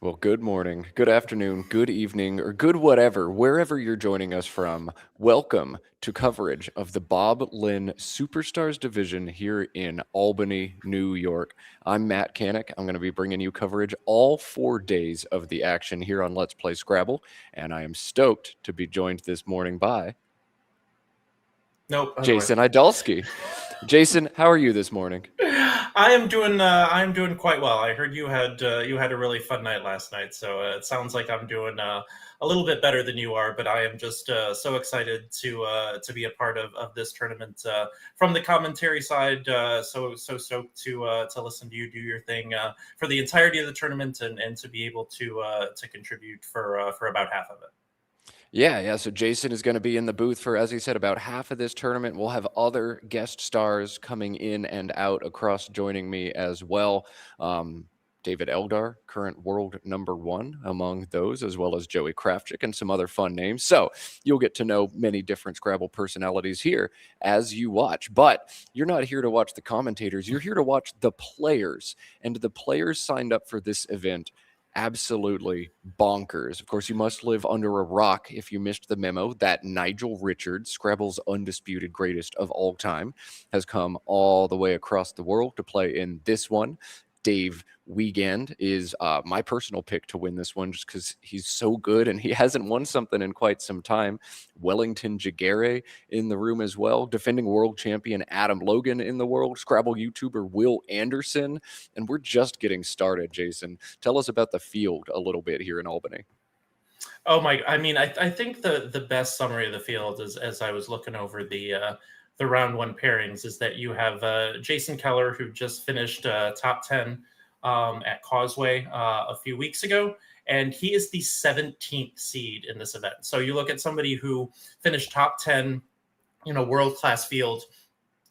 Well, good morning, good afternoon, good evening, or good whatever, wherever you're joining us from. Welcome to coverage of the Bob Linn Superstars Division here in Albany, New York. I'm Matt Canick. I'm going to be bringing you coverage all 4 days of the action here on Let's Play Scrabble, and I am stoked to be joined this morning by Nope, other way. Jason Idalski. Jason, how are you this morning? I am doing. I'm doing quite well. I heard you had a really fun night last night, so it sounds like I'm doing a little bit better than you are. But I am just so excited to be a part of this tournament from the commentary side. So stoked to listen to you do your thing for the entirety of the tournament and to be able to contribute for about half of it. Yeah. So Jason is going to be in the booth for, as he said, about half of this tournament. We'll have other guest stars coming in and out across joining me as well. David Eldar, current world #1 among those, as well as Joey Krafchick and some other fun names. So you'll get to know many different Scrabble personalities here as you watch. But you're not here to watch the commentators. You're here to watch the players. And the players signed up for this event absolutely bonkers. Of course, you must live under a rock if you missed the memo that Nigel Richards, Scrabble's undisputed greatest of all time, has come all the way across the world to play in this one. Dave Wiegand is my personal pick to win this one just because he's so good and he hasn't won something in quite some time. Wellington Jighere in the room as well. Defending world champion Adam Logan in the world. Scrabble YouTuber Will Anderson. And we're just getting started, Jason. Tell us about the field a little bit here in Albany. Oh my! I mean, I think the best summary of the field is as I was looking over the round one pairings is that you have Jason Keller, who just finished top 10 at Causeway a few weeks ago, and he is the 17th seed in this event. So you look at somebody who finished top 10, world class field,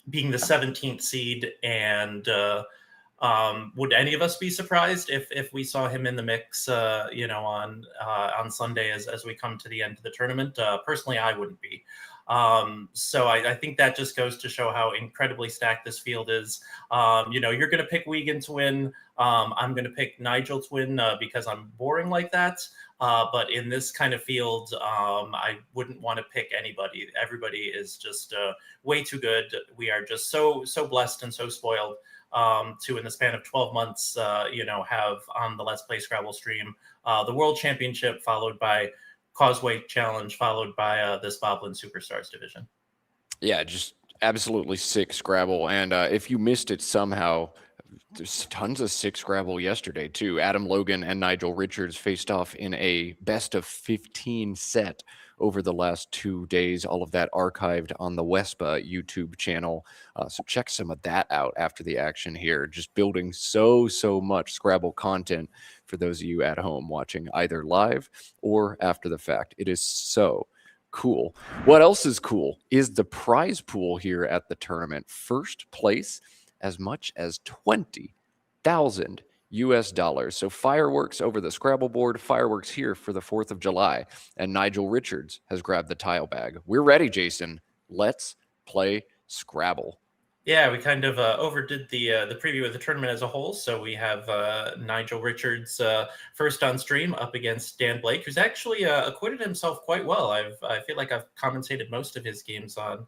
being the 17th seed, and would any of us be surprised if we saw him in the mix, on Sunday as we come to the end of the tournament? Personally, I wouldn't be. So I think that just goes to show how incredibly stacked this field is. You're going to pick Wiegand to win. I'm going to pick Nigel to win because I'm boring like that. But in this kind of field, I wouldn't want to pick anybody. Everybody is just way too good. We are just so blessed and so spoiled to, in the span of 12 months, have on the Let's Play Scrabble stream the World Championship, followed by Causeway Challenge, followed by this Bob Linn Superstars Division. Yeah, just absolutely sick Scrabble. And if you missed it somehow, there's tons of sick Scrabble yesterday, too. Adam Logan and Nigel Richards faced off in a best of 15 set over the last 2 days. All of that archived on the Wespa YouTube channel. So check some of that out after the action here. Just building so much Scrabble content for those of you at home watching either live or after the fact. It is so cool. What else is cool is the prize pool here at the tournament. First place, as much as 20,000 US dollars. So fireworks over the Scrabble board, fireworks here for the 4th of July. And Nigel Richards has grabbed the tile bag. We're ready, Jason. Let's play Scrabble. Yeah, we kind of overdid the preview of the tournament as a whole. So we have Nigel Richards first on stream up against Dan Blake, who's actually acquitted himself quite well. I feel like I've commentated most of his games on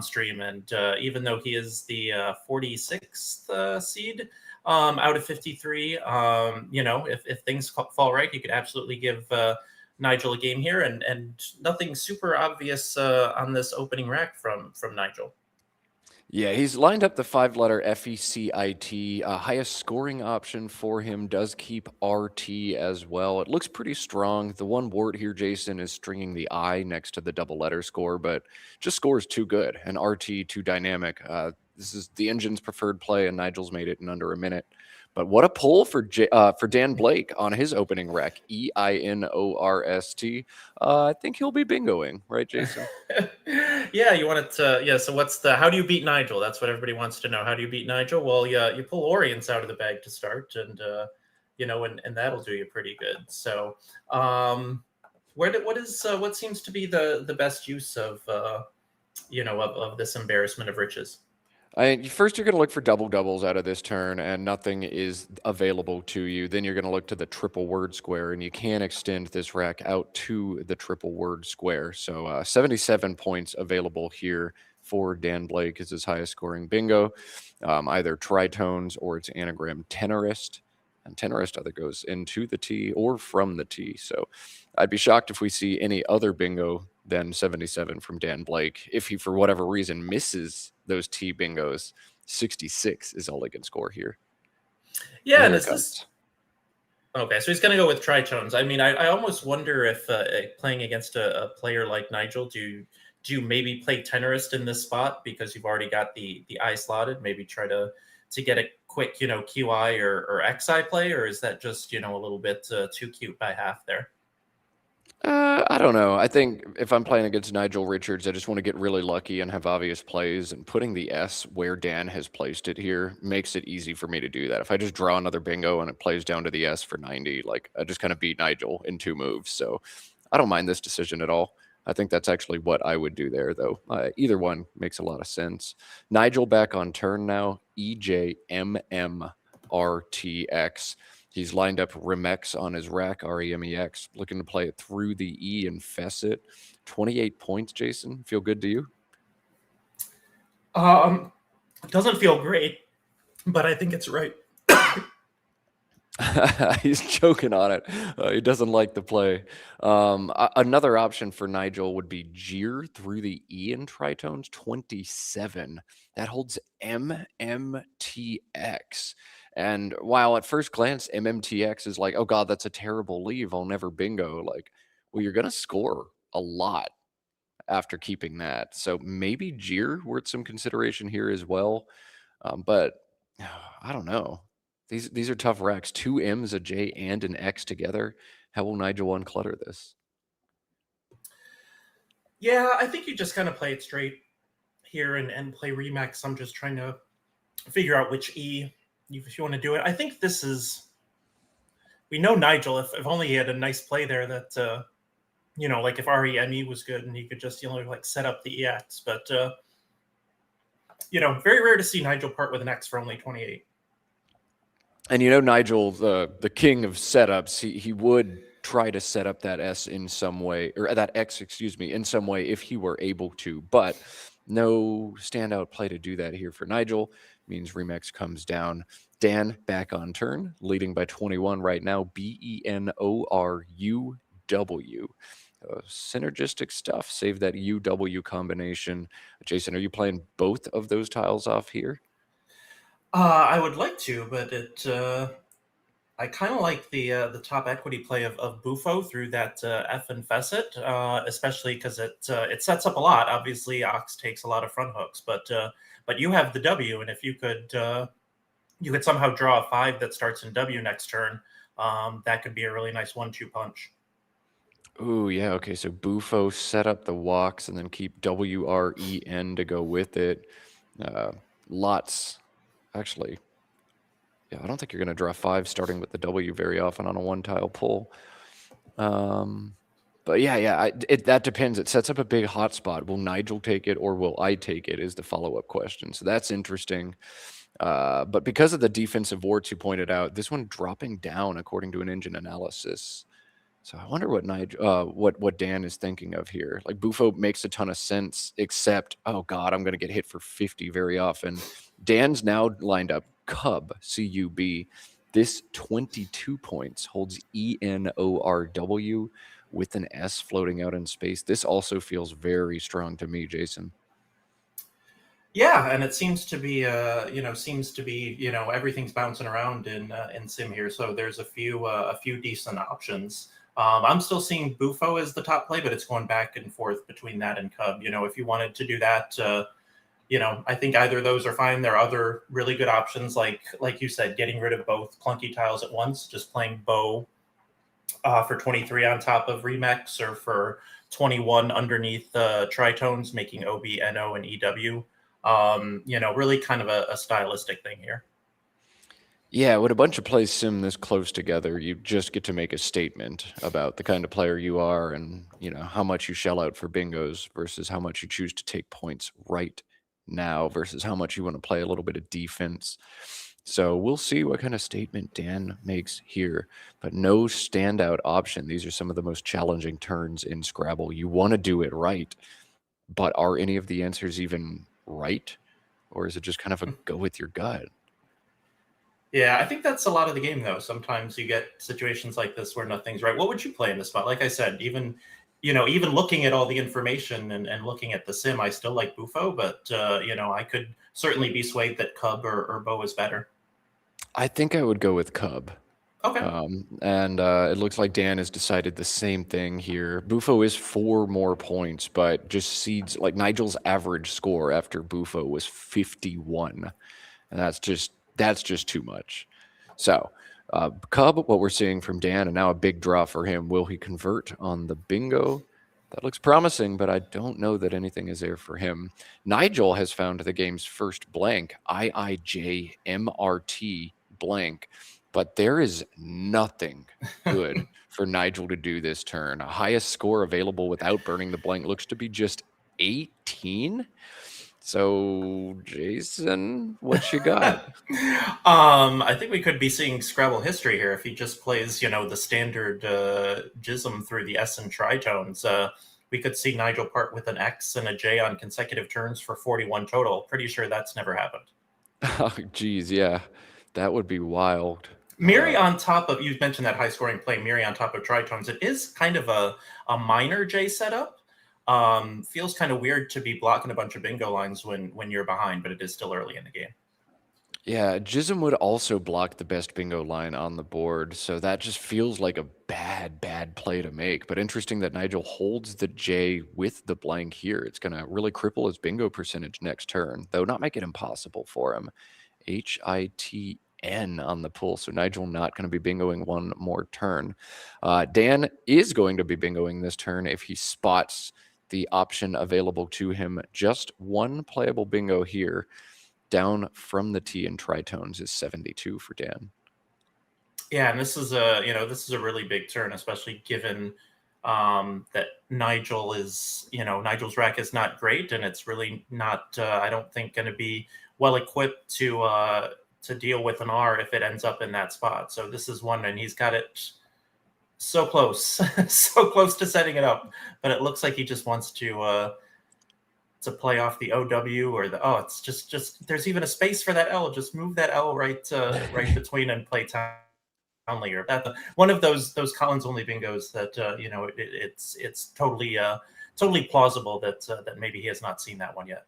stream, and even though he is the 46th seed out of 53, if things fall right, you could absolutely give Nigel a game here, and nothing super obvious on this opening rack from Nigel. Yeah, he's lined up the 5-letter FECIT. Highest scoring option for him does keep RT as well. It looks pretty strong. The one wart here, Jason, is stringing the I next to the double letter score, but just scores too good and RT too dynamic. This is the engine's preferred play, and Nigel's made it in under a minute. But what a pull for Dan Blake on his opening rec, EINORST. I think he'll be bingoing, right, Jason? Yeah, you want it to, yeah. So how do you beat Nigel? That's what everybody wants to know. How do you beat Nigel? Well, yeah, you pull Orients out of the bag to start, and and that'll do you pretty good. So, what seems to be the best use of of this embarrassment of riches? First, you're going to look for double doubles out of this turn, and nothing is available to you. Then you're going to look to the triple word square, and you can extend this rack out to the triple word square. So 77 points available here for Dan Blake is his highest scoring bingo. Either tritones or it's anagram tenorist. And tenorist either goes into the T or from the T. So I'd be shocked if we see any other bingo than 77 from Dan Blake. If he, for whatever reason, misses those T bingos, 66 is all he can score here. Yeah, and is this... Okay, so he's going to go with tritones. I mean, I almost wonder if playing against a player like Nigel, do you maybe play tenorist in this spot because you've already got the I slotted? Maybe try to get a quick, QI or XI play, or is that just, a little bit too cute by half there? I don't know. I think if I'm playing against Nigel Richards, I just want to get really lucky and have obvious plays, and putting the S where Dan has placed it here makes it easy for me to do that. If I just draw another bingo and it plays down to the S for 90, like I just kind of beat Nigel in 2 moves. So I don't mind this decision at all. I think that's actually what I would do there, though. Either one makes a lot of sense. Nigel back on turn now. EJMMRTX. He's lined up Remex on his rack, REMEX, looking to play it through the E and fess it. 28 points, Jason. Feel good to you? It doesn't feel great, but I think it's right. He's choking on it. He doesn't like the play. Another option for Nigel would be Jighere through the E in tritones, 27. That holds MMTX. And while at first glance, MMTX is like, oh God, that's a terrible leave. I'll never bingo. Like, well, you're going to score a lot after keeping that. So maybe Jighere worth some consideration here as well. But I don't know. These are tough racks. 2 M's, a J, and an X together. How will Nigel unclutter this? Yeah, I think you just kind of play it straight here and play Remex. I'm just trying to figure out which E if you want to do it. I think this is... We know Nigel, if only he had a nice play there that, like if REME was good and he could just, like set up the EX. But, very rare to see Nigel part with an X for only 28. And Nigel, the king of setups, he would try to set up that S in some way, or that X, excuse me, in some way if he were able to. But no standout play to do that here for Nigel. Means Remex comes down. Dan back on turn, leading by 21 right now. BENORUW. Synergistic stuff. Save that UW combination. Jason, are you playing both of those tiles off here? I would like to, but I kind of like the top equity play of Bufo through that F and Fesset, especially because it sets up a lot. Obviously, Ox takes a lot of front hooks, but you have the W, and if you could somehow draw a 5 that starts in W next turn, that could be a really nice 1-2 punch. Ooh, yeah. Okay, so Bufo set up the walks and then keep WREN to go with it. Lots. Actually, yeah, I don't think you're going to draw 5 starting with the W very often on a 1-tile pull. But yeah, that depends. It sets up a big hotspot. Will Nigel take it or will I take it is the follow-up question. So that's interesting. But because of the defensive warts you pointed out, this one dropping down according to an engine analysis. So I wonder what what Dan is thinking of here. Like Bufo makes a ton of sense, except, oh God, I'm going to get hit for 50 very often. Dan's now lined up Cub, C-U-B. This 22 points holds ENORW with an S floating out in space. This also feels very strong to me, Jason. Yeah, and it seems to be, everything's bouncing around in Sim here. So there's a few decent options. I'm still seeing Bufo as the top play, but it's going back and forth between that and Cub. If you wanted to do that, I think either of those are fine. There are other really good options, like you said, getting rid of both clunky tiles at once, just playing Bow for 23 on top of Remex, or for 21 underneath tritones, making OB, NO, and EW. Really kind of a stylistic thing here. Yeah, when a bunch of plays sim this close together, you just get to make a statement about the kind of player you are and, how much you shell out for bingos versus how much you choose to take points right now versus how much you want to play a little bit of defense. So we'll see what kind of statement Dan makes here, but no standout option. These are some of the most challenging turns in Scrabble. You want to do it right, but are any of the answers even right? Or is it just kind of a go with your gut? Yeah, I think that's a lot of the game, though. Sometimes you get situations like this where nothing's right. What would you play in this spot? Like I said, even looking at all the information and looking at the sim, I still like Bufo, but I could certainly be swayed that Cub or Bo is better. I think I would go with Cub. Okay. And it looks like Dan has decided the same thing here. Bufo is 4 more points, but just seeds like Nigel's average score after Bufo was 51. And that's just too much. So Cub, what we're seeing from Dan, and now a big draw for him. Will he convert on the bingo? That looks promising, but I don't know that anything is there for him. Nigel has found the game's first blank, IIJMRT blank, but there is nothing good for Nigel to do this turn. Highest score available without burning the blank looks to be just 18. So, Jason, what you got? I think we could be seeing Scrabble history here if he just plays, the standard jism through the S and tritones. We could see Nigel part with an X and a J on consecutive turns for 41 total. Pretty sure that's never happened. Oh, geez, yeah, that would be wild. Miri on top of, you mentioned that high scoring play, Miri on top of tritones. It is kind of a minor J setup. Feels kind of weird to be blocking a bunch of bingo lines when you're behind, but it is still early in the game. Yeah, Jism would also block the best bingo line on the board, so that just feels like a bad play to make. But interesting that Nigel holds the J with the blank here. It's going to really cripple his bingo percentage next turn, though not make it impossible for him. HITN on the pull, so Nigel not going to be bingoing one more turn. Dan is going to be bingoing this turn if he spots the option available to him. Just one playable bingo here. Down from the T in tritones is 72 for Dan. Yeah, and this is a really big turn, especially given that Nigel's rack is not great, and it's really not. I don't think going to be well equipped to deal with an R if it ends up in that spot. So this is one, and he's got it so close, so close to setting it up, but it looks like he just wants to play off the OW or it's just there's even a space for that L. Just move that L right between and play Townley or that one of those Collins only bingos that it's totally plausible that maybe he has not seen that one yet.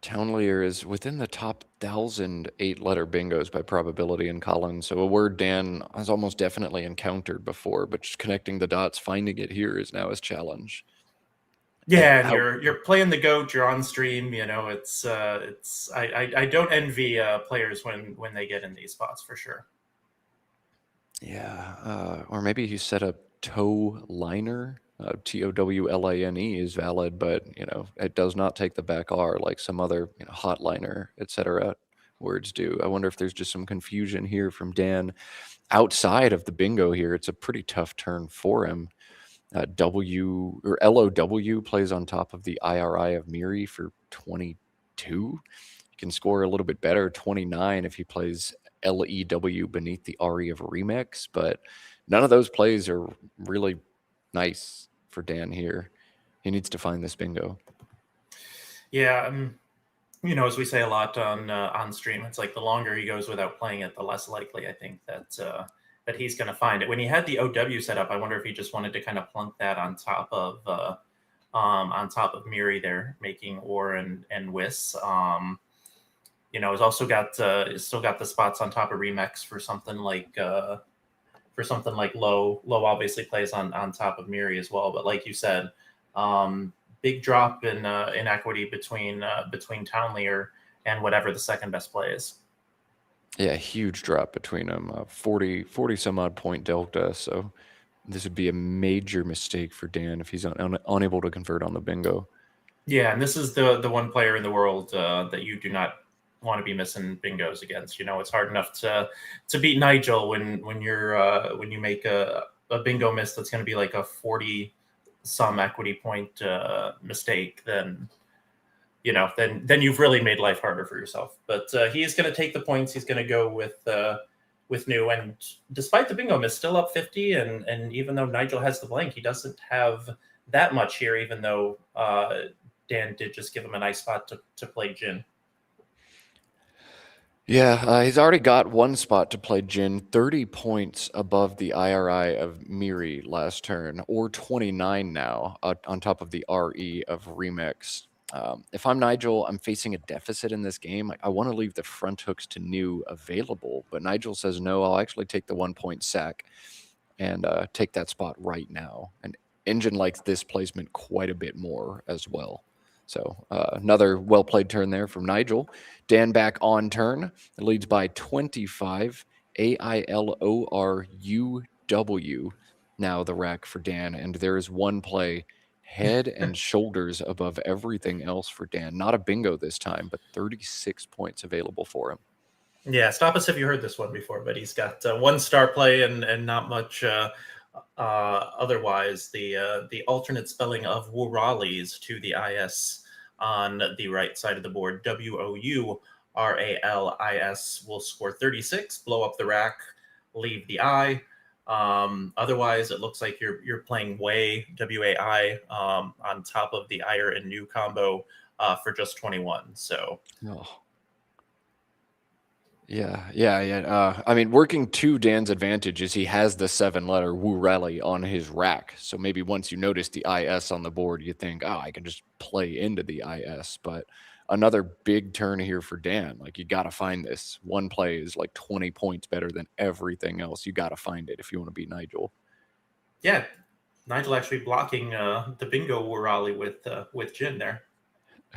Townlier is within the top 1,000 8-letter bingos by probability in Collins, so a word Dan has almost definitely encountered before, but just connecting the dots, finding it here is now his challenge. Yeah, and you're playing the goat. You're on stream. It's I don't envy players when they get in these spots for sure. Yeah, or maybe he set up toe liner. TOWLINE is valid, but it does not take the back R like some other hotliner, etc. words do. I wonder if there's just some confusion here from Dan outside of the bingo here. It's a pretty tough turn for him. W or LOW plays on top of the IRI of Miri for 22. He can score a little bit better, 29, if he plays LEW beneath the RE of Remix, but none of those plays are really nice for Dan here. He needs to find this bingo. Yeah, as we say a lot on stream, it's like the longer he goes without playing it, the less likely I think that he's going to find it. When he had the OW set up, I wonder if he just wanted to kind of plunk that on top of Miri there, making Or and Whis. He's also got still got the spots on top of Remix for something like Low. Low obviously plays on top of Miri as well, but like you said, big drop in equity between Townley and whatever the second best play is. Yeah, huge drop between them, 40 some odd point delta. So this would be a major mistake for Dan if he's unable to convert on the bingo. Yeah, and this is the one player in the world that you do not want to be missing bingos against. It's hard enough to beat Nigel when you make a bingo miss that's going to be like a 40 some equity point mistake. Then then you've really made life harder for yourself. But he is going to take the points. He's going to go with new, and despite the bingo miss, still up 50. And even though Nigel has the blank, he doesn't have that much here. Even though Dan did just give him a nice spot to play gin. Yeah, he's already got one spot to play gin, 30 points above the IRI of Miri last turn, or 29 now, on top of the RE of Remix. If I'm Nigel, I'm facing a deficit in this game. I want to leave the front hooks to new available, but Nigel says no, I'll actually take the 1-point sack and take that spot right now. And Engine likes this placement quite a bit more as well. So another well-played turn there from Nigel. Dan back on turn, leads by 25, AILORUW. Now the rack for Dan, and there is one play head and shoulders above everything else for Dan. Not a bingo this time, but 36 points available for him. Yeah, stop us if you heard this one before, but he's got one star play and not much otherwise. The alternate spelling of Woorali's to the IS on the right side of the board, WOURALIS, will score 36, blow up the rack, leave the I. Otherwise, it looks like you're playing Way, WAI, on top of the Ire and New combo for just 21. So. Oh. Yeah. I mean, working to Dan's advantage is he has the 7-letter Woorali on his rack. So maybe once you notice the IS on the board, you think, oh, I can just play into the IS. But another big turn here for Dan. Like, you got to find this. One play is like 20 points better than everything else. You got to find it if you want to beat Nigel. Yeah, Nigel actually blocking the bingo Woorali with Jin there.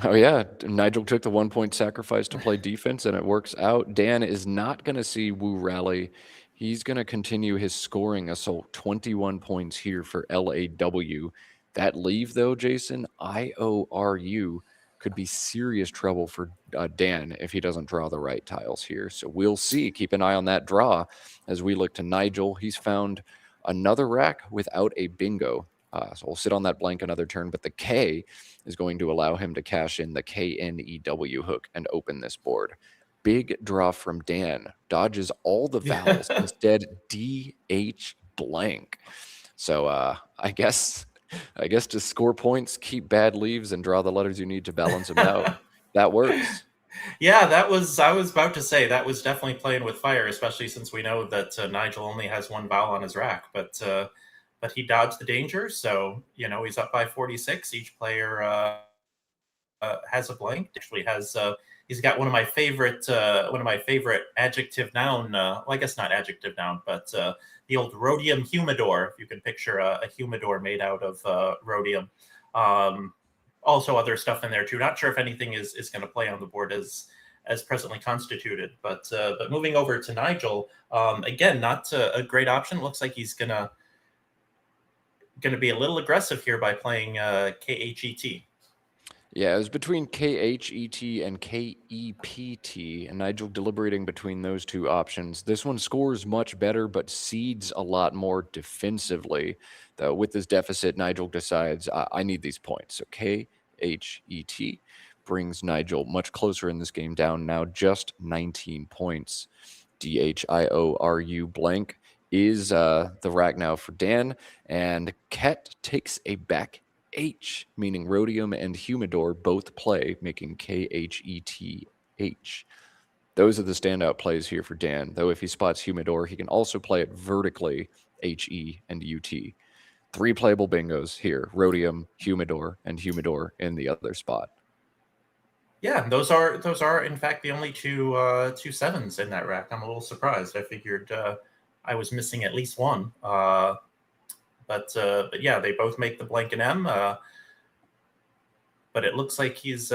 Oh, yeah. Nigel took the 1-point sacrifice to play defense, and it works out. Dan is not going to see Woorali. He's going to continue his scoring assault. 21 points here for LAW. That leave, though, Jason, IORU, could be serious trouble for Dan if he doesn't draw the right tiles here. So we'll see. Keep an eye on that draw as we look to Nigel. He's found another rack without a bingo. So we'll sit on that blank another turn, but the K is going to allow him to cash in the KNEW hook and open this board. Big draw from Dan. Dodges all the vowels. Instead, DH blank. So I guess to score points, keep bad leaves and draw the letters you need to balance them out. That works. Yeah, I was about to say that was definitely playing with fire, especially since we know that Nigel only has one vowel on his rack, but he dodged the danger. So, he's up by 46. Each player has a blank. Actually has he's got one of my favorite adjective noun. Well, I guess not adjective noun, but the old rhodium humidor. If you can picture a humidor made out of rhodium. Also other stuff in there too. Not sure if anything is going to play on the board as presently constituted. But moving over to Nigel, again, not a great option. Looks like he's gonna be a little aggressive here by playing KHET. Yeah, it was between KHET and KEPT, and Nigel deliberating between those two options. This one scores much better, but cedes a lot more defensively. Though with this deficit, Nigel decides, I need these points. So KHET brings Nigel much closer in this game, down now just 19 points. DHIORU blank is the rack now for Dan, and Ket takes a back H, meaning rhodium and humidor both play, making KHETH. Those are the standout plays here for Dan, though if he spots humidor, he can also play it vertically, HE and UT. 3 playable bingos here, rhodium, humidor, and humidor in the other spot. Yeah, those are in fact the only two 7s in that rack. I'm a little surprised. I figured I was missing at least one. But yeah, they both make the blank and M. But it looks like he's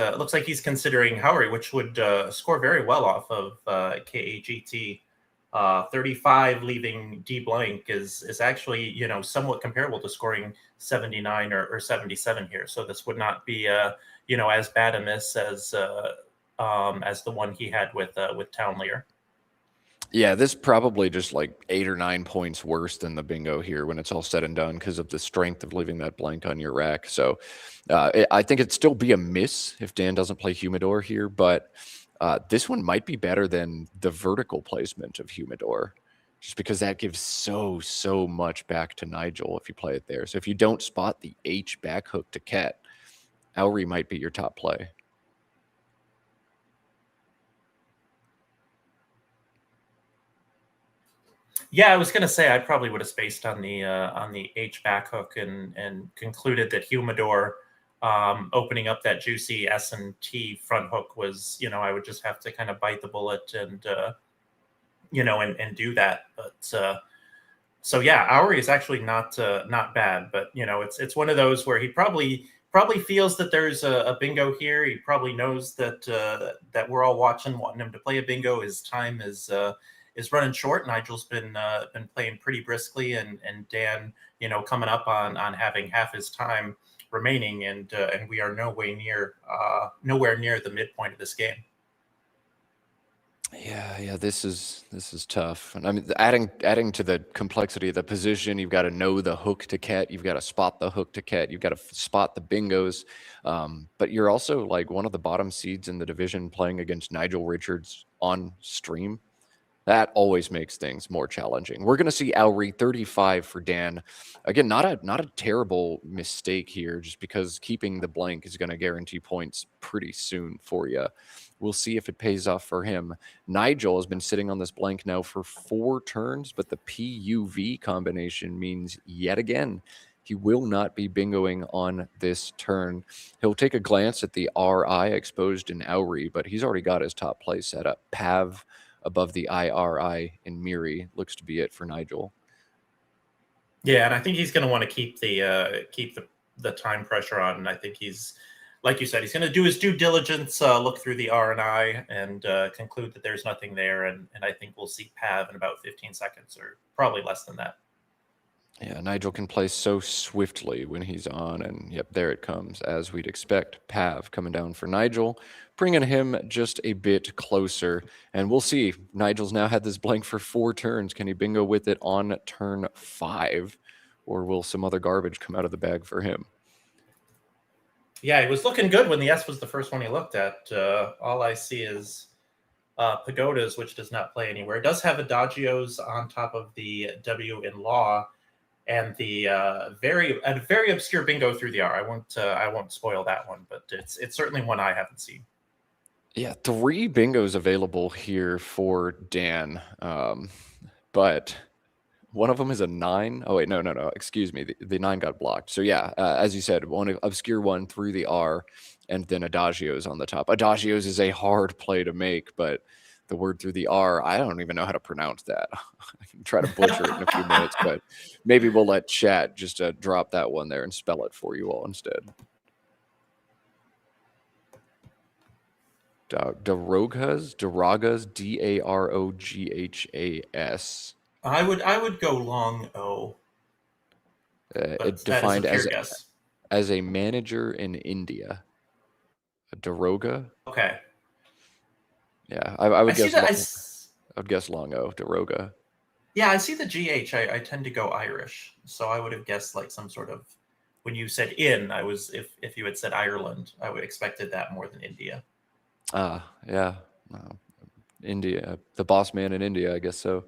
considering Howery, which would score very well off of KHET. 35 leaving D blank is actually somewhat comparable to scoring 79 or 77 here. So this would not be as bad a miss as the one he had with Townlier. Yeah, this probably just like 8 or 9 points worse than the bingo here when it's all said and done because of the strength of leaving that blank on your rack. So I think it'd still be a miss if Dan doesn't play Humidor here, but this one might be better than the vertical placement of Humidor, just because that gives so much back to Nigel if you play it there. So if you don't spot the H back hook to Ket, Owry might be your top play. Yeah, I was gonna say I probably would have spaced on the H back hook and concluded that Humidor opening up that juicy S and T front hook was, I would just have to kind of bite the bullet and and do that. But so yeah, Owry is actually not bad, but it's one of those where he probably feels that there's a bingo here. He probably knows that that we're all watching, wanting him to play a bingo. His time is running short. Nigel's been playing pretty briskly, and Dan, coming up on having half his time remaining, and we are nowhere near the midpoint of this game. Yeah, this is tough. And I mean, adding to the complexity of the position, you've got to know the hook to Ket, you've got to spot the hook to Ket, you've got to spot the bingos. But you're also like one of the bottom seeds in the division playing against Nigel Richards on stream. That always makes things more challenging. We're going to see Owry 35 for Dan. Again, not a terrible mistake here, just because keeping the blank is going to guarantee points pretty soon for you. We'll see if it pays off for him. Nigel has been sitting on this blank now for 4 turns, but the PUV combination means yet again he will not be bingoing on this turn. He'll take a glance at the RI exposed in Owry, but he's already got his top play set up. Pav above the IRI in Miri looks to be it for Nigel. Yeah, and I think he's going to want to keep the time pressure on, and I think he's, like you said, he's going to do his due diligence, look through the R and I, and conclude that there's nothing there, and I think we'll see Pav in about 15 seconds, or probably less than that. Yeah, Nigel can play so swiftly when he's on, and yep, there it comes, as we'd expect. Pav coming down for Nigel, bringing him just a bit closer, and we'll see. Nigel's now had this blank for 4 turns. Can he bingo with it on turn 5, or will some other garbage come out of the bag for him? Yeah, he was looking good when the S was the first one he looked at. All I see is Pagodas, which does not play anywhere. It does have Adagios on top of the W in Law, and the very obscure bingo through the R. I won't spoil that one, but it's certainly one I haven't seen. Yeah, 3 bingos available here for Dan, but one of them is a 9. Oh wait, no. Excuse me, the 9 got blocked. So yeah, as you said, one obscure one through the R, and then Adagios on the top. Adagios is a hard play to make, but the word through the R, I don't even know how to pronounce that. I can try to butcher it in a few minutes, but maybe we'll let chat just drop that one there and spell it for you all instead. Darogas, Daroghas. I would go long O. It defined as a manager in India. A Daroga. Okay. Yeah, I would guess. I would guess long O, Daroga. Yeah, I see the GH. I tend to go Irish, so I would have guessed like some sort of. When you said in, I was if you had said Ireland, I would have expected that more than India. Yeah, India, the boss man in India, I guess so.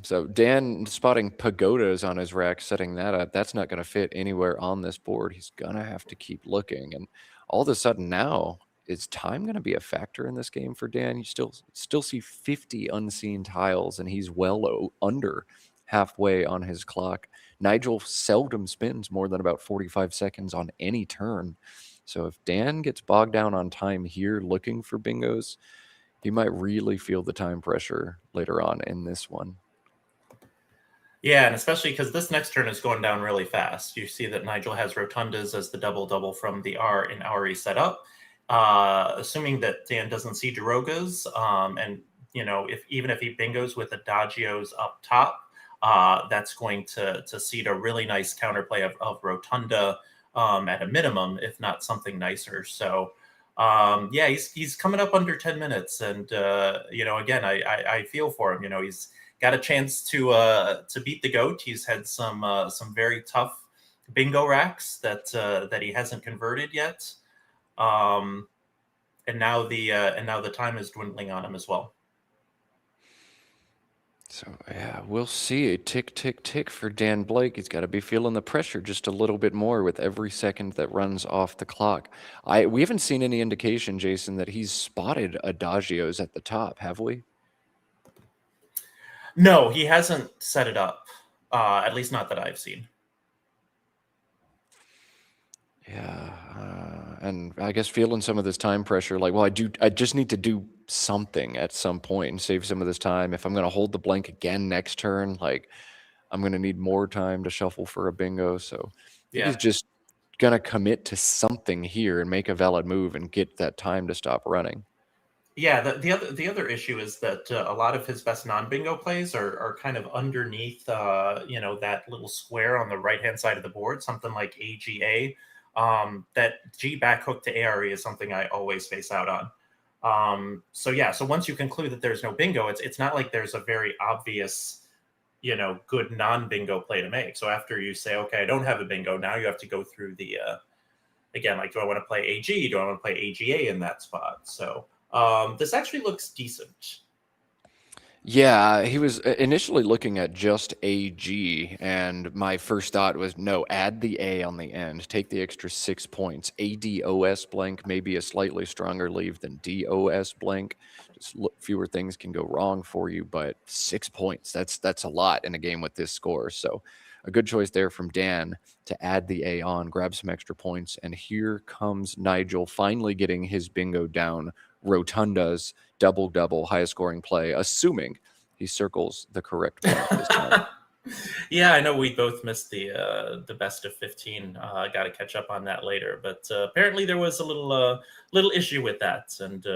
So Dan spotting Pagodas on his rack, setting that up. That's not going to fit anywhere on this board. He's gonna have to keep looking, and all of a sudden now, is time going to be a factor in this game for Dan? You still see 50 unseen tiles, and he's well under halfway on his clock. Nigel seldom spends more than about 45 seconds on any turn. So if Dan gets bogged down on time here looking for bingos, he might really feel the time pressure later on in this one. Yeah, and especially because this next turn is going down really fast. You see that Nigel has rotundas as the double from the R in Owry set up. Assuming that Dan doesn't see Darogas, and even if he bingos with Adagios up top, that's going to seed a really nice counterplay of rotunda at a minimum, if not something nicer. So Yeah, he's coming up under 10 minutes, and again, I feel for him. He's got a chance to beat the GOAT. He's had some very tough bingo racks that he hasn't converted yet, and now the time is dwindling on him as well. So, yeah, we'll see. A tick, tick, tick for Dan Blake. He's got to be feeling the pressure just a little bit more with every second that runs off the clock. We haven't seen any indication, Jason, that he's spotted adagios at the top, have we? No, he hasn't set it up. At least not that I've seen. Yeah, and I guess feeling some of this time pressure, like, well, I just need to do something at some point and save some of this time. If I'm going to hold the blank again next turn, like, I'm going to need more time to shuffle for a bingo. So I think he's just going to commit to something here and make a valid move and get that time to stop running. Yeah, the other issue is that a lot of his best non-bingo plays are kind of underneath, that little square on the right-hand side of the board, something like AGA. That G back hook to ARE is something I always face out on. So once you conclude that there's no bingo, it's not like there's a very obvious, good non-bingo play to make. So after you say, okay, I don't have a bingo, now you have to go through the, again, like, do I want to play AG? Do I want to play AGA in that spot? So this actually looks decent. Yeah, he was initially looking at just AG, and my first thought was, no, add the A on the end. Take the extra 6 points. ADOS blank may be a slightly stronger leave than DOS blank. Just fewer things can go wrong for you, but 6 points, that's a lot in a game with this score. So a good choice there from Dan to add the A on, grab some extra points, and here comes Nigel finally getting his bingo down. Rotundas, double, highest scoring play, assuming he circles the correct blank this time. Yeah, I know we both missed the best of 15. I got to catch up on that later, but apparently there was a little issue with that. And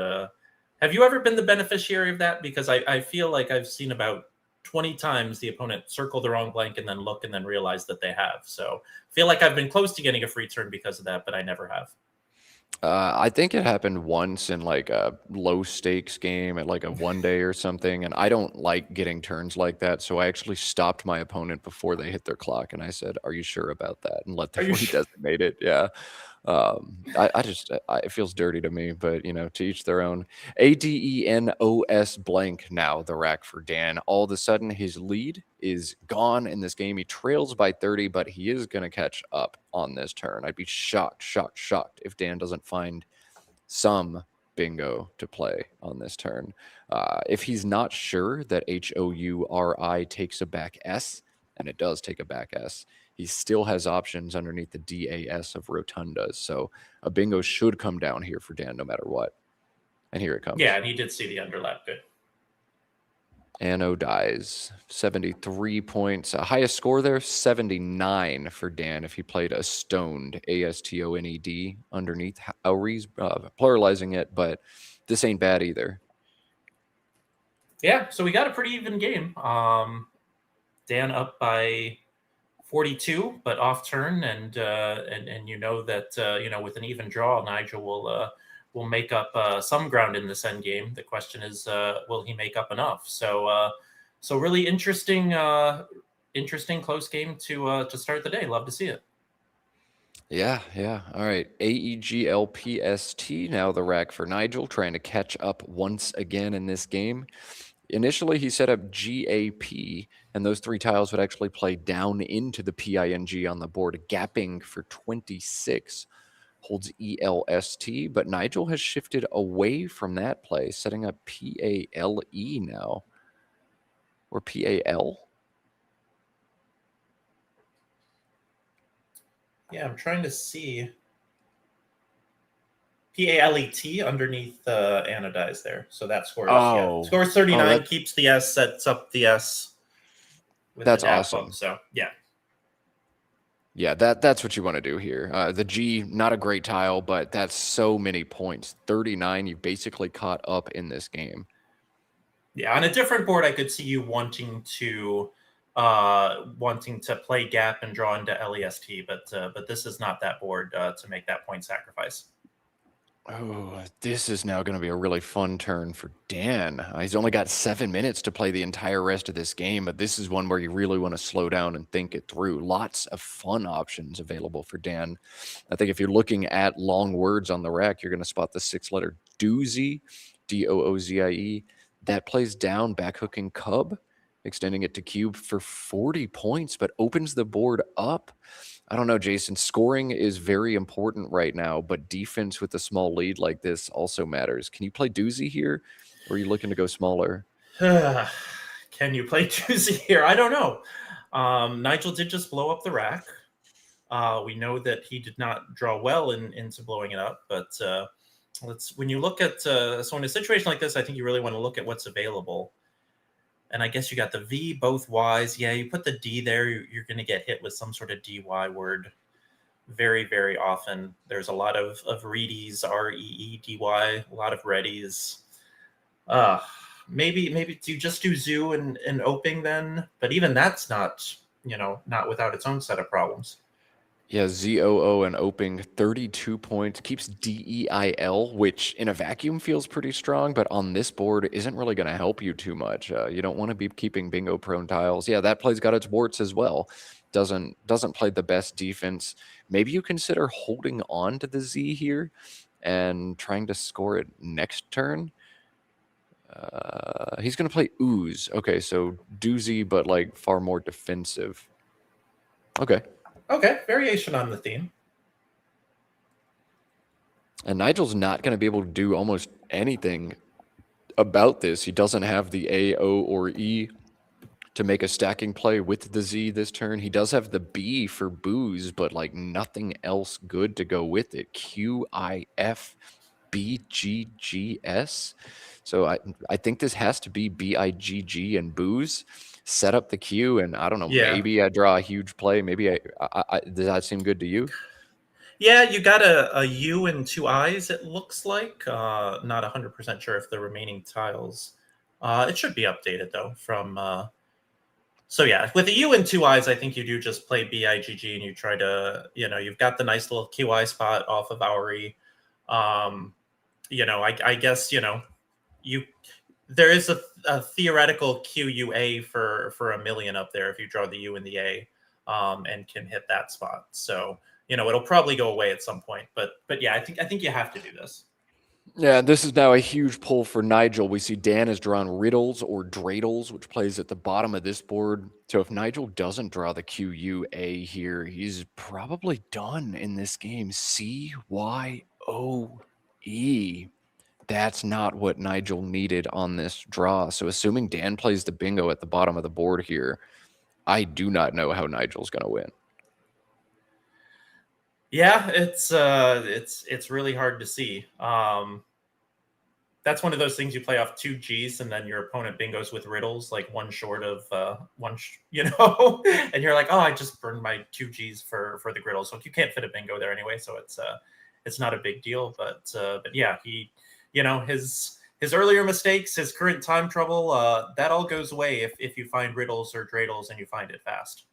have you ever been the beneficiary of that? Because I feel like I've seen about 20 times the opponent circle the wrong blank and then look and then realize that they have. So I feel like I've been close to getting a free turn because of that, but I never have. I think it happened once in like a low stakes game at like a 1-day or something, and I don't like getting turns like that, so I actually stopped my opponent before they hit their clock, and I said, "Are you sure about that?" and let them redesignate it. Yeah, it feels dirty to me, but to each their own. ADENOS blank now the rack for Dan. All of a sudden, his lead is gone in this game. He trails by 30, but he is going to catch up on this turn. I'd be shocked if Dan doesn't find some bingo to play on this turn. If he's not sure that HOURI takes a back S, and it does take a back S, he still has options underneath the DAS of Rotundas. So a bingo should come down here for Dan no matter what. And here it comes. Yeah, and he did see the underlap. Good. Anno dies 73 points. Highest score there, 79 for Dan if he played a stoned ASTONED underneath Auri's, pluralizing it, but this ain't bad either. Yeah, so we got a pretty even game. Dan up by 42, but off turn, and that with an even draw, Nigel will make up some ground in this end game. The question is, will he make up enough? So really interesting close game to start the day. Love to see it. Yeah. All right. AEGLPST, now the rack for Nigel, trying to catch up once again in this game. Initially, he set up GAP, and those 3 tiles would actually play down into the PING on the board, gapping for 26. Holds ELST, but Nigel has shifted away from that play, setting up PALE now. Or PAL? Yeah, I'm trying to see. PALET underneath anodize there. So that scores. Oh. Scores 39, keeps the S, sets up the S. That's awesome. So, yeah. Yeah, that's what you want to do here. The G, not a great tile, but that's so many points. 39, you basically caught up in this game. Yeah, on a different board, I could see you wanting to play gap and draw into LEST, but this is not that board to make that point sacrifice. Oh, this is now going to be a really fun turn for Dan. He's only got 7 minutes to play the entire rest of this game, but this is one where you really want to slow down and think it through. Lots of fun options available for Dan. I think if you're looking at long words on the rack, you're going to spot the 6-letter doozy, Doozie. That plays down back hooking cub, extending it to cube for 40 points, but opens the board up. I don't know, Jason. Scoring is very important right now, but defense with a small lead like this also matters. Can you play doozy here, or are you looking to go smaller? Can you play doozy here? I don't know. Nigel did just blow up the rack. We know that he did not draw well into blowing it up, but when you look at so in a situation like this, I think you really want to look at what's available. And I guess you got the V, both Ys. Yeah, you put the D there, you're going to get hit with some sort of DY word very, very often. There's a lot of reedies, REEDY, a lot of readies. Maybe do you just do zoo and oping then? But even that's not, not without its own set of problems. Yeah, ZOO and oping 32 points, keeps DEIL, which in a vacuum feels pretty strong, but on this board isn't really going to help you too much. You don't want to be keeping bingo prone tiles. Yeah, that play's got its warts as well. Doesn't play the best defense. Maybe you consider holding on to the Z here and trying to score it next turn. He's going to play ooze. Okay, so doozy, but like far more defensive. Okay. Okay, variation on the theme. And Nigel's not going to be able to do almost anything about this. He doesn't have the A, O, or E to make a stacking play with the Z this turn. He does have the B for booze, but like nothing else good to go with it. Q, I, F, B, G, G, S. So I think this has to be B, I, G, G, and booze. Set up the Q, and I don't know, maybe I draw a huge play. Maybe does that seem good to you? Yeah, you got a U and two I's, it looks like. Not 100% sure if the remaining tiles. It should be updated, though, from... So, yeah, with a U and two I's, I think you do just play BIGG and you try to, you've got the nice little QI spot off of Owery. I guess, there is a theoretical QUA for a million up there if you draw the U and the A and can hit that spot. So, it'll probably go away at some point. But yeah, I think you have to do this. Yeah, this is now a huge pull for Nigel. We see Dan has drawn riddles or dreidels, which plays at the bottom of this board. So if Nigel doesn't draw the QUA here, he's probably done in this game. CYOE. That's not what Nigel needed on this draw. So assuming Dan plays the bingo at the bottom of the board here, I do not know how Nigel's going to win. Yeah, it's really hard to see. That's one of those things you play off 2 Gs and then your opponent bingos with riddles, like one short of and you're like, oh, I just burned my 2 Gs for the griddle. So you can't fit a bingo there anyway. So it's not a big deal. But yeah, he, his earlier mistakes, his current time trouble, that all goes away if you find riddles or dreidels and you find it fast.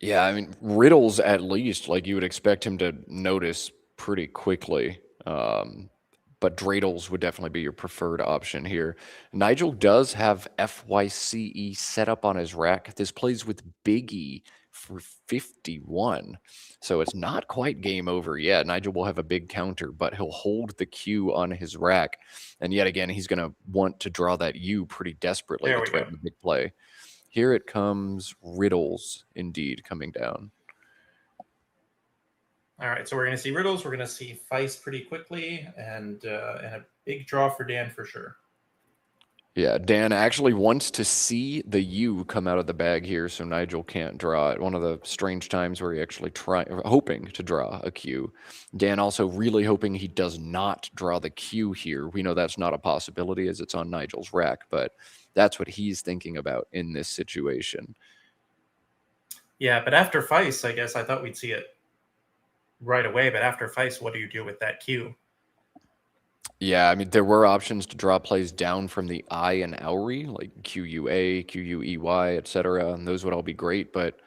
Yeah, I mean, riddles at least, like you would expect him to notice pretty quickly. But dreidels would definitely be your preferred option here. Nigel does have FYCE set up on his rack. This plays with Big E for 51. So it's not quite game over yet. Nigel will have a big counter, but he'll hold the Q on his rack. And yet again, he's going to want to draw that U pretty desperately to threaten a big play. Here it comes, riddles, indeed, coming down. All right, so we're going to see riddles. We're going to see Feist pretty quickly, and a big draw for Dan for sure. Yeah, Dan actually wants to see the U come out of the bag here, so Nigel can't draw it. One of the strange times where he actually hoping to draw a Q. Dan also really hoping he does not draw the Q here. We know that's not a possibility as it's on Nigel's rack, but that's what he's thinking about in this situation. Yeah, but after Feist, I guess I thought we'd see it right away. But after Feist, what do you do with that Q? Yeah, I mean, there were options to draw plays down from the I and Owery, like QUA, QUEY, etc., and those would all be great, but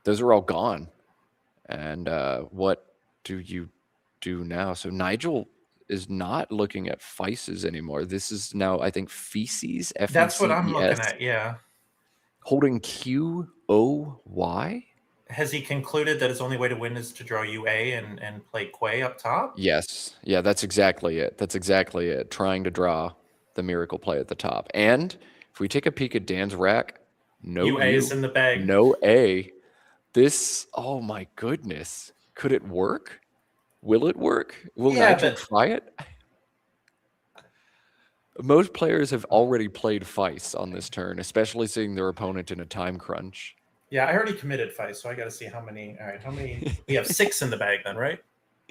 those are all gone. And what do you do now? So Nigel is not looking at Feces anymore. This is now, I think, Feces, That's what I'm looking Feces, at. Yeah. holding QOY. Has he concluded that his only way to win is to draw UA and play Quay up top? Yes. Yeah, that's exactly it. That's exactly it. Trying to draw the miracle play at the top. And if we take a peek at Dan's rack, no UA U, is in the bag. no A. This, oh my goodness. Could it work? Will it work? Will Nigel try it? Most players have already played Feist on this turn, especially seeing their opponent in a time crunch. Yeah, I already committed Feist, so I got to see how many. All right, how many? We have 6 in the bag then, right?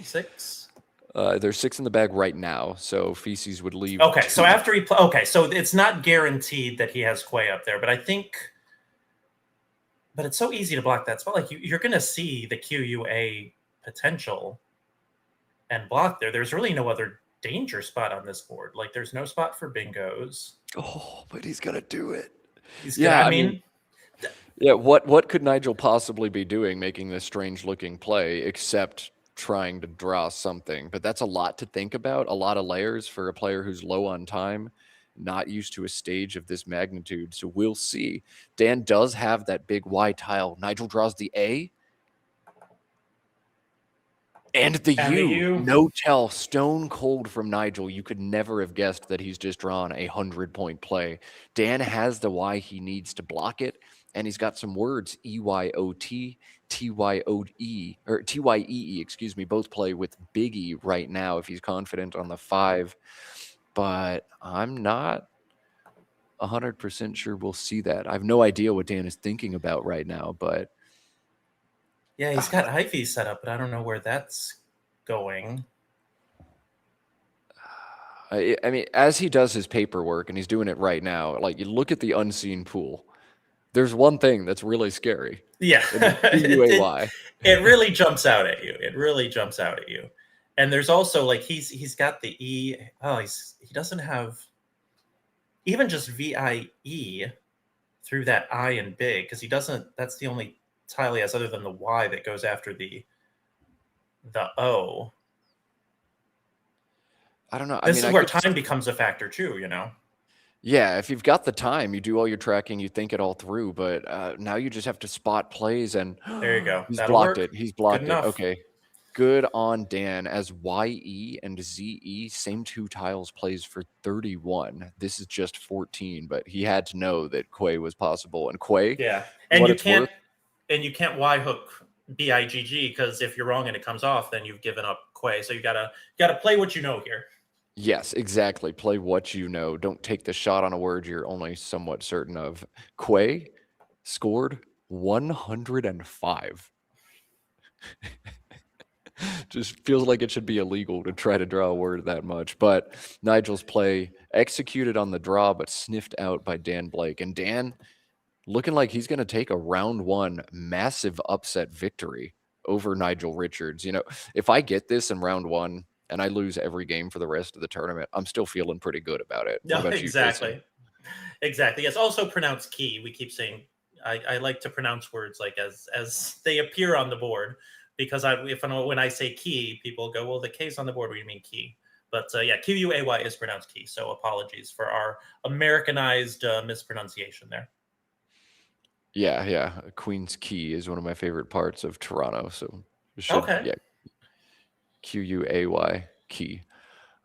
6? There's 6 in the bag right now, so Feces would leave. Okay, 2. so after he okay, so it's not guaranteed that he has Quay up there, but I think, but it's so easy to block that spot. Like you're going to see the QUA potential and block there. There's really no other danger spot on this board. Like there's no spot for bingos. Oh, but he's gonna do it. I mean, yeah. What could Nigel possibly be doing, making this strange looking play, except trying to draw something? But that's a lot to think about. A lot of layers for a player who's low on time, not used to a stage of this magnitude. So we'll see. Dan does have that big Y tile. Nigel draws the A. And the U, no tell, stone cold from Nigel. You could never have guessed that he's just drawn a 100-point play. Dan has the Y he needs to block it, and he's got some words, EYOT, TYOE, or TYEE, excuse me, both play with Big E right now if he's confident on the 5. But I'm not 100% sure we'll see that. I have no idea what Dan is thinking about right now, but... Yeah, he's got Ivy set up, but I don't know where that's going. I mean, as he does his paperwork, and he's doing it right now, like you look at the unseen pool, there's one thing that's really scary. Yeah. It really jumps out at you. It really jumps out at you. And there's also like he's got the E. Oh, he doesn't have even just VIE through that I and big, because he doesn't, that's the only tile he has other than the Y that goes after the O. I don't know. This is where time becomes a factor too, you know? Yeah, if you've got the time, you do all your tracking, you think it all through, but now you just have to spot plays, and there you go. He's blocked it. He's blocked it. Okay. Good on Dan, as YE and ZE, same 2 tiles, plays for 31. This is just 14, but he had to know that Quay was possible. And Quay, yeah, and you can't Y hook BIGG, because if you're wrong and it comes off, then you've given up Quay. So you gotta play what you know here. Yes, exactly. Play what you know. Don't take the shot on a word you're only somewhat certain of. Quay scored 105. Just feels like it should be illegal to try to draw a word that much. But Nigel's play executed on the draw, but sniffed out by Dan Blake. And Dan looking like he's going to take a round 1 massive upset victory over Nigel Richards. You know, if I get this in round 1 and I lose every game for the rest of the tournament, I'm still feeling pretty good about it. No, exactly. Exactly. Yes. Also pronounced key. We keep saying, I like to pronounce words like as they appear on the board, because when I say key, people go, well, the K's on the board. What do you mean key? But yeah, QUAY is pronounced key. So apologies for our Americanized mispronunciation there. Yeah. Queen's Key is one of my favorite parts of Toronto. So okay. Yeah. QUAY, key.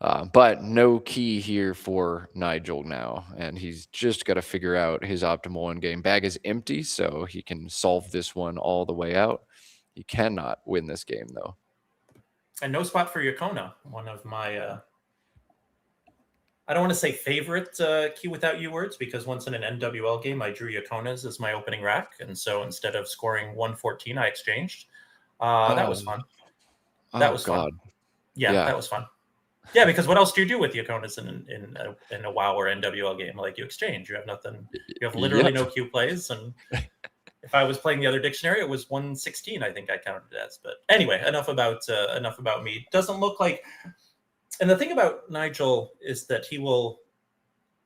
But no key here for Nigel now. And he's just got to figure out his optimal endgame. Bag is empty, so he can solve this one all the way out. He cannot win this game, though. And no spot for Yokona, one of my... I don't want to say favorite key without U words, because once in an NWL game, I drew Yokonas as my opening rack. And so instead of scoring 114, I exchanged. That was fun. That was fun. Yeah, that was fun. Yeah, because what else do you do with Yokonas in a WoW or NWL game? Like, you exchange. You have nothing. You have literally no Q plays. And if I was playing the other dictionary, it was 116, I think I counted it as. But anyway, enough about me. Doesn't look like... And the thing about Nigel is that he will,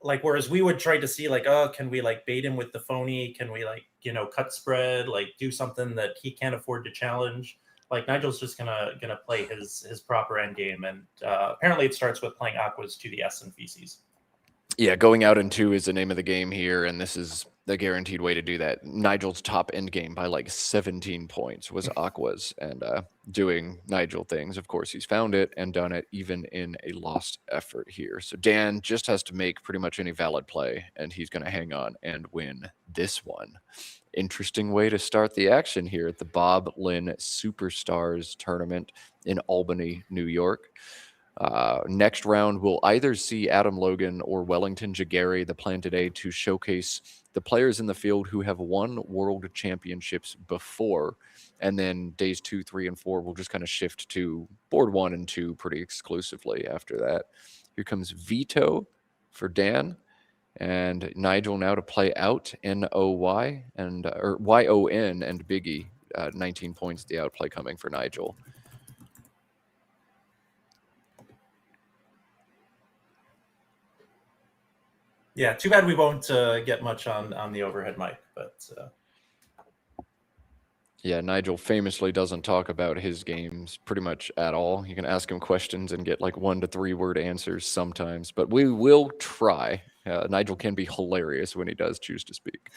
like, whereas we would try to see, like, oh, can we, like, bait him with the phony? Can we, like, cut spread, like, do something that he can't afford to challenge? like Nigel's just gonna play his proper end game, and apparently it starts with playing aquas to the S and feces. Yeah, going out in 2 is the name of the game here, and this is the guaranteed way to do that. Nigel's top end game by like 17 points was aquas, and doing Nigel things. Of course, he's found it and done it even in a lost effort here. So Dan just has to make pretty much any valid play, and he's going to hang on and win this one. Interesting way to start the action here at the Bob Linn Superstars Tournament in Albany, New York. Next round, we'll either see Adam Logan or Wellington Jighere. The plan today to showcase the players in the field who have won world championships before. And then days 2, 3, and 4, we'll just kind of shift to board 1 and 2 pretty exclusively after that. Here comes Vito for Dan. And Nigel now to play out N-O-Y and or Y-O-N and Biggie. 19 points the outplay coming for Nigel. Yeah, too bad we won't get much on the overhead mic, but yeah, Nigel famously doesn't talk about his games pretty much at all. You can ask him questions and get like 1 to 3 word answers sometimes, but we will try. Nigel can be hilarious when he does choose to speak.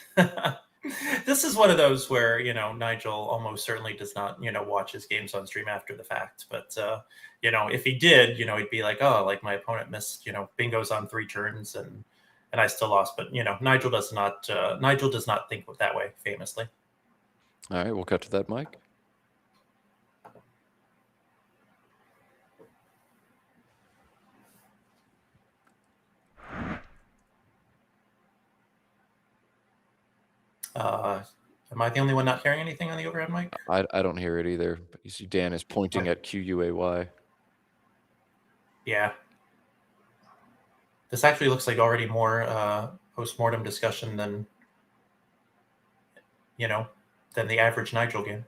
This is one of those where, Nigel almost certainly does not, watch his games on stream after the fact. But, if he did, he'd be like, oh, like my opponent missed, bingos on 3 turns and I still lost. But, Nigel does not think that way, famously. All right, we'll cut to that mic. Am I the only one not hearing anything on the overhead mic? I don't hear it either. But you see Dan is pointing at QUAY. Yeah. This actually looks like already more post-mortem discussion than the average Nigel game.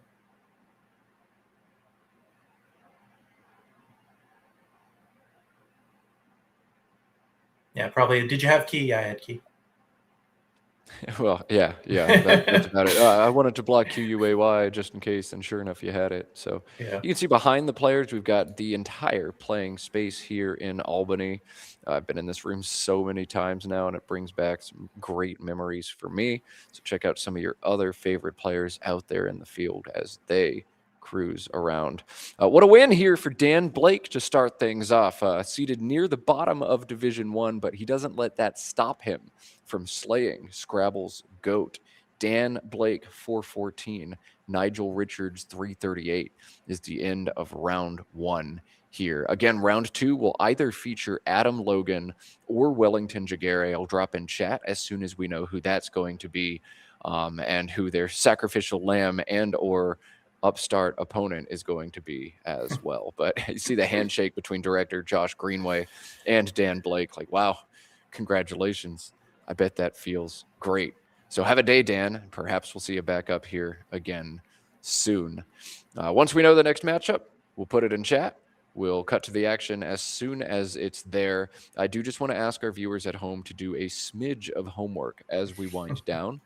Yeah, probably. Did you have key? Yeah, I had key. Well, yeah, that's about it. I wanted to block QUAY just in case, and sure enough, you had it. So yeah. You can see behind the players, we've got the entire playing space here in Albany. I've been in this room so many times now, and it brings back some great memories for me. So check out some of your other favorite players out there in the field as they cruise around. What a win here for Dan Blake to start things off. Seated near the bottom of Division 1, but he doesn't let that stop him from slaying Scrabble's GOAT. Dan Blake 414, Nigel Richards 338 is the end of round 1 here. Again, round 2 will either feature Adam Logan or Wellington Jighere. I'll drop in chat as soon as we know who that's going to be and who their sacrificial lamb and or upstart opponent is going to be as well. But you see the handshake between director Josh Greenway and Dan Blake. Like, wow, congratulations. I bet that feels great. So have a day, Dan. Perhaps we'll see you back up here again soon. Once we know the next matchup, we'll put it in chat. We'll cut to the action as soon as it's there. I do just want to ask our viewers at home to do a smidge of homework as we wind down.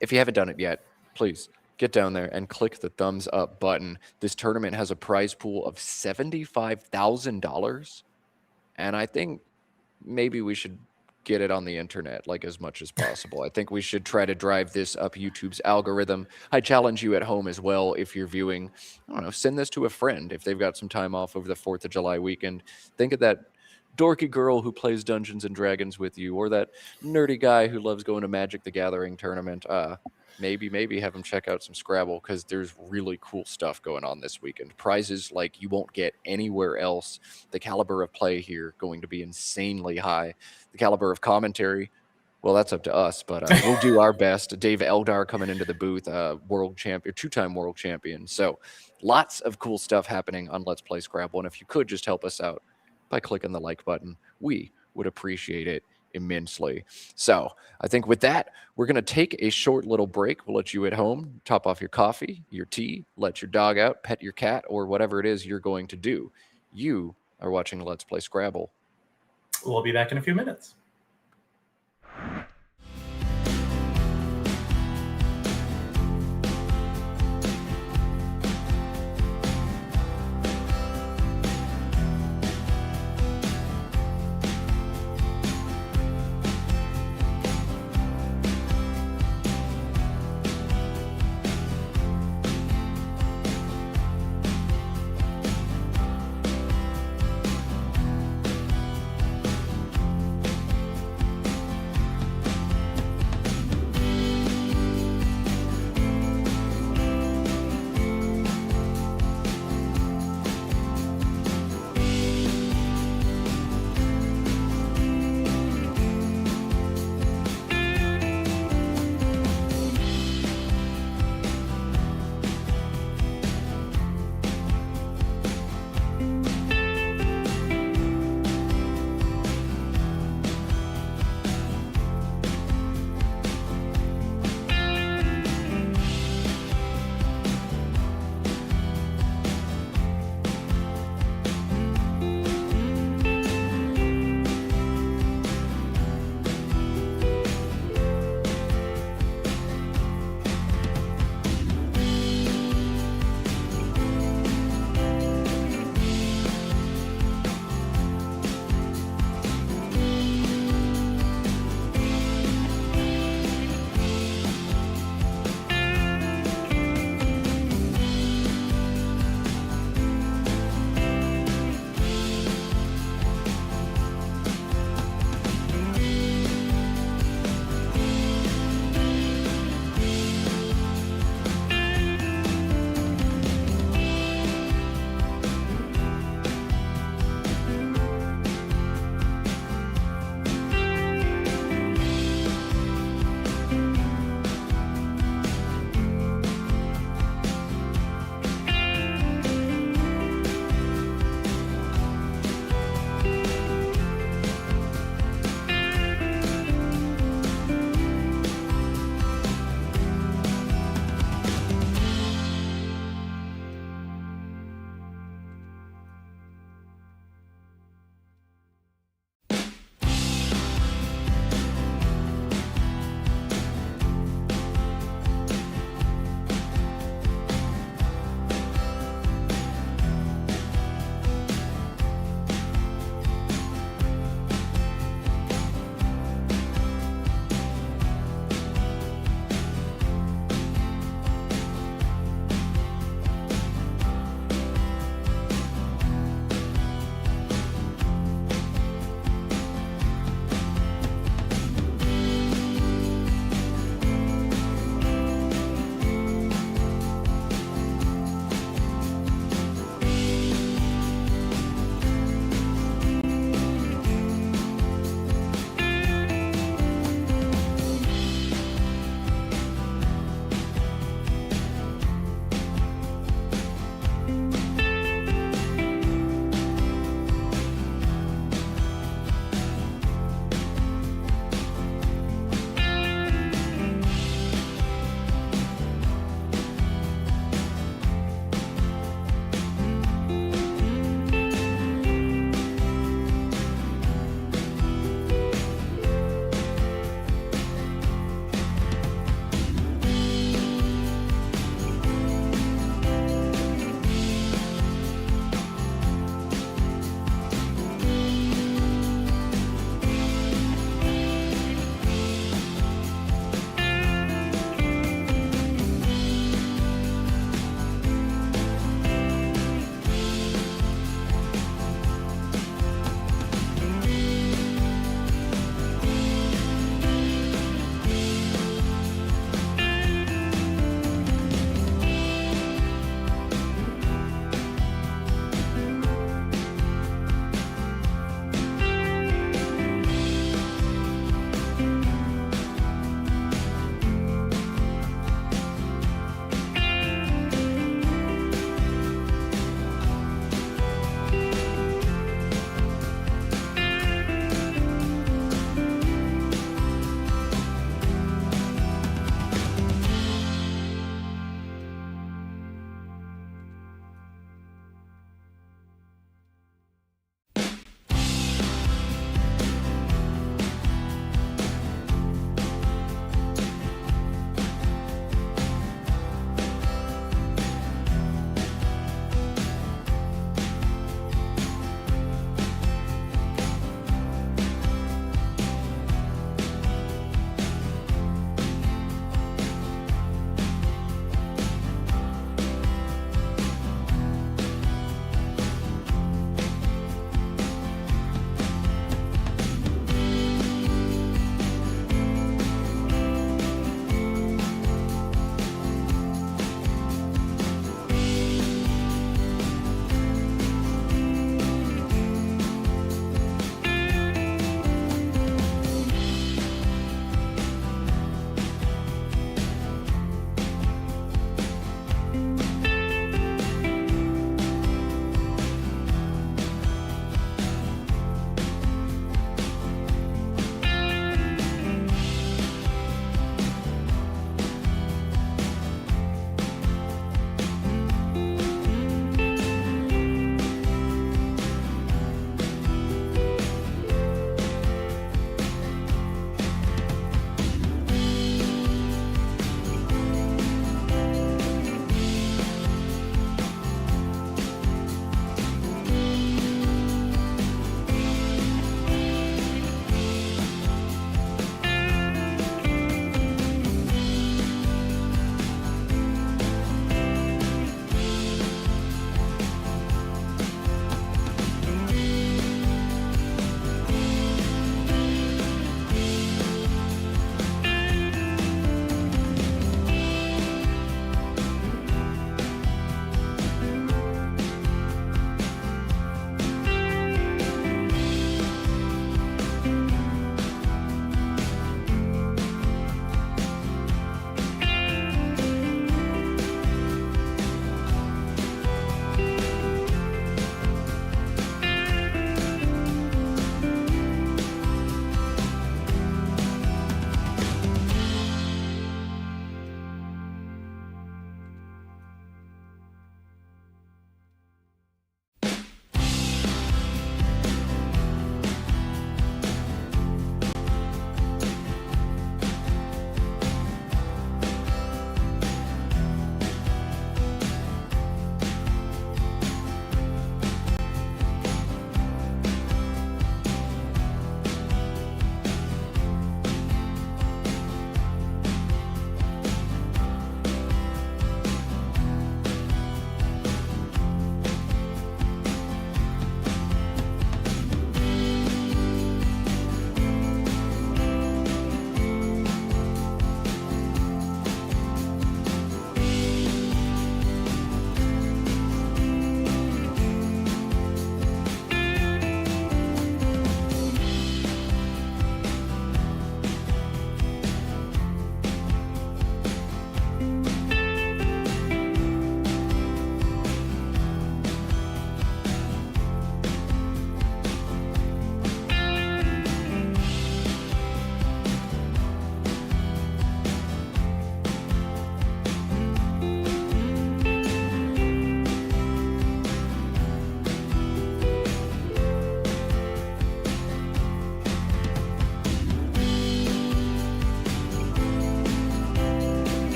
If you haven't done it yet, please get down there and click the thumbs up button. This tournament has a prize pool of $75,000. And I think maybe we should get it on the internet like as much as possible. I think we should try to drive this up YouTube's algorithm. I challenge you at home as well, if you're viewing, I don't know, send this to a friend if they've got some time off over the 4th of July weekend. Think of that dorky girl who plays Dungeons and Dragons with you, or that nerdy guy who loves going to Magic the Gathering tournament. Maybe have them check out some Scrabble, because there's really cool stuff going on this weekend. Prizes like you won't get anywhere else. The caliber of play here going to be insanely high. The caliber of commentary, well, that's up to us, but we'll do our best. Dave Eldar coming into the booth, world champion, 2-time world champion. So lots of cool stuff happening on Let's Play Scrabble. And if you could just help us out by clicking the like button, we would appreciate it immensely. So I think with that, we're going to take a short little break. We'll let you at home top off your coffee, your tea, let your dog out, pet your cat, or whatever it is you're going to do. You are watching Let's Play Scrabble. We'll be back in a few minutes.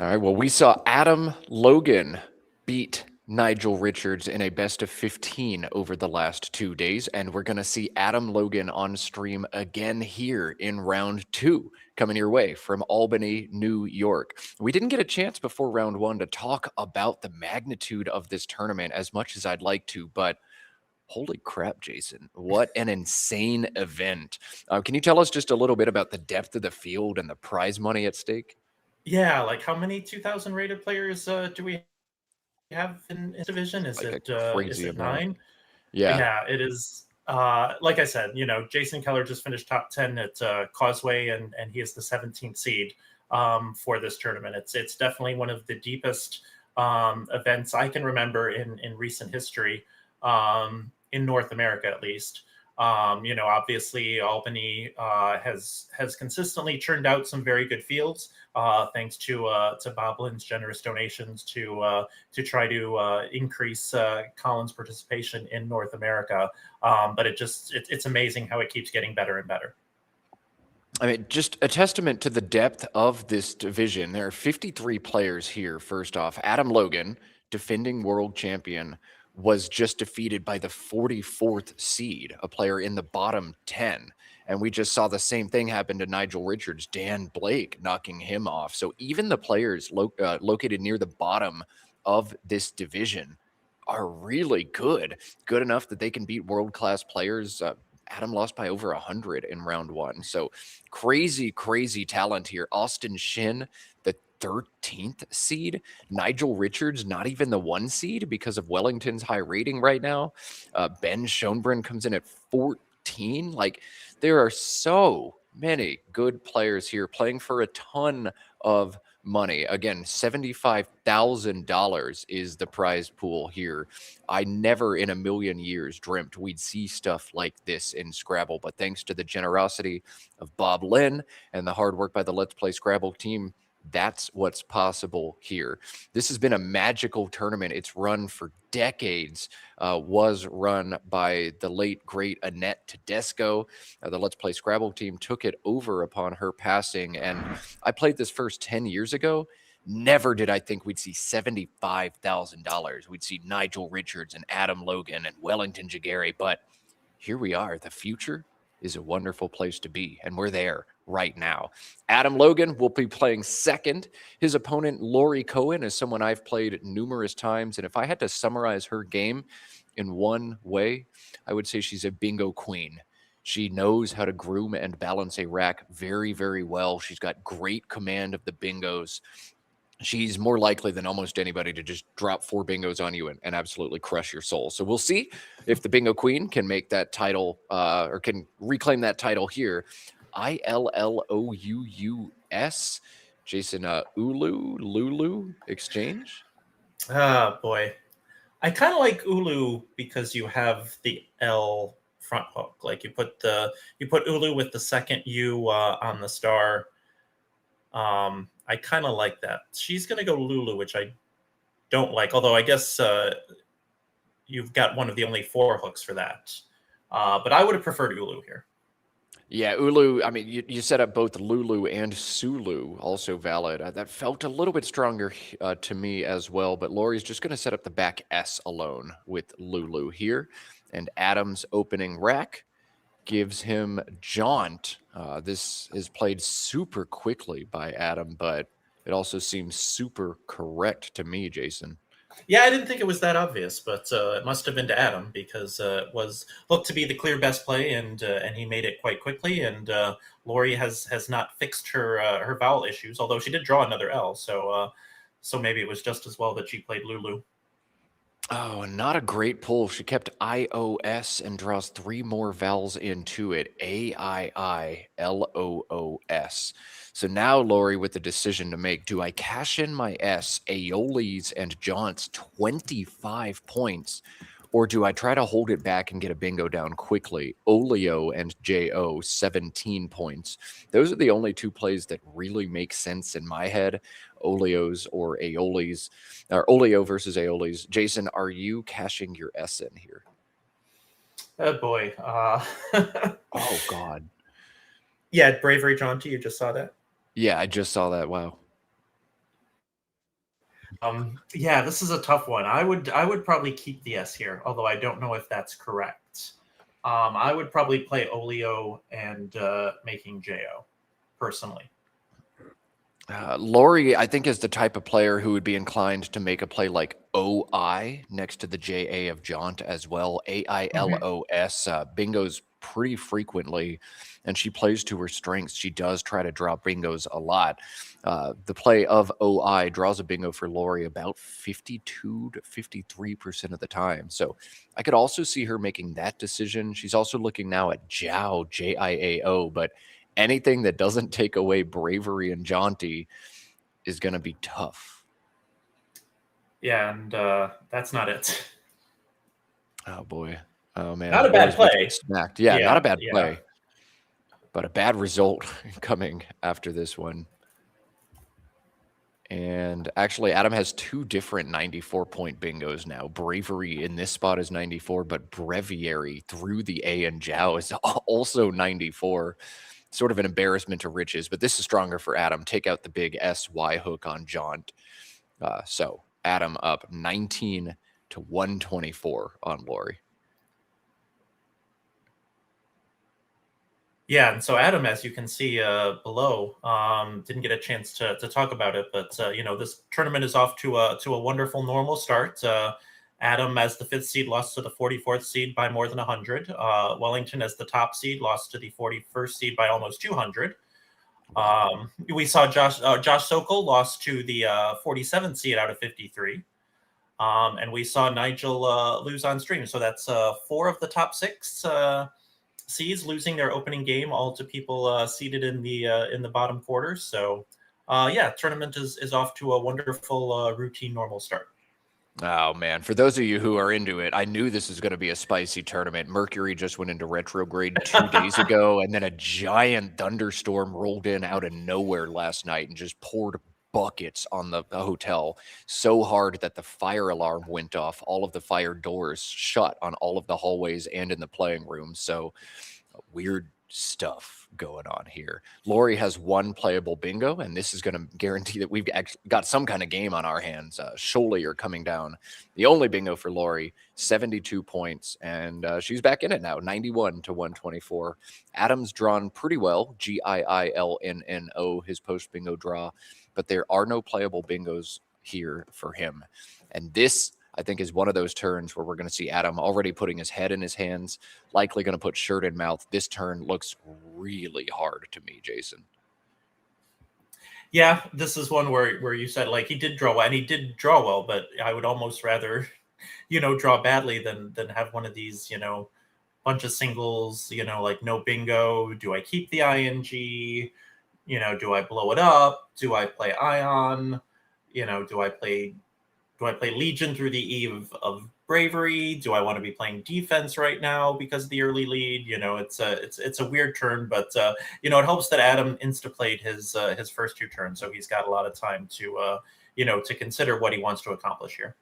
All right. Well, we saw Adam Logan beat Nigel Richards in a best of 15 over the last 2 days. And we're going to see Adam Logan on stream again here in round 2 coming your way from Albany, New York. We didn't get a chance before round 1 to talk about the magnitude of this tournament as much as I'd like to, but holy crap, Jason, what an insane event. Can you tell us just a little bit about the depth of the field and the prize money at stake? Yeah, like how many 2,000 rated players do we have in this division? Is Like a is crazy it amount. 9? Yeah. Yeah, it is. Like I said, Jason Keller just finished top 10 at Causeway, and he is the 17th seed for this tournament. It's definitely one of the deepest events I can remember in recent history, in North America at least. Obviously Albany has consistently churned out some very good fields, thanks to Bob Linn's generous donations to try to increase Colin's participation in North America. But it's amazing how it keeps getting better and better. I mean, just a testament to the depth of this division. There are 53 players here. First off, Adam Logan, defending world champion, was just defeated by the 44th seed, a player in the bottom 10. And we just saw the same thing happen to Nigel Richards, Dan Blake knocking him off. So even the players located near the bottom of this division are really good enough that they can beat world-class players. Adam lost by over 100 in round 1. So crazy talent here. Austin Shin, the 13th seed. Nigel Richards, not even the 1 seed because of Wellington's high rating right now. Ben Schoenbrunn comes in at 14. Like, there are so many good players here playing for a ton of money. Again, $75,000 is the prize pool here. I never in a million years dreamt we'd see stuff like this in Scrabble, but thanks to the generosity of Bob Linn and the hard work by the Let's Play Scrabble team, that's what's possible here. This has been a magical tournament. It's run for decades, was run by the late, great Annette Tedesco. The Let's Play Scrabble team took it over upon her passing, and I played this first 10 years ago. Never did I think we'd see $75,000. We'd see Nigel Richards and Adam Logan and Wellington Jighere, but here we are. The future is a wonderful place to be, and we're there right now. Adam Logan will be playing second. His opponent, Lori Cohen, is someone I've played numerous times, and if I had to summarize her game in one way, I would say she's a bingo queen. She knows how to groom and balance a rack very, very well. She's got great command of the bingos. She's more likely than almost anybody to just drop 4 bingos on you and absolutely crush your soul. So we'll see if the bingo queen can make that title or can reclaim that title here. ILLOUUS. Jason, Lulu exchange. Oh boy, I kind of like Ulu because you have the L front hook. Like you put Ulu with the second U on the star. I kind of like that. She's going to go Lulu, which I don't like. Although I guess you've got one of the only 4 hooks for that. But I would have preferred Ulu here. Yeah, Ulu, I mean, you set up both Lulu and Sulu, also valid. That felt a little bit stronger to me as well, but Lori's just going to set up the back S alone with Lulu here. And Adam's opening rack gives him Jaunt. This is played super quickly by Adam, but it also seems super correct to me, Jason. Yeah, I didn't think it was that obvious, but it must have been to Adam because it was looked to be the clear best play, and he made it quite quickly. And Lori has not fixed her vowel issues, although she did draw another L, so maybe it was just as well that she played Lulu. Oh, not a great pull. She kept IOS and draws 3 more vowels into it. AIILOOS. So now Lori with the decision to make. Do I cash in my S, Aeoli's and Jaunt's 25 points, or do I try to hold it back and get a bingo down quickly? Olio and JO, 17 points. Those are the only 2 plays that really make sense in my head. Olios or Aeoli's, or Olio versus Aeoli's. Jason, are you cashing your S in here? Oh boy. Oh God. Yeah, Bravery Jaunty, you just saw that? Yeah, I just saw that. Wow. Yeah, this is a tough one. I would probably keep the S here, although I don't know if that's correct. I would probably play Olio and making Jo, personally. Laurie, I think, is the type of player who would be inclined to make a play like OI next to the JA of Jaunt as well. AILOS bingos pretty frequently, and she plays to her strengths. She does try to draw bingos a lot. The play of OI draws a bingo for Laurie about 52 to 53% of the time. So I could also see her making that decision. She's also looking now at Jiao, JIAO, but anything that doesn't take away bravery and jaunty is going to be tough. Yeah, and that's not it. Oh, boy. Oh, man. Not a bad play. Smacked. Yeah, not a bad play, but a bad result coming after this one. And actually, Adam has two different 94-point bingos now. Bravery in this spot is 94, but Breviary through the A and Jiao is also 94. Sort of an embarrassment to riches, but this is stronger for Adam. Take out the big SY hook on Jaunt. So Adam up 19 to 124 on Laurie. Yeah, and so Adam, as you can see below, didn't get a chance to talk about it, but this tournament is off to a wonderful normal start. Adam, as the 5th seed, lost to the 44th seed by more than 100. Wellington, as the top seed, lost to the 41st seed by almost 200. We saw Josh Sokol lost to the 47th seed out of 53. And we saw Nigel lose on stream. So that's 4 of the top 6 seeds losing their opening game, all to people seated in the bottom quarters. So, tournament is off to a wonderful routine normal start. Oh, man. For those of you who are into it, I knew this was going to be a spicy tournament. Mercury just went into retrograde 2 days ago, and then a giant thunderstorm rolled in out of nowhere last night and just poured buckets on the hotel so hard that the fire alarm went off. All of the fire doors shut on all of the hallways and in the playing room. So weird stuff going on here. Laurie has 1 playable bingo, and this is going to guarantee that we've got some kind of game on our hands. Sholey are coming down. The only bingo for Laurie, 72 points, and she's back in it now, 91 to 124. Adam's drawn pretty well, GIILNNO, his post bingo draw, but there are no playable bingos here for him. And this, I think, is one of those turns where we're going to see Adam already putting his head in his hands, likely going to put shirt in mouth. This turn looks really hard to me, Jason. Yeah, this is one where you said, like, he did draw well, and he did draw well, but I would almost rather, draw badly than have one of these, bunch of singles, like no bingo. Do I keep the ING? Do I blow it up? Do I play Ion? Do I play Legion through the eve of Bravery? Do I want to be playing defense right now because of the early lead? It's a weird turn, but it helps that Adam insta-played his first 2 turns, so he's got a lot of time to to consider what he wants to accomplish here.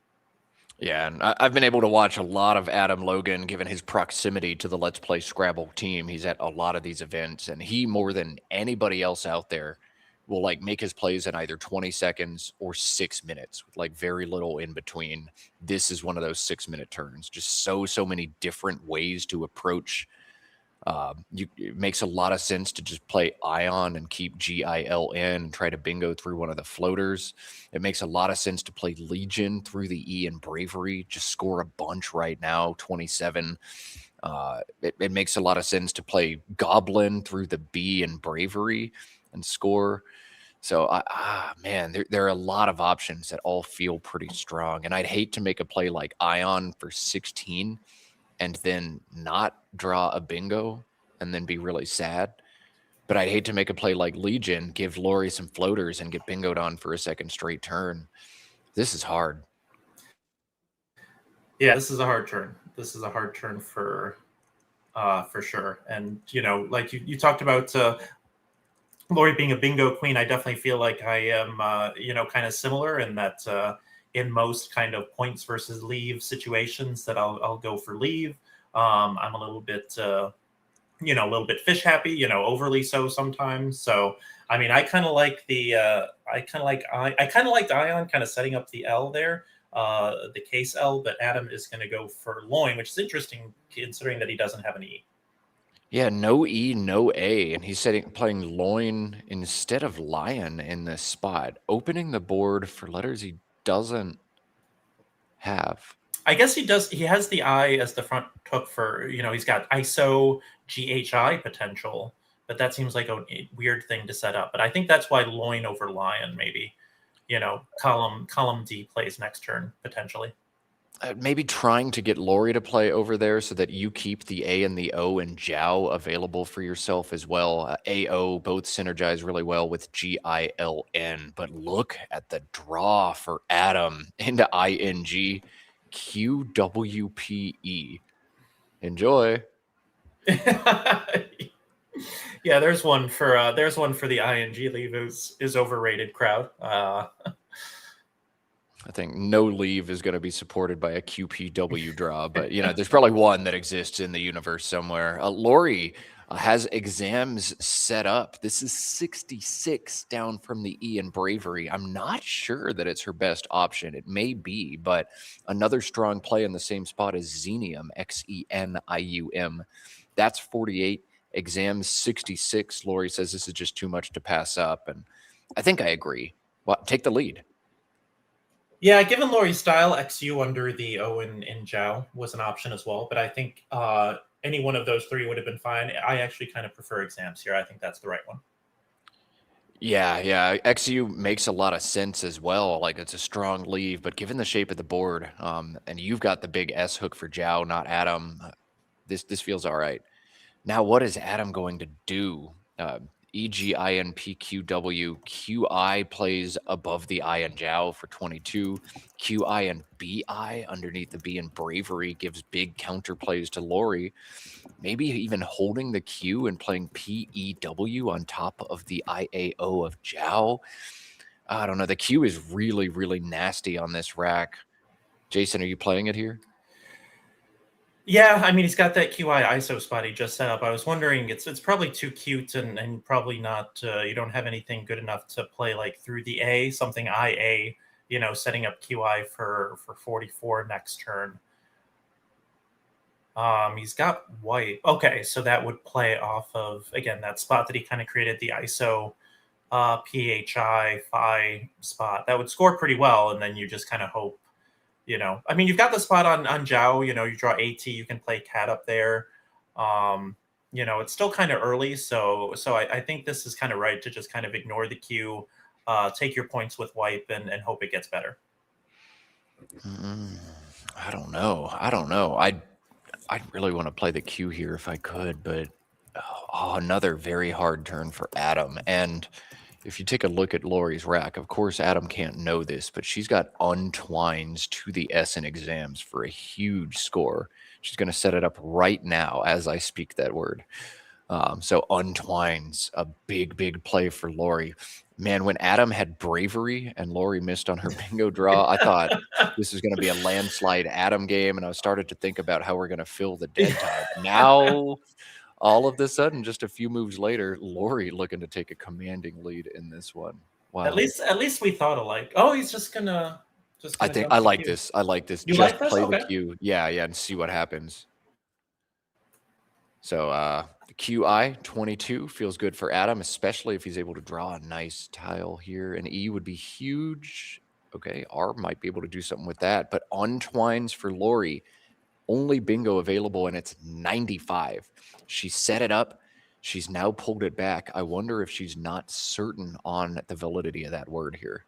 Yeah, and I've been able to watch a lot of Adam Logan, given his proximity to the Let's Play Scrabble team. He's at a lot of these events, and he, more than anybody else out there, will make his plays in either 20 seconds or 6 minutes with very little in between. This is one of those 6-minute turns. Just so many different ways to approach. It makes a lot of sense to just play Ion and keep GILN and try to bingo through one of the floaters. It makes a lot of sense to play Legion through the E and Bravery. Just score a bunch right now, 27. It makes a lot of sense to play Goblin through the B and Bravery and score. So, man, there are a lot of options that all feel pretty strong. And I'd hate to make a play like Ion for 16 and then not draw a bingo and then be really sad. But I'd hate to make a play like Legion, give Laurie some floaters and get bingoed on for a second straight turn. This is hard. Yeah, this is a hard turn. This is a hard turn for sure. And, like you talked about Laurie being a bingo queen, I definitely feel like I am, kind of similar in that in most kind of points versus leave situations that I'll go for leave. I'm a little bit, a little bit fish happy, overly so sometimes. So I mean, I kind of like I kind of liked Ion kind of setting up the L there, the case L, but Adam is going to go for loin, which is interesting considering that he doesn't have an E. Yeah, no E, no A, and he's playing loin instead of lion in this spot, opening the board for letters he doesn't have. I guess he does. He has the I as the front hook for, he's got ISO GHI potential, but that seems like a weird thing to set up. But I think that's why loin over lion, maybe, column D plays next turn potentially. Maybe trying to get Lori to play over there so that you keep the A and the O and Jiao available for yourself as well. AO both synergize really well with GILN, but look at the draw for Adam into ING QWPE. Enjoy. Yeah, there's one for the ING leave is overrated crowd. I think no leave is going to be supported by a QPW draw, but there's probably one that exists in the universe somewhere. Lori has exams set up. This is 66 down from the E in bravery. I'm not sure that it's her best option. It may be, but another strong play in the same spot is Xenium, XENIUM. That's 48. Exams 66. Lori says this is just too much to pass up, and I think I agree. Well, take the lead. Yeah, given Lori's style, XU under the O in Jiao was an option as well. But I think any one of those three would have been fine. I actually kind of prefer exams here. I think that's the right one. Yeah. XU makes a lot of sense as well. Like, it's a strong leave, but given the shape of the board, and you've got the big S hook for Jiao, not Adam, this feels all right. Now, what is Adam going to do? EGINPQW. QI plays above the I in Jiao for 22. QI and BI underneath the B in bravery gives big counterplays to Lori. Maybe even holding the Q and playing PEW on top of the IAO of Jiao. I don't know. The Q is really, really nasty on this rack. Jason, are you playing it here? Yeah, I mean, he's got that QI ISO spot he just set up. I was wondering, it's probably too cute and probably not, you don't have anything good enough to play like through the A, something IA, setting up QI for 44 next turn. He's got white. Okay, so that would play off of, again, that spot that he kind of created, the ISO PHI Phi spot. That would score pretty well, and then you just kind of hope. I mean, you've got the spot on Jiao, you draw AT, you can play cat up there. It's still kind of early. So I think this is kind of right to just kind of ignore the Q, take your points with wipe and hope it gets better. I don't know. I'd really want to play the Q here if I could, but another very hard turn for Adam. And if you take a look at Lori's rack, of course, Adam can't know this, but she's got untwines to the S in exams for a huge score. She's going to set it up right now as I speak that word. So untwines, a big, big play for Lori. Man, when Adam had bravery and Lori missed on her bingo draw, I thought this was going to be a landslide Adam game, and I started to think about how we're going to fill the dead time. Now, all of a sudden, just a few moves later, Lori looking to take a commanding lead in this one. Wow. At least we thought alike. Oh, he's just gonna I think I like this. I like this. You just like this? play Okay. the Q. Yeah, and see what happens. So the QI 22 feels good for Adam, especially if he's able to draw a nice tile here. And E would be huge. Okay, R might be able to do something with that. But untwines for Lori, only bingo available, and it's 95. She set it up. She's now pulled it back. I wonder if she's not certain on the validity of that word here.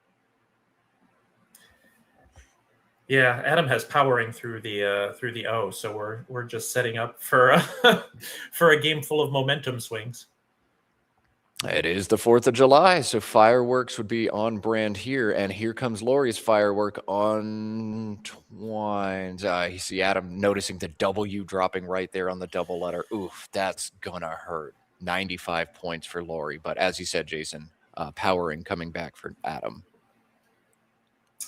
Yeah, Adam has powering through the O, so we're just setting up for for a game full of momentum swings. It is the 4th of July, so fireworks would be on brand here. And here comes Lori's firework on twines. You see Adam noticing the W dropping right there on the double letter. Oof, that's going to hurt. 95 points for Lori. But as you said, Jason, powering coming back for Adam.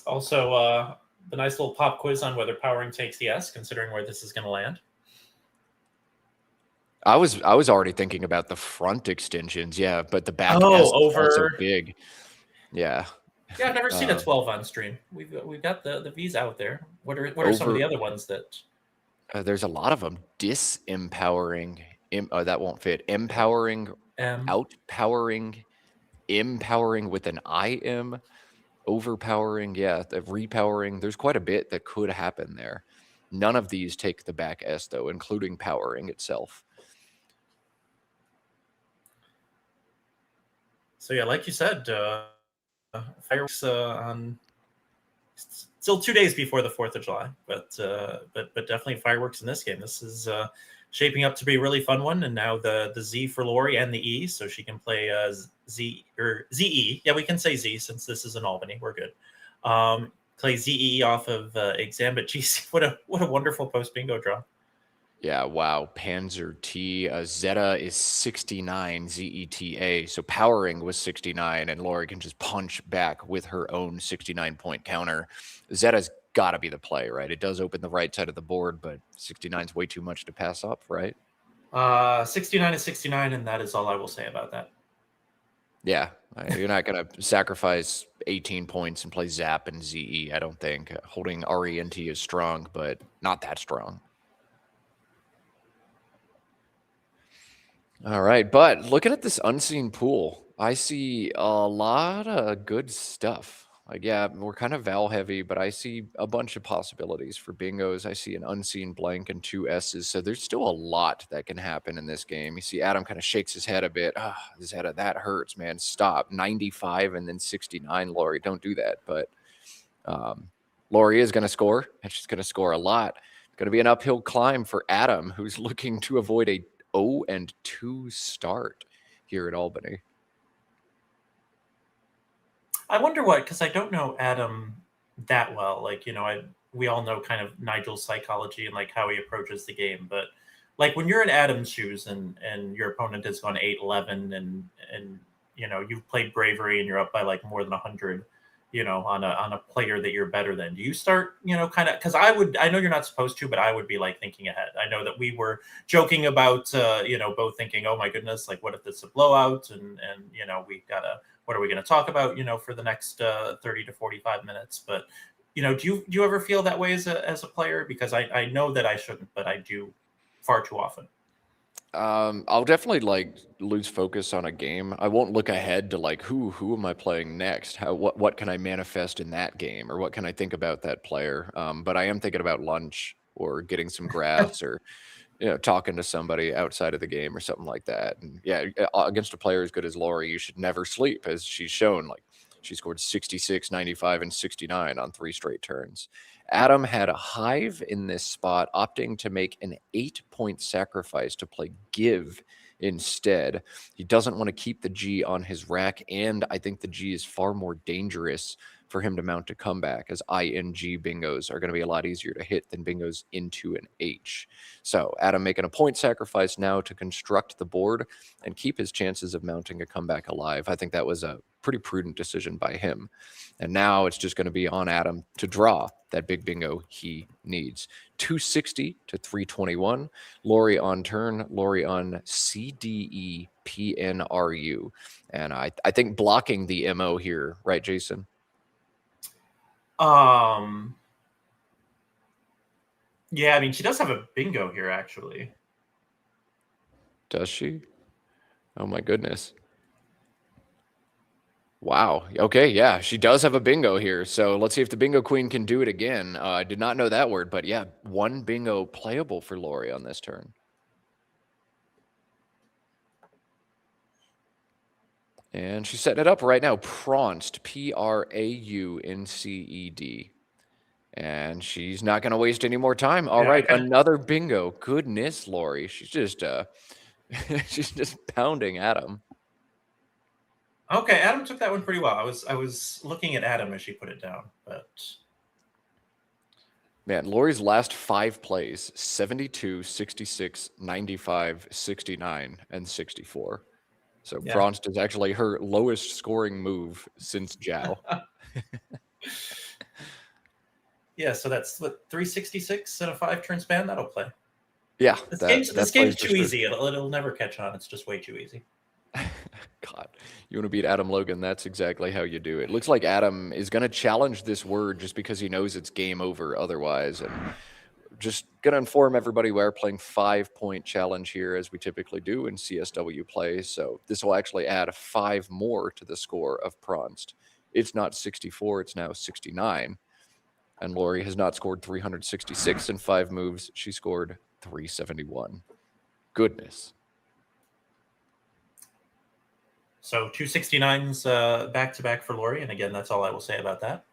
Also, the nice little pop quiz on whether powering takes the S, considering where this is going to land. I was already thinking about the front extensions, yeah, but the back S Oh, is also over. big. Yeah. Yeah, I've never seen a Um, 12 on stream. We've got the V's out there. What are some of over the other ones that? there's a lot of them. Disempowering, that won't fit. Empowering, outpowering, empowering with an IM, overpowering, yeah, the repowering. There's quite a bit that could happen there. None of these take the back S though, including powering itself. So yeah, like you said, fireworks on still 2 days before the 4th of July, but definitely fireworks in this game. This is shaping up to be a really fun one. And now the Z for Lori and the E, so she can play Z or ZE. Yeah, we can say Z since this is in Albany. We're good. Play ZE off of exam, but geez, what a wonderful post bingo draw. Yeah, wow. Panzer T. Zeta is 69, ZETA. So powering was 69, and Lori can just punch back with her own 69-point counter. Zeta's got to be the play, right? It does open the right side of the board, but 69 is way too much to pass up, right? 69 is 69, and that is all I will say about that. Yeah, you're not going to sacrifice 18 points and play Zap and ZE, I don't think. Holding RENT is strong, but not that strong. All right, but looking at this unseen pool, I see a lot of good stuff. Like, yeah, we're kind of Val heavy, but I see a bunch of possibilities for bingos. I see an unseen blank and 2 S's. So there's still a lot that can happen in this game. You see Adam kind of shakes his head a bit. His head, that hurts, man. Stop. 95 and then 69, Lori. Don't do that. But Lori is going to score, and she's going to score a lot. It's going to be an uphill climb for Adam, who's looking to avoid a 0-2 start here at Albany. I wonder what, because I don't know Adam that well. Like, we all know kind of Nigel's psychology and like how he approaches the game. But like when you're in Adam's shoes and your opponent has gone 8-11 and you've played bravery and you're up by like more than 100, on a player that you're better than, do you start, kind of, because I know you're not supposed to, but I would be like thinking ahead. I know that we were joking about, both thinking, oh my goodness, like what if this is a blowout and we've got to, what are we going to talk about, for the next 30 to 45 minutes. But, do you ever feel that way as a player? Because I know that I shouldn't, but I do far too often. I'll definitely like lose focus on a game. I won't look ahead to like who am I playing next? What can I manifest in that game, or what can I think about that player? But I am thinking about lunch or getting some grass or talking to somebody outside of the game or something like that. And yeah, against a player as good as Lori, you should never sleep, as she's shown. Like she scored 66, 95, and 69 on 3 straight turns. Adam had a hive in this spot, opting to make an 8-point sacrifice to play give instead. He doesn't want to keep the G on his rack, and I think the G is far more dangerous for him to mount a comeback, as ING bingos are going to be a lot easier to hit than bingos into an H. So Adam making a point sacrifice now to construct the board and keep his chances of mounting a comeback alive. I think that was a pretty prudent decision by him. And now it's just going to be on Adam to draw that big bingo he needs. 260 to 321. Lori on turn, Lori on CDE PNRU. And I think blocking the MO here, right, Jason? Yeah, I mean, she does have a bingo here, actually. Does she? Oh my goodness. Wow. Okay, yeah, she does have a bingo here. So let's see if the bingo queen can do it again. I did not know that word, but yeah, 1 bingo playable for Lori on this turn. And she's setting it up right now. Pranced, Praunced. And she's not going to waste any more time. All right, another bingo. Goodness, Lori. She's just she's just pounding Adam. Okay, Adam took that one pretty well. I was looking at Adam as she put it down, but man, Lori's last 5 plays, 72, 66, 95, 69, and 64. So yeah. Bronze is actually her lowest scoring move since Jiao. Yeah, so that's what, 366 in a 5-turn span? That'll play. Yeah, This that game's plays for too sure. easy. It'll never catch on. It's just way too easy. God, you want to beat Adam Logan? That's exactly how you do it. Looks like Adam is going to challenge this word just because he knows it's game over otherwise. And just going to inform everybody we are playing 5-point challenge here, as we typically do in CSW play. So this will actually add 5 more to the score of Pronst. It's not 64, it's now 69. And Lori has not scored 366 in 5 moves. She scored 371. Goodness. So 269s back to back for Lori, and again, that's all I will say about that.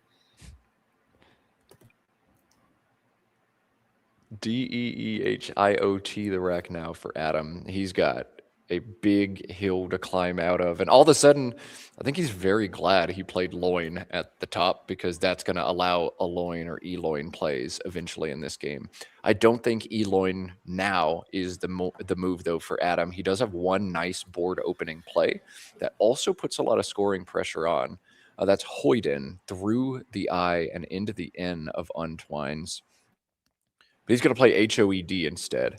DEEHIOT the rack now for Adam. He's got a big hill to climb out of. And all of a sudden, I think he's very glad he played loin at the top, because that's going to allow a loin or e-loin plays eventually in this game. I don't think e-loin now is the move, though, for Adam. He does have one nice board opening play that also puts a lot of scoring pressure on. That's Hoyden through the I and into the N of Untwines. But he's going to play HOED instead.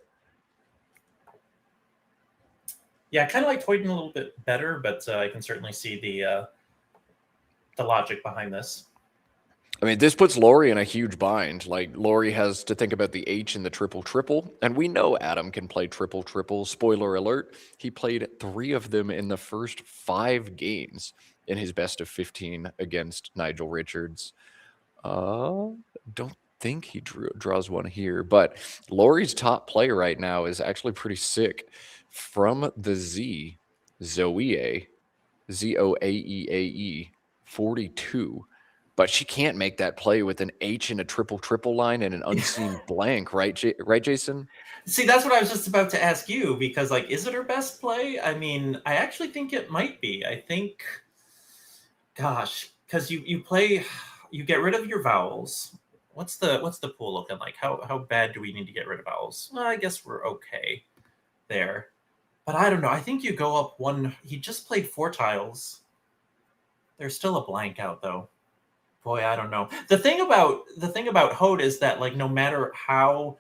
Yeah, I kind of like Hoyden a little bit better, but I can certainly see the logic behind this. I mean, this puts Lori in a huge bind. Like, Lori has to think about the H in the triple-triple, and we know Adam can play triple-triple. Spoiler alert, he played 3 of them in the first 5 games in his best of 15 against Nigel Richards. Don't think he draws one here, but Lori's top play right now is actually pretty sick. From the Z, Zoeae, Zoeae, 42. But she can't make that play with an H in a triple-triple line and an unseen blank, right, right, Jason? See, that's what I was just about to ask you, because, like, is it her best play? I mean, I actually think it might be. I think, gosh, because you play, you get rid of your vowels. What's the pool looking like? How bad do we need to get rid of vowels? Well, I guess we're okay there. But I don't know. I think you go up one. He just played 4 tiles. There's still a blank out, though. Boy, I don't know. The thing about Hode is that, like, no matter how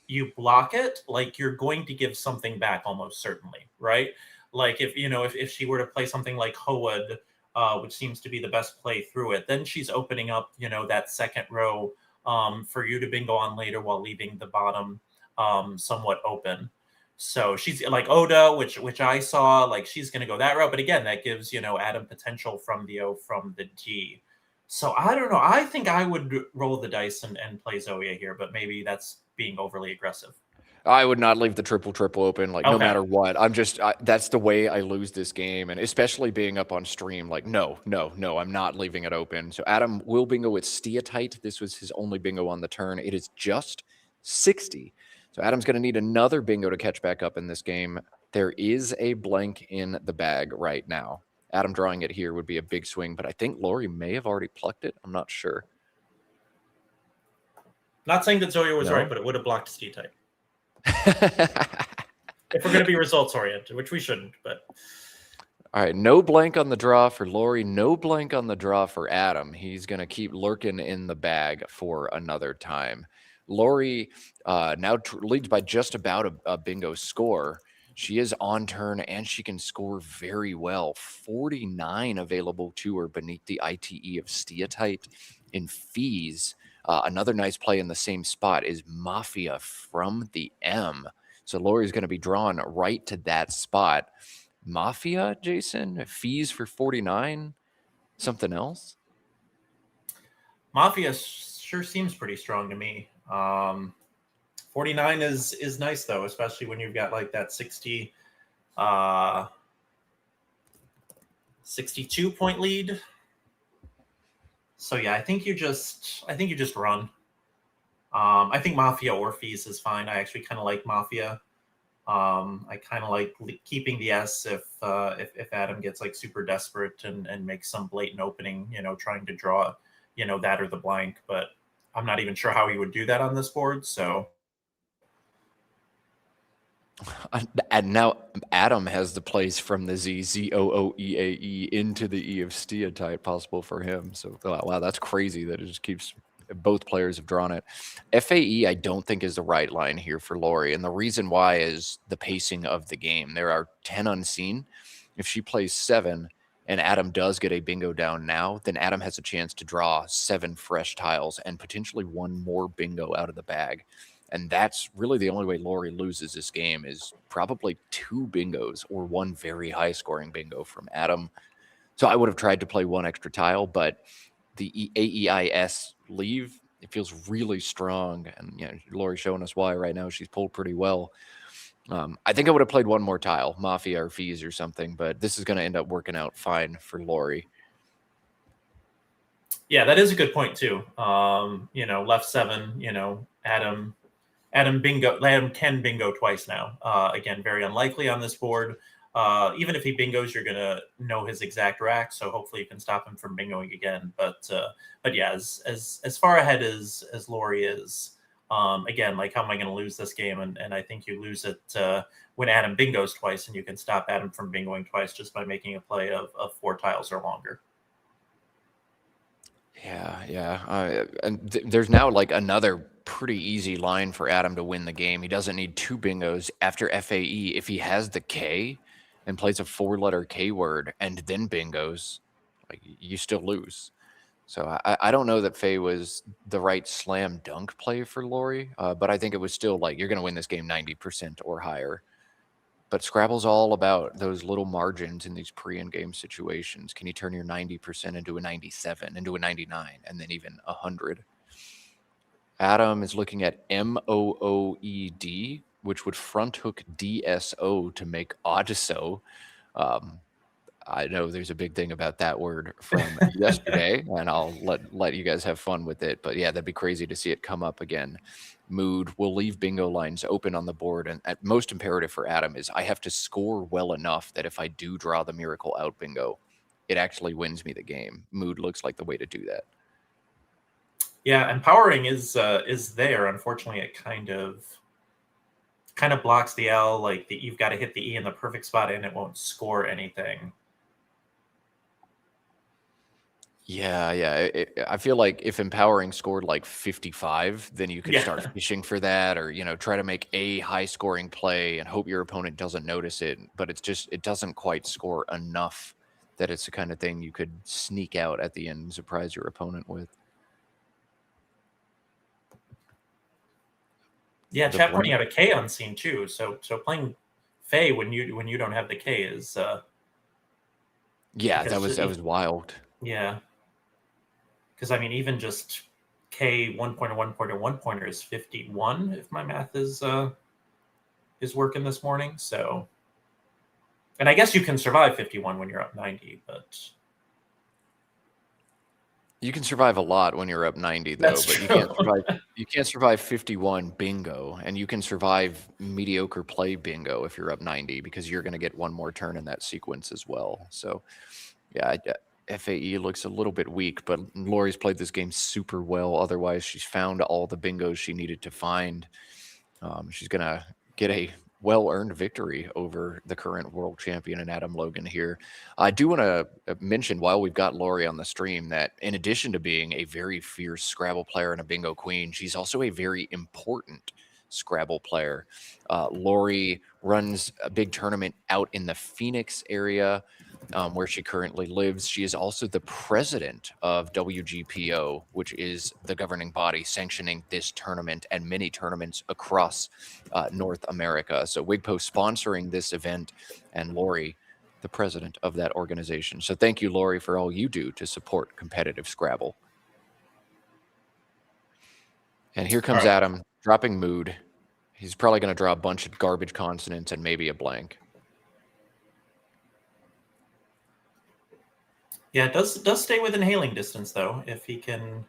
you block it, like, you're going to give something back almost certainly, right? Like, if she were to play something like Howard, which seems to be the best play through it, then she's opening up, that second row for you to bingo on later while leaving the bottom somewhat open. So she's like Oda, which I saw, like, she's going to go that route. But again, that gives, Adam potential from the O from the G. So I don't know. I think I would roll the dice and play Zoe here, but maybe that's being overly aggressive. I would not leave the triple-triple open, like, no matter what. That's the way I lose this game, and especially being up on stream, like, no, I'm not leaving it open. So Adam will bingo with Steatite. This was his only bingo on the turn. It is just 60. So Adam's going to need another bingo to catch back up in this game. There is a blank in the bag right now. Adam drawing it here would be a big swing, but I think Lori may have already plucked it. I'm not sure. Not saying that Zoya was right, but it would have blocked Steatite. If we're going to be results-oriented, which we shouldn't, but... All right, no blank on the draw for Lori, no blank on the draw for Adam. He's going to keep lurking in the bag for another time. Lori now leads by just about a bingo score. She is on turn, and she can score very well. 49 available to her beneath the ITE of Steatite. In fees, another nice play in the same spot is Mafia from the M. So Lori's going to be drawn right to that spot. Mafia, Jason? Fees for 49? Something else? Mafia sure seems pretty strong to me. 49 is nice, though, especially when you've got, like, that 62 point lead. So yeah, I think you just run. I think Mafia or fees is fine. I actually kind of like Mafia. I kind of like keeping the S if Adam gets, like, super desperate and makes some blatant opening, trying to draw, that or the blank. But I'm not even sure how he would do that on this board. So. And now Adam has the plays from the Z, Zooeae into the E of Steatite possible for him. So, wow, that's crazy that it just keeps both players have drawn it. FAE, I don't think is the right line here for Lori. And the reason why is the pacing of the game. There are 10 unseen. If she plays 7 and Adam does get a bingo down now, then Adam has a chance to draw 7 fresh tiles and potentially 1 more bingo out of the bag. And that's really the only way Lori loses this game is probably 2 bingos or 1 very high scoring bingo from Adam. So I would have tried to play 1 extra tile, but the AEIS leave, it feels really strong. And Lori's showing us why right now. She's pulled pretty well. I think I would have played 1 more tile, Mafia or Fees or something, but this is going to end up working out fine for Lori. Yeah, that is a good point too. Left 7, Adam can bingo twice now. Again, very unlikely on this board. Even if he bingos, you're gonna know his exact rack, so hopefully you can stop him from bingoing again. But yeah, as far ahead as Lori is, again, like how am I going to lose this game? And I think you lose it when Adam bingos twice, and you can stop Adam from bingoing twice just by making a play of 4 tiles or longer. Yeah. There's now like another pretty easy line for Adam to win the game. He doesn't need 2 bingos after FAE. If he has the K and plays a 4-letter K word and then bingos, like you still lose. So I don't know that Faye was the right slam dunk play for Lori, but I think it was still like you're going to win this game 90% or higher. But Scrabble's all about those little margins in these pre-end game situations. Can you turn your 90% into a 97, into a 99, and then even 100? Adam is looking at MOOED, which would front hook DSO to make Audiso. I know there's a big thing about that word from yesterday, and I'll let you guys have fun with it. But yeah, that'd be crazy to see it come up again. Mood will leave bingo lines open on the board, and at most imperative for Adam is I have to score well enough that if I do draw the miracle out bingo, it actually wins me the game. Mood looks like the way to do that. Yeah, empowering is there. Unfortunately, it kind of blocks the L. Like you've got to hit the E in the perfect spot, and it won't score anything. Yeah. I feel like if empowering scored like 55, then you could start fishing for that, or try to make a high scoring play and hope your opponent doesn't notice it. But it doesn't quite score enough that it's the kind of thing you could sneak out at the end and surprise your opponent with. Yeah, chat pointing out a K unseen too. So playing Faye when you don't have the K is yeah, that was wild. Yeah. Because I mean, even just K 1 pointer, 1 pointer, 1 pointer is 51 if my math is working this morning. So, and I guess you can survive 51 when you're up 90, but you can survive a lot when you're up 90 though. That's but you can't survive 51 bingo, and you can survive mediocre play bingo if you're up 90 because you're going to get 1 more turn in that sequence as well. So, yeah. FAE looks a little bit weak, but Lori's played this game super well. Otherwise, she's found all the bingos she needed to find. She's going to get a well-earned victory over the current world champion in Adam Logan here. I do want to mention while we've got Lori on the stream that in addition to being a very fierce Scrabble player and a bingo queen, she's also a very important Scrabble player. Lori runs a big tournament out in the Phoenix area, where she currently lives. She is also the president of WGPO, which is the governing body sanctioning this tournament and many tournaments across North America. So WIGPO sponsoring this event, and Lori, the president of that organization. So thank you, Lori, for all you do to support competitive Scrabble. And here comes Adam, dropping mood. He's probably going to draw a bunch of garbage consonants and maybe a blank. Yeah, it does stay within hailing distance though, if he can.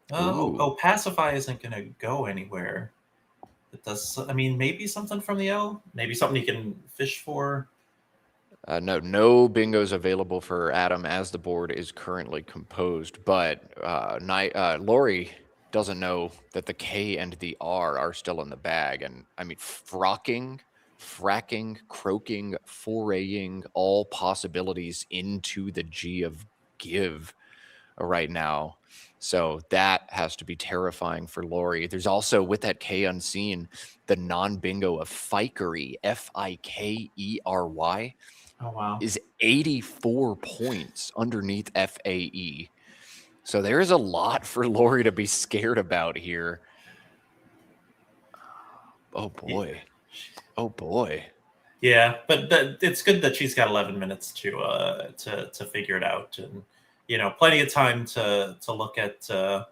Pacify isn't going to go anywhere. It does. I mean, maybe something from the L, maybe something you can fish for. No bingos available for Adam as the board is currently composed, but Lori doesn't know that the K and the R are still in the bag. And I mean, fracking, croaking, foraying, all possibilities into the G of give right now. So that has to be terrifying for Lori. There's also, with that K unseen, the non-bingo of Fikery, Fikery, Oh wow. is 84 points underneath FAE. So there's a lot for Lori to be scared about here. Oh boy. Oh boy. Yeah, but it's good that she's got 11 minutes to figure it out, and plenty of time to look at how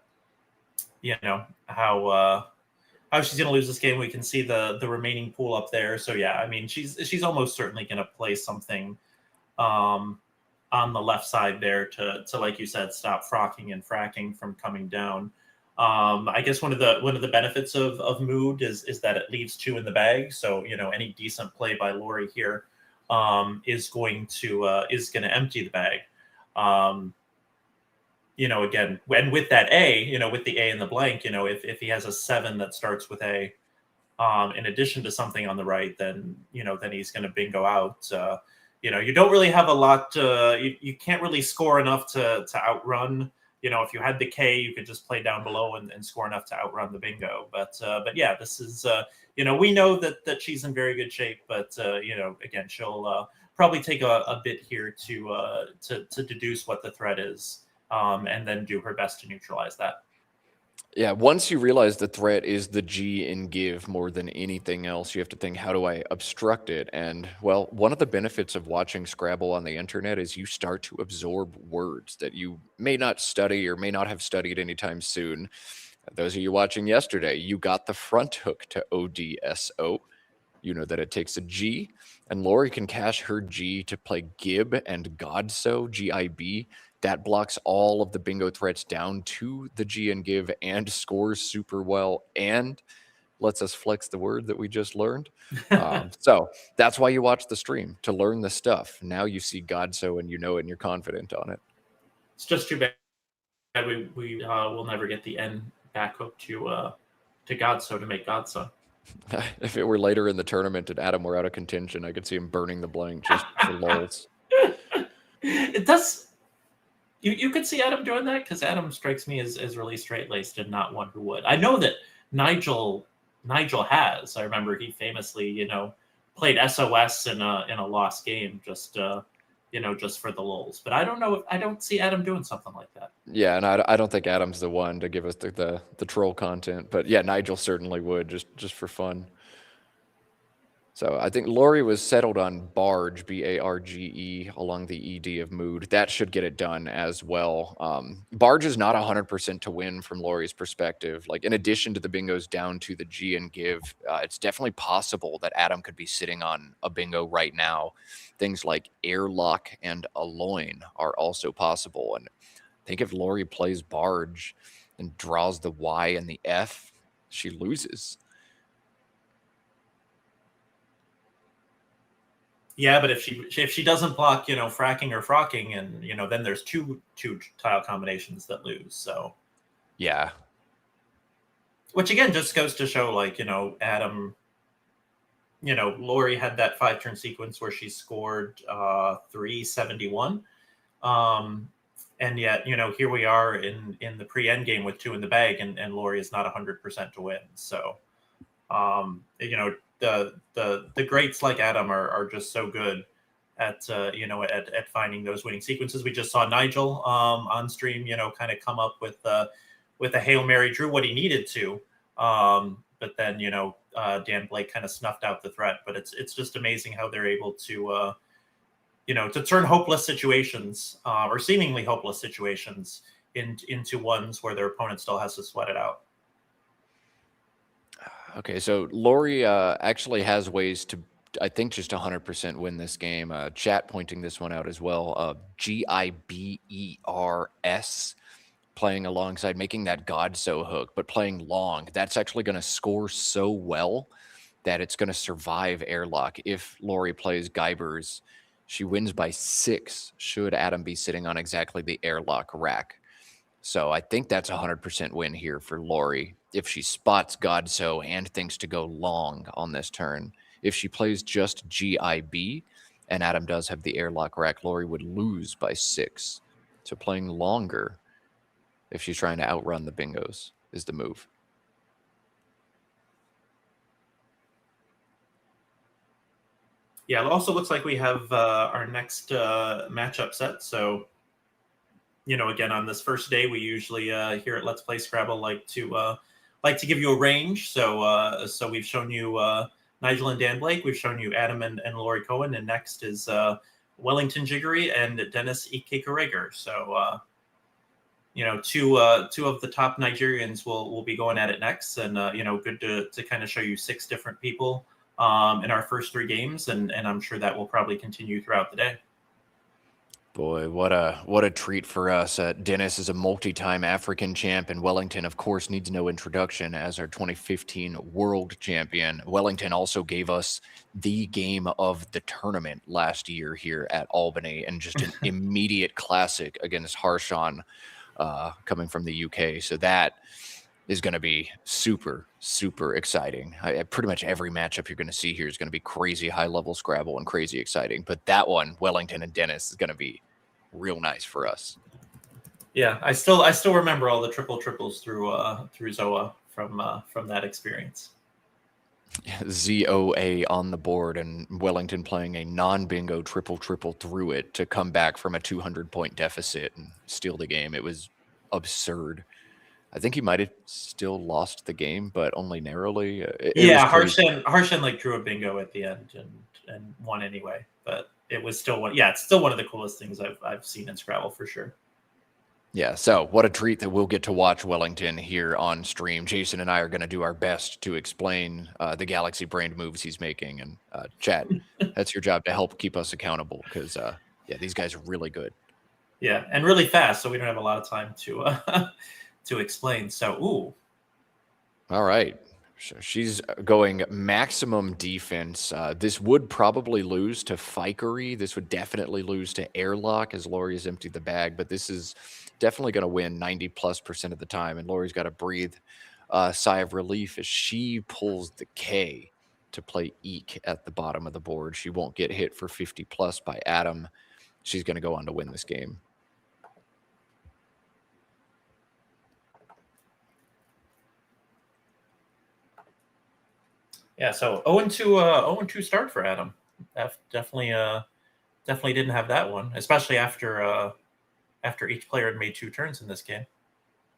she's going to lose this game. We can see the remaining pool up there. So yeah, I mean she's almost certainly going to play something on the left side there to like you said, stop frocking and fracking from coming down. I guess one of the benefits of mood is that it leaves 2 in the bag. So any decent play by Lori here is going to empty the bag. Again, and with that A, with the A in the blank, if he has a 7 that starts with A, in addition to something on the right, then he's going to bingo out. You don't really have a lot. You can't really score enough to outrun. If you had the K, you could just play down below and score enough to outrun the bingo. But yeah, this is we know that she's in very good shape. But again, she'll probably take a bit here to deduce what the threat is, and then do her best to neutralize that. Yeah, once you realize the threat is the G in give more than anything else, you have to think, how do I obstruct it? And well, one of the benefits of watching Scrabble on the internet is you start to absorb words that you may not study or may not have studied anytime soon. Those of you watching yesterday, you got the front hook to ODSO. You know that it takes a G, and Lori can cash her G to play Gib and Godso, GIB. That blocks all of the bingo threats down to the G and give and scores super well and lets us flex the word that we just learned. So that's why you watch the stream, to learn the stuff. Now you see Godso and you know it and you're confident on it. It's just too bad we will never get the N back hook to Godso to make Godso. If it were later in the tournament and Adam were out of contention, I could see him burning the blank just for lulz. It does. You could see Adam doing that, because Adam strikes me as really straight-laced and not one who would. I know that Nigel has. I remember he famously, played SOS in a lost game just for the lulz. But I don't know. I don't see Adam doing something like that. Yeah, and I don't think Adam's the one to give us the troll content. But yeah, Nigel certainly would, just for fun. So I think Lori was settled on Barge, Barge, along the ED of mood. That should get it done as well. Barge is not 100% to win from Lori's perspective. Like, in addition to the bingos down to the G and give, it's definitely possible that Adam could be sitting on a bingo right now. Things like airlock and a loin are also possible. And I think if Lori plays Barge and draws the Y and the F, she loses. Yeah, but if she doesn't block, fracking or frocking, and then there's two tile combinations that lose. So yeah, which again just goes to show, like, Adam, Lori had that 5-turn sequence where she scored 371, and yet here we are in the pre-end game with 2 in the bag, and Lori is not 100% to win. So the greats like Adam are just so good at finding those winning sequences. We just saw Nigel on stream, kind of come up with a Hail Mary, drew what he needed to, but then Dan Blake kind of snuffed out the threat. But it's just amazing how they're able to to turn hopeless situations, or seemingly hopeless situations, into ones where their opponent still has to sweat it out. Okay, so Lori actually has ways to, I think, just 100% win this game. Chat pointing this one out as well. GIBERS playing alongside, making that Godso hook, but playing long. That's actually going to score so well that it's going to survive airlock. If Lori plays Geibers, she wins by 6, should Adam be sitting on exactly the airlock rack. So I think that's a 100% win here for Lori if she spots Godso and thinks to go long on this turn. If she plays just GIB and Adam does have the airlock rack, Lori would lose by 6. So playing longer if she's trying to outrun the bingos, is the move. Yeah, it also looks like we have our next matchup set. So, again, on this first day, we usually here at Let's Play Scrabble like to give you a range. So we've shown you Nigel and Dan Blake. We've shown you Adam and Laurie Cohen, and next is Wellington Jighere and Dennis Ikekereger. So two of the top Nigerians will be going at it next, and good to kind of show you 6 different people in our first 3 games, and I'm sure that will probably continue throughout the day. Boy, what a treat for us. Dennis is a multi-time African champ, and Wellington, of course, needs no introduction as our 2015 world champion. Wellington also gave us the game of the tournament last year here at Albany, and just an immediate classic against Harshan coming from the UK. So that is going to be super, super exciting. Pretty much every matchup you're going to see here is going to be crazy high-level Scrabble and crazy exciting. But that one, Wellington and Dennis, is going to be real nice for us. Yeah, I still remember all the triples through Zoa from that experience. ZOA on the board, and Wellington playing a non-bingo triple through it to come back from a 200-point deficit and steal the game. It was absurd. I think he might have still lost the game, but only narrowly. Harshan like drew a bingo at the end and won anyway. But it was still one. Yeah, it's still one of the coolest things I've seen in Scrabble for sure. Yeah, so what a treat that we'll get to watch Wellington here on stream. Jason and I are going to do our best to explain the galaxy brained moves he's making. And chat, that's your job to help keep us accountable, because these guys are really good. Yeah, and really fast, so we don't have a lot of time to explain. So, ooh. All right. So she's going maximum defense. This would probably lose to Fikery. This would definitely lose to Airlock as Laurie has emptied the bag, but this is definitely going to win 90+% of the time. And Laurie's got to breathe a sigh of relief as she pulls the K to play Eek at the bottom of the board. She won't get hit for 50+ by Adam. She's going to go on to win this game. Yeah, so 0-2 start for Adam. Definitely didn't have that one, especially after each player had made 2 turns in this game.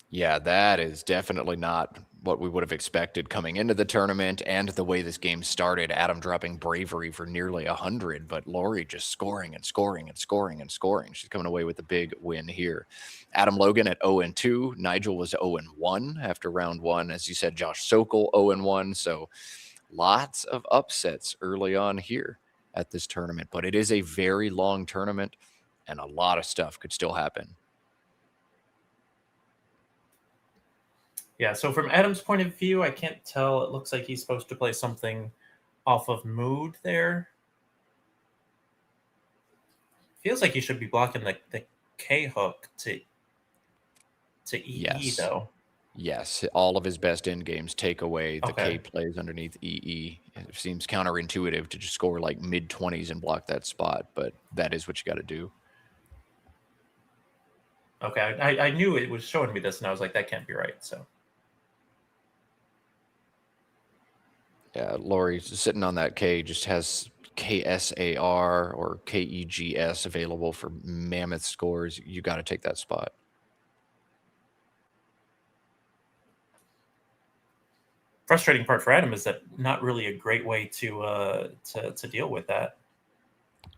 Yeah, that is definitely not what we would have expected coming into the tournament, and the way this game started. Adam dropping bravery for nearly 100, but Laurie just scoring and scoring and scoring and scoring. She's coming away with a big win here. Adam Logan at 0-2. Nigel was 0-1 after round 1. As you said, Josh Sokol 0-1. So lots of upsets early on here at this tournament, but it is a very long tournament, and a lot of stuff could still happen. Yeah, so from Adam's point of view, I can't tell. It looks like he's supposed to play something off of mood there. Feels like he should be blocking the K hook to EE, though. Yes, all of his best end games take away the K plays underneath EE. It seems counterintuitive to just score like mid-20s and block that spot, but that is what you got to do. Okay, I knew it was showing me this, and I was like, that can't be right. So. Yeah, Laurie sitting on that K just has KSAR or KEGS available for mammoth scores. You got to take that spot. Frustrating part for Adam is that not really a great way to deal with that.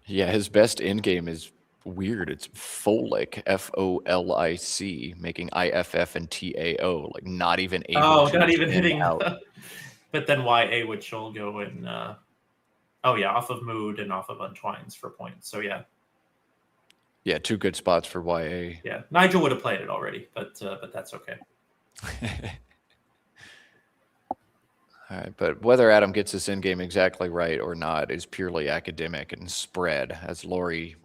Yeah, his best end game is weird. It's Folic, FOLIC, making IFF and TAO, like not even able to not even hitting out. But then YA would Shoal go in off of mood and off of untwines for points. So yeah. Yeah, 2 good spots for YA. Yeah. Nigel would have played it already, but that's okay. All right, but whether Adam gets this end game exactly right or not is purely academic and spread, as Laurie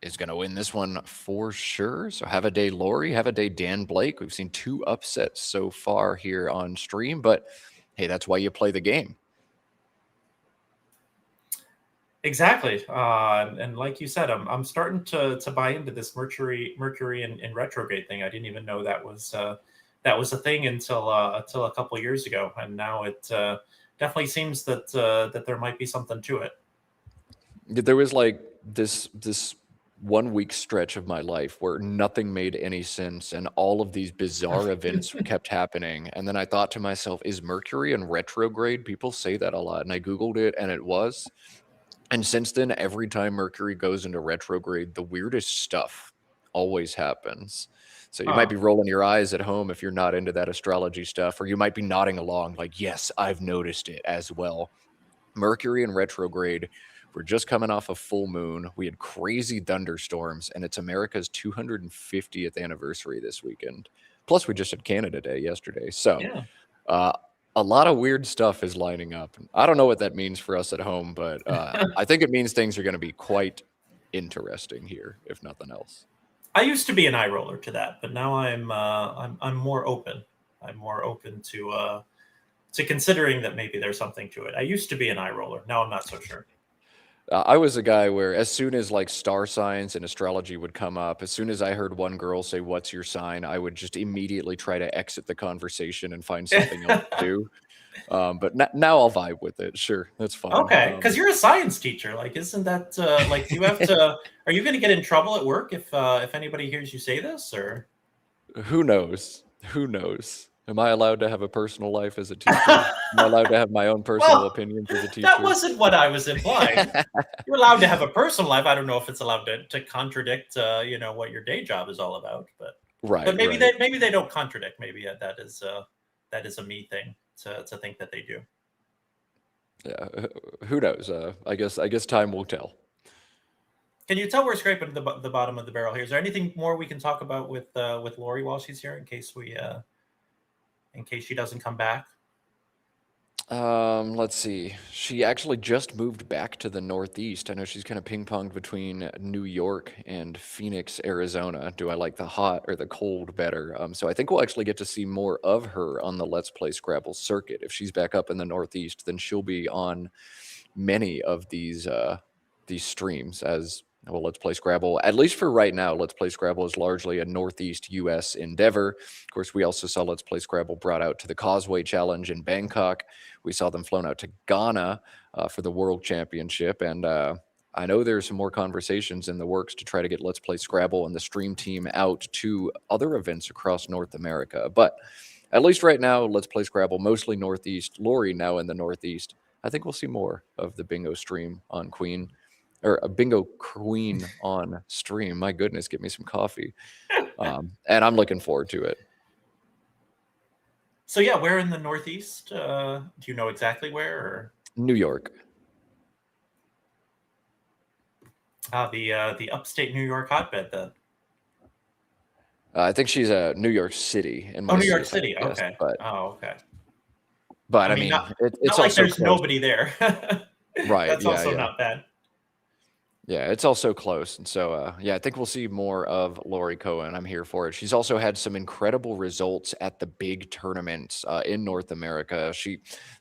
is going to win this one for sure. So have a day, Laurie. Have a day, Dan Blake. We've seen 2 upsets so far here on stream, but hey, that's why you play the game. Exactly, and like you said, I'm starting to buy into this Mercury in retrograde thing. I didn't even know that was a thing until a couple of years ago, and now it definitely seems that there might be something to it. There was like this 1 week stretch of my life where nothing made any sense and all of these bizarre events kept happening. And then I thought to myself, is Mercury in retrograde? People say that a lot. And I Googled it and it was. And since then, every time Mercury goes into retrograde, the weirdest stuff always happens. So you might Huh. be rolling your eyes at home if you're not into that astrology stuff, or you might be nodding along like, yes, I've noticed it as well. Mercury in retrograde. We're just coming off a full moon. We had crazy thunderstorms, and it's America's 250th anniversary this weekend. Plus, we just had Canada Day yesterday. So, Yeah. uh, a lot of weird stuff is lining up. I don't know what that means for us at home, but I think it means things are going to be quite interesting here, if nothing else. I used to be an eye roller to that, but now I'm more open. I'm more open to considering that maybe there's something to it. I used to be an eye roller. Now I'm not so sure. I was a guy where as soon as like star signs and astrology would come up, as soon as I heard one girl say, "What's your sign?" I would just immediately try to exit the conversation and find something else to do. But now I'll vibe with it. Sure, that's fine. Okay, because you're a science teacher. Like, isn't that like you have to? Are you going to get in trouble at work if anybody hears you say this? Or Who knows? Who knows? Am I allowed to have a personal life as a teacher? Am I allowed to have my own personal well, opinions as a that teacher? wasn't what I was implying. You're allowed to have a personal life. I don't know if it's allowed to contradict what your day job is all about, but Right, right. maybe they don't contradict. Maybe that is a me thing to think that they do. Yeah, who knows? I guess time will tell. Can you tell we're scraping the bottom of the barrel here? Is there anything more we can talk about with Lori while she's here, in case she doesn't come back? Let's see. She actually just moved back to the Northeast. I know she's kind of ping-ponged between New York and Phoenix, Arizona. Do I like the hot or the cold better? So I think we'll actually get to see more of her on the Let's Play Scrabble circuit. If she's back up in the Northeast, then she'll be on many of these streams as well. Let's Play Scrabble, at least for right now, Let's Play Scrabble is largely a Northeast US endeavor. Of course, we also saw Let's Play Scrabble brought out to the Causeway Challenge in Bangkok. We saw them flown out to Ghana for the World Championship, and I know there's some more conversations in the works to try to get Let's Play Scrabble and the stream team out to other events across North America. But at least right now, Let's Play Scrabble, mostly Northeast. Lori now in the Northeast. I think we'll see more of the bingo stream on Queen, or a bingo queen on stream. My goodness, get me some coffee. And I'm looking forward to it. So yeah, where in the Northeast? Do you know exactly where? Or New York. the upstate New York hotbed then? I think she's a New York City in Oh, my New York safe City. guess, Okay. but Oh, okay. but I I mean, mean, not it's like also there's close. nobody there. Right? That's Yeah, also yeah. not bad. Yeah, it's also close. And so, yeah, I think we'll see more of Lori Cohen. I'm here for it. She's also had some incredible results at the big tournaments in North America.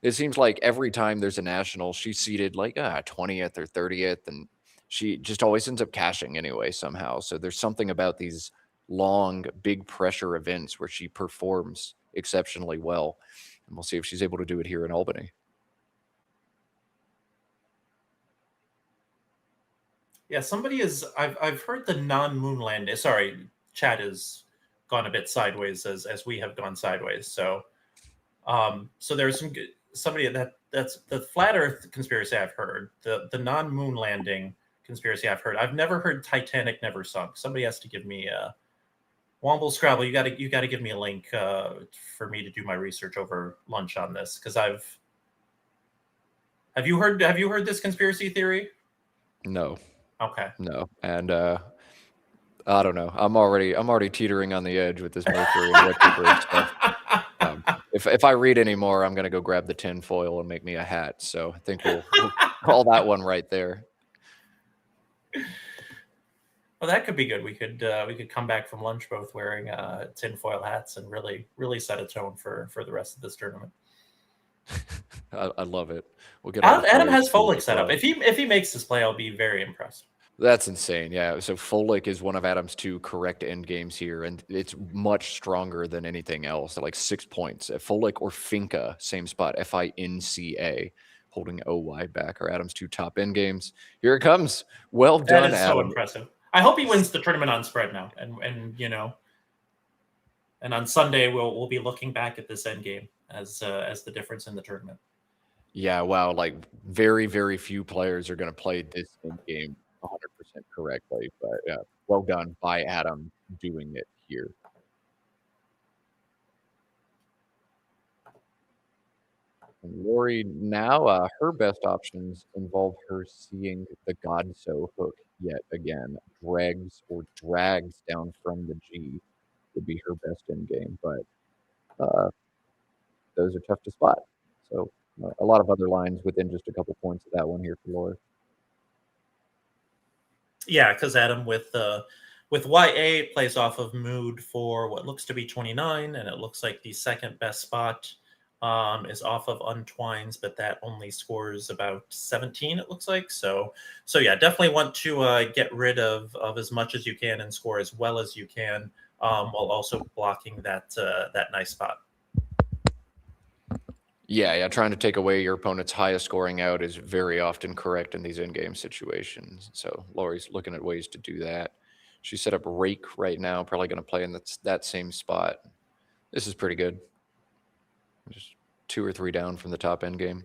It seems like every time there's a national, she's seated like 20th or 30th, and she just always ends up cashing anyway somehow. So there's something about these long, big pressure events where she performs exceptionally well. And we'll see if she's able to do it here in Albany. Yeah, somebody is. I've heard the non-moon landing. Sorry, chat has gone a bit sideways as we have gone sideways. So there's somebody that's the flat Earth conspiracy I've heard. The non-moon landing conspiracy I've heard. I've never heard Titanic never sunk. Somebody has to give me Womble Scrabble. You got to give me a link for me to do my research over lunch on this because have you heard this conspiracy theory? No. Okay. No. And I don't know. I'm already teetering on the edge with this Mercury and retrograde stuff. If I read any more, I'm gonna go grab the tin foil and make me a hat. So I think we'll call that one right there. Well, that could be good. We could come back from lunch both wearing tinfoil hats and really set a tone for the rest of this tournament. I love it. We'll get all the Adam players has Folic set up. across. If he makes this play, I'll be very impressed. That's insane. Yeah. So Folic is one of Adam's 2 correct end games here, and it's much stronger than anything else. At like 6 points. Folic or Finca, same spot. Finca, holding OY back, are Adam's 2 top end games. Here it comes. Well done, That is Adam. so impressive. I hope he wins the tournament on spread now, and you know, and on Sunday we'll be looking back at this end game as the difference in the tournament. Yeah, wow. Like very, very few players are going to play this end game 100% correctly. But yeah, well done by Adam doing it here. And Lori, now her best options involve her seeing the Godso hook yet again. Drags or drags down from the G would be her best end game, but those are tough to spot. So a lot of other lines within just a couple points of that one here for Lori. Yeah, because Adam with YA plays off of mood for what looks to be 29, and it looks like the second best spot is off of Untwines, but that only scores about 17, it looks like. So yeah, definitely want to get rid of as much as you can and score as well as you can, while also blocking that nice spot. Yeah, trying to take away your opponent's highest scoring out is very often correct in these in-game situations. So Lori's looking at ways to do that. She set up Rake right now, probably going to play in that same spot. This is pretty good. Just 2 or 3 down from the top end game.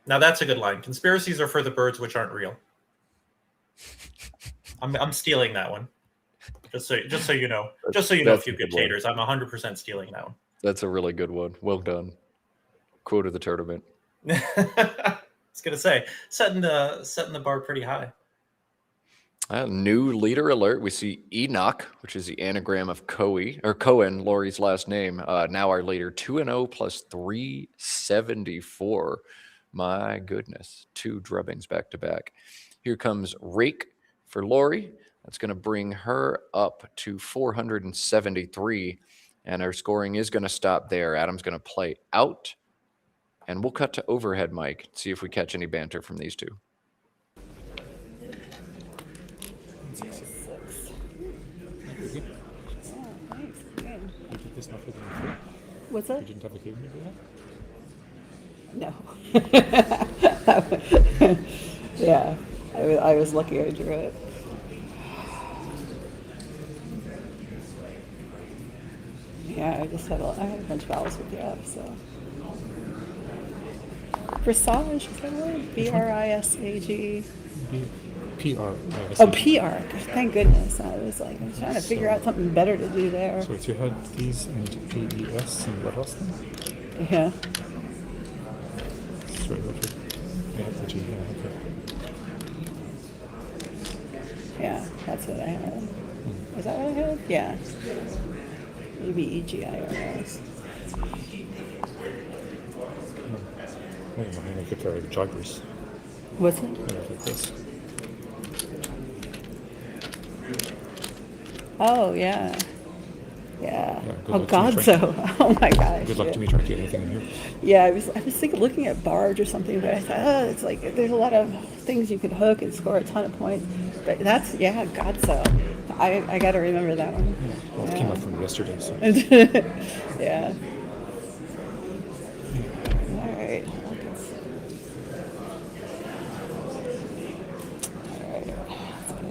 Now that's a good line. Conspiracies are for the birds which aren't real. I'm stealing that one. Just so you know. Just so you know, a few good taters. I'm 100% stealing that one. That's a really good one. Well done. Quote of the tournament. I was gonna say, setting the bar pretty high. New leader alert. We see Enoch, which is the anagram of Cohen, Lori's last name. Now our leader, 2-0 plus 374. My goodness, 2 drubbings back to back. Here comes Rake for Lori. That's going to bring her up to 473. And our scoring is going to stop there. Adam's going to play out. And we'll cut to overhead mic, see if we catch any banter from these two. What's that? You didn't have a game for that? No. Yeah, I was lucky I drew it. Yeah, I had a bunch of vowels with the F, so. Brisage, is that word? Brisage. PR. Oh, PR. Thank goodness. I was trying to figure out something better to do there. So if you had these and PES and what else then? Yeah. Straight over. Yeah, the G, yeah, okay. Yeah, that's what I had. Is that what I had? Yeah. Maybe EGIRS. Oh, I could carry the joggers. What's it? Like this. Oh, yeah. Yeah. Good Oh, luck to God, me, so. Oh, my gosh. Good luck yeah. to me trying to get anything in here. Yeah, I was thinking looking at barge or something, but I thought, oh, it's like there's a lot of things you could hook and score a ton of points. But that's, yeah, God, so. I got to remember that one. Yeah. Well, it came up from yesterday, so. Yeah. All right.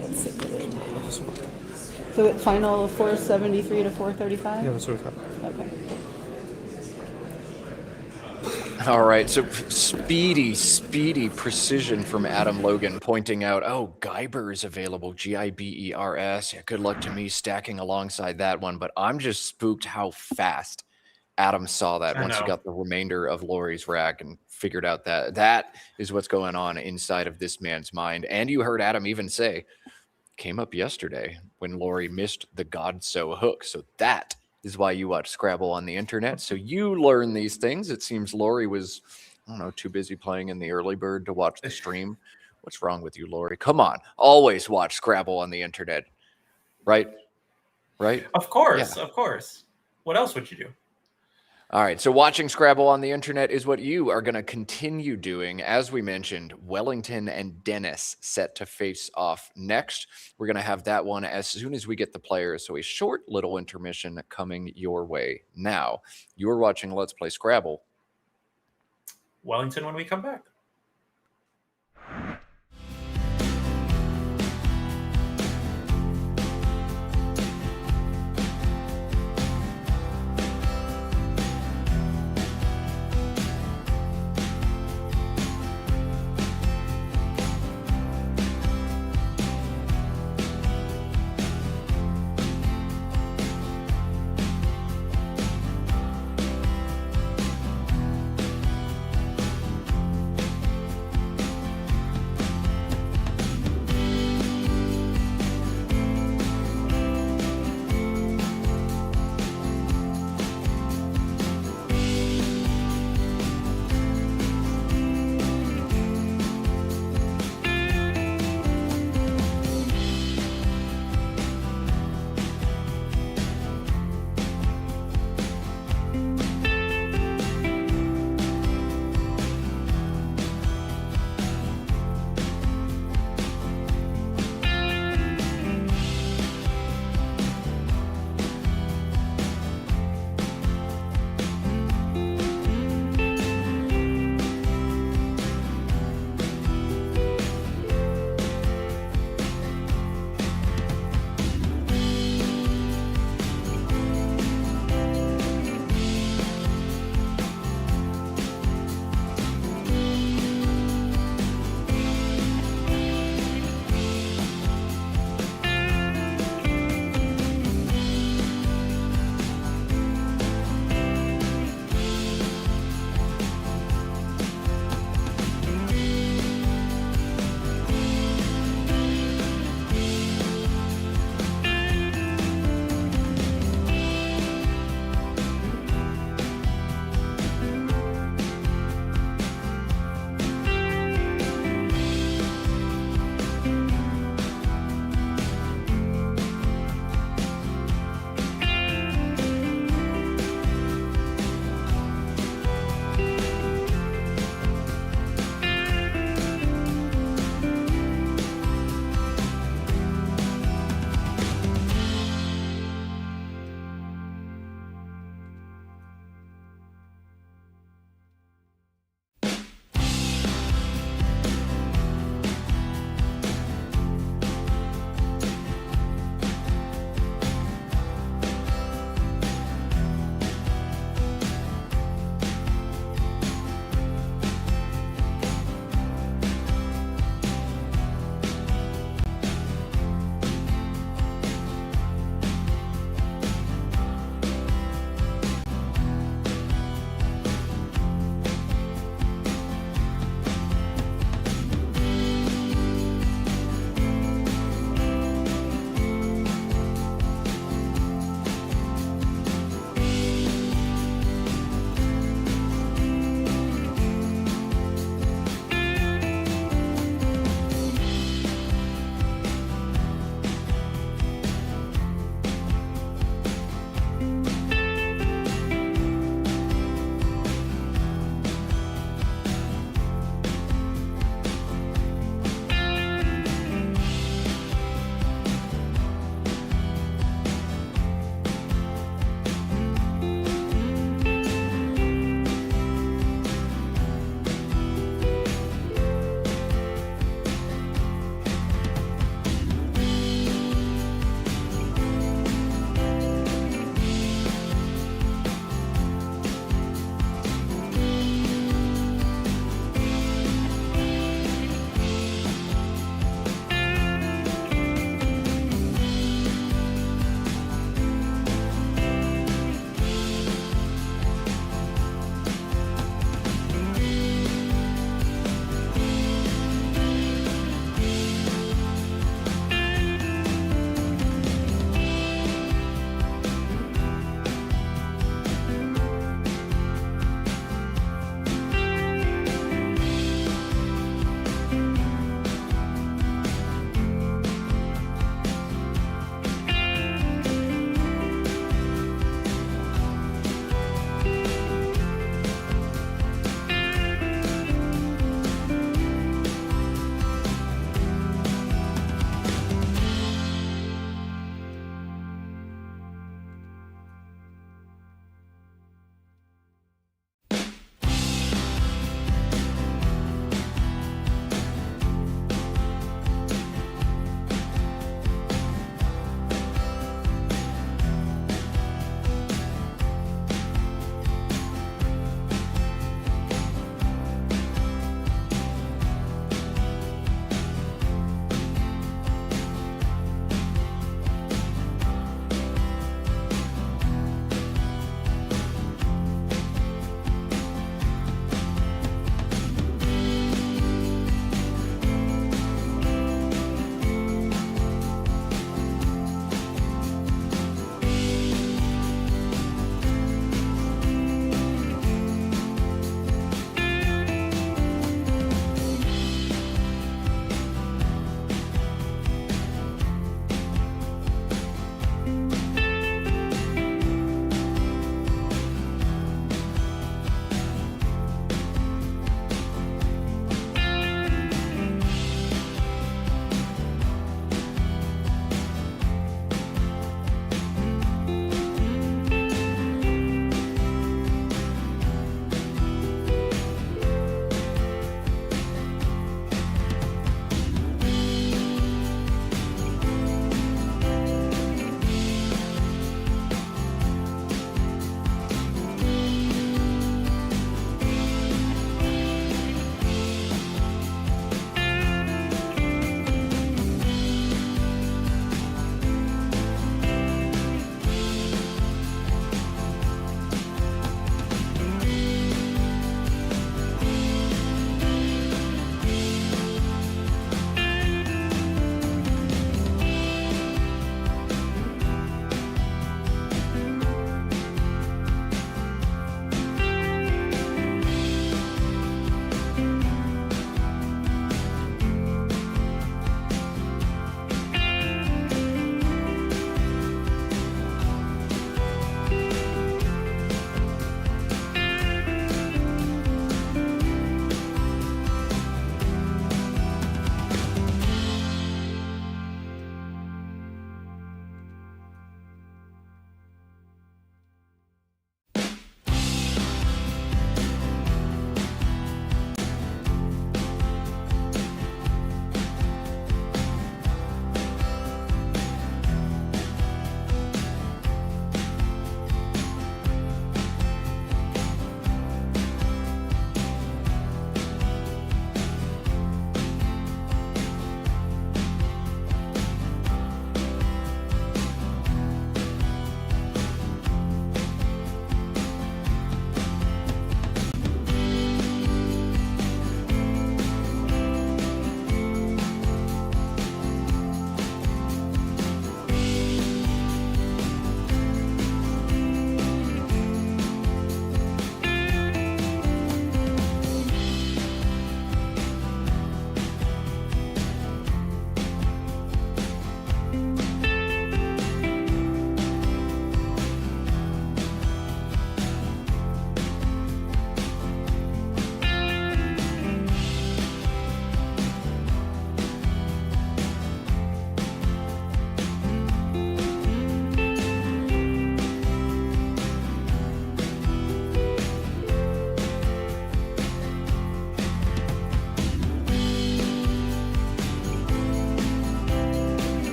Let's sit with it. So it's final 473 to 435? Yeah, that's what I thought. Okay. All right, so speedy precision from Adam Logan pointing out, oh, Geiber is available, Gibers. Yeah, good luck to me stacking alongside that one, but I'm just spooked how fast Adam saw that once he got the remainder of Lori's rack and figured out that is what's going on inside of this man's mind. And you heard Adam even say, came up yesterday when Lori missed the God-so hook, so that is why you watch Scrabble on the internet. So you learn these things. It seems Lori was, I don't know, too busy playing in the early bird to watch the stream. What's wrong with you, Lori? Come on. Always watch Scrabble on the internet. Right? Of course, yeah. Of course. What else would you do? All right, so watching Scrabble on the internet is what you are going to continue doing. As we mentioned, Wellington and Dennis set to face off next. We're going to have that one as soon as we get the players. So a short little intermission coming your way now. You're watching Let's Play Scrabble. Wellington when we come back.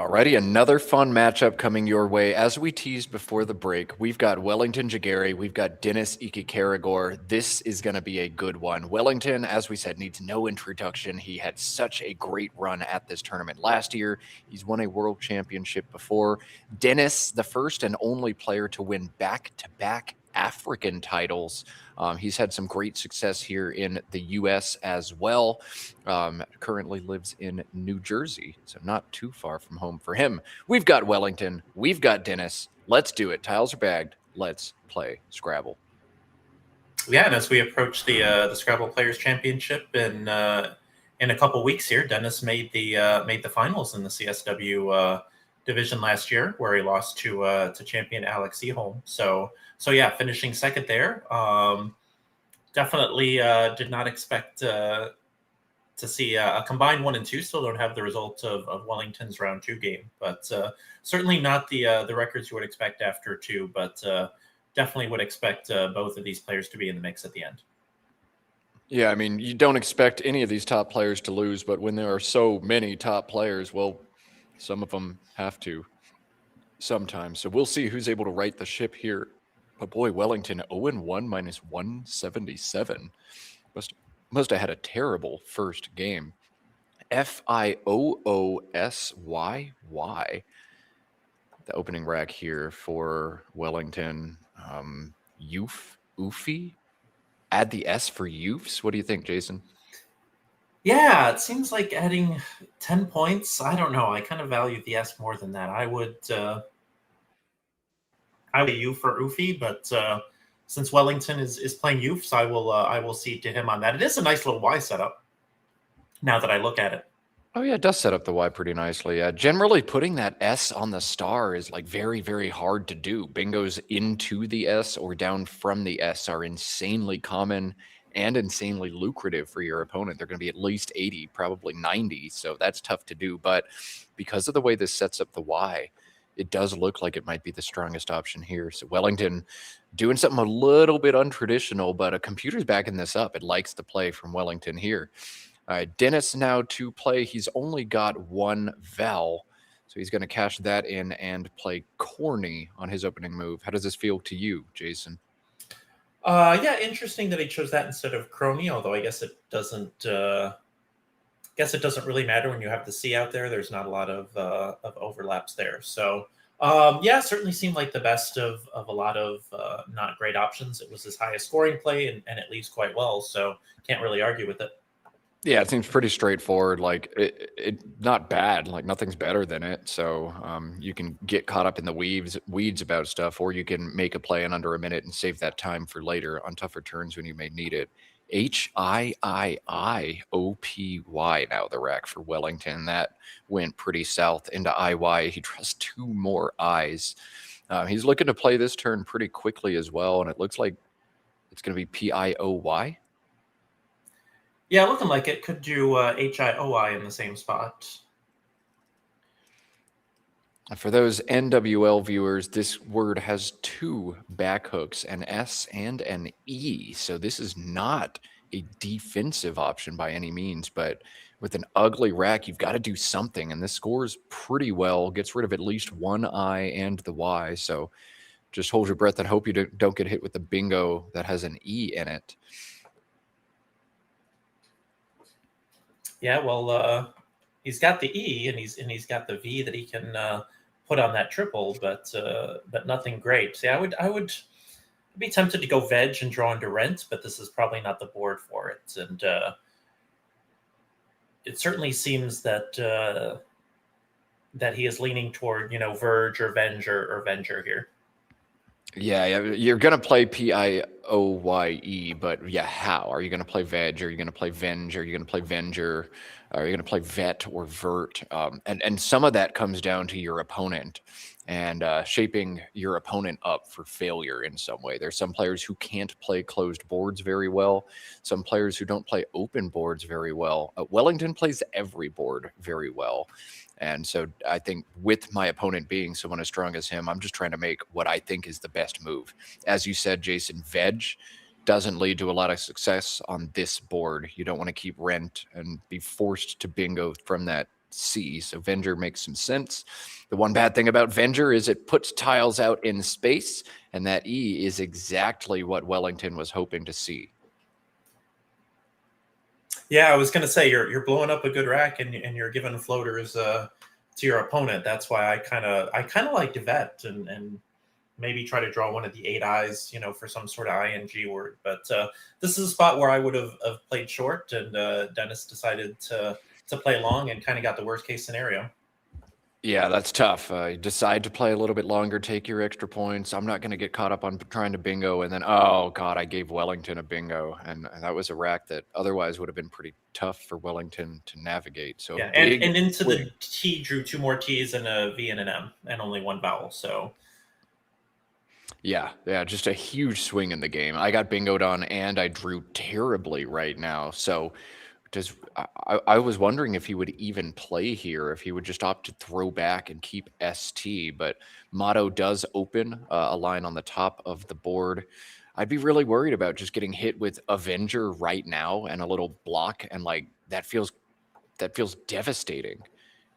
Alrighty, another fun matchup coming your way. As we teased before the break, we've got Wellington Jighere, we've got Dennis Ike. This is going to be a good one. Wellington, as we said, needs no introduction. He had such a great run at this tournament last year. He's won a world championship before. Dennis, the first and only player to win back-to-back African titles. He's had some great success here in the U.S. as well. Currently lives in New Jersey, so not too far from home for him. We've got Wellington. We've got Dennis. Let's do it. Tiles are bagged. Let's play Scrabble. Yeah, and as we approach the Scrabble Players Championship in a couple weeks here, Dennis made the finals in the CSW division last year, where he lost to champion Alex Eholm. So yeah, finishing second there. Definitely did not expect to see a combined 1 and 2. Still don't have the result of Wellington's round 2 game, but certainly not the records you would expect after 2. But definitely would expect both of these players to be in the mix at the end. Yeah, I mean, you don't expect any of these top players to lose, but when there are so many top players, well, some of them have to sometimes. So we'll see who's able to right the ship here. But boy, Wellington 0-1 minus 177. Must have had a terrible first game. FIOOSYY. The opening rack here for Wellington. Oofy. Add the S for Youfs. What do you think, Jason? Yeah, it seems like adding 10 points. I don't know. I kind of value the S more than that. I would U for Oofy, but since Wellington is playing Youfs, I will cede to him on that. It is a nice little Y setup now that I look at it. Oh yeah, it does set up the Y pretty nicely. Generally, putting that S on the star is like very, very hard to do. Bingos into the S or down from the S are insanely common and insanely lucrative for your opponent. They're going to be at least 80, probably 90, so that's tough to do. But because of the way this sets up the Y, it does look like it might be the strongest option here. So Wellington doing something a little bit untraditional, but a computer's backing this up. It likes to play from Wellington here. All right, Dennis now to play. He's only got one vowel, so he's going to cash that in and play corny on his opening move. How does this feel to you, Jason? Yeah, interesting that he chose that instead of crony, although I guess it doesn't really matter when you have the C out there. There's not a lot of overlaps there. So yeah, certainly seemed like the best of a lot of not great options. It was his highest scoring play, and it leaves quite well, so can't really argue with it. Yeah, it seems pretty straightforward. Like it not bad. Like nothing's better than it. So you can get caught up in the weeds about stuff, or you can make a play in under a minute and save that time for later on tougher turns when you may need it. HIIIOPY now the rack for Wellington. That went pretty south into IY. He draws 2 more I's. He's looking to play this turn pretty quickly as well, and it looks like it's going to be PIOY. Yeah, looking like it. Could do HIOI in the same spot. For those NWL viewers, this word has 2 back hooks, an S and an E. So this is not a defensive option by any means, but with an ugly rack, you've got to do something. And this scores pretty well, gets rid of at least one I and the Y. So just hold your breath and hope you don't get hit with the bingo that has an E in it. Yeah, well, he's got the E and he's got the V that he can put on that triple, but nothing great. See, I would be tempted to go veg and draw into rent, but this is probably not the board for it. And it certainly seems that that he is leaning toward verge or venge or venger here. Yeah, you're going to play PIOYE, but yeah, how? Are you going to play veg? Are you going to play venge? Are you going to play venger? Are you going to play vet or vert? And some of that comes down to your opponent and shaping your opponent up for failure in some way. There's some players who can't play closed boards very well. Some players who don't play open boards very well. Wellington plays every board very well. And so I think with my opponent being someone as strong as him, I'm just trying to make what I think is the best move. As you said, Jason, veg doesn't lead to a lot of success on this board. You don't want to keep rent and be forced to bingo from that C. So Venger makes some sense. The one bad thing about Venger is it puts tiles out in space, and that E is exactly what Wellington was hoping to see. Yeah, I was going to say you're blowing up a good rack and you're giving floaters to your opponent. That's why I kind of like to vet and maybe try to draw one of the 8 eyes, for some sort of ing word. But this is a spot where I would have played short, and Dennis decided to play long and kind of got the worst case scenario. Yeah, that's tough. Decide to play a little bit longer, take your extra points. I'm not going to get caught up on trying to bingo, and then, oh, God, I gave Wellington a bingo. And that was a rack that otherwise would have been pretty tough for Wellington to navigate. So yeah, and into the T drew 2 more T's and a V and an M, and only 1 vowel. So yeah, just a huge swing in the game. I got bingoed on, and I drew terribly right now. So I was wondering if he would even play here, if he would just opt to throw back and keep ST, but Motto does open a line on the top of the board. I'd be really worried about just getting hit with Avenger right now and a little block, and like that feels devastating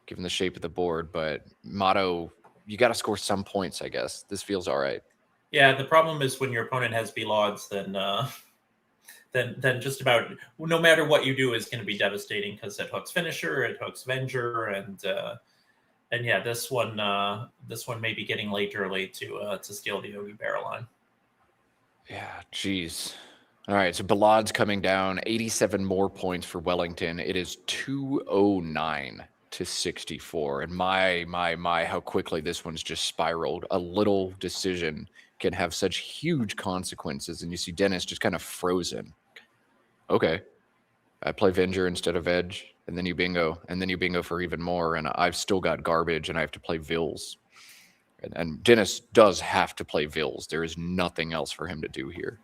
given the shape of the board. But Motto, you got to score some points, I guess. This feels all right. Yeah, the problem is when your opponent has B odds, then just about no matter what you do is going to be devastating, because it hooks finisher, it hooks Venger, and yeah, this one may be getting late early to steal the Yogi barrel line. Yeah, geez. All right, so Ballad's coming down, 87 more points for Wellington. It is 209 to 64, and my, how quickly this one's just spiraled. A little decision can have such huge consequences, and you see Dennis just kind of frozen. Okay, I play Venger instead of Edge, and then you bingo, for even more, and I've still got garbage, and I have to play Vils. And Dennis does have to play Vils. There is nothing else for him to do here.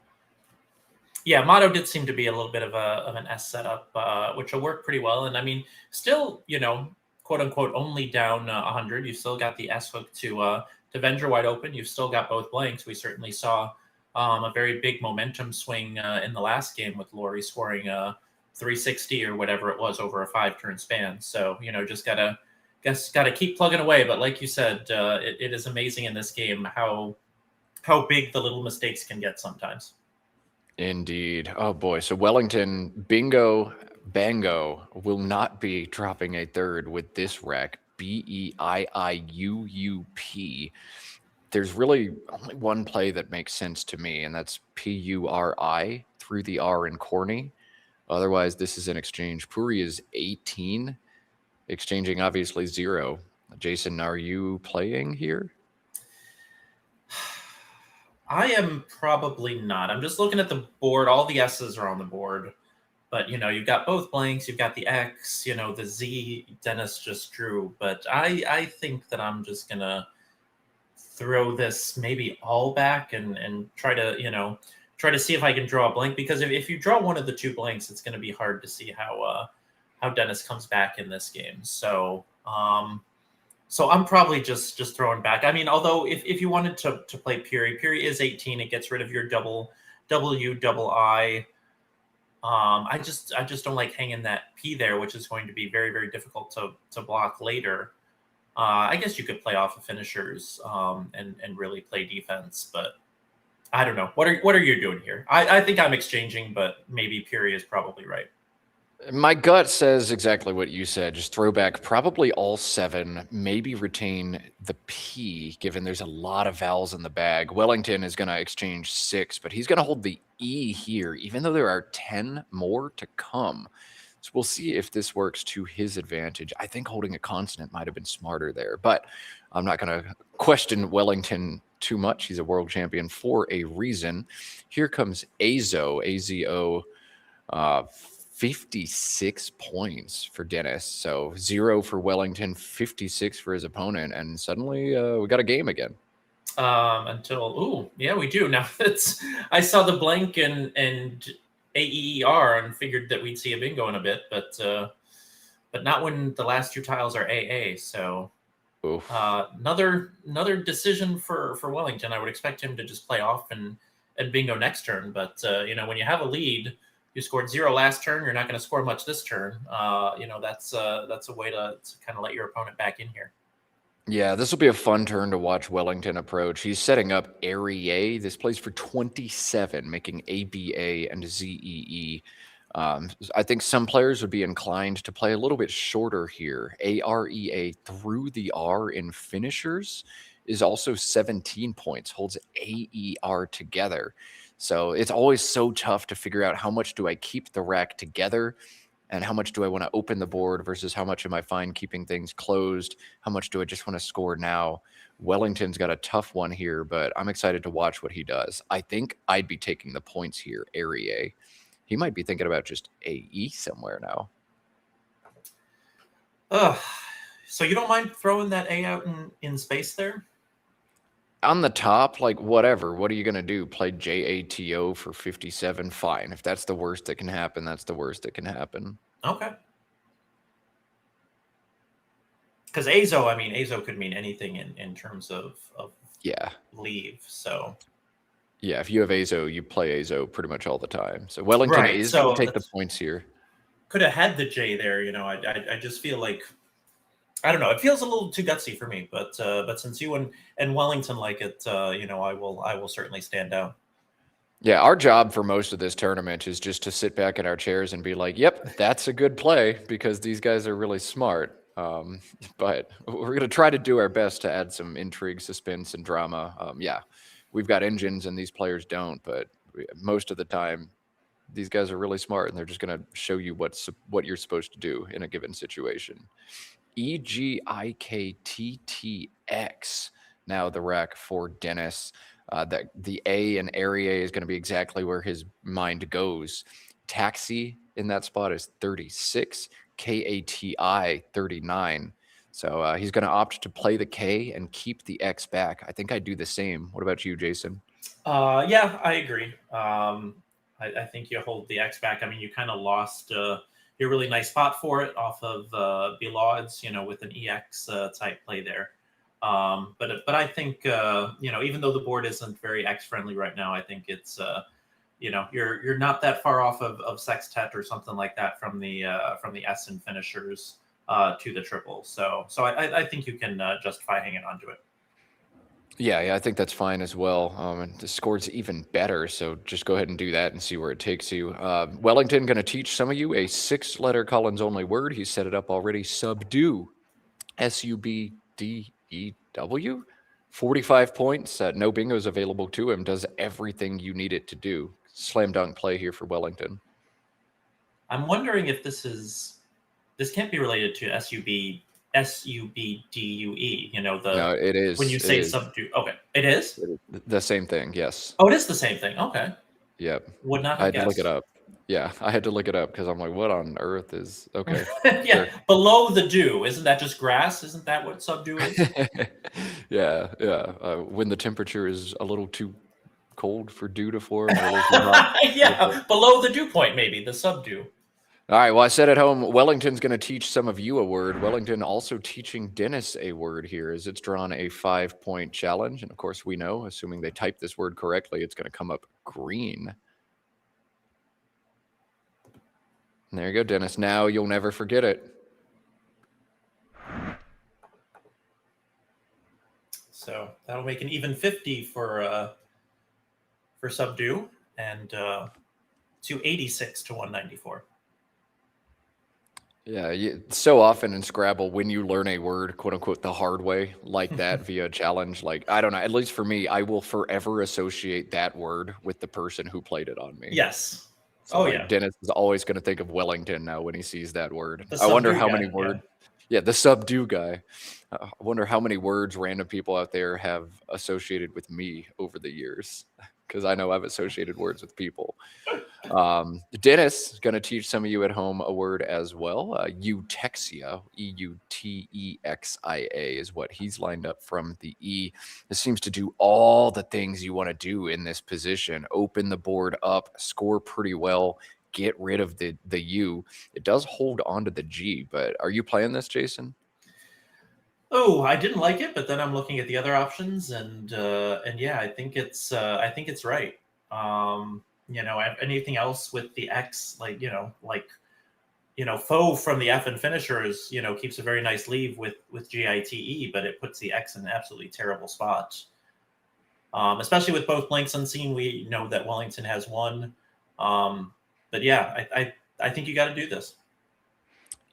Yeah, Motto did seem to be a little bit of an S setup, which will work pretty well. And I mean, still, quote unquote, only down 100. You've still got the S hook to Venger wide open. You've still got both blanks. We certainly saw a very big momentum swing in the last game with Laurie scoring 360 or whatever it was over a 5-turn span. So, just gotta keep plugging away. But like you said, it is amazing in this game how big the little mistakes can get sometimes. Indeed. Oh boy. So Wellington, bingo, bango, will not be dropping a third with this rack. BEIIUUP. There's really only one play that makes sense to me, and that's PURI through the R in corny. Otherwise, this is an exchange. Puri is 18, exchanging obviously 0. Jason, are you playing here? I am probably not. I'm just looking at the board. All the S's are on the board. But, you've got both blanks. You've got the X, the Z Dennis just drew. But I think that I'm just going to throw this maybe all back and try to see if I can draw a blank. Because if you draw one of the 2 blanks, it's going to be hard to see how Dennis comes back in this game. So I'm probably just throwing back. I mean, although if you wanted to play Puri is 18. It gets rid of your double W, double I. I just don't like hanging that P there, which is going to be very, very difficult to block later. I guess you could play off of finishers and really play defense, but I don't know. What are you doing here? I think I'm exchanging, but maybe Puri is probably right. My gut says exactly what you said. Just throw back probably all 7, maybe retain the P, given there's a lot of vowels in the bag. Wellington is going to exchange 6, but he's going to hold the E here, even though there are 10 more to come. So we'll see if this works to his advantage. I think holding a consonant might have been smarter there, but I'm not going to question Wellington too much. He's a world champion for a reason. Here comes Azo, A-Z-O, 56 points for Dennis. So 0 for Wellington, 56 for his opponent. And suddenly we got a game again. Yeah, we do. Now I saw the blank and AEER and figured that we'd see a bingo in a bit, but not when the last 2 tiles are AA. So another decision for Wellington. I would expect him to just play off and bingo next turn. But when you have a lead, you scored 0 last turn. You're not going to score much this turn. That's a way to kind of let your opponent back in here. Yeah, this will be a fun turn to watch Wellington approach. He's setting up Area. This plays for 27, making ABA and ZEE. I think some players would be inclined to play a little bit shorter here. AREA through the R in finishers is also 17 points, holds AER together. So it's always so tough to figure out how much do I keep the rack together and how much do I want to open the board versus how much am I fine keeping things closed? How much do I just want to score now? Wellington's got a tough one here, but I'm excited to watch what he does. I think I'd be taking the points here, Area. He might be thinking about just AE somewhere now. So you don't mind throwing that A out in space there? On the top, like whatever. What are you going to do? Play JATO for 57? Fine. If that's the worst that can happen, that's the worst that can happen. Okay. Because Azo could mean anything in terms of leave. So yeah, if you have Azo, you play Azo pretty much all the time. So Wellington is going to take the points here. Could have had the J there. I just feel like, I don't know. It feels a little too gutsy for me, but since you and Wellington like it, I will certainly stand down. Yeah, our job for most of this tournament is just to sit back in our chairs and be like, "Yep, that's a good play," because these guys are really smart. But we're going to try to do our best to add some intrigue, suspense, and drama. Yeah, we've got engines and these players don't, but most of the time, these guys are really smart and they're just going to show you what you're supposed to do in a given situation. EGIKTTX. Now the rack for Dennis. That the A in Area is going to be exactly where his mind goes. Taxi in that spot is 36. KATI 39. So he's going to opt to play the K and keep the X back. I think I'd do the same. What about you, Jason? Yeah, I agree. I think you hold the X back. I mean, you kind of lost your really nice spot for it off of Belod's, with an EX type play there. But I think even though the board isn't very X friendly right now, I think it's you're not that far off of Sextet or something like that from the S and finishers to the triple. So I think you can justify hanging on to it. Yeah, I think that's fine as well. And the score's even better, so just go ahead and do that and see where it takes you. Wellington going to teach some of you a 6-letter Collins-only word. He set it up already. Subdue. SUBDEW. 45 points. No bingos available to him. Does everything you need it to do. Slam dunk play here for Wellington. I'm wondering if this can't be related to SUBDUE. No, it is. When you say subdue. Okay. It is? The same thing, yes. Oh, it is the same thing. Okay. Yep. Would not have I had guessed. to look it up. Yeah, I had to look it up because I'm like, what on earth is... Okay. Yeah, sure. Below the dew. Isn't that just grass? Isn't that what subdue is? Yeah. When the temperature is a little too cold for dew to form. Yeah, below the dew point, maybe, the subdue. All right, well, I said at home, Wellington's going to teach some of you a word. Wellington also teaching Dennis a word here as it's drawn a 5-point challenge. And of course, we know, assuming they type this word correctly, it's going to come up green. And there you go, Dennis. Now you'll never forget it. So that'll make an even 50 for subdue and 286 to 194. Yeah, so often in Scrabble, when you learn a word, quote unquote, the hard way, like that via a challenge, like, I don't know, at least for me, I will forever associate that word with the person who played it on me. Yes. So Dennis is always going to think of Wellington now when he sees that word. I wonder how many words. Yeah, the subdue guy. I wonder how many words random people out there have associated with me over the years, because I know I've associated words with people. Dennis is going to teach some of you at home a word as well. Eutexia, EUTEXIA is what he's lined up from the E. This seems to do all the things you want to do in this position. Open the board up, score pretty well, get rid of the U. It does hold on to the G, but are you playing this, Jason? Oh, I didn't like it, but then I'm looking at the other options, and yeah, I think it's right. anything else with the X, like, Foe from the F and finishers, keeps a very nice leave with GITE, but it puts the X in an absolutely terrible spot. Especially with both blanks unseen, we know that Wellington has one. But yeah, I think you got to do this.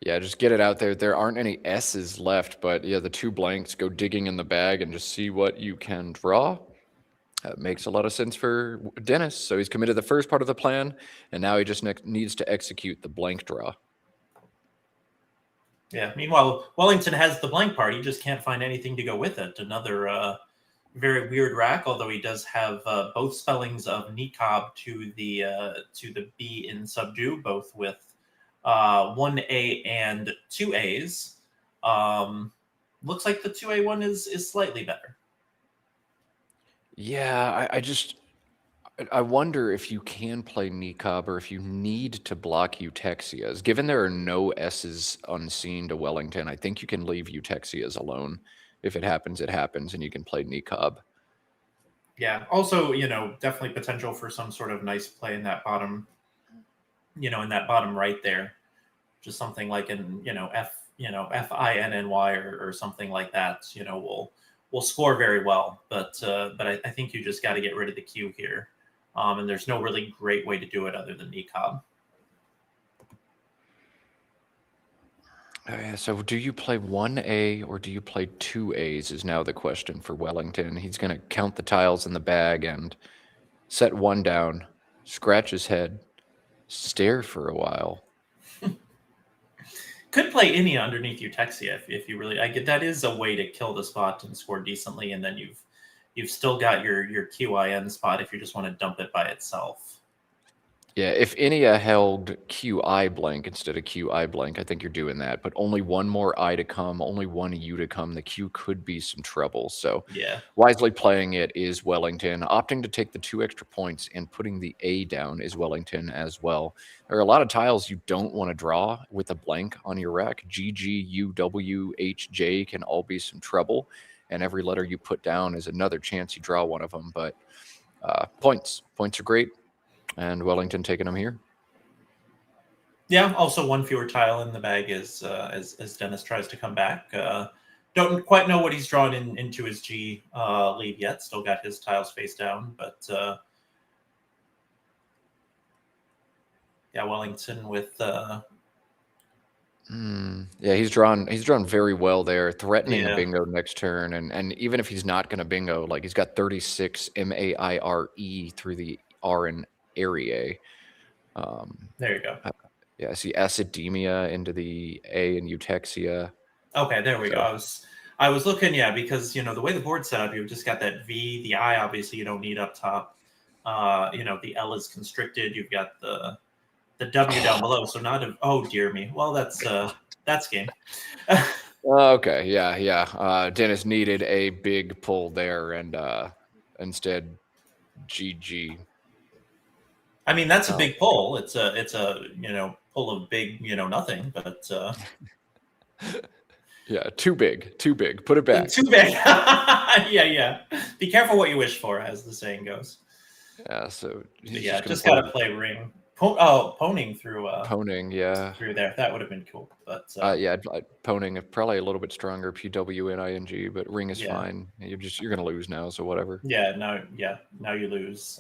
Yeah, just get it out there. There aren't any S's left, but yeah, the 2 blanks, go digging in the bag and just see what you can draw. That makes a lot of sense for Dennis. So he's committed the first part of the plan, and now he just needs to execute the blank draw. Yeah, meanwhile, Wellington has the blank part. He just can't find anything to go with it. Another very weird rack, although he does have both spellings of Niqab to the B in subdue, both with 1A and 2 A's. Looks like the 2A one is slightly better. Yeah, I wonder if you can play Niqab or if you need to block Eutexias. Given there are no S's unseen to Wellington, I think you can leave Eutexias alone. If it happens, it happens, and you can play Niqab. Yeah. Also, definitely potential for some sort of nice play in that bottom, in that bottom right there. Just something like an, FINNY or something like that, will score very well. But I think you just got to get rid of the Q here. And there's no really great way to do it other than Niqab. So do you play 1A or do you play 2 A's is now the question for Wellington. He's going to count the tiles in the bag and set 1 down, scratch his head, stare for a while. Could play any underneath Eutexia if you really. That is a way to kill the spot and score decently, and then you've still got your QIN spot if you just want to dump it by itself. Yeah, if Inia held QI blank instead of QI blank, I think you're doing that. But only 1 more I to come, only 1 U to come. The Q could be some trouble. So yeah, wisely playing it is Wellington. Opting to take the 2 extra points and putting the A down is Wellington as well. There are a lot of tiles you don't want to draw with a blank on your rack. G, G, U, W, H, J can all be some trouble. And every letter you put down is another chance you draw one of them. But points are great. And Wellington taking them here. Yeah, also 1 fewer tile in the bag as Dennis tries to come back. Don't quite know what he's drawn into his G lead yet. Still got his tiles face down, but yeah, Wellington with. Yeah, he's drawn very well there, threatening the bingo next turn, and even if he's not going to bingo, like he's got 36 MAIRE through the R and area. There you go. Yeah, I see acidemia into the A and Eutexia. Okay, there we go. I was looking, because the way the board's set up, you've just got that V, the I obviously you don't need up top. The L is constricted. You've got the W down below. So oh dear me. Well, that's game. Okay, yeah. Dennis needed a big pull there, and instead, GG. I mean, that's a big pull. It's a pull of big nothing, but yeah, too big. Put it back. Too big. Yeah. Be careful what you wish for, as the saying goes. Yeah. So just gotta play ring. Poning through. Poning, yeah. Through there, that would have been cool. But yeah, Poning probably a little bit stronger. PWNING, but ring is fine. You're gonna lose now, so whatever. Yeah. Now you lose.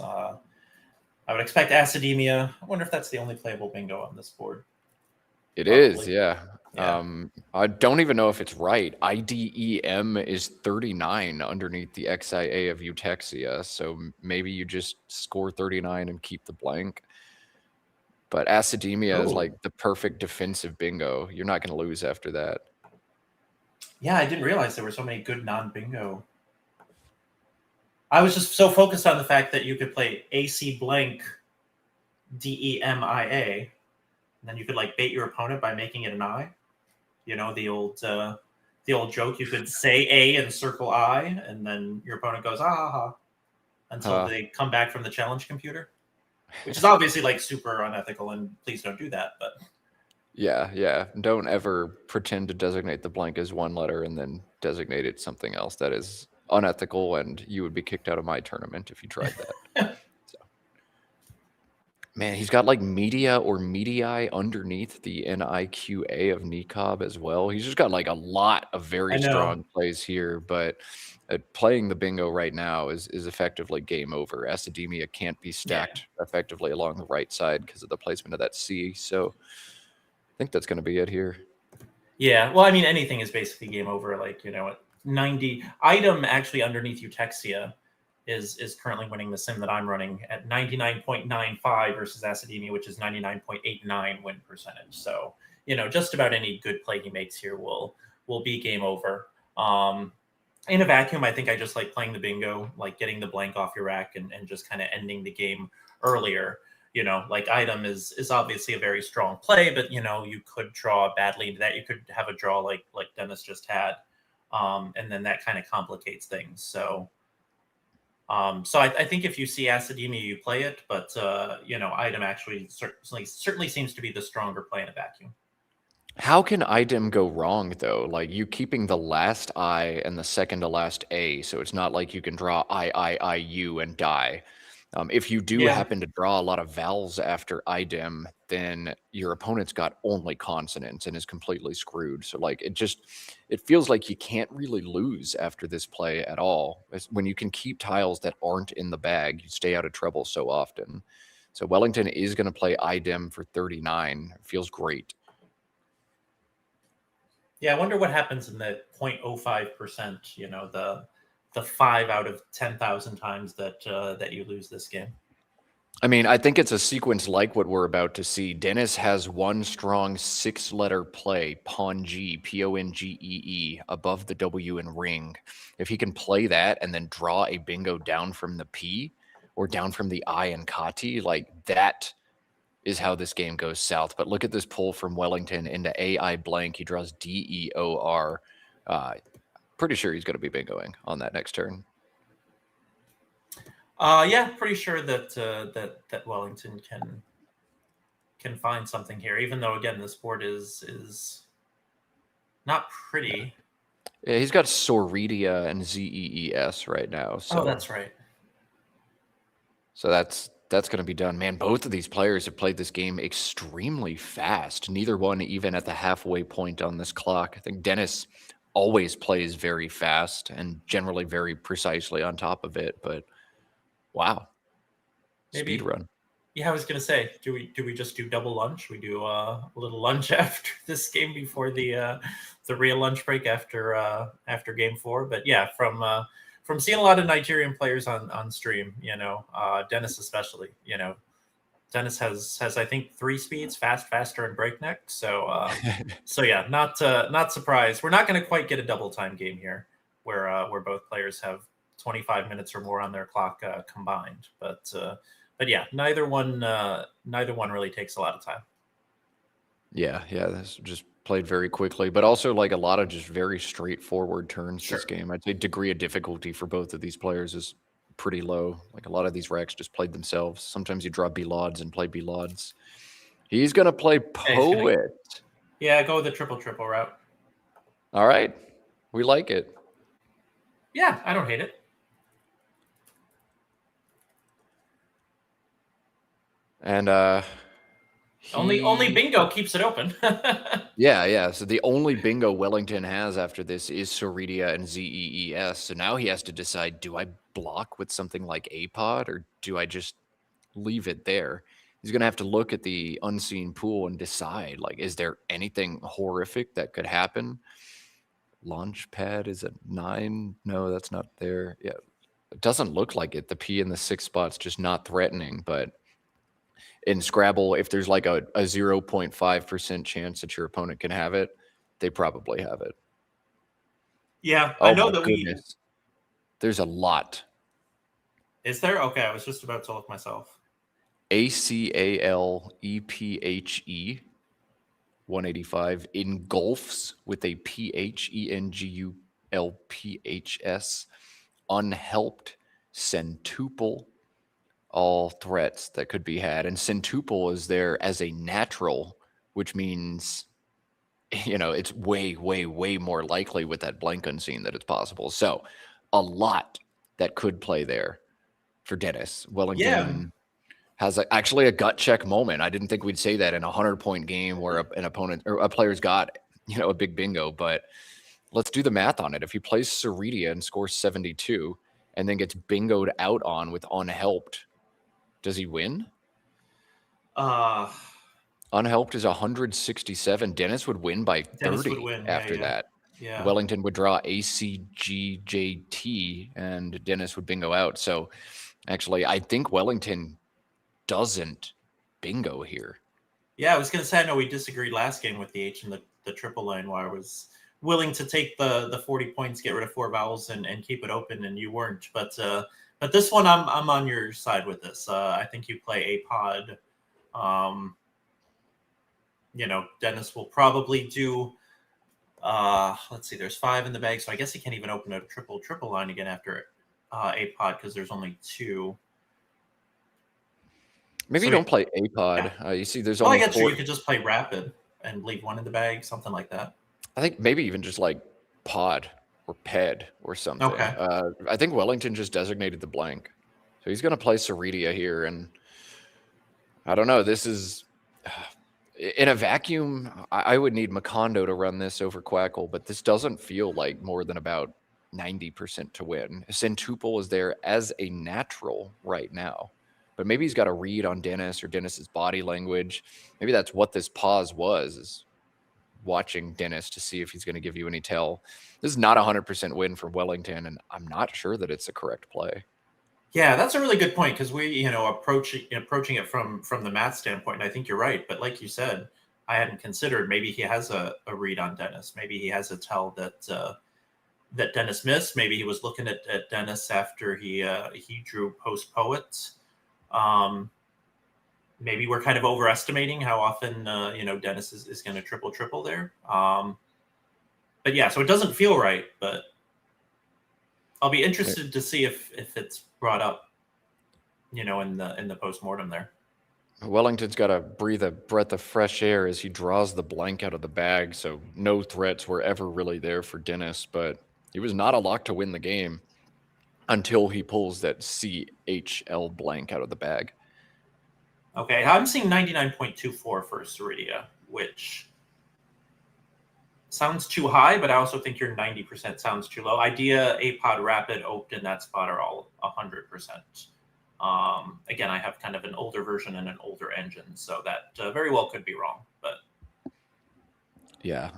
I would expect acidemia. I wonder if that's the only playable bingo on this board. It Probably. Is, yeah. I don't even know if it's right. IDEM is 39 underneath the XIA of Eutexia, so maybe you just score 39 and keep the blank. But acidemia is like the perfect defensive bingo. You're not going to lose after that. Yeah, I didn't realize there were so many good non-bingo. I was just so focused on the fact that you could play AC blank DEMIA, and then you could bait your opponent by making it an I. The old joke. You could say A and circle I, and then your opponent goes until they come back from the challenge computer, which is obviously super unethical, and please don't do that. But yeah, don't ever pretend to designate the blank as 1 letter and then designate it something else. That is unethical, and you would be kicked out of my tournament if you tried that. Man, he's got like media or medii underneath the NIQA of Niqab as well. He's just got like a lot of very I know. strong plays here, but playing the bingo right now is effectively game over. Academia can't be stacked effectively along the right side because of the placement of that C. So I think that's going to be it here. Yeah, well, I mean, anything is basically game over. Like, at 90 item actually underneath Eutexia is currently winning the sim that I'm running at 99.95 versus Academia, which is 99.89 win percentage. So, just about any good play he makes here will be game over. In a vacuum, I think I just like playing the bingo, like getting the blank off your rack and just kind of ending the game earlier. Like item is obviously a very strong play, but you could draw badly into that. You could have a draw like Dennis just had, and then that kind of complicates things. So I think if you see Academia, you play it, but item actually certainly seems to be the stronger play in a vacuum. How can item go wrong though? Like you keeping the last I and the second to last A, so it's not like you can draw I, U, and die. If you do Yeah. happen to draw a lot of vowels after item, then your opponent's got only consonants and is completely screwed. So like it feels like you can't really lose after this play at all. When you can keep tiles that aren't in the bag, you stay out of trouble so often. So Wellington is going to play item for 39. It feels great. Yeah, I wonder what happens in the 0.05%, the 5 out of 10,000 times that you lose this game. I mean, I think it's a sequence like what we're about to see. Dennis has one strong 6-letter play, Pongee, Pongee, above the W in ring. If he can play that and then draw a bingo down from the P or down from the I in Kati, like that is how this game goes south. But look at this pull from Wellington into AI blank. He draws DEOR. Pretty sure he's going to be bingoing on that next turn. Yeah, pretty sure that that Wellington can find something here, even though again this board is not pretty. Yeah, he's got Soridia and Zees right now. So. Oh, that's right. So that's going to be done. Man, both of these players have played this game extremely fast. Neither one even at the halfway point on this clock. I think Dennis always plays very fast and generally very precisely on top of it. But wow, speed run. Yeah, I was gonna say, do we just do double lunch? We do a little lunch after this game before the real lunch break after game 4. But yeah, from seeing a lot of Nigerian players on stream, Dennis especially, Dennis has I think 3 speeds: fast, faster, and breakneck. So so yeah, not surprised. We're not going to quite get a double time game here, where both players have 25 minutes or more on their clock combined. But yeah, neither one really takes a lot of time. Yeah, this just played very quickly, but also like a lot of just very straightforward turns. Sure. This game, I'd say degree of difficulty for both of these players is pretty low. Like a lot of these racks just played themselves. Sometimes you draw B-Lods and play B-Lods. He's going to play Poet. Yeah, go with the triple route. All right. We like it. Yeah, I don't hate it. And only bingo keeps it open. Yeah. So the only bingo Wellington has after this is Soridia and Zees. So now he has to decide, do I block with something like A-Pod or do I just leave it there? He's going to have to look at the unseen pool and decide, like, is there anything horrific that could happen? Launchpad is at 9. No, that's not there. Yeah, it doesn't look like it. The P in the 6th spot's just not threatening, but in Scrabble, if there's like a 0.5% chance that your opponent can have it, they probably have it. Yeah, I know that goodness. There's a lot. Is there? Okay, I was just about to look myself. ACALEPHE 185 engulfs with a PHENGULPHS unhelped centuple. All threats that could be had. And centuple is there as a natural, which means, it's way, way, way more likely with that blank unseen that it's possible. So a lot that could play there for Dennis. Wellington has actually a gut check moment. I didn't think we'd say that in a 100-point game where an opponent or a player's got, a big bingo, but let's do the math on it. If he plays Cerridia and scores 72 and then gets bingoed out on with unhelped, does he win? Unhelped is 167. Dennis would win by 30 after that. Yeah. Wellington would draw ACGJT and Dennis would bingo out. So actually, I think Wellington doesn't bingo here. Yeah, I was going to say, I know we disagreed last game with the H and the triple line where I was willing to take the 40 points, get rid of 4 vowels and keep it open, and you weren't. But this one, I'm on your side with this. I think you play a pod. Dennis will probably do, let's see, there's 5 in the bag, so I guess he can't even open a triple line again after a pod because there's only 2. Maybe you don't play a pod. Yeah. You see, there's only. I guess you could just play rapid and leave 1 in the bag, something like that. I think maybe even just like pod or ped or something. Okay. I think Wellington just designated the blank, so he's going to play Cerridia here, and I don't know. This is in a vacuum. I would need Macondo to run this over Quackle, but this doesn't feel like more than about 90% to win. Centuple is there as a natural right now. But maybe he's got a read on Dennis or Dennis's body language. Maybe that's what this pause was, is watching Dennis to see if he's going to give you any tell. This is not a 100% win for Wellington, and I'm not sure that it's the correct play. Yeah, that's a really good point because we, approaching it from the math standpoint, and I think you're right. But like you said, I hadn't considered maybe he has a read on Dennis. Maybe he has a tell that Dennis missed. Maybe he was looking at Dennis after he drew post poet. Maybe we're kind of overestimating how often, Dennis is going to triple there. But yeah, so it doesn't feel right, but I'll be interested to see if it's brought up, in the postmortem there. Wellington's got to breathe a breath of fresh air as he draws the blank out of the bag. So no threats were ever really there for Dennis, but he was not a lock to win the game until he pulls that CHL blank out of the bag. Okay, I'm seeing 99.24 for Cerridia, which sounds too high, but I also think your 90% sounds too low. Idea, A-Pod, Rapid, Oaked, and that spot are all 100%. Again, I have kind of an older version and an older engine, so that very well could be wrong, but... Yeah,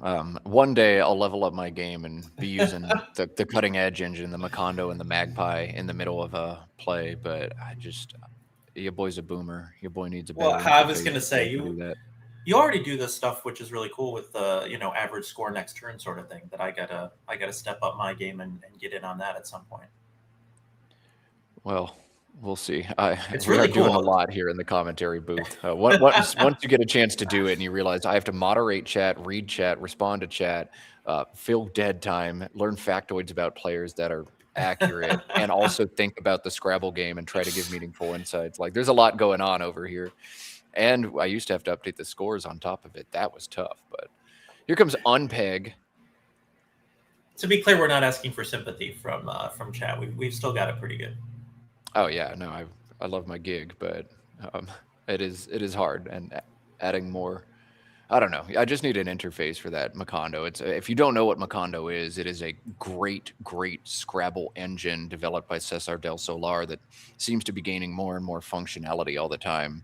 one day I'll level up my game and be using the cutting edge engine, the Macondo and the Magpie in the middle of a play, but your boy's a boomer. Your boy needs a better. Well, I was going to say, you already do this stuff, which is really cool with average score next turn sort of thing, that I gotta step up my game and get in on that at some point. Well, we'll see. It's we really are doing cool. A lot here in the commentary booth. Once you get a chance to do it and you realize I have to moderate chat, read chat, respond to chat, fill dead time, learn factoids about players that are accurate, and also think about the Scrabble game and try to give meaningful insights. Like, there's a lot going on over here. And I used to have to update the scores on top of it. That was tough. But here comes Unpeg. To be clear, we're not asking for sympathy from chat. We've still got it pretty good. Oh yeah, no, I love my gig, but it is hard, and adding more. I don't know. I just need an interface for that Macondo. If you don't know what Macondo is, it is a great Scrabble engine developed by Cesar del Solar that seems to be gaining more and more functionality all the time.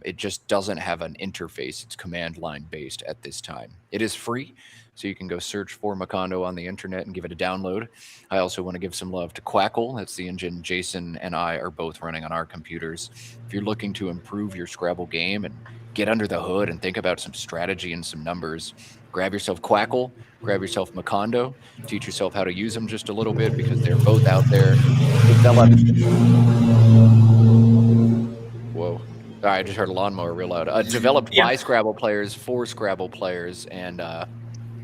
It just doesn't have an interface. It's command line based at this time. It is free, so you can go search for Macondo on the internet and give it a download. I also want to give some love to Quackle. That's the engine Jason and I are both running on our computers. If you're looking to improve your Scrabble game and get under the hood and think about some strategy and some numbers, grab yourself Quackle, grab yourself Macondo, teach yourself how to use them just a little bit, because they're both out there. Whoa. I just heard a lawnmower real loud. Developed by Scrabble players for Scrabble players, and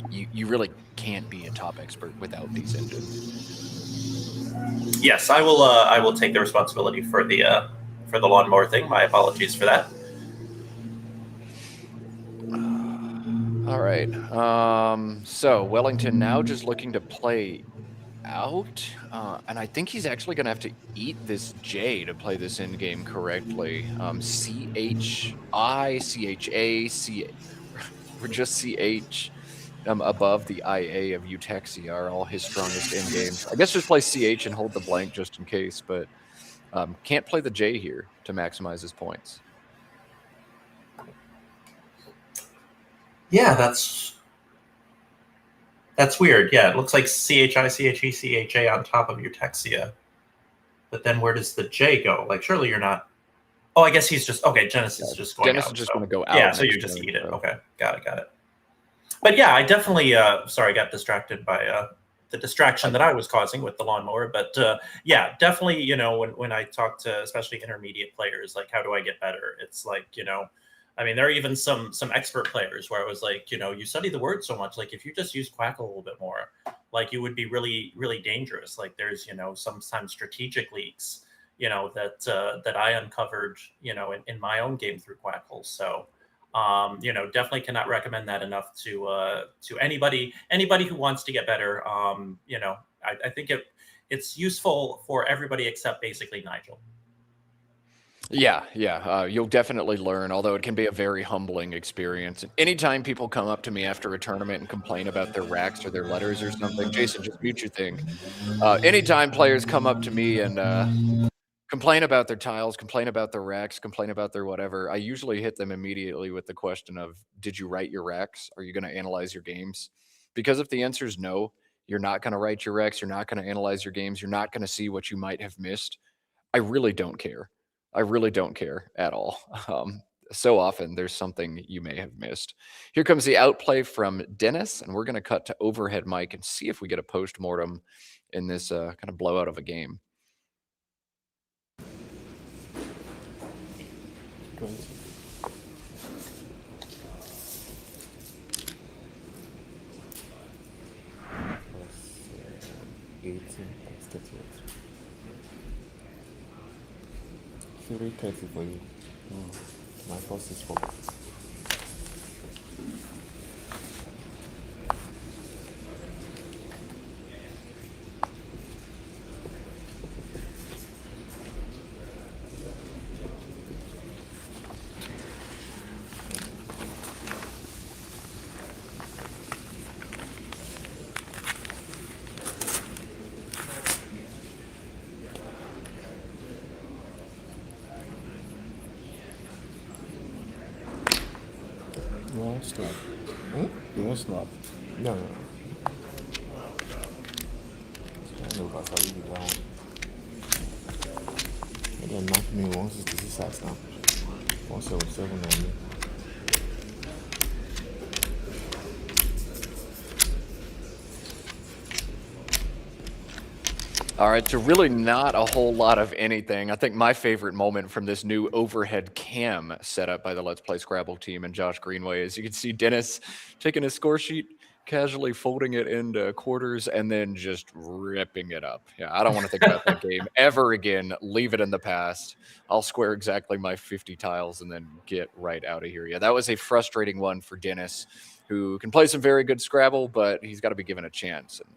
you really can't be a top expert without these engines. Yes, I will take the responsibility for the lawnmower thing. My apologies for that. All right. So Wellington now just looking to play out, and I think he's actually going to have to eat this J to play this in game correctly. C-H-I, C-H-A, C, or just C-H above the IA of Utexia are all his strongest in games. I guess just play CH and hold the blank just in case, but can't play the J here to maximize his points. Yeah, that's weird. Yeah, it looks like CHI, CHE, CHA on top of Utexia. But then where does the J go? Like, surely you're not... Oh, I guess he's just... Okay, Genesis is just going Genesis out. is just going to go out. Yeah, so you just eat it. Okay, got it. But yeah, I definitely... sorry, I got distracted by the distraction that I was causing with the lawnmower. But yeah, definitely, you know, when I talk to especially intermediate players, like, how do I get better? It's like, you know... I mean, there are even some expert players where I was like, you know, you study the word so much, like if you just use Quackle a little bit more, like you would be really, really dangerous. Like there's, you know, sometimes strategic leaks, you know, that I uncovered, you know, in my own game through Quackle. So, you know, definitely cannot recommend that enough to anybody who wants to get better. You know, I think it's useful for everybody except basically Nigel. Yeah. You'll definitely learn, although it can be a very humbling experience. And anytime people come up to me after a tournament and complain about their racks or their letters or something, Jason, just mute your thing. Anytime players come up to me and complain about their tiles, complain about their racks, complain about their whatever, I usually hit them immediately with the question of, did you write your racks? Are you going to analyze your games? Because if the answer is no, you're not going to write your racks, you're not going to analyze your games, you're not going to see what you might have missed. I really don't care. I really don't care at all. So often there's something you may have missed. Here comes the outplay from Dennis, and we're going to cut to overhead mic and see if we get a post-mortem in this kind of blowout of a game. Very careful for you. My boss is for. You won't snap. You won't snap. No. I know about how you get down. They done knocked me 166 shots now. 177 on me. All right, so really not a whole lot of anything. I think my favorite moment from this new overhead cam set up by the Let's Play Scrabble team and Josh Greenway is you can see Dennis taking his score sheet, casually folding it into quarters, and then just ripping it up. Yeah, I don't want to think about that game ever again. Leave it in the past. I'll square exactly my 50 tiles and then get right out of here. Yeah, that was a frustrating one for Dennis, who can play some very good Scrabble, but he's got to be given a chance. And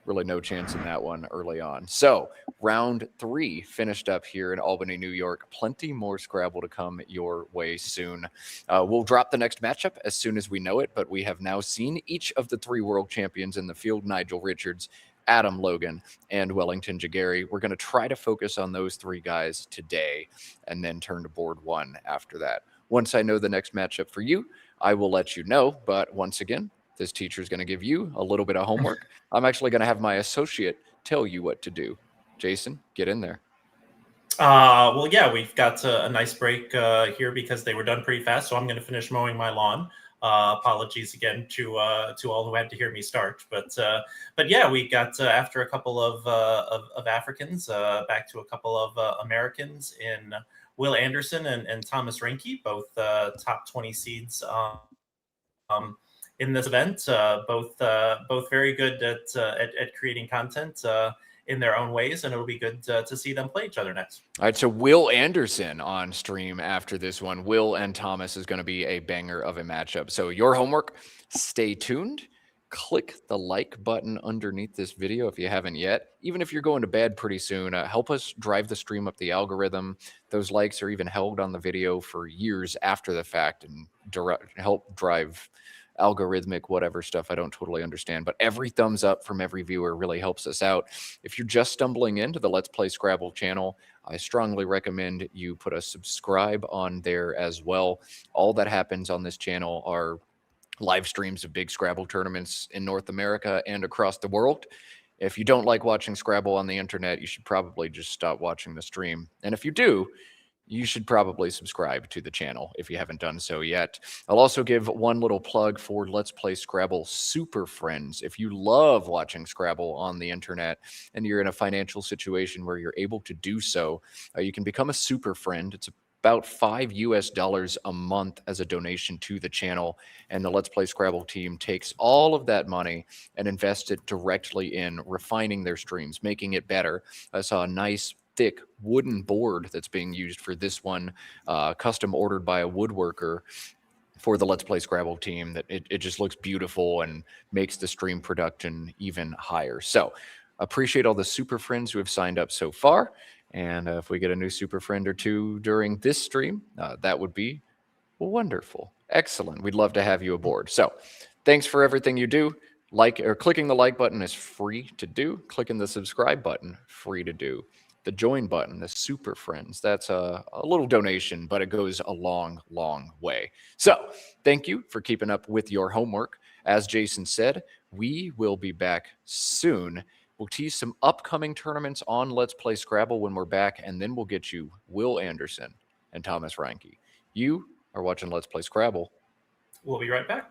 really no chance in that one early on. So round 3 finished up here in Albany, New York. Plenty more Scrabble to come your way soon. We'll drop the next matchup as soon as we know it, but we have now seen each of the 3 world champions in the field, Nigel Richards, Adam Logan, and Wellington Jighere. We're going to try to focus on those 3 guys today and then turn to board 1 after that. Once I know the next matchup for you, I will let you know. But once again, this teacher is going to give you a little bit of homework. I'm actually going to have my associate tell you what to do. Jason, get in there. Well, yeah, we've got a nice break here because they were done pretty fast. So I'm going to finish mowing my lawn. Apologies again to all who had to hear me start. But yeah, we got after a couple of Africans, back to a couple of Americans in Will Anderson and Thomas Rinke, both top 20 seeds. In this event, both very good at creating content in their own ways, and it'll be good to see them play each other next. All right, so Will Anderson on stream after this one. Will and Thomas is going to be a banger of a matchup. So your homework, stay tuned, click the like button underneath this video if you haven't yet. Even if you're going to bed pretty soon, help us drive the stream up the algorithm. Those likes are even held on the video for years after the fact and help drive algorithmic whatever stuff I don't totally understand. But every thumbs up from every viewer really helps us out. If you're just stumbling into the Let's Play Scrabble channel, I strongly recommend you put a subscribe on there as well. All that happens on this channel are live streams of big Scrabble tournaments in North America and across the world. If you don't like watching Scrabble on the internet, you should probably just stop watching the stream. And if you do, you should probably subscribe to the channel if you haven't done so yet. I'll also give one little plug for Let's Play Scrabble Super Friends. If you love watching Scrabble on the internet and you're in a financial situation where you're able to do so, you can become a super friend. It's about $5 a month as a donation to the channel, and the Let's Play Scrabble team takes all of that money and invests it directly in refining their streams, making it better. I saw a nice thick wooden board that's being used for this one, custom ordered by a woodworker for the Let's Play Scrabble team. That it just looks beautiful and makes the stream production even higher. So appreciate all the super friends who have signed up so far. And if we get a new super friend or two during this stream, that would be wonderful. Excellent. We'd love to have you aboard. So thanks for everything you do. Clicking the like button is free to do. Clicking the subscribe button, free to do. The join button, the super friends, that's a little donation, but it goes a long, long way. So thank you for keeping up with your homework. As Jason said, we will be back soon. We'll tease some upcoming tournaments on Let's Play Scrabble when we're back, and then we'll get you Will Anderson and Thomas Reinke. You are watching Let's Play Scrabble. We'll be right back.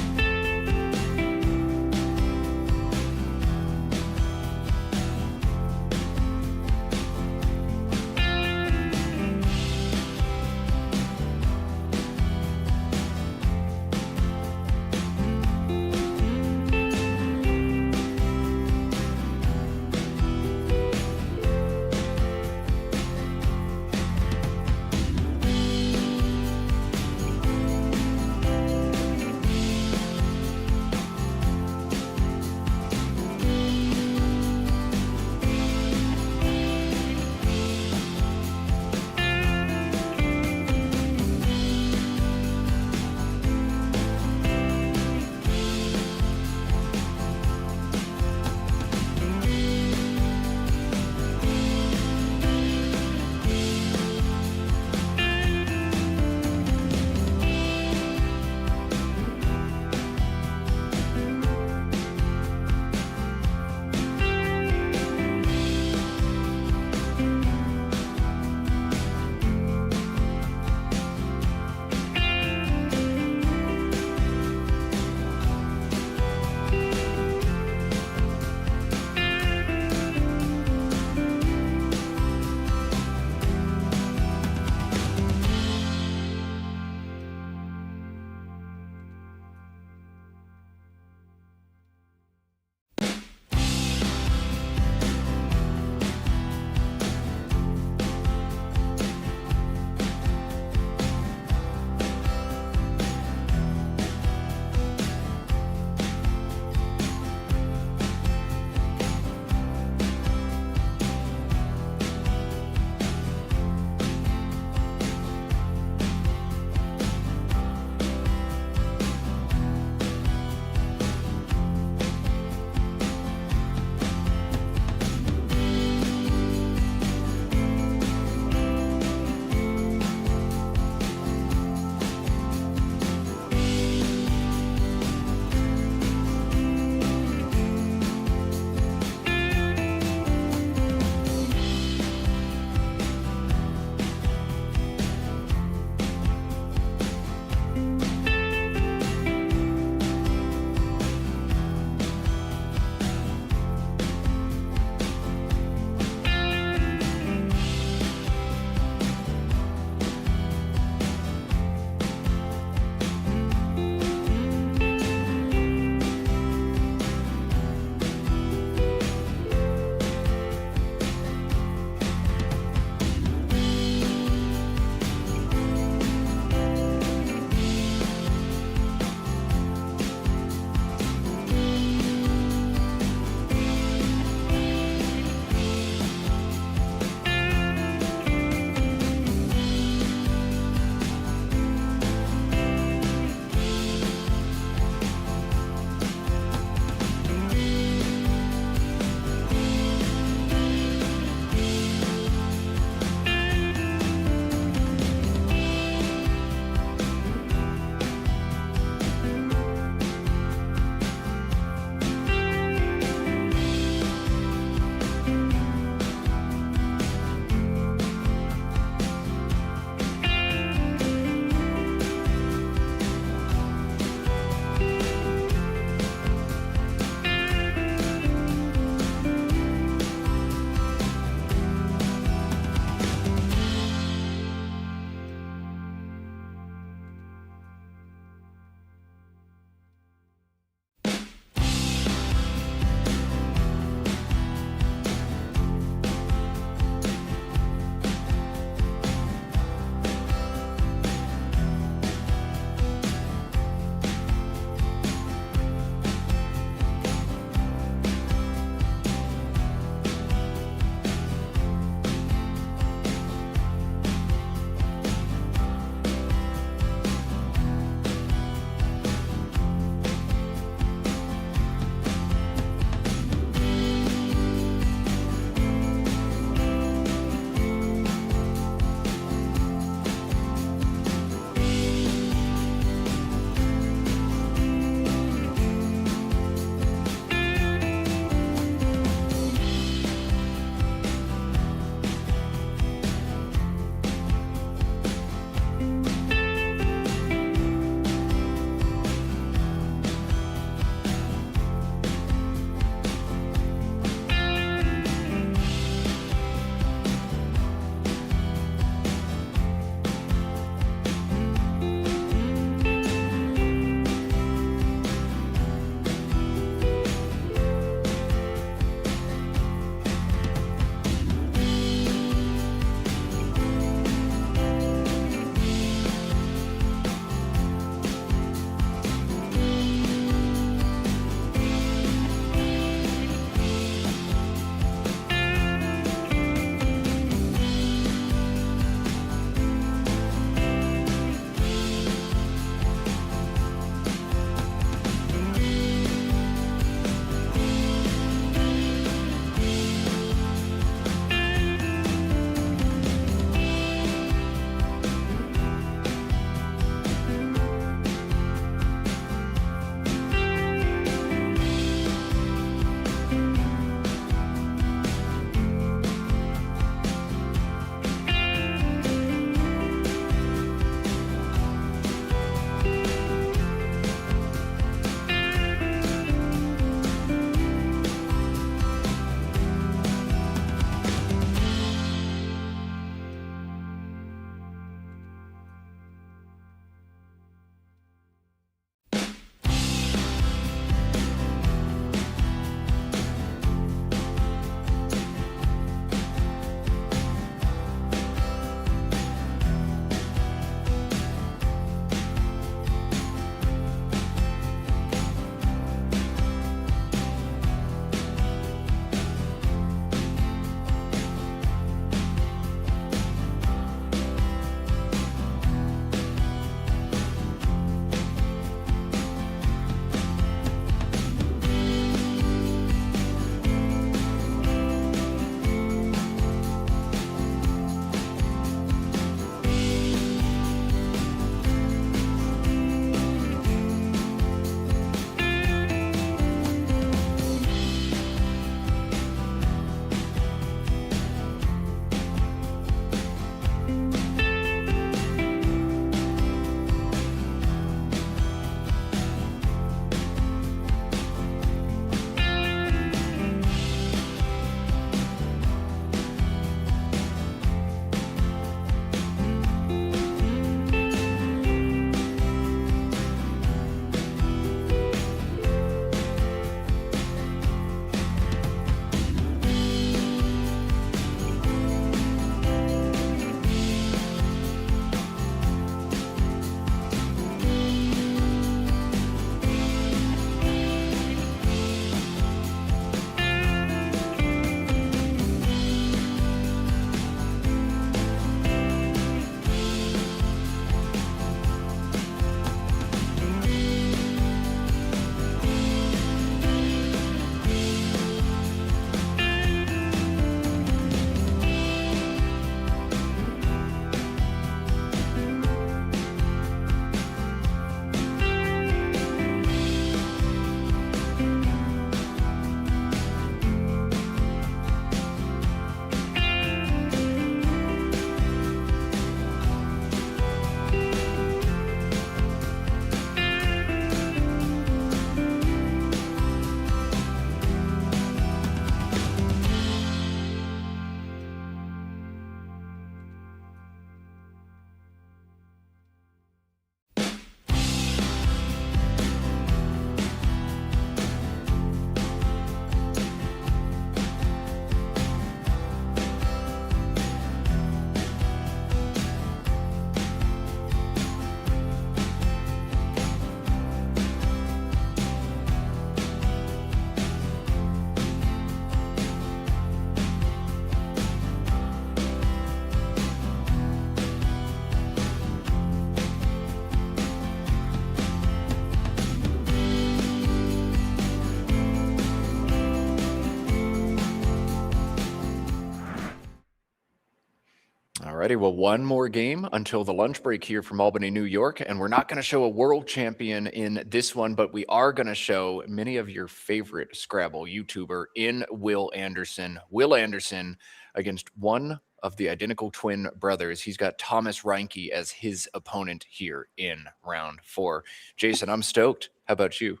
Alrighty, well, one more game until the lunch break here from Albany, New York, and we're not going to show a world champion in this one, but we are going to show many of your favorite Scrabble YouTuber in Will Anderson. Will Anderson against one of the identical twin brothers. He's got Thomas Reinke as his opponent here in round 4. Jason, I'm stoked. How about you?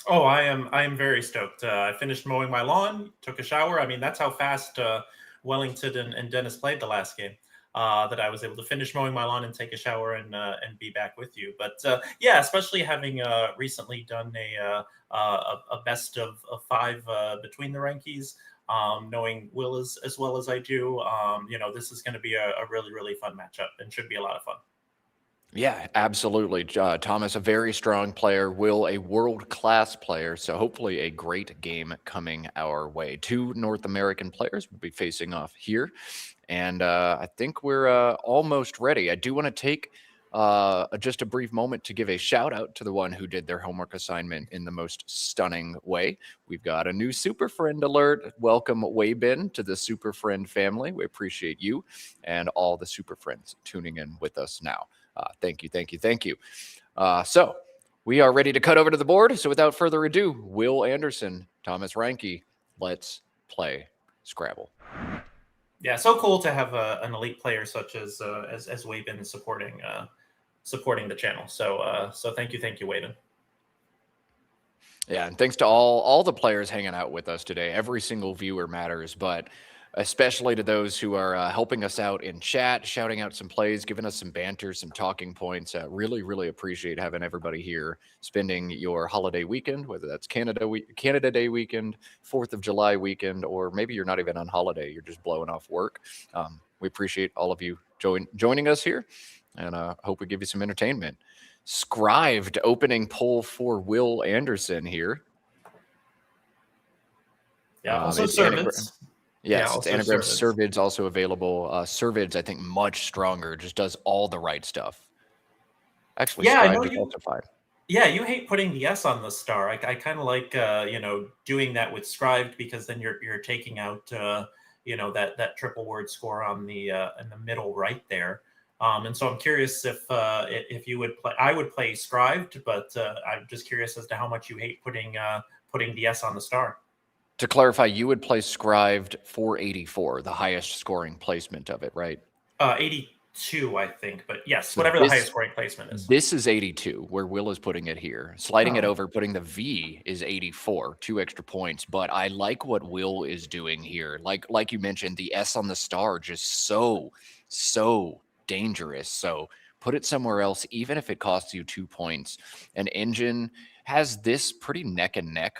Oh, I am very stoked. I finished mowing my lawn, took a shower. I mean, that's how fast Wellington and Dennis played the last game. That I was able to finish mowing my lawn and take a shower and be back with you. But yeah, especially having recently done a best of 5 between the Rankings, knowing Will as well as I do, this is going to be a really, really fun matchup and should be a lot of fun. Yeah, absolutely. Thomas, a very strong player. Will, a world-class player. So hopefully a great game coming our way. 2 North American players will be facing off here. And I think we're almost ready. I do want to take just a brief moment to give a shout out to the one who did their homework assignment in the most stunning way. We've got a new Superfriend alert. Welcome, Wiegand, to the Superfriend family. We appreciate you and all the Superfriends tuning in with us now. Thank you, thank you, thank you. So we are ready to cut over to the board. So without further ado, Will Anderson, Thomas Reinke, let's play Scrabble. Yeah, so cool to have an elite player such as Wiegand supporting the channel. So thank you, Wiegand. Yeah, and thanks to all the players hanging out with us today. Every single viewer matters, but especially to those who are helping us out in chat, shouting out some plays, giving us some banter, some talking points. Really, really appreciate having everybody here spending your holiday weekend, whether that's Canada Day weekend, 4th of July weekend, or maybe you're not even on holiday, you're just blowing off work. We appreciate all of you joining us here, and hope we give you some entertainment. Scrived opening poll for Will Anderson here. Yeah, also Servants. Yes, it's anagram. Servid's also available. Servid's, I think, much stronger. Just does all the right stuff. Actually, yeah, I know you. Also fine. Yeah, you hate putting the S on the star. I kind of like doing that with Scrived, because then you're taking out that triple word score on the in the middle right there. And so I'm curious if you would play. I would play Scrived, but I'm just curious as to how much you hate putting the S on the star. To clarify, you would play Scrived for 84, the highest scoring placement of it, right? 82, I think. But yes, whatever the highest scoring placement is. This is 82, where Will is putting it here. Sliding it over, putting the V is 84, 2 extra points. But I like what Will is doing here. Like you mentioned, the S on the star just so dangerous. So put it somewhere else, even if it costs you 2 points. And Engine has this pretty neck and neck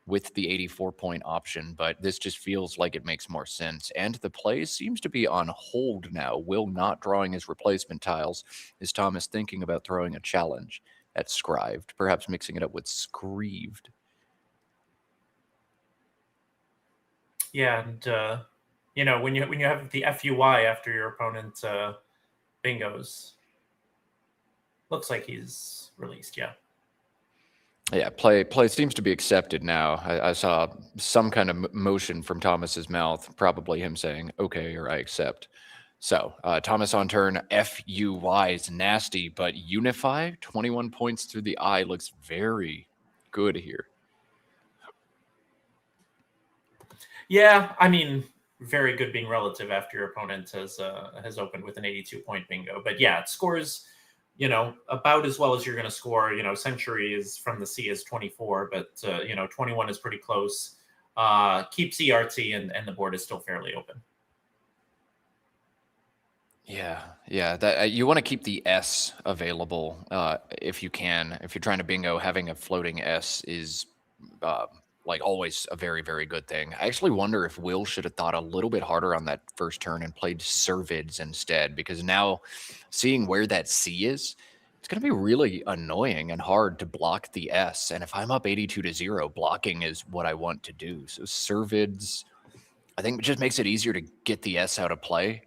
with the 84-point option, but this just feels like it makes more sense. And the play seems to be on hold now. Will not drawing his replacement tiles. Is Thomas thinking about throwing a challenge at Scrived, perhaps mixing it up with Screeved? Yeah, and when you have the FUY after your opponent bingos, looks like he's released. Yeah, play seems to be accepted now. I saw some kind of motion from Thomas's mouth, probably him saying, okay, or I accept. So Thomas on turn, FUY is nasty, but Unify, 21 points through the eye, looks very good here. Yeah, I mean, very good being relative after your opponent has opened with an 82-point bingo. But yeah, it scores about as well as you're going to score. Century is from the C is 24, but 21 is pretty close. Keeps ERT and the board is still fairly open. Yeah, that you want to keep the S available if you can. If you're trying to bingo, having a floating S is always a very, very good thing. I actually wonder if Will should have thought a little bit harder on that first turn and played Servids instead, because now seeing where that C is, it's going to be really annoying and hard to block the S. And if I'm up 82-0, blocking is what I want to do. So Servids, I think, just makes it easier to get the S out of play.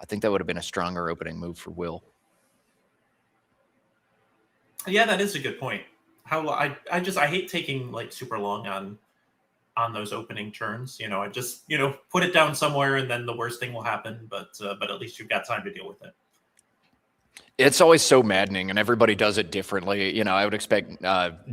I think that would have been a stronger opening move for Will. Yeah, that is a good point. I hate taking super long on those opening turns. I just put it down somewhere, and then the worst thing will happen. But at least you've got time to deal with it. It's always so maddening, and everybody does it differently. I would expect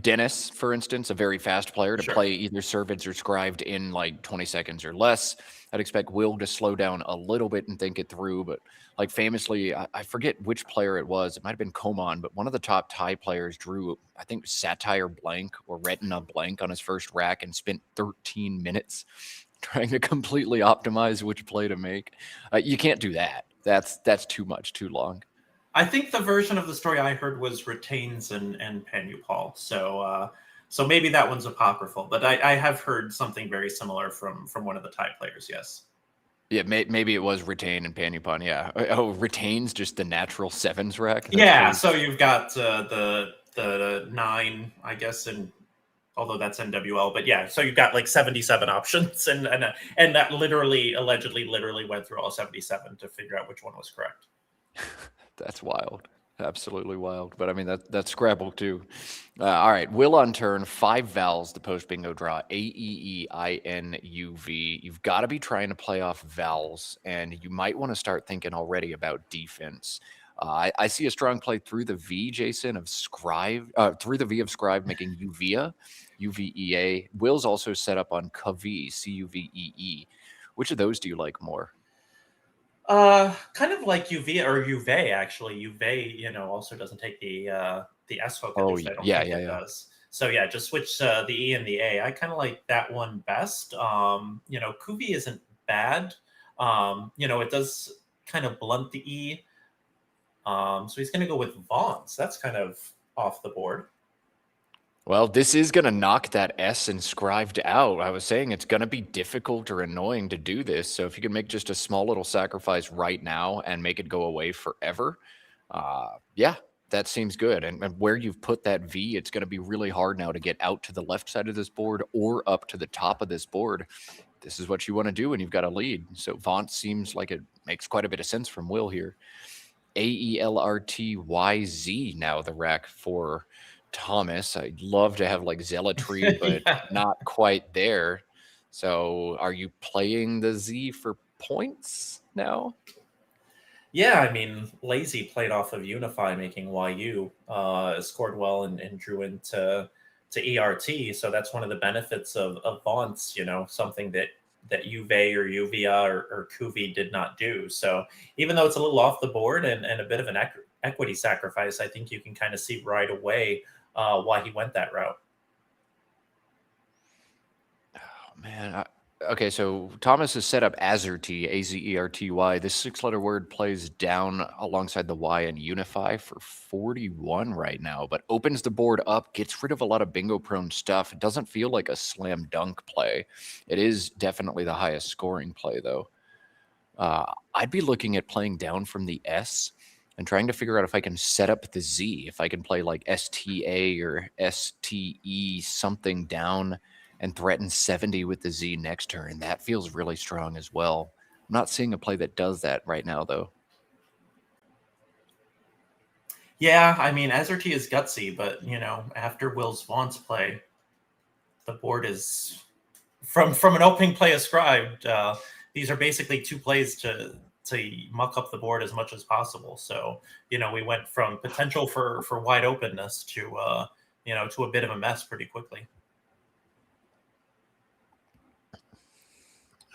Dennis, for instance, a very fast player, to Sure. play either Servants or Scribed in like 20 seconds or less. I'd expect Will to slow down a little bit and think it through. But like famously, I forget which player it was. It might have been Coman, but one of the top Thai players drew, I think, Satire Blank or Retina Blank on his first rack and spent 13 minutes trying to completely optimize which play to make. You can't do that. That's too much, too long. I think the version of the story I heard was Retains and Panupal. So maybe that one's apocryphal, but I have heard something very similar from one of the Thai players. Yes. Yeah, maybe it was Retain and Panupon. Yeah. Oh, Retain's just the natural sevens rack. That's yeah. crazy. So you've got the 9, I guess, and although that's NWL, but yeah. So you've got like 77 options, and that allegedly went through all 77 to figure out which one was correct. That's wild. Absolutely wild. But I mean, that's Scrabble too. All right. Will on turn, 5 vowels, the post bingo draw, AEEINUV. You've got to be trying to play off vowels, and you might want to start thinking already about defense. I see a strong play through the V, Jason, of Scribe, through the V of Scribe, making Uvea, UVEA. Will's also set up on Cuvee, CUVEE. Which of those do you like more? Kind of like UV or Uve, actually. Uve, also doesn't take the S hook. At least I don't think it does. So yeah, just switch the E and the A. I kind of like that one best. Kuvi isn't bad. It does kind of blunt the E. So he's going to go with Vaughn's. That's kind of off the board. Well, this is going to knock that S inscribed out. I was saying it's going to be difficult or annoying to do this. So if you can make just a small little sacrifice right now and make it go away forever, yeah, that seems good. And where you've put that V, it's going to be really hard now to get out to the left side of this board or up to the top of this board. This is what you want to do when you've got a lead. So Vaunt seems like it makes quite a bit of sense from Will here. AELRTYZ now the rack for Thomas. I'd love to have like Zealotry, but not quite there. So are you playing the Z for points now? Yeah, I mean, Lazy played off of Unify, making YU, scored well and drew into ERT. So that's one of the benefits of Vaunts, something that Uve or Uvia or Kuvi did not do. So even though it's a little off the board and a bit of an equity sacrifice, I think you can kind of see right away why he went that route. Oh, man. Okay, so Thomas is set up Azerty, A-Z-E-R-T-Y. This 6-letter word plays down alongside the Y and Unify for 41 right now, but opens the board up, gets rid of a lot of bingo-prone stuff. It doesn't feel like a slam dunk play. It is definitely the highest scoring play, though. I'd be looking at playing down from the S and trying to figure out if I can set up the Z, if I can play like STA or STE something down and threaten 70 with the Z next turn. That feels really strong as well. I'm not seeing a play that does that right now, though. Yeah, I mean, Azerty is gutsy, but, after Will's Vaughn's play, the board is, from an opening play ascribed, these are basically 2 plays to muck up the board as much as possible. So, we went from potential for wide openness to a bit of a mess pretty quickly.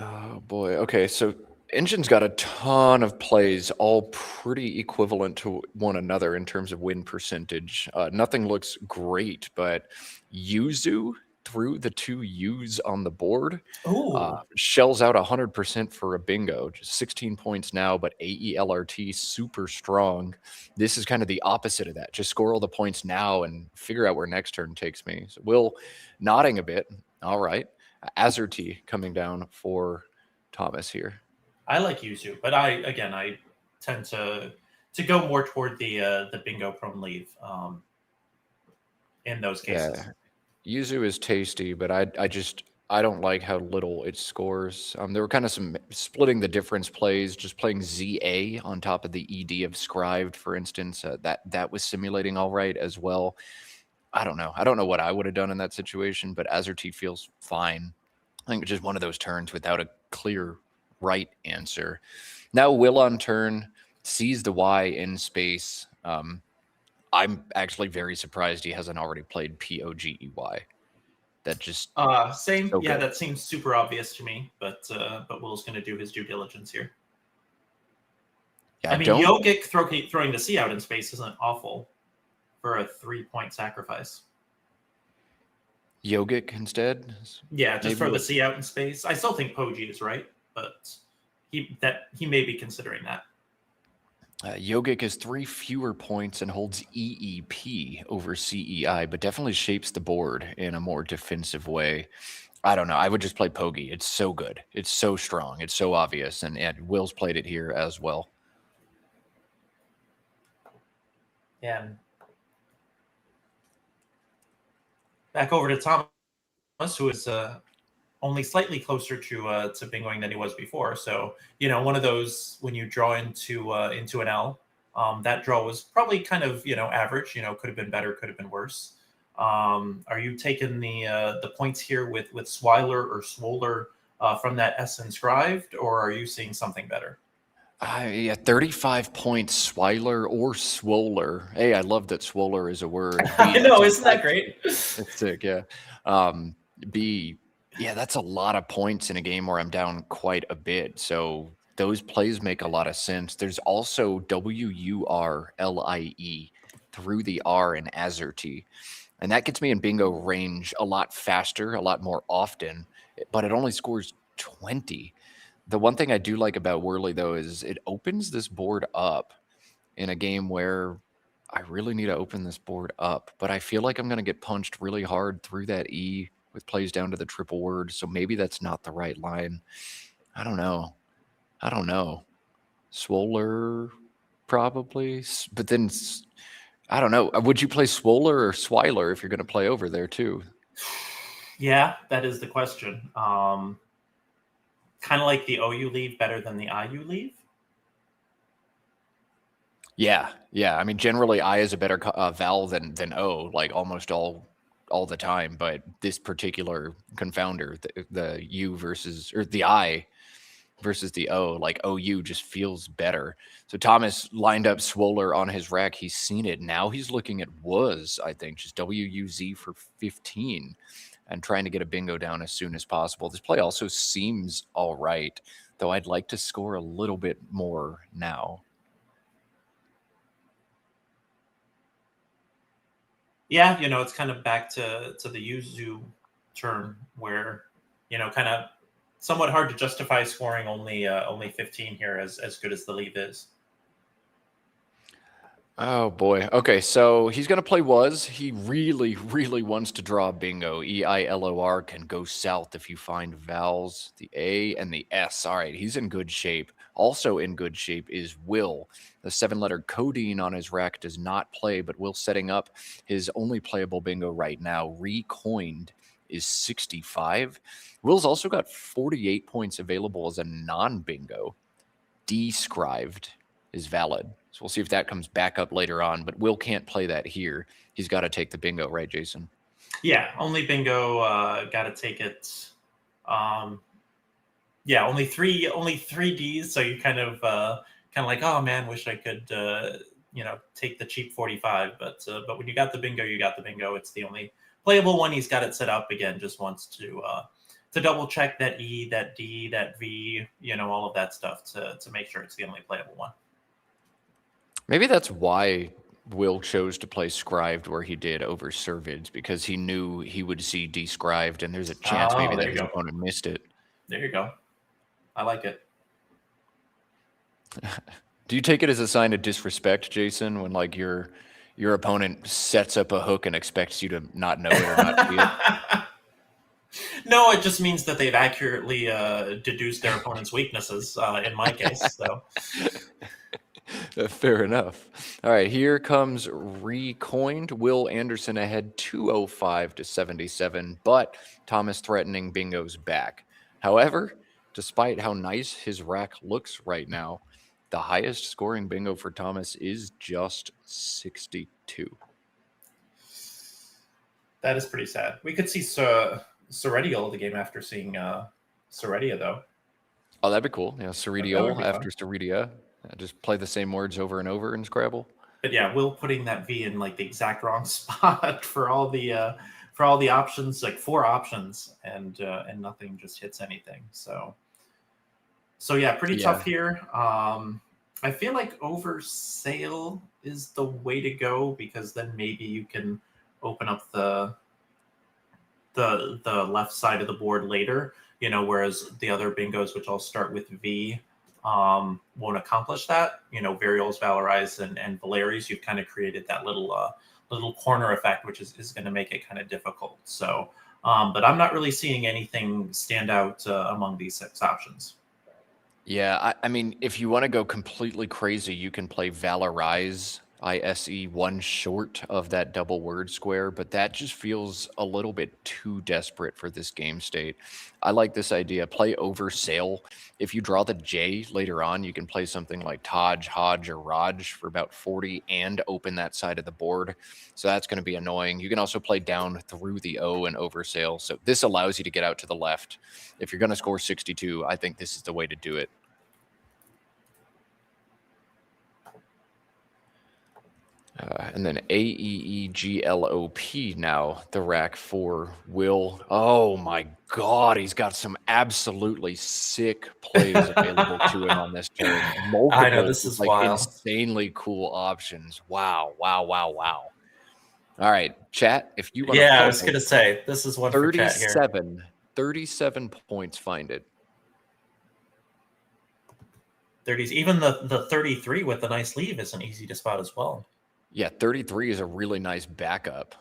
Oh, boy. Okay, so Engine's got a ton of plays, all pretty equivalent to one another in terms of win percentage. Nothing looks great, but Yuzu threw the 2 U's on the board. Shells out 100% for a bingo. Just 16 points now, but AELRT super strong. This is kind of the opposite of that. Just score all the points now and figure out where next turn takes me. So Will nodding a bit. All right. Azerty coming down for Thomas here. I like Yuzu, but I tend to go more toward the bingo prone leave in those cases. Yeah. Yuzu is tasty, but I don't like how little it scores. There were kind of some splitting the difference plays, just playing ZA on top of the ED of Scribed, for instance. That was simulating all right as well. I don't know. I don't know what I would have done in that situation, but Azerty feels fine. I think just one of those turns without a clear right answer. Now Will on turn sees the Y in space. I'm actually very surprised he hasn't already played POGEY. That just same. so Yeah, good. that seems super obvious to me, but Will's going to do his due diligence here. Yeah, I mean, Yogic throwing the C out in space isn't awful for a 3-point sacrifice. Yogic instead. Yeah, just Maybe throw the C out in space. I still think Poji is right, but he may be considering that. Yogic has 3 fewer points and holds EEP over CEI, but definitely shapes the board in a more defensive way. I don't know. I would just play Pogi. It's so good. It's so strong. It's so obvious. And Will's played it here as well. Yeah. Back over to Thomas, who is only slightly closer to bingoing than he was before. So, one of those when you draw into an L, that draw was probably kind of, average, could have been better, could have been worse. Are you taking the points here with Swiler or Swoller from that S inscribed, or are you seeing something better? Yeah, 35 points, Swiler or Swoller. Hey, I love that Swoller is a word. I know, isn't that great? That's sick, yeah. Yeah, that's a lot of points in a game where I'm down quite a bit. So those plays make a lot of sense. There's also WURLIE through the R in Azerty. And that gets me in bingo range a lot faster, a lot more often, but it only scores 20. The one thing I do like about Whirly, though, is it opens this board up in a game where I really need to open this board up, but I feel like I'm going to get punched really hard through that E with plays down to the triple word, so maybe that's not the right line. I don't know. Swoller, probably, but then I don't know. Would you play Swoller or Swiler if you're going to play over there, too? Yeah, that is the question. Kind of like the OU leave better than the IU leave. Yeah. I mean, generally, I is a better vowel than O, like almost all the time. But this particular confounder, the U versus or the I versus the O, like OU just feels better. So Thomas lined up Swoller on his rack. He's seen it. Now he's looking at was, I think, just WUZ for 15. And trying to get a bingo down as soon as possible. This play also seems all right, though I'd like to score a little bit more now. Yeah, it's kind of back to the Yuzu turn where, kind of somewhat hard to justify scoring only 15 here as good as the leave is. Oh, boy. Okay, so he's going to play was. He really, really wants to draw bingo. EILOR can go south if you find vowels, the A and the S. All right, he's in good shape. Also in good shape is Will. The 7-letter codeine on his rack does not play, but Will setting up his only playable bingo right now. Recoined is 65. Will's also got 48 points available as a non-bingo. Described is valid. So we'll see if that comes back up later on, but Will can't play that here. He's got to take the bingo, right, Jason? Yeah, only bingo, got to take it. Yeah, only three Ds, so you kind of like, oh man, wish I could take the cheap 45, but when you got the bingo, you got the bingo. It's the only playable one. He's got it set up again, just wants to double check that E, that D, that V, all of that stuff to make sure it's the only playable one. Maybe that's why Will chose to play Scribed where he did over Servids, because he knew he would see Described, and there's a chance maybe that his opponent missed it. There you go. I like it. Do you take it as a sign of disrespect, Jason, when like your opponent sets up a hook and expects you to not know it or not see it? No, it just means that they've accurately deduced their opponent's weaknesses, in my case. So. Fair enough. All right, here comes Recoined. Will Anderson ahead 205 to 77, but Thomas threatening bingo's back. However, despite how nice his rack looks right now, the highest scoring bingo for Thomas is just 62. That is pretty sad. We could see Seredial the game after seeing Seredia, though. Oh, that'd be cool. Yeah, That would Seredial be after fun. Seredia. Just play the same words over and over in Scrabble. But yeah, Will putting that V in like the exact wrong spot for all the options, like 4 options, and nothing just hits anything. So yeah, pretty tough here. I feel like oversail is the way to go, because then maybe you can open up the left side of the board later, whereas the other bingos, which I'll start with V, won't accomplish that. Varials, Valorize, and Valeri's, you've kind of created that little corner effect, which is going to make it kind of difficult. So, but I'm not really seeing anything stand out among these 6 options. Yeah, I mean, if you want to go completely crazy, you can play Valorize, ISE, one short of that double word square, but that just feels a little bit too desperate for this game state. I like this idea. Play Oversail. If you draw the J later on, you can play something like Taj, Hodge, or Raj for about 40 and open that side of the board. So that's going to be annoying. You can also play down through the O and Oversail. So this allows you to get out to the left. If you're going to score 62, I think this is the way to do it. And then AEEGLOP now, the rack for Will. Oh my God, he's got some absolutely sick plays available to him on this turn. Multiple, I know, this is like wild. insanely cool options. Wow. All right, chat, if you want to I was going to say, this is one for chat here. 37 points, find it. 30s, even the 33 with the nice leave isn't easy to spot as well. Yeah, 33 is a really nice backup.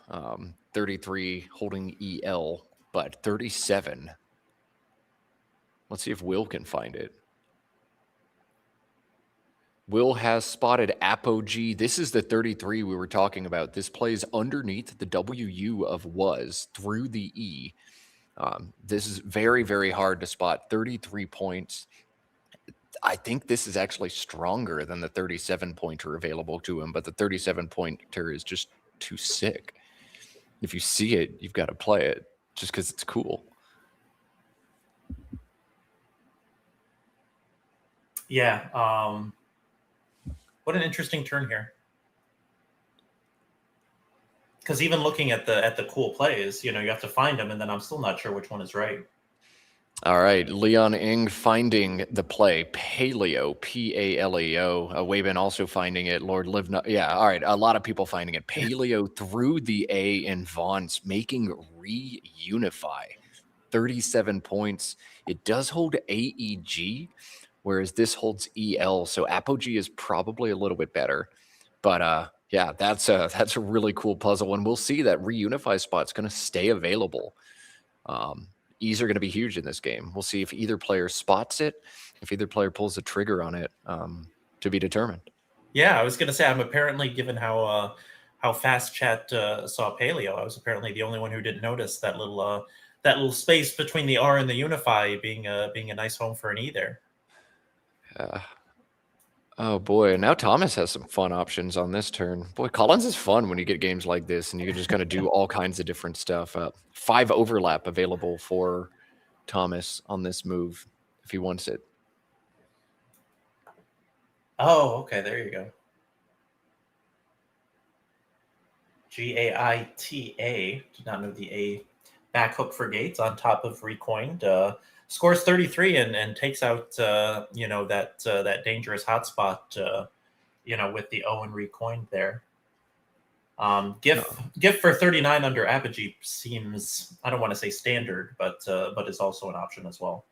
33 holding EL, but 37. Let's see if Will can find it. Will has spotted Apogee. This is the 33 we were talking about. This plays underneath the WU of was through the E. This is very, very hard to spot. 33 points. I think this is actually stronger than the 37 pointer available to him, but the 37 pointer is just too sick. If you see it, you've got to play it just because it's cool. Yeah. What an interesting turn here. Because even looking at the cool plays, you have to find them, and then I'm still not sure which one is right. All right, Leon Ing finding the play. Paleo, P-A-L-E-O. Weibin also finding it. Lord Livna. Yeah, all right, a lot of people finding it. Paleo through the A in Vaughn's, making reunify. 37 points. It does hold AEG, whereas this holds EL. So Apogee is probably a little bit better. But yeah, that's a really cool puzzle. And we'll see that reunify spot's going to stay available. E's are going to be huge in this game. We'll see if either player spots it, if either player pulls the trigger on it, to be determined. Yeah, I was going to say, I'm apparently, given how fast chat saw Paleo, I was apparently the only one who didn't notice that little space between the R and the unify being a nice home for an E there. Oh boy, now Thomas has some fun options on this turn. Boy, Collins is fun when you get games like this and you can just kind of do all kinds of different stuff. 5 overlap available for Thomas on this move if he wants it. Oh, okay, there you go. Gaita. Did not know the A back hook for Gates on top of Recoined. Scores 33 and takes out that dangerous hotspot with the O and Recoined there. Gift for 39 under Apogee seems, I don't want to say standard, but is also an option as well.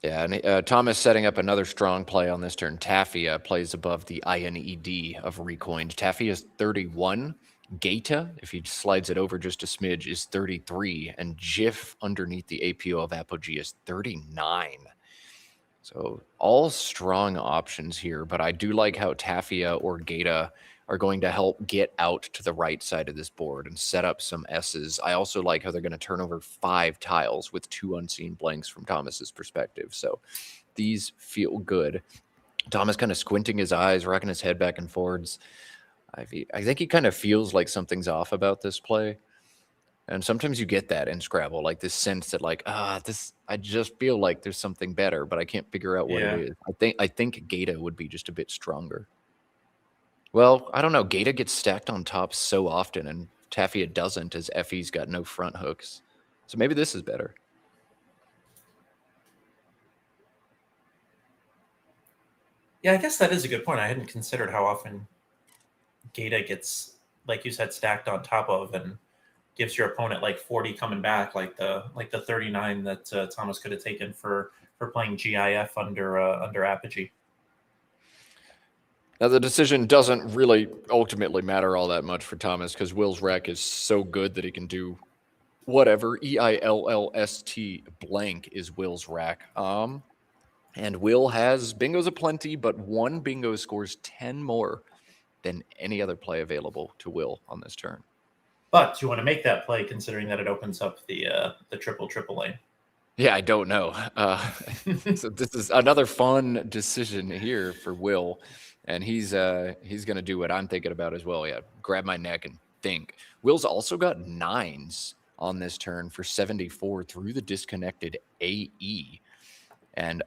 Yeah, and Thomas setting up another strong play on this turn. Taffia plays above the INED of Recoined. Taffia is 31. Gaita, if he slides it over just a smidge, is 33. And Jif underneath the APO of Apogee is 39. So all strong options here, but I do like how Taffia or Gaita are going to help get out to the right side of this board and set up some S's. I also like how they're going to turn over 5 tiles with 2 unseen blanks from Thomas's perspective. So these feel good. Thomas kind of squinting his eyes, rocking his head back and forwards. I think he kind of feels like something's off about this play. And sometimes you get that in Scrabble, like this sense that like, I just feel like there's something better, but I can't figure out what it is. I think Geta would be just a bit stronger. Well, I don't know. Geta gets stacked on top so often, and Tafia doesn't, as Effie's got no front hooks. So maybe this is better. Yeah, I guess that is a good point. I hadn't considered how often Geta gets, like you said, stacked on top of and gives your opponent like 40 coming back, like the 39 that Thomas could have taken for playing GIF under Apogee. Now, the decision doesn't really ultimately matter all that much for Thomas because Will's rack is so good that he can do whatever. EILLST blank is Will's rack. And Will has bingos aplenty, but one bingo scores 10 more than any other play available to Will on this turn. But you want to make that play considering that it opens up the triple lane. Yeah, I don't know. So this is another fun decision here for Will. And he's going to do what I'm thinking about as well. Yeah, grab my neck and think. Will's also got 9s on this turn for 74 through the disconnected AE. And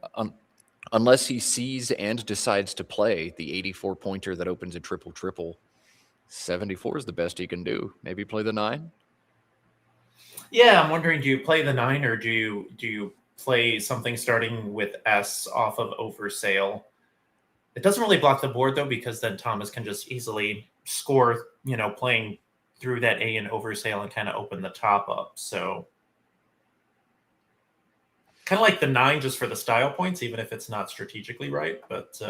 unless he sees and decides to play the 84 pointer that opens a triple, 74 is the best he can do. Maybe play the 9. Yeah, I'm wondering, do you play the 9 or do you play something starting with S off of Oversail? It doesn't really block the board, though, because then Thomas can just easily score, playing through that A and Oversail and kind of open the top up. So kind of like the 9 just for the style points, even if it's not strategically right. But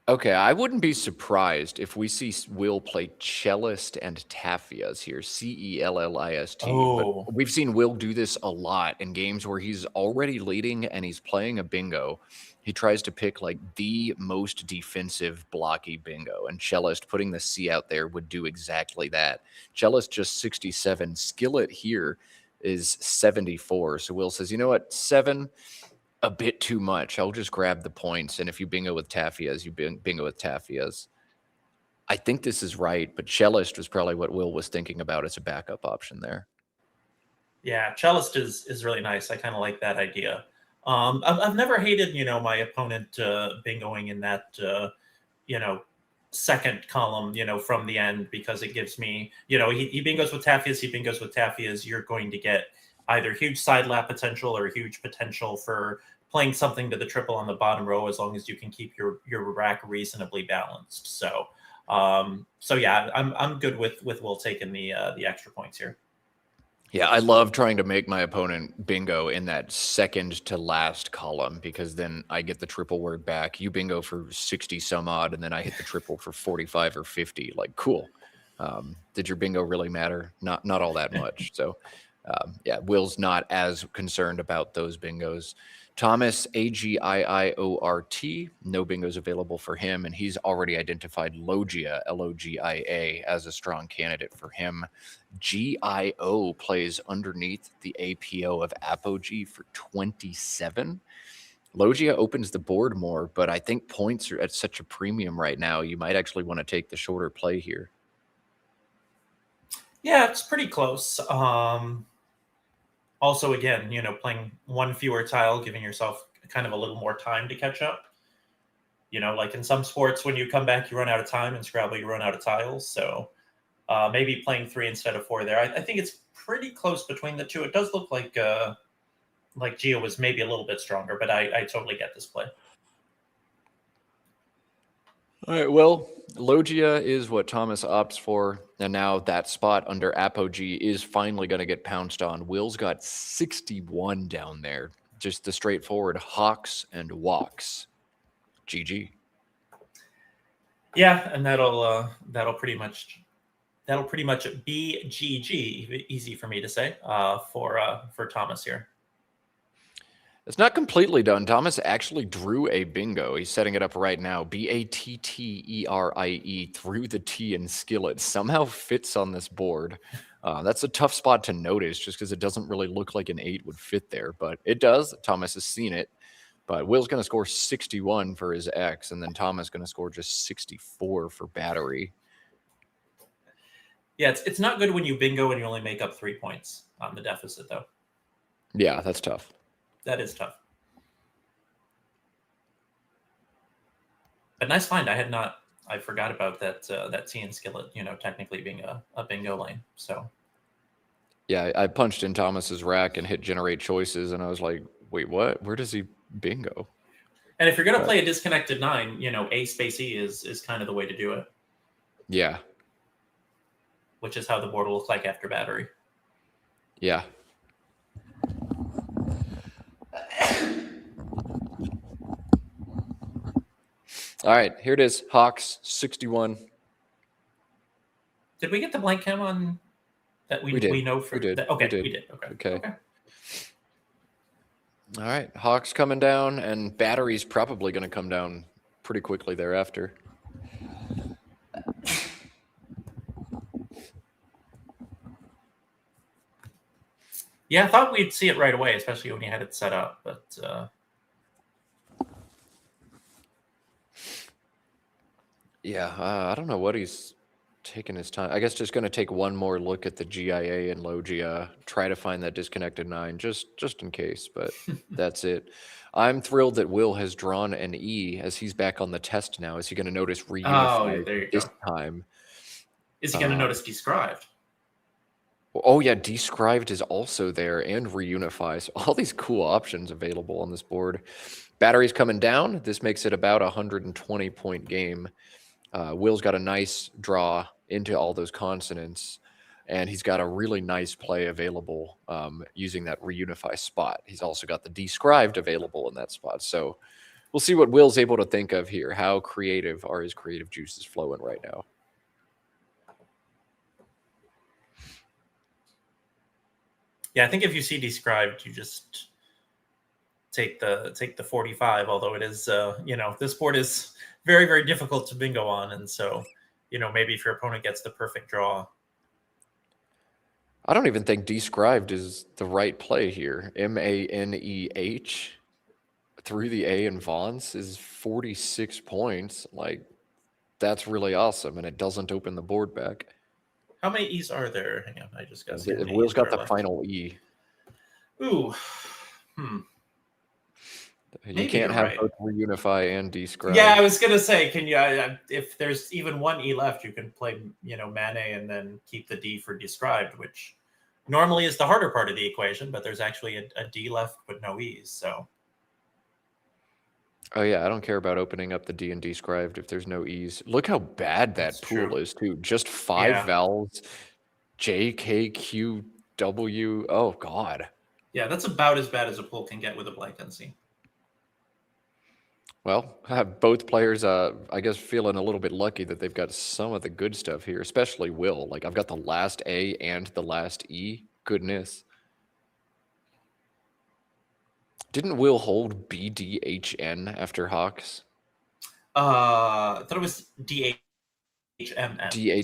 okay, I wouldn't be surprised if we see Will play Cellist and Tafias here, CELLIST. Oh. But we've seen Will do this a lot in games where he's already leading and he's playing a bingo. He tries to pick like the most defensive blocky bingo, and Cellist putting the C out there would do exactly that. Cellist just 67. Skillet here is 74. So Will says, you know what, 7, a bit too much. I'll just grab the points. And if you bingo with Tafias, you bingo with Tafias. I think this is right, but Cellist was probably what Will was thinking about as a backup option there. Yeah, Cellist is really nice. I kind of like that idea. I've never hated, my opponent bingoing in that, second column, from the end, because it gives me, he bingos with Tafias, you're going to get either huge side lap potential or huge potential for playing something to the triple on the bottom row, as long as you can keep your rack reasonably balanced. So yeah, I'm good with Will taking the extra points here. Yeah, I love trying to make my opponent bingo in that second to last column, because then I get the triple word back. You bingo for 60 some odd, and then I hit the triple for 45 or 50. Like, cool. Did your bingo really matter? Not all that much. So yeah, Will's not as concerned about those bingos. Thomas, AGIIORT, no bingos available for him, and he's already identified Logia, LOGIA, as a strong candidate for him. GIO plays underneath the APO of Apogee for 27. Logia opens the board more, but I think points are at such a premium right now, you might actually want to take the shorter play here. Yeah, it's pretty close. Also, again, playing one fewer tile, giving yourself kind of a little more time to catch up. Like in some sports, when you come back, you run out of time. In Scrabble, you run out of tiles. So maybe playing 3 instead of 4 there. I think it's pretty close between the two. It does look like Geo was maybe a little bit stronger, but I totally get this play. All right, well, Logia is what Thomas opts for, and now that spot under Apogee is finally going to get pounced on. Will's got 61 down there. Just the straightforward hawks and walks. GG. Yeah, and that'll pretty much be GG. Easy for me to say for Thomas here. It's not completely done. Thomas actually drew a bingo. He's setting it up right now. BATTERIE through the T in Skillet. Somehow fits on this board. That's a tough spot to notice just because it doesn't really look like an 8 would fit there, but it does. Thomas has seen it. But Will's going to score 61 for his X, and then Thomas going to score just 64 for battery. Yeah, it's not good when you bingo and you only make up 3 points on the deficit, though. Yeah, that's tough. That is tough. But nice find. I forgot about that T and skillet, technically being a bingo lane. So Yeah, I punched in Thomas's rack and hit generate choices, and I was like, wait, what? Where does he bingo? and if you're gonna play a disconnected 9, A space E is kind of the way to do it. Yeah. Which is how the board will look like after battery. Yeah. All right, here it is. Hawks 61. Did we get the blank cam on that? We know for we did. that? Okay, we did. Okay. All right, Hawks coming down, and battery's probably going to come down pretty quickly thereafter. Yeah, I thought we'd see it right away, especially when you had it set up, but yeah, I don't know what he's taking his time. I guess just going to take one more look at the GIA and Logia, try to find that disconnected 9 just in case, but that's it. I'm thrilled that Will has drawn an E as he's back on the test now. Is he going to notice reunify this time? Is he going to notice described? Oh yeah, described is also there, and reunify. So all these cool options available on this board. Battery's coming down. This makes it about a 120-point game. Will's got a nice draw into all those consonants, and he's got a really nice play available using that reunify spot. He's also got the described available in that spot. So we'll see what Will's able to think of here. How creative are his creative juices flowing right now? Yeah, I think if you see described, you just take the 45. Although it is, this board is very, very difficult to bingo on, and so, maybe if your opponent gets the perfect draw. I don't even think described is the right play here. MANEH through the A in Vance is 46 points. Like, that's really awesome, and it doesn't open the board back. How many E's are there? Hang on, I just got. Will's got the final E. Ooh, You can't have both reunify and describe. Yeah, I was gonna say, can you? If there's even one E left, you can play, Mane and then keep the D for described, which normally is the harder part of the equation. But there's actually a D left, but no E's. So. Oh yeah, I don't care about opening up the D and described if there's no E's. Look how bad that pool is too. Just 5 vowels. J, K, Q, W. Oh God. Yeah, that's about as bad as a pool can get with a blank unseen. Well, both players, I guess, feeling a little bit lucky that they've got some of the good stuff here, especially Will. Like, I've got the last A and the last E. Goodness. Didn't Will hold BDHN after Hawks? I thought it was DHMN.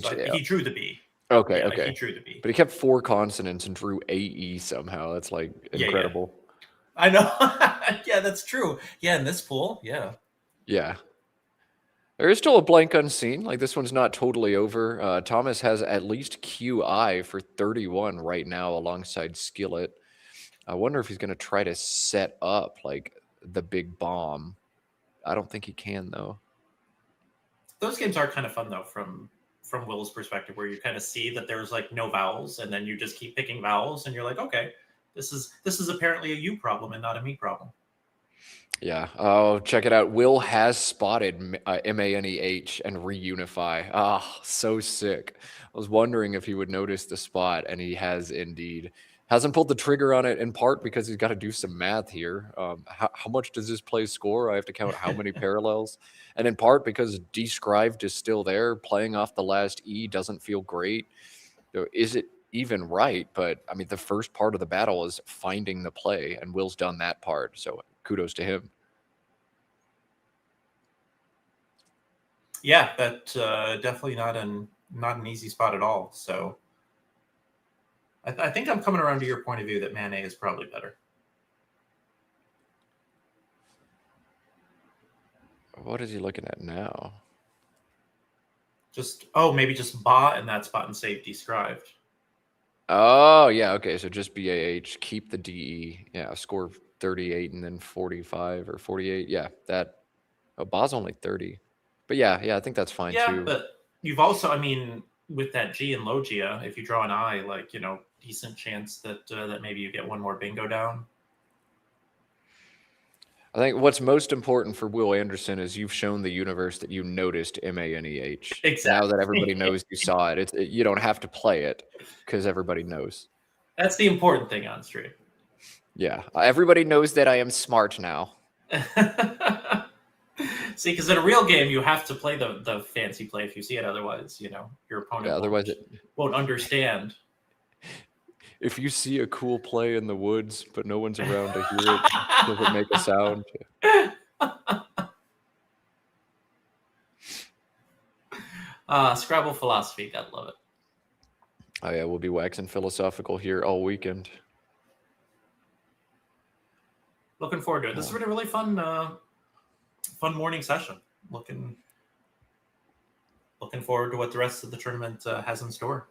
So he drew the B. Okay, yeah, okay. He drew the B. But he kept 4 consonants and drew AE somehow. That's like incredible. Yeah. I know. Yeah, that's true. Yeah, in this pool, yeah. Yeah. There is still a blank unseen. Like, this one's not totally over. Thomas has at least QI for 31 right now alongside Skillet. I wonder if he's going to try to set up, like, the big bomb. I don't think he can, though. Those games are kind of fun, though, from Will's perspective, where you kind of see that there's, like, no vowels, and then you just keep picking vowels, and you're like, okay, this is apparently a you problem and not a me problem. Yeah. Oh, check it out. Will has spotted MANEH and reunify. Ah, so sick. I was wondering if he would notice the spot, and he has indeed. Hasn't pulled the trigger on it in part because he's got to do some math here. How much does this play score? I have to count how many parallels. And in part because described is still there. Playing off the last E doesn't feel great. Is it even right? But, I mean, the first part of the battle is finding the play, and Will's done that part. So kudos to him. Yeah, that's definitely not an easy spot at all. So I think I'm coming around to your point of view that Mane is probably better. What is he looking at now? Maybe just ba in that spot and save described. Oh, yeah, okay, so just BAH, keep the DE. Yeah, score 38 and then 45 or 48. Yeah, that. Oh, Ba's only 30. But yeah, I think that's fine Yeah, too. but you've also, I mean, with that G and Logia, if you draw an I, like, decent chance that that maybe you get one more bingo down. I think what's most important for Will Anderson is you've shown the universe that you noticed MANEH. Exactly. Now that everybody knows you saw it, you don't have to play it because everybody knows. That's the important thing on stream. Yeah, everybody knows that I am smart now. See, because in a real game, you have to play the fancy play if you see it. Otherwise, your opponent won't understand. If you see a cool play in the woods, but no one's around to hear it, does it make a sound? Scrabble philosophy, gotta love it. Oh yeah, we'll be waxing philosophical here all weekend. Looking forward to it. This has been a really fun morning session. Looking forward to what the rest of the tournament has in store.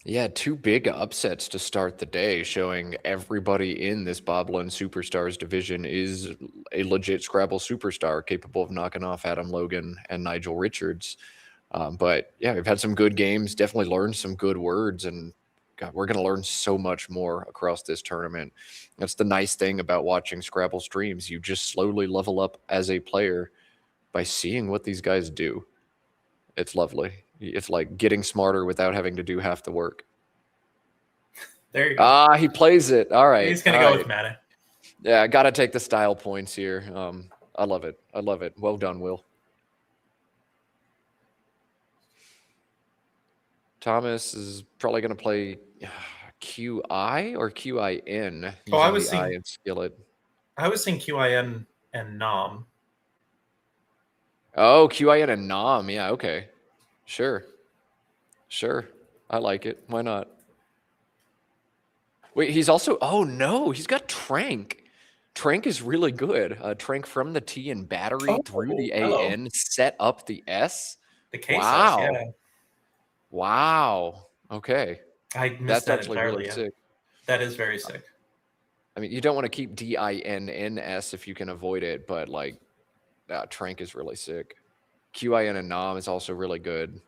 Yeah, 2 big upsets to start the day, showing everybody in this Bob Linn Superstars division is a legit Scrabble superstar capable of knocking off Logan and Nigel Richards. But yeah, we've had some good games, definitely learned some good words, and God, we're going to learn so much more across this tournament. That's the nice thing about watching Scrabble streams. You just slowly level up as a player by seeing what these guys do. It's lovely. It's like getting smarter without having to do half the work. There you go. He plays it. All right. He's going to go with Maddie. Yeah, I got to take the style points here. I love it. I love it. Well done, Will. Thomas is probably going to play QI or QIN. Oh, I was seeing Skillet. I was seeing QIN and Nom. Oh, QIN and Nom. Yeah, okay. Sure. I like it. Why not? Wait, he's also... Oh, no. He's got Trank. Trank is really good. Trank from the T and battery through the AN, set up the S. The case. Wow. Yeah. Wow. Okay. I missed That's that actually entirely, really sick. That is very sick. I mean, you don't want to keep DINNS if you can avoid it, but like, Trank is really sick. QIN and Nom is also really good.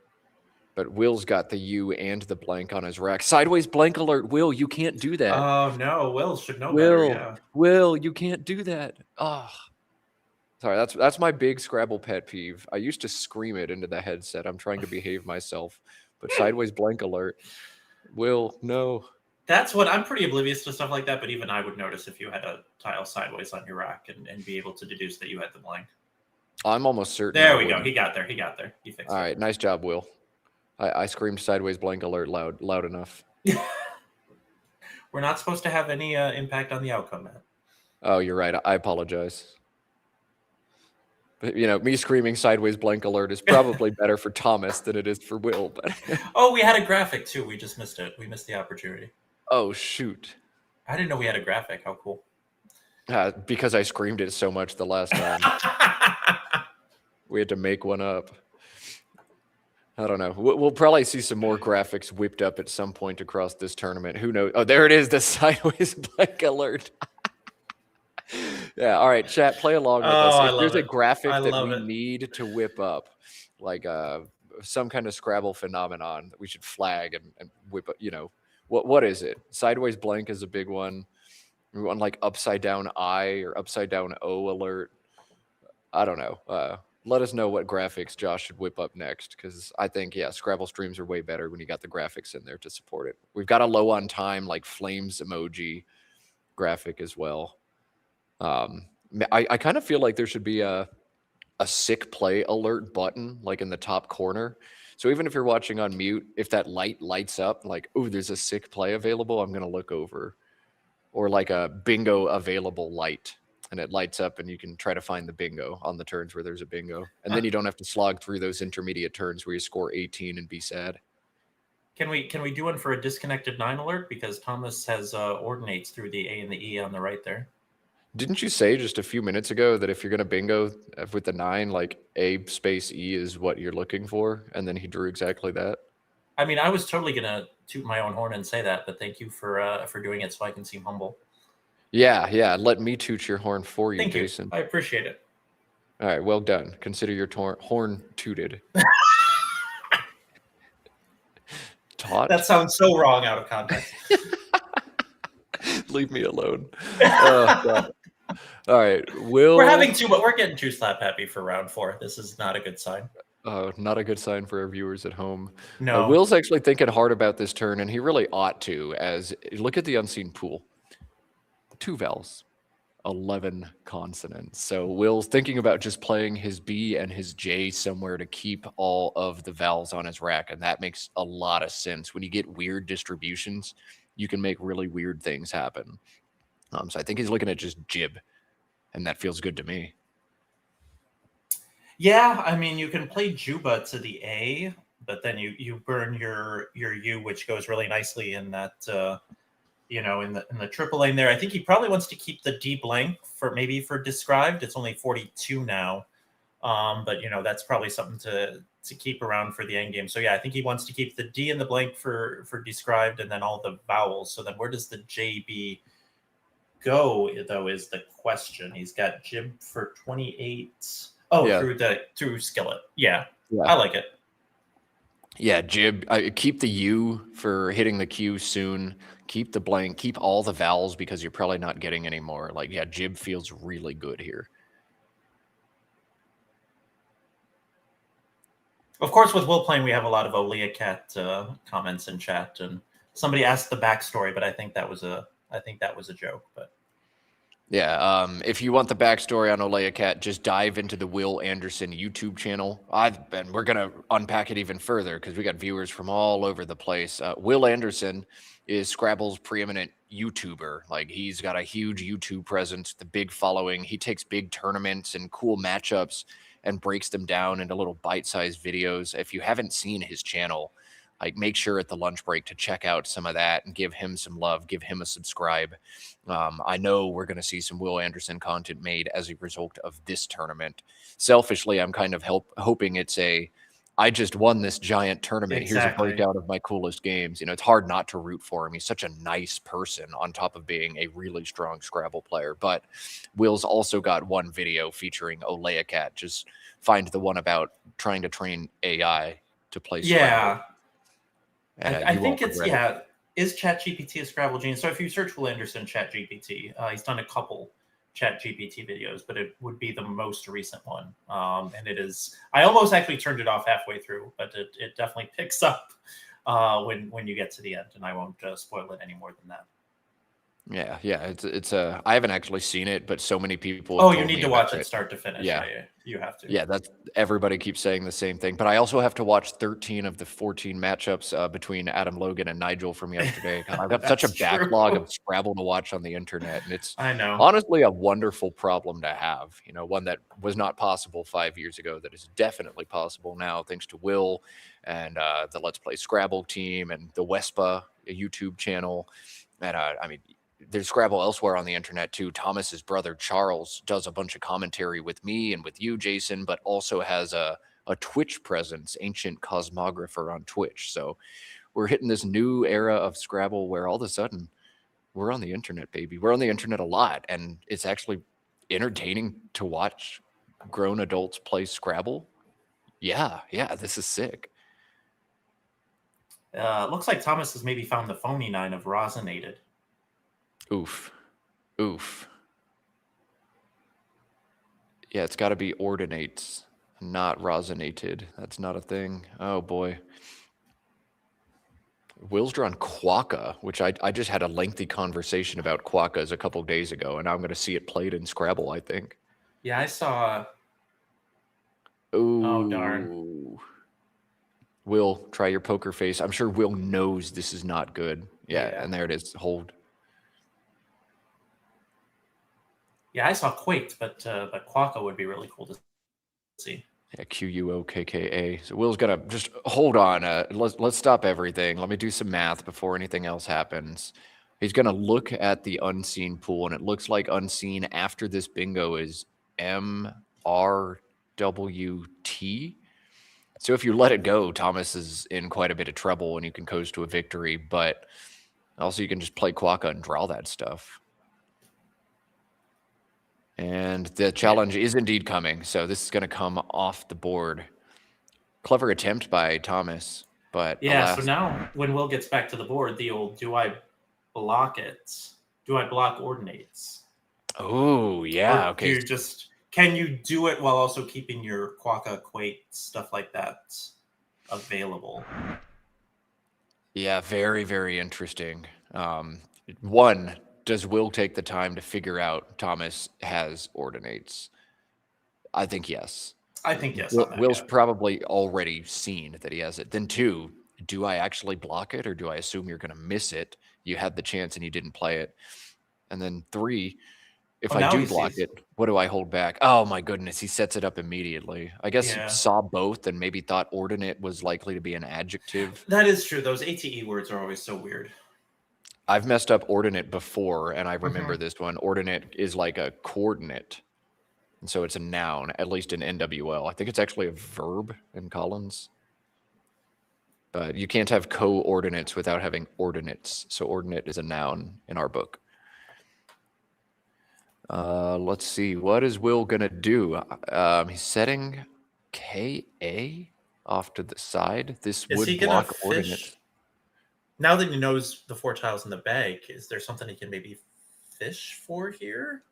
But Will's got the U and the blank on his rack. Sideways blank alert. Will, you can't do that. Oh, no. Will should know better, yeah. Will, you can't do that. Oh. Sorry, that's my big Scrabble pet peeve. I used to scream it into the headset. I'm trying to behave myself. But sideways blank alert. Will, no. That's what I'm pretty oblivious to stuff like that, but even I would notice if you had a tile sideways on your rack and be able to deduce that you had the blank. I'm almost certain. There we go. He got there. He fixed it. All right, nice job, Will. I screamed sideways blank alert loud enough. We're not supposed to have any impact on the outcome, Matt. Oh, you're right. I apologize. But, me screaming sideways blank alert is probably better for Thomas than it is for Will. But oh, we had a graphic too. We just missed it. We missed the opportunity. Oh, shoot. I didn't know we had a graphic. How cool. Because I screamed it so much the last time. We had to make one up. I don't know. We'll probably see some more graphics whipped up at some point across this tournament. Who knows? Oh, there it is. The sideways blank alert. Yeah. All right, chat, play along with us. If there's a graphic that we need to whip up, like some kind of Scrabble phenomenon that we should flag and whip up, what is it? Sideways blank is a big one. We want like upside down I or upside down O alert. I don't know. Let us know what graphics Josh should whip up next, because I think, Scrabble streams are way better when you got the graphics in there to support it. We've got a low on time, like flames emoji graphic as well. I kind of feel like there should be a sick play alert button, like in the top corner. So even if you're watching on mute, if that light lights up, like, oh, there's a sick play available, I'm going to look over. Or like a bingo available light. And it lights up and you can try to find the bingo on the turns where there's a bingo. And then you don't have to slog through those intermediate turns where you score 18 and be sad. Can we do one for a disconnected 9 alert? Because Thomas has ordinates through the A and the E on the right there. Didn't you say just a few minutes ago that if you're gonna bingo with the 9, like A space E is what you're looking for, and then he drew exactly that? I mean, I was totally gonna toot my own horn and say that, but thank you for doing it so I can seem humble. Yeah. Let me toot your horn for you, Thank you. Jason. I appreciate it. All right, well done. Consider your horn tooted. Taught? That sounds so wrong out of context. Leave me alone. Oh, God. All right, Will. We're getting too slap happy for round 4. This is not a good sign. Not a good sign for our viewers at home. No. Will's actually thinking hard about this turn, and he really ought to, as look at the unseen pool. 2 vowels, 11 consonants. So Will's thinking about just playing his B and his J somewhere to keep all of the vowels on his rack, and that makes a lot of sense. When you get weird distributions, you can make really weird things happen. So I think he's looking at just jib, and that feels good to me. Yeah, I mean, you can play Juba to the A, but then you burn your U, which goes really nicely in that in the triple lane there. I think he probably wants to keep the D blank for described. It's only 42 now, but that's probably something to keep around for the end game. So yeah, I think he wants to keep the D in the blank for described, and then all the vowels. So then where does the JB go, though, is the question. He's got jib for 28. Oh, yeah. through skillet. Yeah, I like it. Yeah, jib. Keep the U for hitting the Q soon. Keep the blank. Keep all the vowels because you're probably not getting any more. Like, yeah, jib feels really good here. Of course, with Will playing, we have a lot of LEXICON comments in chat, and somebody asked the backstory, but I think that was a joke. But yeah, if you want the backstory on LEXICON, just dive into the Will Anderson YouTube channel. And we're gonna unpack it even further because we got viewers from all over the place. Will Anderson is Scrabble's preeminent YouTuber. Like, he's got a huge YouTube presence, the big following. He takes big tournaments and cool matchups and breaks them down into little bite-sized videos. If you haven't seen his channel, like, make sure at the lunch break to check out some of that and give him some love, give him a subscribe. I know we're going to see some Will Anderson content made as a result of this tournament. Selfishly, I'm kind of hoping it's I just won this giant tournament. Exactly. Here's a breakdown of my coolest games. It's hard not to root for him. He's such a nice person on top of being a really strong Scrabble player. But Will's also got one video featuring LEXICON. Just find the one about trying to train AI to play Scrabble. Yeah. I think it's, is ChatGPT a Scrabble genius? So if you search Will Anderson ChatGPT, he's done a couple ChatGPT videos, but it would be the most recent one. And it is, I almost actually turned it off halfway through, but it definitely picks up when you get to the end, and I won't spoil it any more than that. Yeah. It's I haven't actually seen it, but so many people. Oh, you need to watch it start to finish. Yeah, you have to. Yeah, everybody keeps saying the same thing. But I also have to watch 13 of the 14 matchups between Adam, Logan, and Nigel from yesterday. I've got such a backlog of Scrabble to watch on the internet, and it's honestly a wonderful problem to have. One that was not possible 5 years ago that is definitely possible now, thanks to Will and the Let's Play Scrabble team and the Wespa YouTube channel. And I mean, there's Scrabble elsewhere on the internet too. Thomas's brother Charles does a bunch of commentary with me and with you, Jason, but also has a Twitch presence, Ancient Cosmographer on Twitch. So we're hitting this new era of Scrabble where all of a sudden we're on the internet, baby. We're on the internet a lot, and it's actually entertaining to watch grown adults play Scrabble. Yeah, this is sick. Looks like Thomas has maybe found the phony 9 of Rosinated. Oof. Yeah, it's got to be ordinates, not rosinated. That's not a thing. Oh, boy. Will's drawn Quokka, which I just had a lengthy conversation about Quokkas a couple days ago, and I'm going to see it played in Scrabble, I think. Yeah, I saw... Ooh. Oh, darn. Will, try your poker face. I'm sure Will knows this is not good. Yeah. And there it is. Hold. Yeah, I saw Quaked, but Quokka would be really cool to see. Yeah, Quokka. So Will's gonna just hold on. Let's stop everything. Let me do some math before anything else happens. He's going to look at the unseen pool, and it looks like unseen after this bingo is MRWT. So if you let it go, Thomas is in quite a bit of trouble, and you can coast to a victory. But also, you can just play Quokka and draw that stuff. And the challenge is indeed coming. So this is going to come off the board. Clever attempt by Thomas, but Yeah, alas. so now when Will gets back to the board, the old do I block it? Do I block ordinates? Oh, yeah. Or Okay. can you do it while also keeping your Quokka, Quake, stuff like that available? Yeah, very, very interesting. One, does Will take the time to figure out Thomas has ordinates? I think yes. I think yes. Will's probably already seen that he has it. Then two, do I actually block it, or do I assume you're going to miss it? You had the chance and you didn't play it. And then three, if I do block it, what do I hold back? Oh my goodness, he sets it up immediately. I guess he saw both and maybe thought ordinate was likely to be an adjective. That is true. Those ATE words are always so weird. I've messed up ordinate before, and I remember this one. Ordinate is like a coordinate. And so it's a noun, at least in NWL. I think it's actually a verb in Collins. But you can't have coordinates without having ordinates. So ordinate is a noun in our book. Let's see. What is Will going to do? He's setting KA off to the side. This would block ordinates. Now that he knows the 4 tiles in the bag, is there something he can maybe fish for here?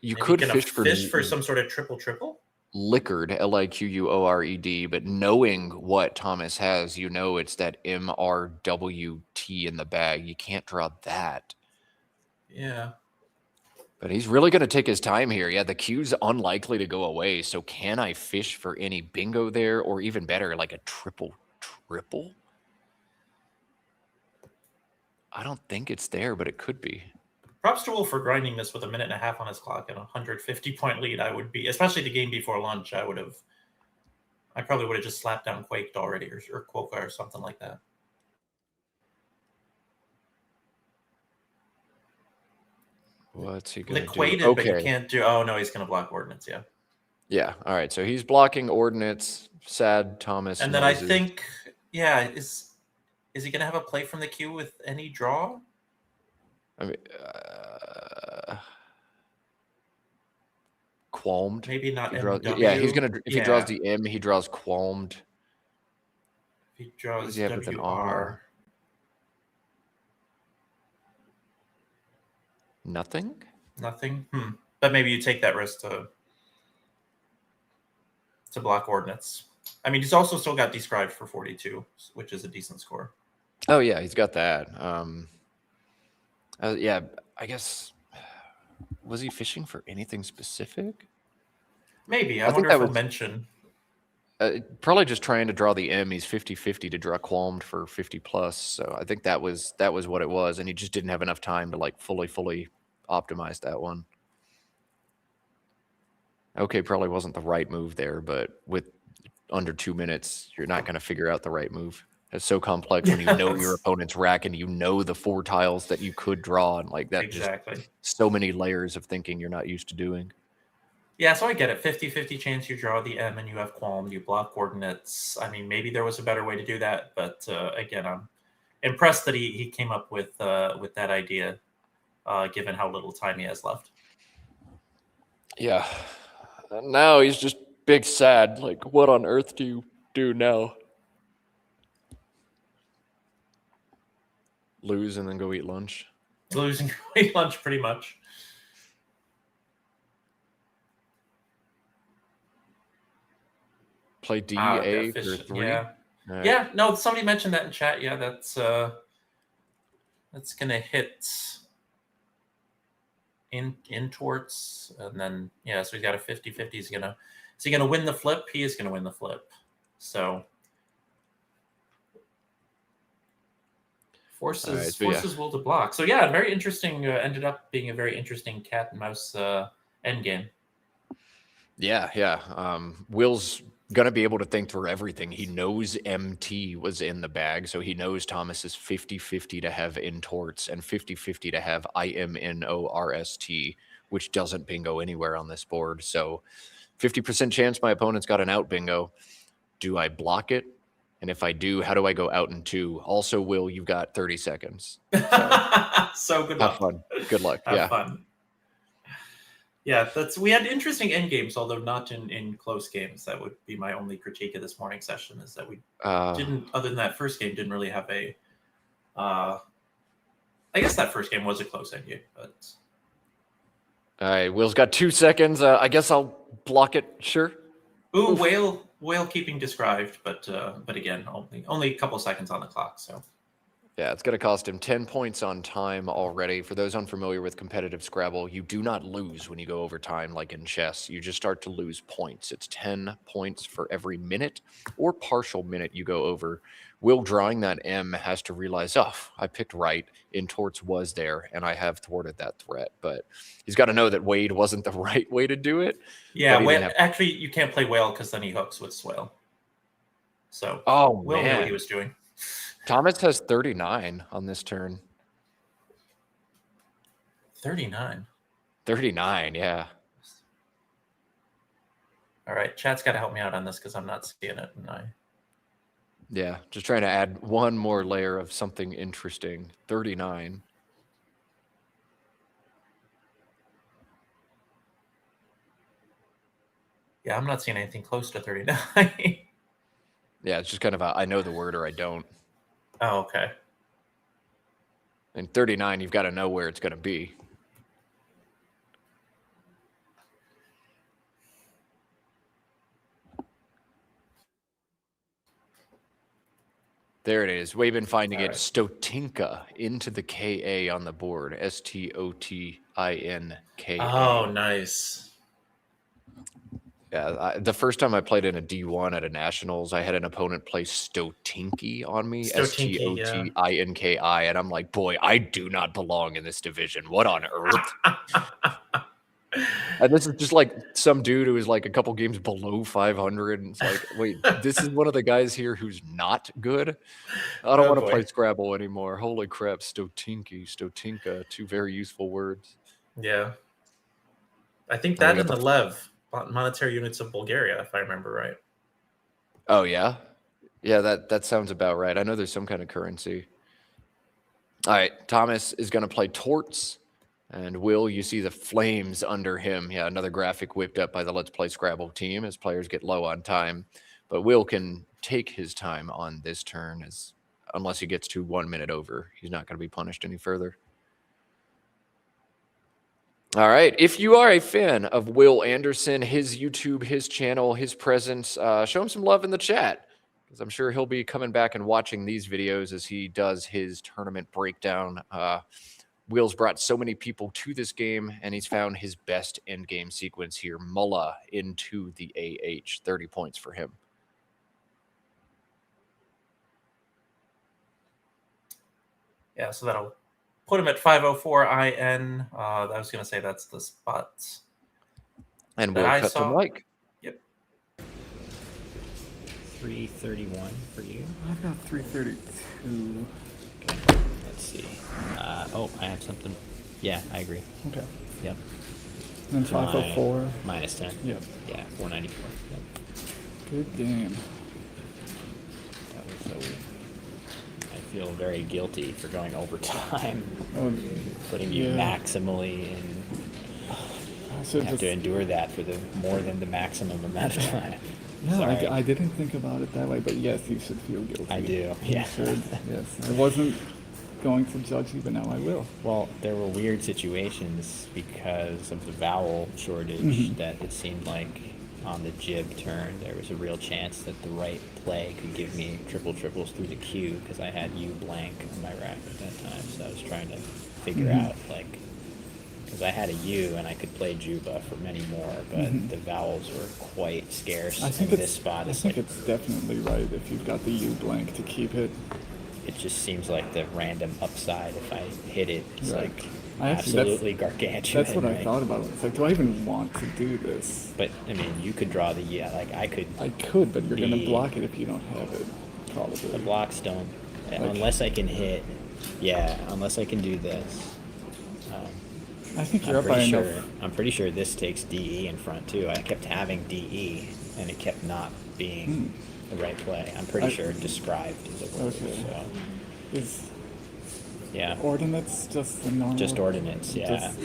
You could fish for some sort of triple. Liquored, LIQUORED, but knowing what Thomas has, you know it's that MRWT in the bag. You can't draw that. Yeah. But he's really going to take his time here. Yeah, the Q's unlikely to go away. So can I fish for any bingo there, or even better, like a triple? I don't think it's there, but it could be. Props to Will for grinding this with 1.5 minutes on his clock and a 150-point lead. I would be, especially the game before lunch, I probably would have just slapped down Quaked already, or Quokka or something like that. What's he going to do? Liquidated, okay. But you can't do... Oh, no, he's going to block ordnance, yeah. Yeah, all right. So he's blocking ordnance. Sad Thomas. And then I think, yeah, is he going to have a play from the queue with any draw? I mean, qualmed. Maybe not MW. Yeah, he's going to... If he draws the M, he draws qualmed. If he draws WR... Nothing? But maybe you take that risk to block ordnance. I mean, he's also still got described for 42, which is a decent score. Oh, yeah, he's got that. Yeah, I guess... Was he fishing for anything specific? Maybe. I wonder if he'll mention... probably just trying to draw the M. He's 50-50 to draw qualmed for 50 plus. So I think that was what it was, and he just didn't have enough time to like fully optimize that one. Okay, probably wasn't the right move there, but with under 2 minutes, you're not going to figure out the right move. It's so complex when you know your opponent's rack and you know the 4 tiles that you could draw, and like that. Exactly. Just so many layers of thinking you're not used to doing. Yeah, so I get it. 50-50 chance you draw the M and you have qualm, you block coordinates. I mean, maybe there was a better way to do that, but again, I'm impressed that he came up with that idea, given how little time he has left. Yeah. Now he's just big sad. Like, what on earth do you do now? Lose and then go eat lunch? Lose and go eat lunch, pretty much. Play DA for 3. Yeah. Right. Yeah. No, somebody mentioned that in chat. Yeah, that's gonna hit in torts, and then so he's got a 50-50. Is he gonna win the flip? He is gonna win the flip. So forces Will to block. So yeah, very interesting. Ended up being a very interesting cat and mouse end game. Yeah. Will's going to be able to think through everything. He knows MT was in the bag, so he knows Thomas is 50-50 to have intorts and 50-50 to have IMNORST, which doesn't bingo anywhere on this board. So 50% chance my opponent's got an out bingo. Do I block it? And if I do, how do I go out in 2? Also, Will, you've got 30 seconds. So good Have luck. fun. Good luck. Have fun. Yeah, we had interesting end games, although not in close games. That would be my only critique of this morning session, is that we didn't, other than that first game, didn't really have a. I guess that first game was a close end game, but. All right, Will's got 2 seconds. I guess I'll block it. Sure. Ooh, whale keeping described, but again, only a couple seconds on the clock. So. Yeah, it's going to cost him 10 points on time already. For those unfamiliar with competitive Scrabble, you do not lose when you go over time like in chess. You just start to lose points. It's 10 points for every minute or partial minute you go over. Will drawing that M has to realize, oh, I picked right. Intorts was there, and I have thwarted that threat. But he's got to know that Wade wasn't the right way to do it. Yeah, actually, you can't play whale because then he hooks with swale. So Will knew what he was doing. Thomas has 39 on this turn. 39. 39, yeah. All right, chat's got to help me out on this because I'm not seeing it. Yeah, just trying to add one more layer of something interesting. 39. Yeah, I'm not seeing anything close to 39. Yeah, it's just kind of a I know the word or I don't. Oh, okay. And 39, you've got to know where it's going to be. There it is. We've been finding it. Stotinka into the KA on the board. Stotinka. Oh, nice. Yeah, the first time I played in a D1 at a Nationals, I had an opponent play Stotinki on me, Stotinki, and I'm like, boy, I do not belong in this division. What on earth? And this is just like some dude who is like a couple games below 500, and it's like, wait, this is one of the guys here who's not good? I don't want to play Scrabble anymore. Holy crap, Stotinka, 2 very useful words. Yeah. I think that and the Lev. Monetary units of Bulgaria, if I remember right. Oh, yeah? Yeah, that sounds about right. I know there's some kind of currency. All right, Thomas is going to play Torts. And Will, you see the flames under him. Yeah, another graphic whipped up by the Let's Play Scrabble team as players get low on time. But Will can take his time on this turn, unless he gets to 1 minute over. He's not going to be punished any further. All right. If you are a fan of Will Anderson, his YouTube, his channel, his presence, show him some love in the chat, because I'm sure he'll be coming back and watching these videos as he does his tournament breakdown. Will's brought so many people to this game, and he's found his best end game sequence here. Mullah into the AH. 30 points for him. Yeah, so that'll put him at 504 IN. I was going to say that's the spot. And we'll cut to Mike. Yep. 331 for you. I've got 332. Okay. Let's see. I have something. Yeah, I agree. Okay. Yep. And 504. Minus 10. Yep. Yeah, 494. Yep. Good game. That was so weird. I feel very guilty for going overtime. Putting you maximally in. I have to endure that for more than the maximum amount of time. No, I didn't think about it that way, but yes, you should feel guilty. I do, yeah. You should, yes. I wasn't going to judge you, but now I will. Well, there were weird situations because of the vowel shortage that it seemed like on the jib turn there was a real chance that the right play could give me triples through the queue because I had U blank on my rack at that time. So I was trying to figure out, like, because I had a U and I could play Juba for many more, but the vowels were quite scarce in this spot. I think it's definitely right if you've got the U blank to keep it. It just seems like the random upside if I hit it. It's like I actually, absolutely gargantuan. that's what I right? thought about. It's like, do I even want to do this? But I mean, you could draw the like I could. I could, but you're gonna The- block it if you don't have it. Probably. The blocks don't, unless I can hit. Yeah, unless I can do this. I think you're up by enough. I'm pretty sure this takes DE in front too. I kept having DE, and it kept not being the right play. I'm pretty sure described is a word. Okay. So, Is yeah, ordinates just the normal? just ordinates. Yeah. Just-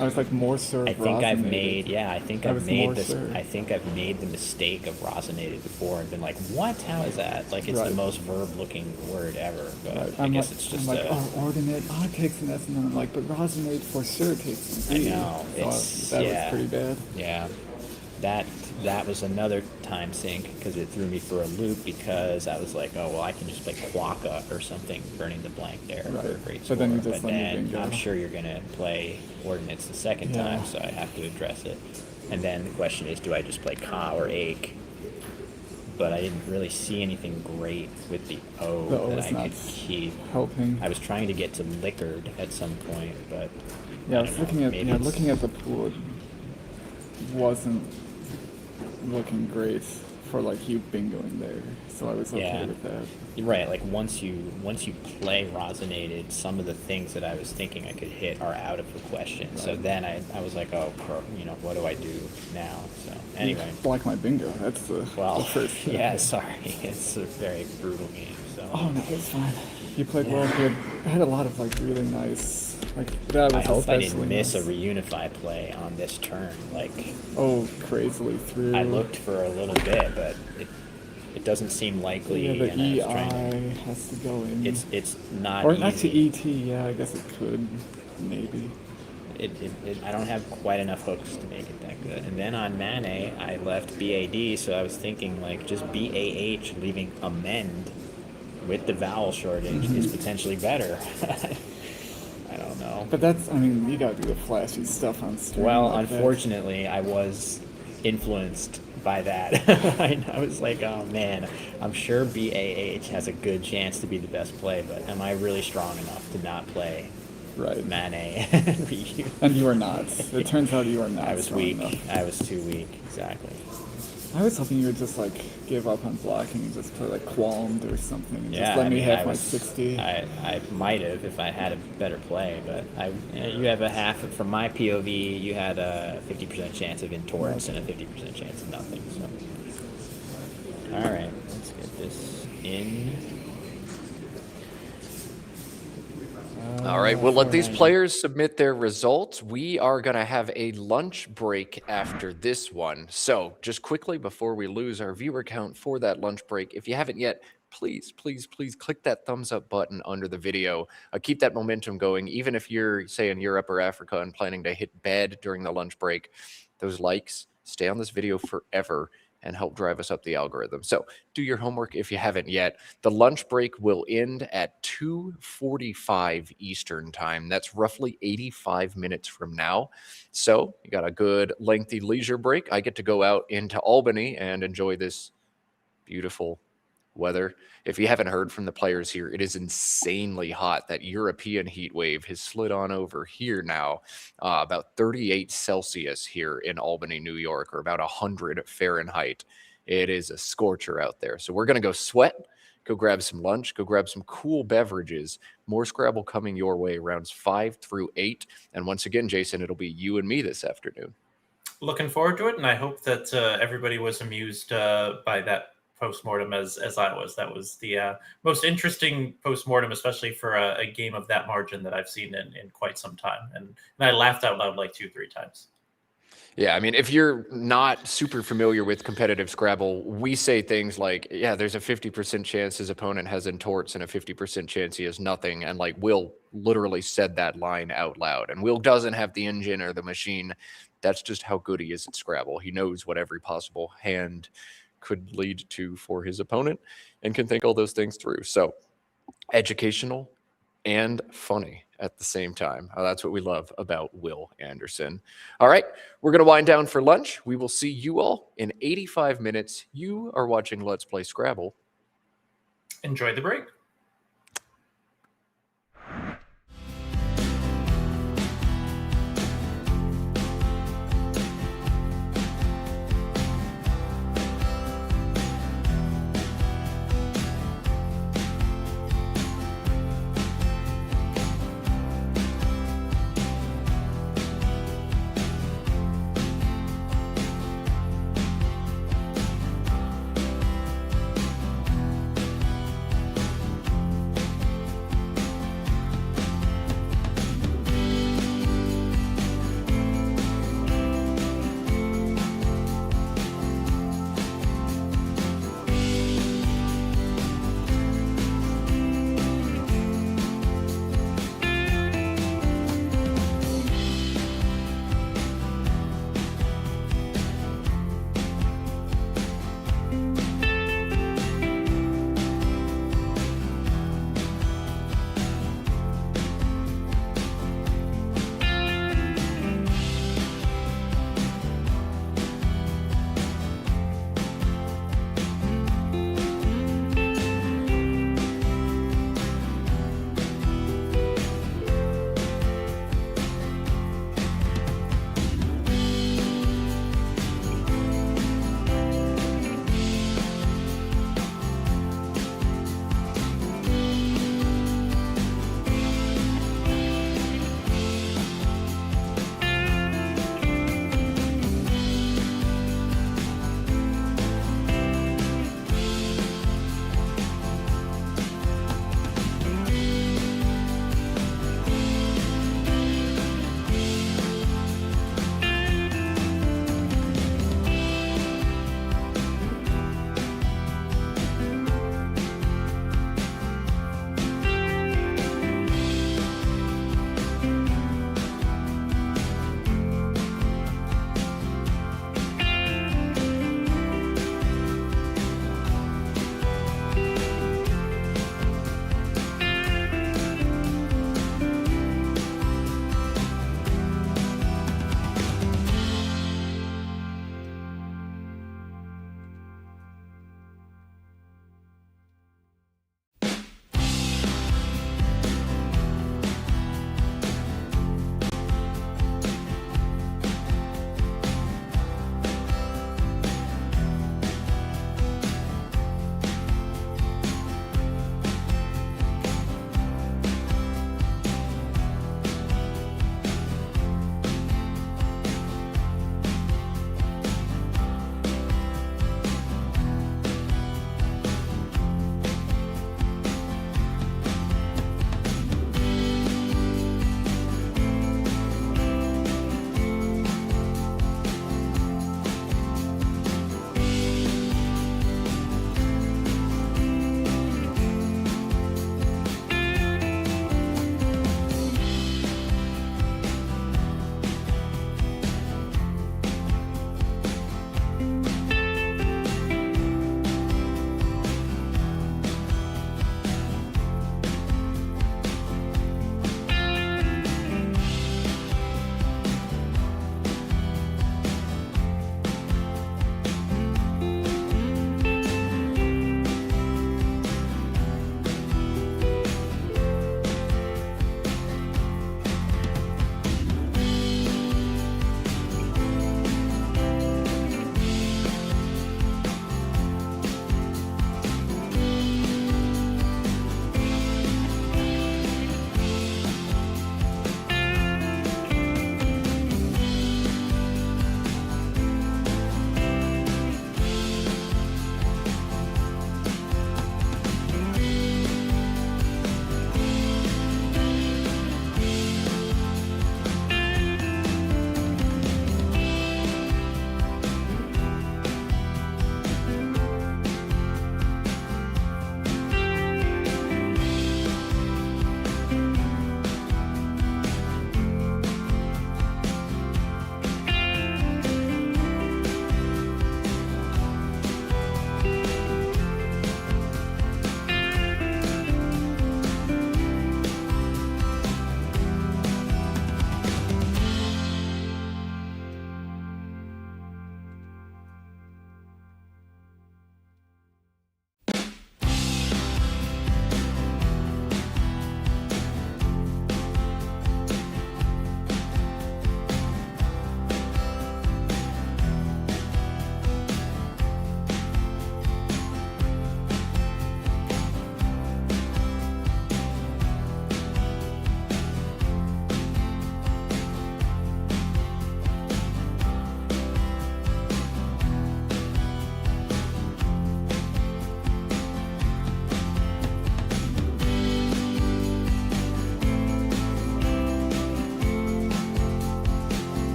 I was like more serve. I think I've rosinated. made. Yeah, I think I I've was made more this. serve. I think I've made the mistake of rosinated before and been like, "What? How is that?" Like it's the Right. most verb-looking word ever. But Right. I I'm guess like, it's just. I'm like, ordinate. Oh, it takes an S, and then I'm like, but rosinate for sure takes an I E. know, So it's- that yeah. was pretty bad. Yeah, that was another time sink because it threw me for a loop because I was like, oh well, I can just play Quokka or something, burning the blank there for a Right. great But score. then you just but let your then bingo. I'm sure you're gonna play Ordnance the second Yeah. time, so I have to address it. And then the question is, do I just play Ka or Ache? But I didn't really see anything great with the O The O that is I not could keep. helping. I was trying to get to Liquored at some point, but Yeah, I I was don't looking know, at maybe it's- looking at the pool. It wasn't looking great for like you bingoing there, so I was okay Yeah. with that. You're right. Like once you play Rosinated, some of the things that I was thinking I could hit are out of the question. So Right. then I was like, oh, what do I do now? So anyway, Block my bingo. That's the well, the first step. yeah, sorry, it's a very brutal game. So Oh no, it's fine. You played well. Good. I had a lot of like really nice. Like that was. I hope I didn't especially miss a nice. reunify play on this turn. Like Oh, crazily through. I looked for a little bit, but it doesn't seem likely. Yeah, the and I was EI trying to- has to go in. it's not or easy. actually ET. Yeah, I guess it could. Maybe. I don't have quite enough hooks to make it that good. And then on Mane, I left BAD, so I was thinking like just BAH, leaving amend with the vowel shortage is potentially better. I don't know. But that's. I mean, you gotta do the flashy stuff on stream. Well, like that. unfortunately, I was influenced by that. I was like, oh man, I'm sure BAH has a good chance to be the best play, but am I really strong enough to not play Right. Mane and Ryu? And you are not. It turns out you are not. I was strong weak. enough. I was too weak. Exactly. I was hoping you would just like give up on blocking and just play like Qualmed or something. And Yeah, just let I me mean, have I my was, 60. I might have if I had a better play, but you have a half from my POV. You had a 50% chance of intorts and a 50% chance of nothing. So, all right, let's get this in. All right, we'll let these 490. players submit their results. We are going to have a lunch break after this one. So, just quickly before we lose our viewer count for that lunch break, if you haven't yet, please click that thumbs up button under the video. Keep that momentum going. Even if you're, say, in Europe or Africa and planning to hit bed during the lunch break, those likes stay on this video forever and help drive us up the algorithm. So do your homework if you haven't yet. The lunch break will end at 2:45 Eastern time. That's roughly 85 minutes from now. So you got a good lengthy leisure break. I get to go out into Albany and enjoy this beautiful weather. If you haven't heard from the players here, it is insanely hot. That European heat wave has slid on over here now, about 38 Celsius here in Albany, New York, or about 100 Fahrenheit. It is a scorcher out there. So we're going to go sweat, go grab some lunch, go grab some cool beverages. More Scrabble coming your way, rounds 5 through 8. And once again, Jason, it'll be you and me this afternoon. Looking forward to it, and I hope that everybody was amused by that postmortem as I was. That was the most interesting postmortem, especially for a game of that margin that I've seen in quite some time. And I laughed out loud like 2-3 times. Yeah, I mean, if you're not super familiar with competitive Scrabble, we say things like, yeah, there's a 50% chance his opponent has intorts and a 50% chance he has nothing. And like Will literally said that line out loud. And Will doesn't have the engine or the machine. That's just how good he is at Scrabble. He knows what every possible hand could lead to for his opponent and can think all those things through. So educational and funny at the same time. That's what we love about Will Anderson. All right, we're going to wind down for lunch. We will see you all in 85 minutes. You are watching Let's Play Scrabble. Enjoy the break.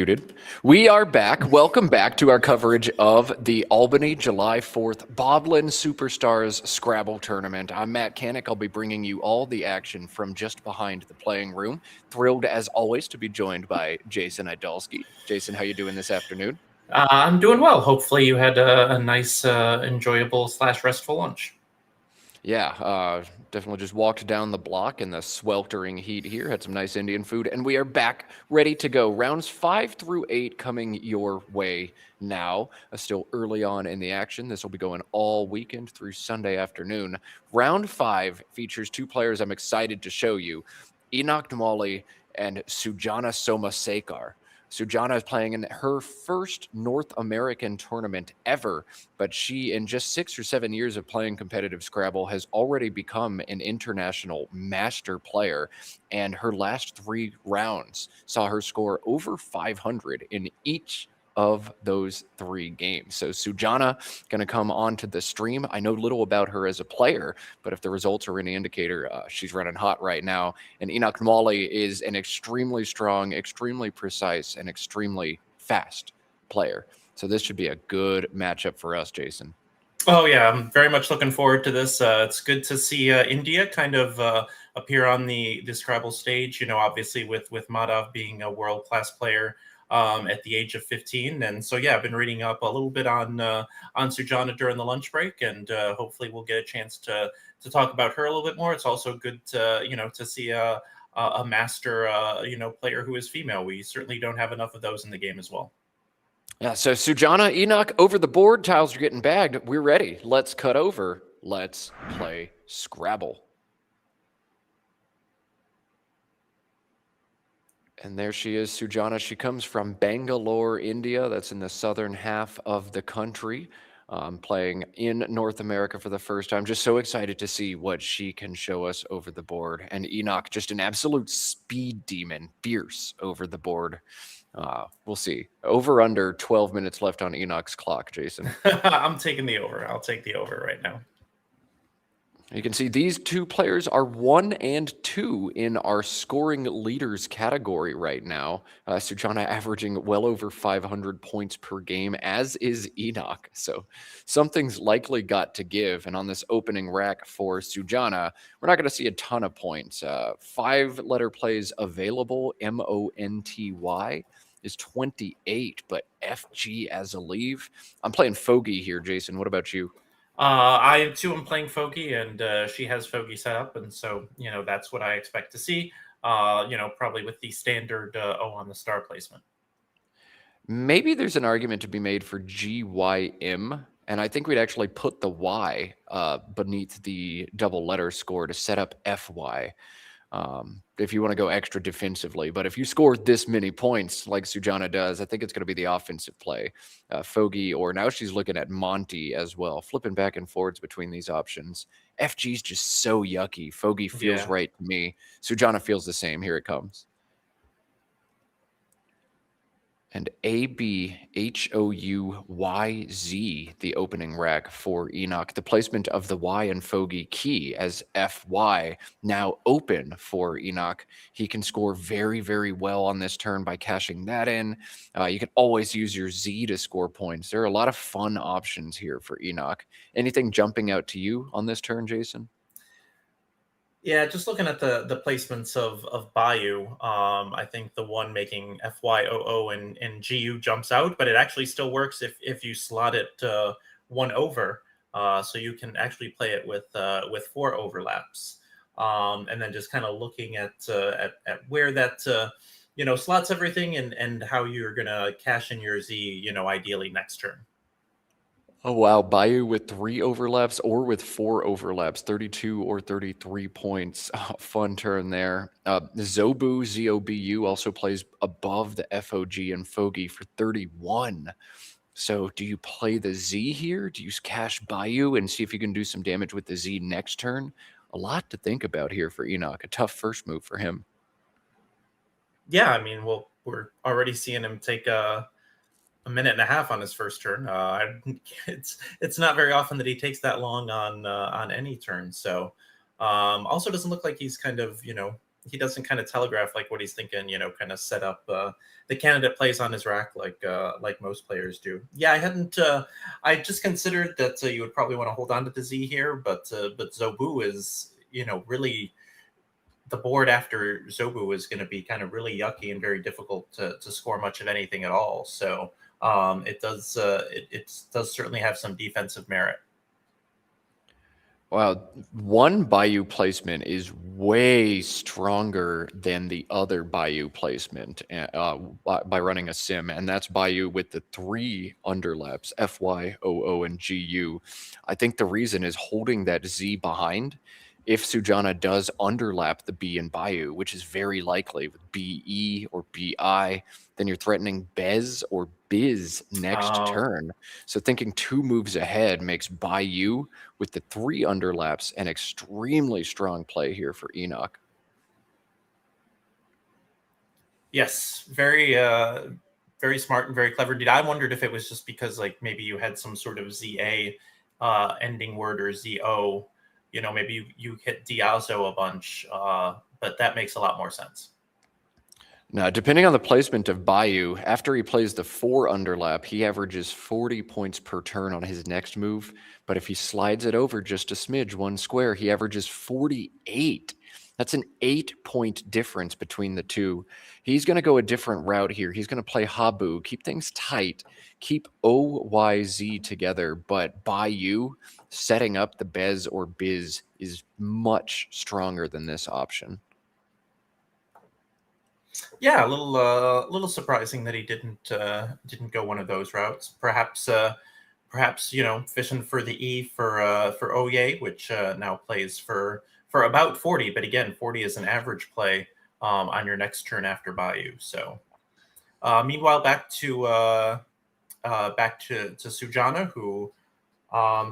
Muted. We are back. Welcome back to our coverage of the Albany July 4th Bob Linn Superstars Scrabble Tournament. I'm Matt Canick. I'll be bringing you all the action from just behind the playing room. Thrilled, as always, to be joined by Jason Idalski. Jason, how you doing this afternoon? I'm doing well. Hopefully you had a nice, enjoyable / restful lunch. Yeah, definitely just walked down the block in the sweltering heat here, had some nice Indian food, and we are back ready to go. Rounds 5 through 8 coming your way now. Still early on in the action. This will be going all weekend through Sunday afternoon. Round 5 features 2 players I'm excited to show you, Enoch Damali and Sujana Somasekar. Sujana is playing in her first North American tournament ever, but she, in just 6 or 7 years of playing competitive Scrabble, has already become an international master player, and her last 3 rounds saw her score over 500 in each of those 3 games. So Sujana going to come onto the stream. I know little about her as a player, but if the results are any indicator, she's running hot right now. And Enoch Damali is an extremely strong, extremely precise, and extremely fast player. So this should be a good matchup for us, Jason. Oh yeah, I'm very much looking forward to this. It's good to see India kind of appear on the Scrabble stage. You know, obviously with Madhav being a world-class player at the age of 15, and so yeah, I've been reading up a little bit on Sujana during the lunch break, and hopefully we'll get a chance to talk about her a little bit more. It's also good to to see a master player who is female. We certainly don't have enough of those in the game as well. Yeah, so Sujana, Enoch over the board. Tiles are getting bagged. We're ready. Let's cut over. Let's play Scrabble. And there she is, Sujana. She comes from Bangalore, India. That's in the southern half of the country, playing in North America for the first time. Just so excited to see what she can show us over the board. And Enoch, just an absolute speed demon, fierce over the board. We'll see. Over under 12 minutes left on Enoch's clock, Jason. I'm taking the over. I'll take the over right now. You can see these 2 players are 1 and 2 in our scoring leaders category right now. Sujana averaging well over 500 points per game, as is Enoch. So something's likely got to give. And on this opening rack for Sujana, we're not going to see a ton of points. 5-letter plays available, MONTY, is 28, but FG as a leave. I'm playing Fogey here, Jason. What about you? I too am playing Fogey, and she has Fogey set up, and so that's what I expect to see. Probably with the standard O on the star placement. Maybe there's an argument to be made for GYM, and I think we'd actually put the Y beneath the double letter score to set up FY. If you want to go extra defensively. But if you score this many points like Sujana does, I think it's going to be the offensive play. Fogey, or now she's looking at Monty as well, flipping back and forwards between these options. FG's just so yucky. Fogey feels right to me. Sujana feels the same. Here it comes. And ABHOUYZ, the opening rack for Enoch. The placement of the Y and Fogey key as FY now open for Enoch. He can score very, very well on this turn by cashing that in. You can always use your Z to score points. There are a lot of fun options here for Enoch. Anything jumping out to you on this turn, Jason? Yeah, just looking at the placements of Bayou, I think the one making FYOO and GU jumps out, but it actually still works if you slot it 1 over, so you can actually play it with 4 overlaps, and then just kind of looking at where that slots everything and how you're gonna cash in your Z, ideally next turn. Oh, wow. Bayou with 3 overlaps or with 4 overlaps, 32 or 33 points. Fun turn there. Zobu, ZOBU, also plays above the FOG and Fogey for 31. So do you play the Z here? Do you cash Bayou and see if you can do some damage with the Z next turn? A lot to think about here for Enoch. A tough first move for him. Yeah, I mean, well, we're already seeing him take a minute and a half on his first turn. It's not very often that he takes that long on any turn. So also doesn't look like he's kind of he doesn't kind of telegraph like what he's thinking, kind of set up the candidate plays on his rack like most players do. Yeah, I just considered that you would probably want to hold on to the Z here, but Zobu is, really the board after Zobu is going to be kind of really yucky and very difficult to score much of anything at all. So it does certainly have some defensive merit. Wow, one Bayou placement is way stronger than the other Bayou placement by running a sim, and that's Bayou with the 3 underlaps, FY, OO, and GU. I think the reason is holding that Z behind. If Sujana does underlap the B in Bayou, which is very likely with BE or BI, then you're threatening Bez or Biz next turn. So thinking 2 moves ahead makes Bayou with the 3 underlaps an extremely strong play here for Enoch. Yes, very very smart and very clever indeed. I wondered if it was just because like maybe you had some sort of ZA ending word or ZO. Maybe you hit Diazo a bunch, but that makes a lot more sense. Now, depending on the placement of Bayou, after he plays the 4 underlap, he averages 40 points per turn on his next move. But if he slides it over just a smidge, 1 square, he averages 48. That's an 8-point difference between the two. He's going to go a different route here. He's going to play Habu, keep things tight, keep OYZ together, but Bayou setting up the Bez or Biz is much stronger than this option. Yeah, a little surprising that he didn't go one of those routes. Perhaps fishing for the E for Oye, which now plays for about 40. But again, 40 is an average play on your next turn after Bayou. So meanwhile, back to Sujana, who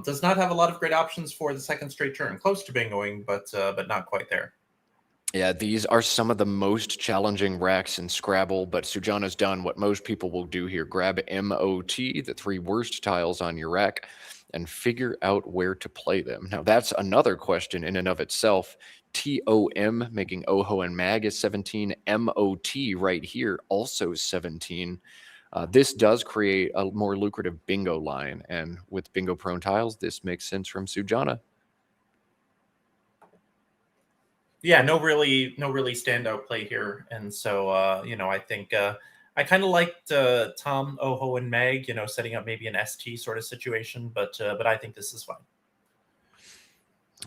does not have a lot of great options for the second straight turn. Close to bingoing, but not quite there. Yeah, these are some of the most challenging racks in Scrabble, but Sujana's done what most people will do here. Grab MOT, the 3 worst tiles on your rack, and figure out where to play them. Now, that's another question in and of itself. TOM, making Oho and Mag, is 17. MOT right here, also 17. This does create a more lucrative bingo line, and with bingo-prone tiles, this makes sense from Sujana. Yeah, no really standout play here, and so I think I kind of liked Tom, Oho, and Meg, setting up maybe an ST sort of situation, but I think this is fine.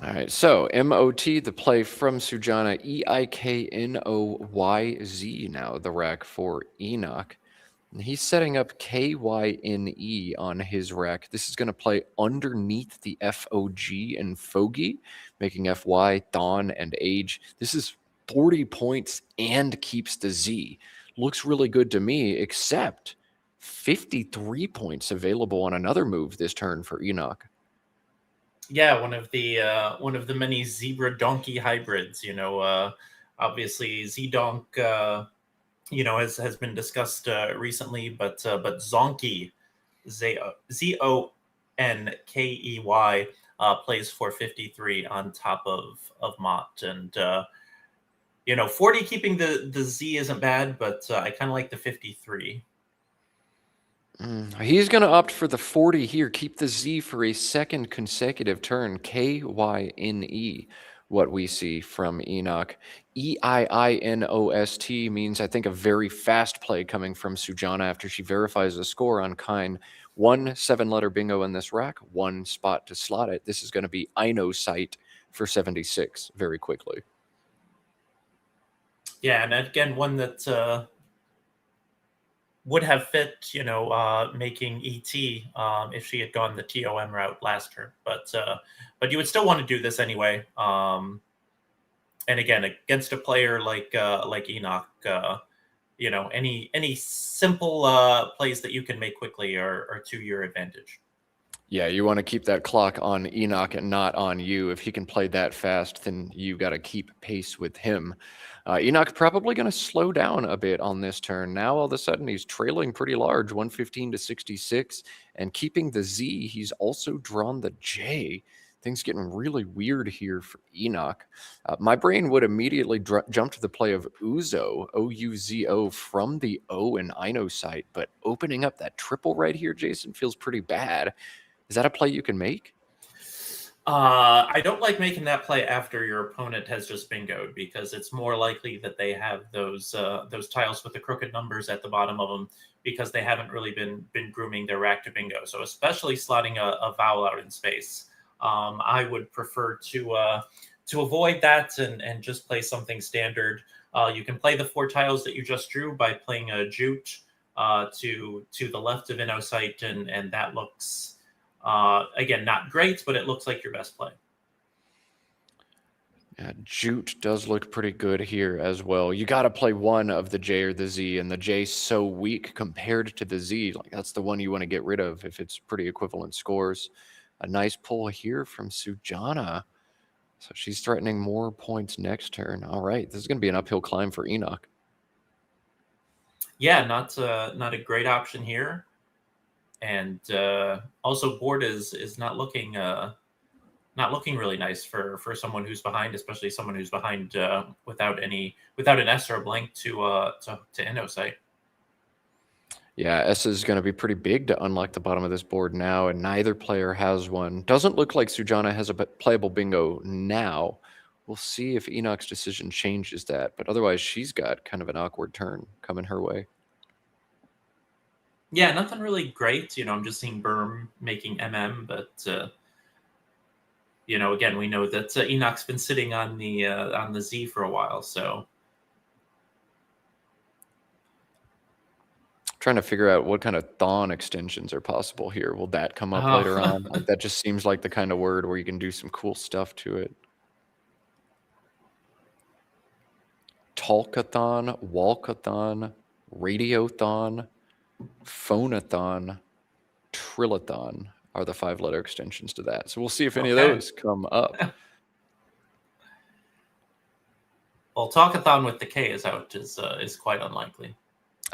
All right, so MOT, the play from Sujana, EIKNOYZ now, the rack for Enoch. And he's setting up KYNE on his rack. This is going to play underneath the FOG and Fogy, making FY, Thon, and Age. This is 40 points and keeps the Z. Looks really good to me, except 53 points available on another move this turn for Enoch. Yeah, one of the many zebra donkey hybrids. Obviously Z-Donk. Has been discussed recently, but Zonkey, ZONKEY, plays for 53 on top of Mott, and 40 keeping the Z isn't bad, but I kind of like the 53. He's going to opt for the 40 here, keep the Z for a second consecutive turn, KYNE. What we see from Enoch. EIINOST means, I think, a very fast play coming from Sujana after she verifies a score on Kine. 1 7-letter bingo in this rack, 1 spot to slot it. This is going to be Inosight for 76 very quickly. Yeah, and again, one that would have fit, making ET if she had gone the TOM route last turn. But you would still want to do this anyway. And again, against a player like Enoch, any simple plays that you can make quickly are to your advantage. Yeah, you want to keep that clock on Enoch and not on you. If he can play that fast, then you got to keep pace with him. Enoch probably going to slow down a bit on this turn. Now, all of a sudden, he's trailing pretty large, 115 to 66. And keeping the Z, he's also drawn the J. Things getting really weird here for Enoch. My brain would immediately jump to the play of Uzo, O-U-Z-O, from the O in Ino site, but opening up that triple right here, Jason, feels pretty bad. Is that a play you can make? I don't like making that play after your opponent has just bingoed, because it's more likely that they have those tiles with the crooked numbers at the bottom of them, because they haven't really been grooming their rack to bingo. So especially slotting a vowel out in space, I would prefer to avoid that and just play something standard. You can play the 4 tiles that you just drew by playing a jute to the left of InnoSight, and that looks. Again, not great, but it looks like your best play. Yeah, jute does look pretty good here as well. You got to play one of the J or the Z, and the J's so weak compared to the Z. Like, that's the one you want to get rid of if it's pretty equivalent scores. A nice pull here from Sujana. So she's threatening more points next turn. All right, this is going to be an uphill climb for Enoch. Yeah, not a great option here. And also, board is not looking really nice for someone who's behind, especially someone who's behind without an S or a blank to InnoSight. Yeah, S is going to be pretty big to unlock the bottom of this board now, and neither player has one. Doesn't look like Sujana has a playable bingo now. We'll see if Enoch's decision changes that, but otherwise she's got kind of an awkward turn coming her way. Yeah, nothing really great. I'm just seeing Berm making MM, but again, we know that Enoch's been sitting on the Z for a while, so. Trying to figure out what kind of thon extensions are possible here. Will that come up later on? Like, that just seems like the kind of word where you can do some cool stuff to it. Talkathon, walkathon, radiothon, phonathon, trillathon are the 5-letter extensions to that. So we'll see if any of those come up. Well, Talkathon with the K is out is quite unlikely.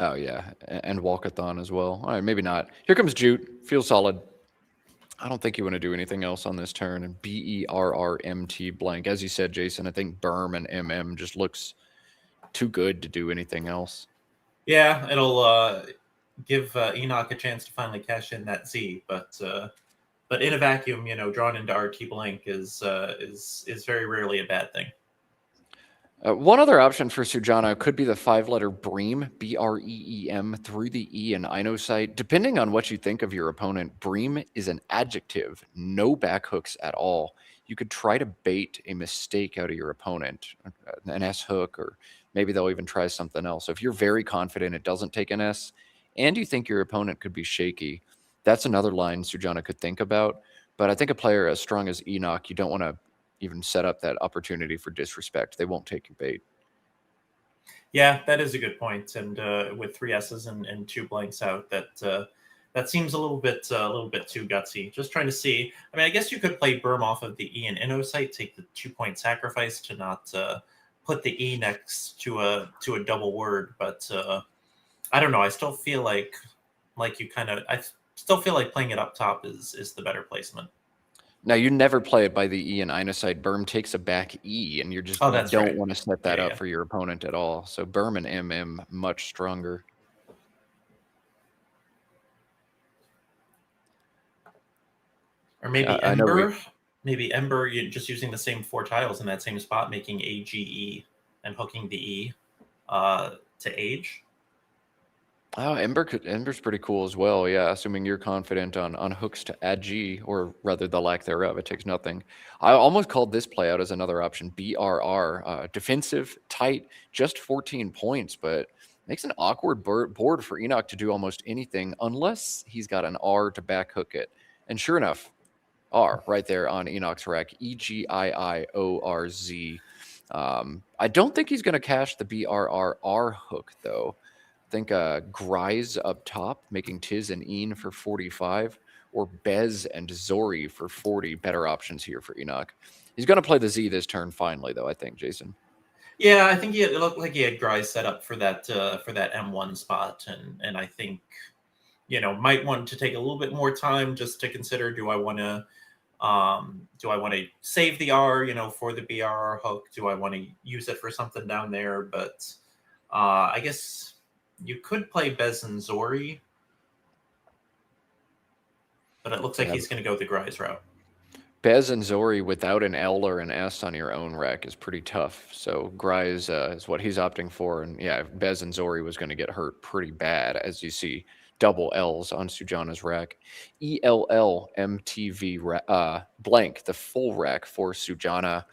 Oh, yeah, and walkathon as well. All right, maybe not. Here comes Jute. Feels solid. I don't think you want to do anything else on this turn. And BERRMT blank. As you said, Jason, I think Berm and MM just looks too good to do anything else. Yeah, it'll give Enoch a chance to finally cash in that Z, but in a vacuum, drawn into RT blank is very rarely a bad thing. One other option for Sujana could be the 5-letter Bream, B-R-E-E-M, through the E in InoSight. Depending on what you think of your opponent, Bream is an adjective, no back hooks at all. You could try to bait a mistake out of your opponent, an S hook, or maybe they'll even try something else. So if you're very confident it doesn't take an S, and you think your opponent could be shaky, that's another line Sujana could think about. But I think a player as strong as Enoch, you don't want to even set up that opportunity for disrespect. They won't take your bait. Yeah, that is a good point. And with 3 S's and 2 blanks out, that seems a little bit too gutsy. Just trying to see. I mean, I guess you could play Berm off of the E in InnoSight, take the 2-point sacrifice to not put the E next to a double word, but I don't know. I still feel like I still feel like playing it up top is the better placement. Now, you never play it by the E in InoSight. Berm takes a back E, and you just don't want to set that up for your opponent at all. So Berm and MM much stronger. Or maybe Ember. Maybe Ember, you're just using the same 4 tiles in that same spot, making AGE and hooking the E to age. Oh, Ember's pretty cool as well. Yeah, assuming you're confident on hooks to add G, or rather the lack thereof. It takes nothing. I almost called this play out as another option. BRR, defensive, tight, just 14 points, but makes an awkward board for Enoch to do almost anything unless he's got an R to back hook it. And sure enough, R right there on Enoch's rack, EGIIORZ. I don't think he's going to cash the BRRR hook, though. I think Grise up top, making Tiz and Een for 45, or Bez and Zori for 40. Better options here for Enoch. He's going to play the Z this turn finally, though, I think, Jason. Yeah, I think it looked like he had Grise set up for that M1 spot, and I think, might want to take a little bit more time just to consider, do I want to Do I want to save the R, for the BRR hook? Do I want to use it for something down there? But I guess you could play Bez and Zori, but it looks like he's going to go the Grise route. Bez and Zori without an L or an S on your own rack is pretty tough. So Grise is what he's opting for. And yeah, Bez and Zori was going to get hurt pretty bad, as you see double L's on Sujana's rack. ELLMTV blank, the full rack for Sujana.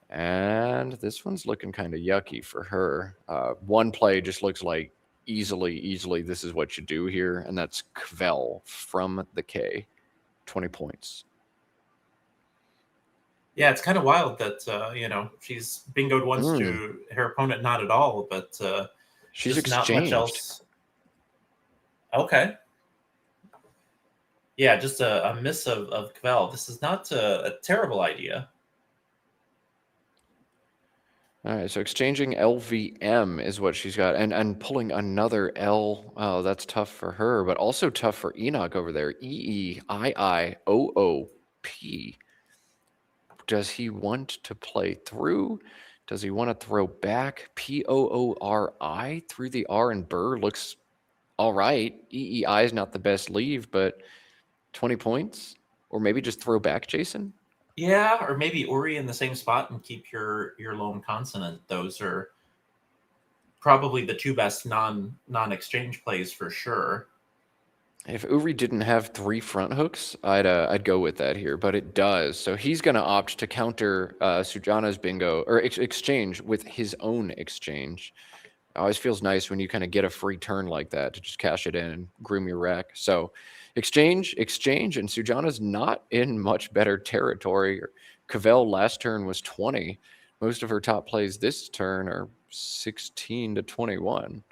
And this one's looking kind of yucky for her. One play just looks like easily, this is what you do here. And that's Kvel from the K, 20 points. Yeah, it's kind of wild that, she's bingoed once to her opponent, not at all, but she's just exchanged. Not much else. Okay. Yeah, just a miss of Kvel. This is not a terrible idea. All right, so exchanging LVM is what she's got, and pulling another L. Oh, that's tough for her, but also tough for Enoch over there. EEIIOOP. Does he want to play through? Does he want to throw back? POORI through the R, and Burr looks all right. EEI is not the best leave, but 20 points? Or maybe just throw back, Jason? Yeah, or maybe Uri in the same spot and keep your lone consonant. Those are probably the two best non-exchange plays for sure. If Uri didn't have 3 front hooks, I'd go with that here, but it does. So he's going to opt to counter Sujana's bingo or exchange with his own exchange. It always feels nice when you kind of get a free turn like that to just cash it in and groom your rack. So exchange, and Sujana's not in much better territory. Cavell last turn was 20. Most of her top plays this turn are 16 to 21.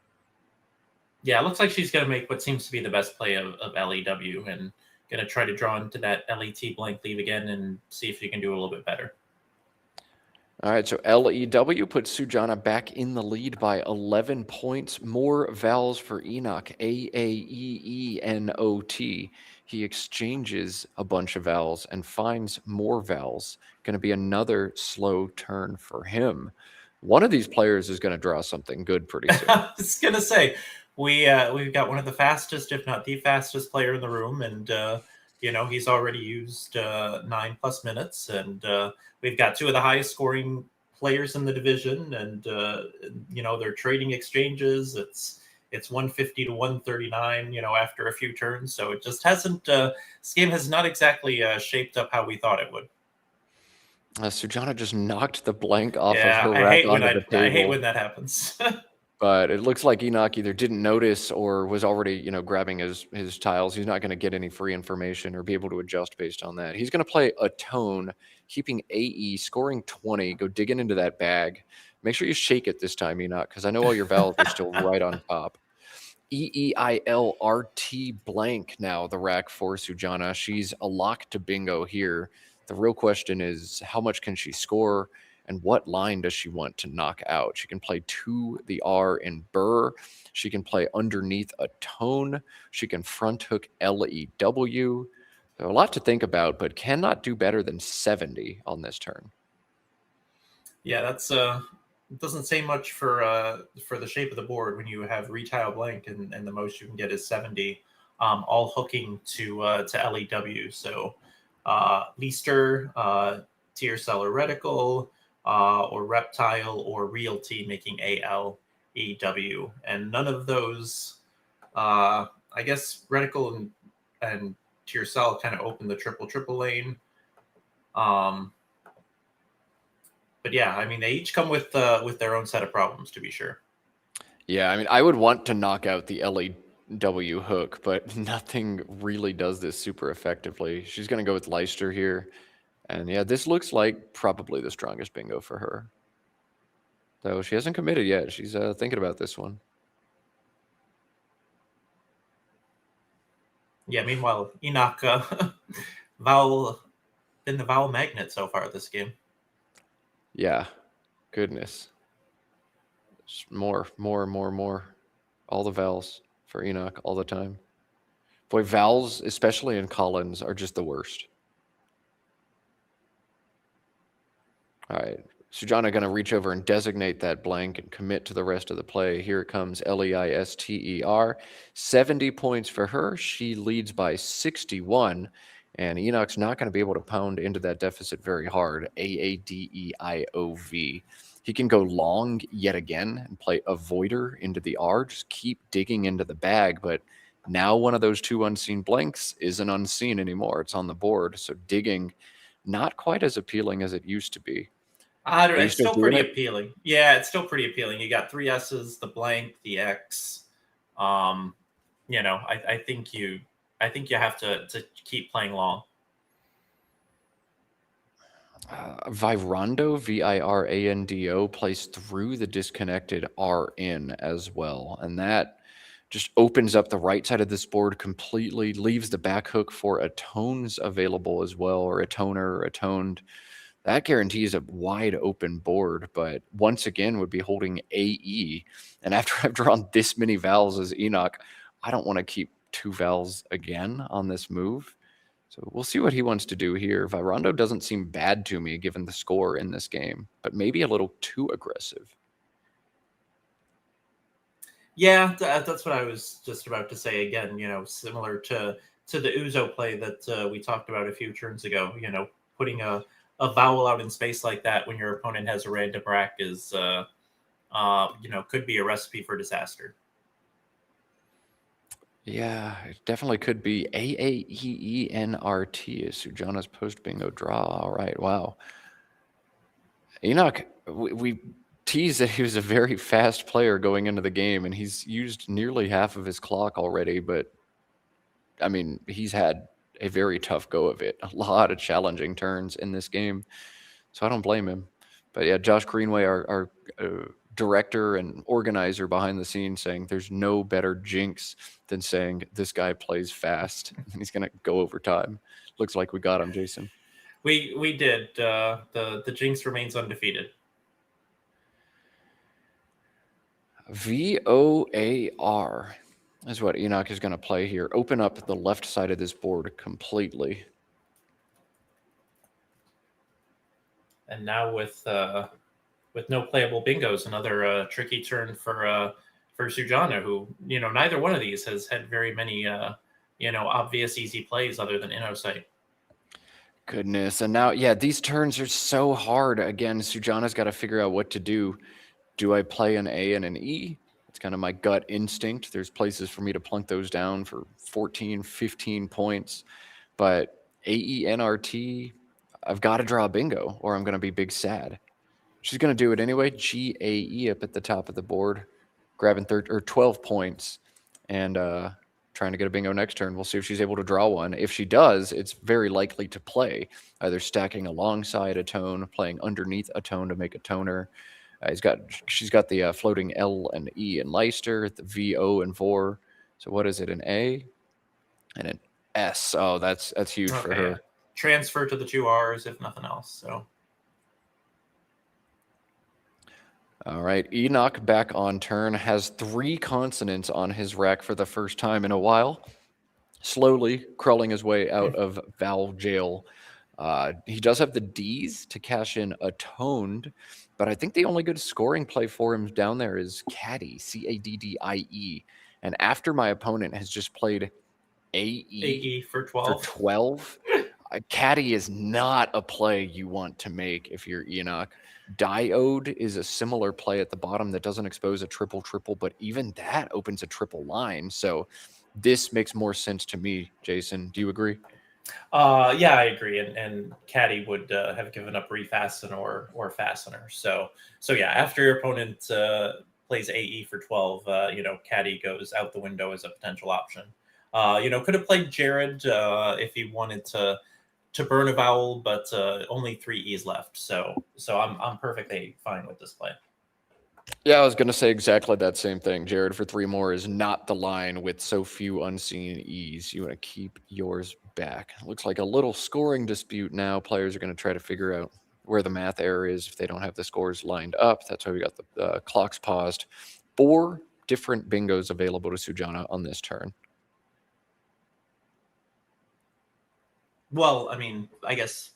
Yeah, it looks like she's going to make what seems to be the best play of LEW and going to try to draw into that LET blank leave again and see if she can do a little bit better. All right, so LEW puts Sujana back in the lead by 11 points. More vowels for Enoch, AAEENOT. He exchanges a bunch of vowels and finds more vowels. Going to be another slow turn for him. One of these players is going to draw something good pretty soon. I was going to say, we've got one of the fastest, if not the fastest player in the room, and he's already used 9+ minutes, and we've got 2 of the highest scoring players in the division, and they're trading exchanges. It's 150 to 139, after a few turns. So it just hasn't. This game has not exactly shaped up how we thought it would. Sujana just knocked the blank off of her rack onto the table. I hate when that happens. But it looks like Enoch either didn't notice or was already, grabbing his tiles. He's not going to get any free information or be able to adjust based on that. He's going to play a tone, keeping AE, scoring 20, go digging into that bag. Make sure you shake it this time, Enoch, because I know all your vowels are still right on top. EEILRT blank now, the rack for Sujana. She's a lock to bingo here. The real question is, how much can she score? And what line does she want to knock out? She can play to the R in Burr. She can play underneath a tone. She can front hook LEW. So a lot to think about, but cannot do better than 70 on this turn. Yeah, that's doesn't say much for the shape of the board when you have retile blank and the most you can get is 70, all hooking to LEW. So Leister, Tier Seller Reticle, or Reptile or Realty making ALEW, and none of those. I guess Reticle and Tier Cell kind of open the triple lane. But yeah, I mean, they each come with their own set of problems, to be sure. Yeah, I mean, I would want to knock out the LEW hook, but nothing really does this super effectively. She's going to go with Leister here. And yeah, this looks like probably the strongest bingo for her. Though she hasn't committed yet. She's thinking about this one. Yeah, meanwhile, Enoch been the vowel magnet so far this game. Yeah, goodness. Just more. All the vowels for Enoch all the time. Boy, vowels, especially in Collins, are just the worst. All right. Sujana going to reach over and designate that blank and commit to the rest of the play. Here it comes, Leister. 70 points for her. She leads by 61. And Enoch's not going to be able to pound into that deficit very hard. Aadeeiov. He can go long yet again and play Avoider into the R. Just keep digging into the bag. But now one of those two unseen blanks isn't unseen anymore. It's on the board. So digging, not quite as appealing as it used to be. It's still pretty appealing. Yeah, it's still pretty appealing. You got 3 S's, the blank, the X. I think you have to keep playing long. Virando, Virando, plays through the disconnected R in as well. And that just opens up the right side of this board completely, leaves the back hook for atones available as well, or a toner, or atoned. That guarantees a wide open board, but once again would be holding AE. And after I've drawn this many vowels as Enoch, I don't want to keep 2 vowels again on this move. So we'll see what he wants to do here. Virando doesn't seem bad to me given the score in this game, but maybe a little too aggressive. Yeah, that's what I was just about to say again, similar to the Uzo play that we talked about a few turns ago, putting a vowel out in space like that when your opponent has a random rack is, could be a recipe for disaster. Yeah, it definitely could be. Aaeennrt is Sujana's post bingo draw. All right, wow. Enoch, we teased that he was a very fast player going into the game, and he's used nearly half of his clock already, but I mean, he's had a very tough go of it. A lot of challenging turns in this game, so I don't blame him. But yeah, Josh Greenway, our director and organizer behind the scenes, saying there's no better jinx than saying this guy plays fast and he's going to go over time. Looks like we got him, Jason. We did. The jinx remains undefeated. VOAR is what Enoch is going to play here. Open up the left side of this board completely. And now with no playable bingos, another tricky turn for Sujana, who, neither one of these has had very many, obvious easy plays other than Innosight. Goodness. And now, yeah, these turns are so hard. Again, Sujana's got to figure out what to do. Do I play an A and an E? It's kind of my gut instinct. There's places for me to plunk those down for 14, 15 points. But AENRT, I've got to draw a bingo or I'm going to be big sad. She's going to do it anyway. GAE up at the top of the board, grabbing 12 points and trying to get a bingo next turn. We'll see if she's able to draw one. If she does, it's very likely to play, either stacking alongside a tone, playing underneath a tone to make a toner. She's got the floating L and E in Leicester, the VO and VOR. So what is it, an A and an S? Oh, that's huge for her. Transfer to the 2 R's if nothing else. So. All right, Enoch back on turn, has 3 consonants on his rack for the first time in a while, slowly crawling his way out of vowel jail. He does have the D's to cash in atoned, but I think the only good scoring play for him down there is Caddy, CADDIE. And after my opponent has just played AE for 12, Caddy is not a play you want to make if you're Enoch. Diode is a similar play at the bottom that doesn't expose a triple, but even that opens a triple line. So this makes more sense to me, Jason. Do you agree? Yeah, I agree. And Caddy would have given up refasten or fastener. So yeah, after your opponent plays AE for 12, Caddy goes out the window as a potential option. Could have played Jared if he wanted to burn a vowel, but only 3 E's left. So I'm perfectly fine with this play. Yeah, I was going to say exactly that same thing. Jared for 3 more is not the line with so few unseen E's. You want to keep yours back. Looks like a little scoring dispute now. Players are going to try to figure out where the math error is if they don't have the scores lined up. That's why we got the clocks paused. 4 different bingos available to Sujana on this turn. Well, I mean, I guess.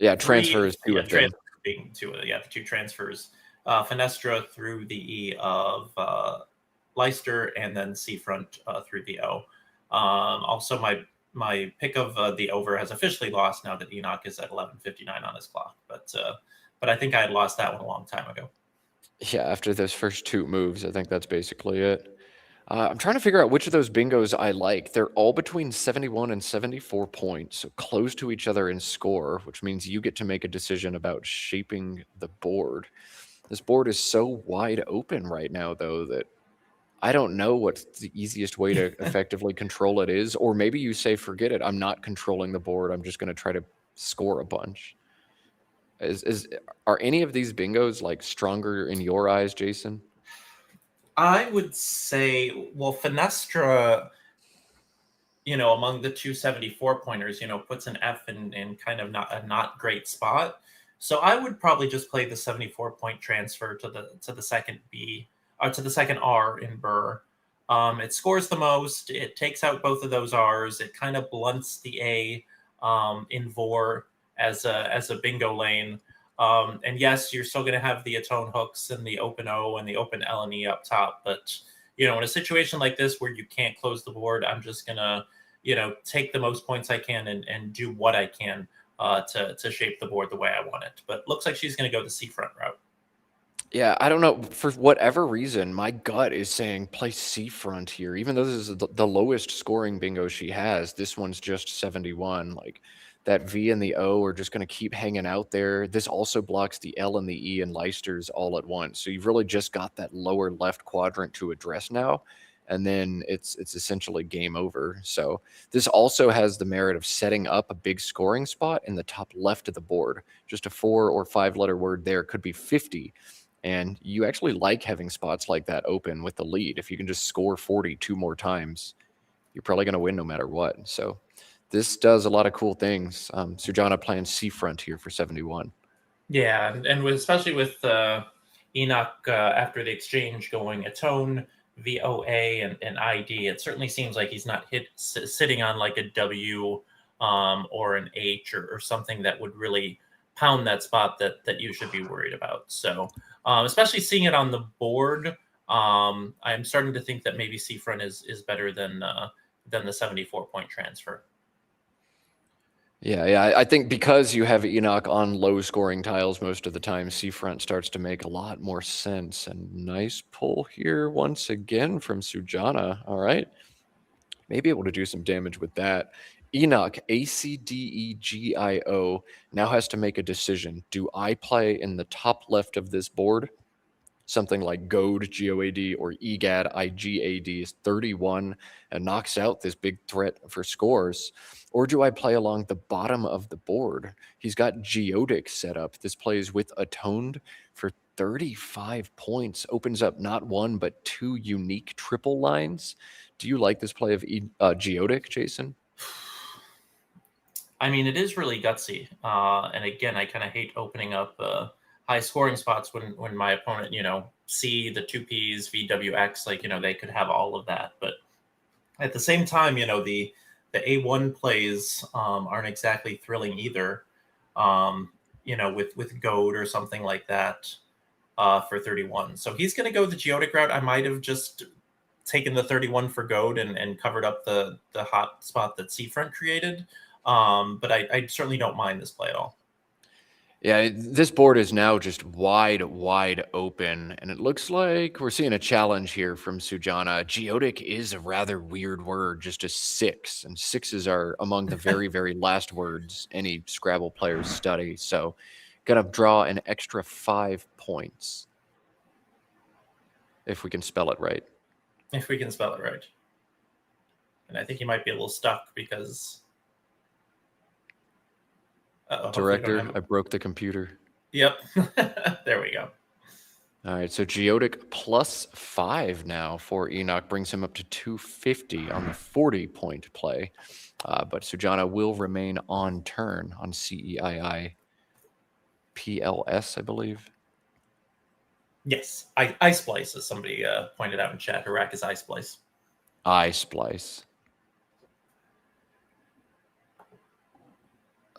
Yeah, transfer is 2 of them. being the two transfers. Fenestra through the E of Leicester, and then Seafront through the O. Also, my pick of the over has officially lost now that Enoch is at 11:59 on his clock. But I think I had lost that one a long time ago. Yeah, after those first two moves, I think that's basically it. I'm trying to figure out which of those bingos I like. They're all between 71 and 74 points, so close to each other in score, which means you get to make a decision about shaping the board. This board is so wide open right now, though, that I don't know what the easiest way to effectively control it is. Or maybe you say, forget it, I'm not controlling the board. I'm just going to try to score a bunch. Are any of these bingos like stronger in your eyes, Jason? I would say, well, Fenestra, among the 274 pointers, puts an F in kind of not a not great spot. So I would probably just play the 74 point transfer to the second B, or to the second R in Burr. It scores the most. It takes out both of those R's. It kind of blunts the A in Vor as a bingo lane. And yes, you're still going to have the atone hooks and the open O and the open L and E up top. But, in a situation like this where you can't close the board, I'm just going to, take the most points I can and do what I can to shape the board the way I want it. But looks like she's going to go the seafront route. Yeah, I don't know. For whatever reason, my gut is saying play seafront here. Even though this is the lowest scoring bingo she has, this one's just 71. Like, that V and the O are just going to keep hanging out there. This also blocks the L and the E and Leicester's all at once. So you've really just got that lower left quadrant to address now. And then it's essentially game over. So this also has the merit of setting up a big scoring spot in the top left of the board. Just a 4 or 5 letter word there could be 50. And you actually like having spots like that open with the lead. If you can just score 40 2 more times, you're probably going to win no matter what. So this does a lot of cool things. Sujana playing seafront here for 71. Yeah, and especially with Enoch after the exchange going atone, VOA, and ID, it certainly seems like he's not sitting on like a W or an H or something that would really pound that spot that you should be worried about. So especially seeing it on the board, I'm starting to think that maybe seafront is better than the 74 point transfer. Yeah. I think because you have Enoch on low scoring tiles most of the time, seafront starts to make a lot more sense. And nice pull here once again from Sujana. All right. Maybe able to do some damage with that. Enoch, ACDEGIO, now has to make a decision. Do I play in the top left of this board? Something like Goad, GOAD, or EGAD, IGAD is 31 and knocks out this big threat for scores. Or do I play along the bottom of the board? He's got Geodic set up. This plays with Atoned for 35 points. Opens up not one, but 2 unique triple lines. Do you like this play of Geodic, Jason? I mean, it is really gutsy. And again, I kind of hate opening up high scoring spots when my opponent, see the 2Ps, VWX, like, they could have all of that. But at the same time, the A1 plays aren't exactly thrilling either, with Goad or something like that for 31. So he's going to go the Geodic route. I might have just taken the 31 for Goad and covered up the hot spot that Seafront created. But I certainly don't mind this play at all. Yeah, this board is now just wide open, and it looks like we're seeing a challenge here from Sujana. Geodic is a rather weird word, just a 6, and 6s are among the very, very last words any Scrabble players study. So, gonna draw an extra 5 points if we can spell it right. If we can spell it right, and I think you might be a little stuck because. Director, I broke the computer. Yep. There we go. All right, so Geodic +5 now for Enoch brings him up to 250 on the 40-point play. But Sujana will remain on turn on CEII PLS, I believe. Yes, I splice, as somebody pointed out in chat. Iraq is I splice. I splice.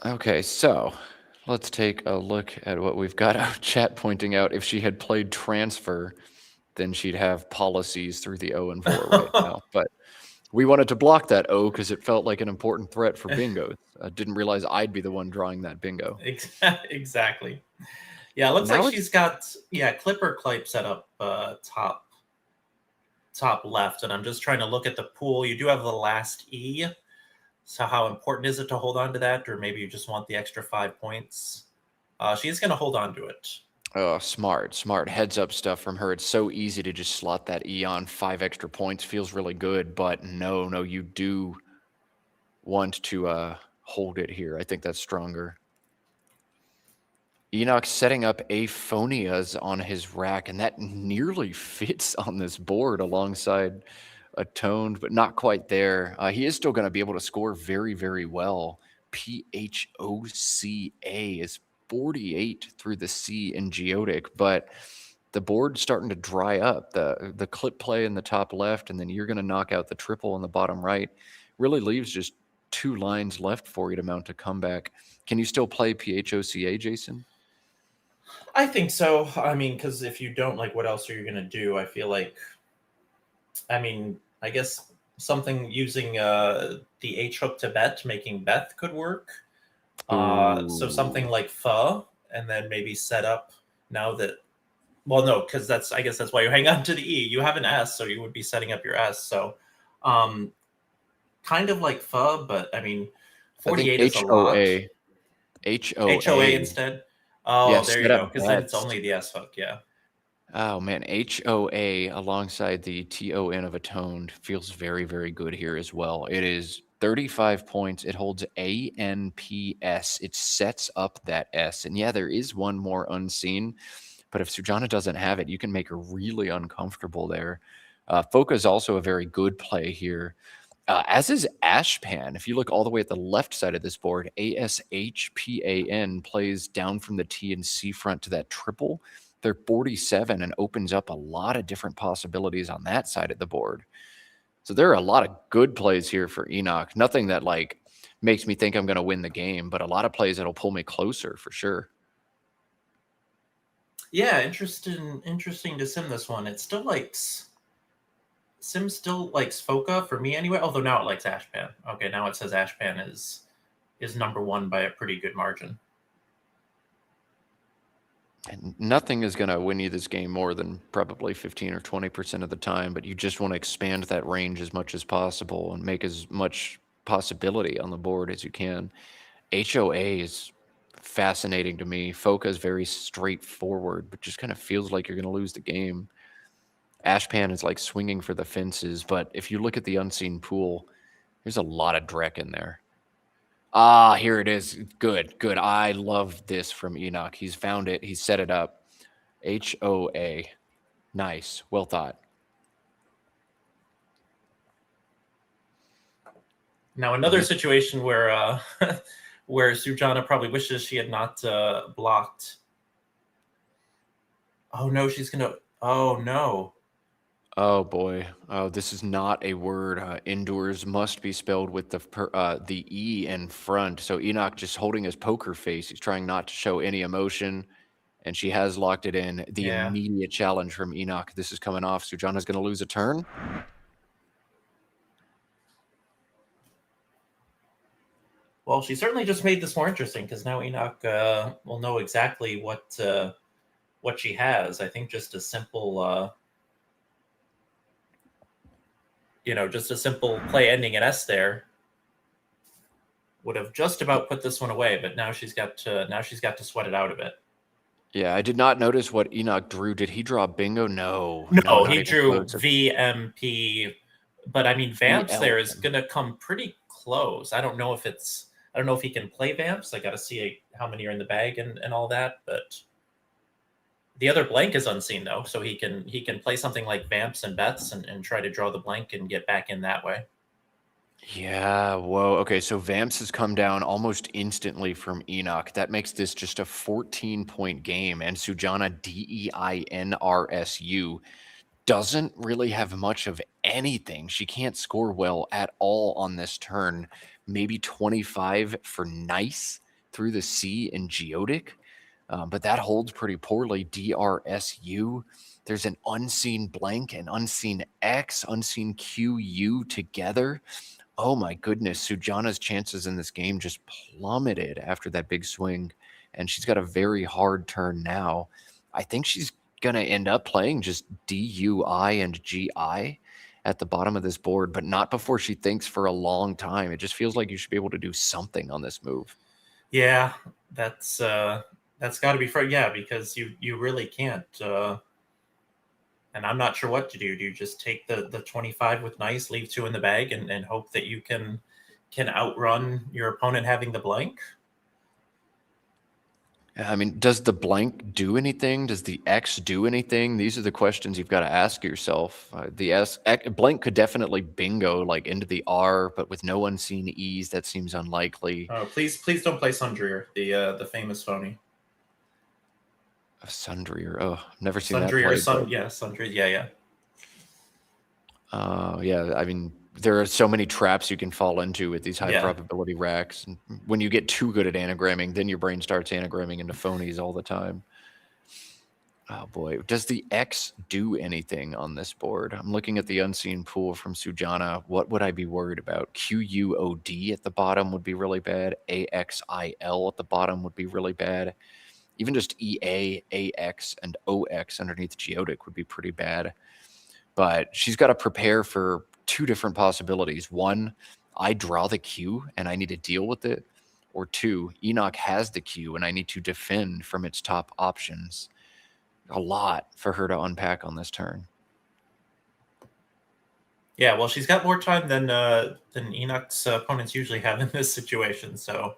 Okay, so Let's take a look at what we've got. Our chat pointing out if she had played transfer, then she'd have policies through the 0 and 4 right now. But we wanted to block that O because it felt like an important threat for bingo. Didn't realize I'd be the one drawing that bingo. Exactly. Yeah, it looks Now like she's got Clipper Clipe set up top left, and I'm just trying to look at the pool. You do have the last E. So how important is it to hold on to that, or maybe you just want the extra 5 points? She is going to hold on to it. Oh, smart. Heads up stuff from her. It's so easy to just slot that E on. 5 extra points feels really good, but no, you do want to hold it here. I think that's stronger. Enoch setting up Aphonias on his rack, and that nearly fits on this board alongside Atoned, but not quite there. He is still going to be able to score very, very well. Phoca is 48 through the C in Geotic, but the board's starting to dry up. The clip play in the top left, and then you're going to knock out the triple in the bottom right. Really leaves just 2 lines left for you to mount a comeback. Can you still play Phoca, Jason? I think so. I mean, because if you don't, what else are you going to do? I feel like, I guess something using the H hook to bet, making Beth could work. So something like Pho, and then maybe set up now that, well, no, because I guess that's why you hang on to the E. You have an S, so you would be setting up your S. So kind of like Pho, but 48 is a lot. HOA instead. Oh, yes, there you go. Because then it's only the S hook, yeah. Oh man, HOA alongside the TON of Atoned feels very, very good here as well. It is 35 points. It holds ANPS. It sets up that S. And yeah, there is one more unseen, but if Sujana doesn't have it, you can make her really uncomfortable there. Phoca is also a very good play here. As is Ashpan. If you look all the way at the left side of this board, ASHPAN plays down from the T and C front to that triple. They're 47 and opens up a lot of different possibilities on that side of the board. So there are a lot of good plays here for Enoch. Nothing that makes me think I'm going to win the game, but a lot of plays that'll pull me closer for sure. Yeah, interesting to sim this one. It still Sim still likes Phoca for me anyway, although now it likes Ashpan. Okay, now it says Ashpan is number 1 by a pretty good margin. And nothing is going to win you this game more than probably 15 or 20% of the time, but you just want to expand that range as much as possible and make as much possibility on the board as you can. HOA is fascinating to me. Phoca is very straightforward, but just kind of feels like you're going to lose the game. Ashpan is swinging for the fences, but if you look at the unseen pool, there's a lot of Drek in there. Here it is. Good. I love this from Enoch. He's found it. He's set it up. HOA. Nice. Well thought. Now another situation where where Sujana probably wishes she had not blocked. Oh no, she's gonna. Oh no. Oh boy. Oh, this is not a word. Indoors must be spelled with the E in front. So Enoch just holding his poker face. He's trying not to show any emotion, and she has locked it in. The immediate challenge from Enoch. This is coming off. Sujana's going to lose a turn. Well, she certainly just made this more interesting because now Enoch will know exactly what she has. I think just a simple. Just a simple play ending in S there would have just about put this one away, but now she's got to sweat it out a bit. Yeah, I did not notice what Enoch drew. Did he draw bingo? No, he drew VMP, but Vamps there is going to come pretty close. I don't know if he can play Vamps. I got to see how many are in the bag and all that, but the other blank is unseen though, so he can play something like Vamps and Bets and try to draw the blank and get back in that way. Yeah, whoa. Okay, so Vamps has come down almost instantly from Enoch. That makes this just a 14-point game, and Sujana DEINRSU doesn't really have much of anything. She can't score well at all on this turn. Maybe 25 for nice. through the C in Geodic, but that holds pretty poorly. DRSU. There's an unseen blank, an unseen X, unseen QU together. Oh my goodness, Sujana's chances in this game just plummeted after that big swing, and she's got a very hard turn now. I think she's going to end up playing just DUI and GI at the bottom of this board, but not before she thinks for a long time. It just feels like you should be able to do something on this move. Yeah, that's got to be for because you really can't. And I'm not sure what to do. Do you just take the 25 with nice, leave 2 in the bag, and hope that you can outrun your opponent having the blank? I mean, does the blank do anything? Does the X do anything? These are the questions you've got to ask yourself. Blank could definitely bingo like into the R, but with no unseen E's, that seems unlikely. Oh, please don't play Sundrier, the famous phony. Sundrier. Oh, never seen Sundrier, that played. Sundrier. Yeah. Yeah. I mean, there are so many traps you can fall into with these high probability racks. And when you get too good at anagramming, then your brain starts anagramming into phonies all the time. Oh boy. Does the X do anything on this board? I'm looking at the unseen pool from Sujana. What would I be worried about? QUOD at the bottom would be really bad. AXIL at the bottom would be really bad. Even just EA, AX, and OX underneath Geodic would be pretty bad. But she's got to prepare for 2 different possibilities. 1, I draw the Q and I need to deal with it. Or 2, Enoch has the Q and I need to defend from its top options. A lot for her to unpack on this turn. Yeah, well, she's got more time than Enoch's opponents usually have in this situation. So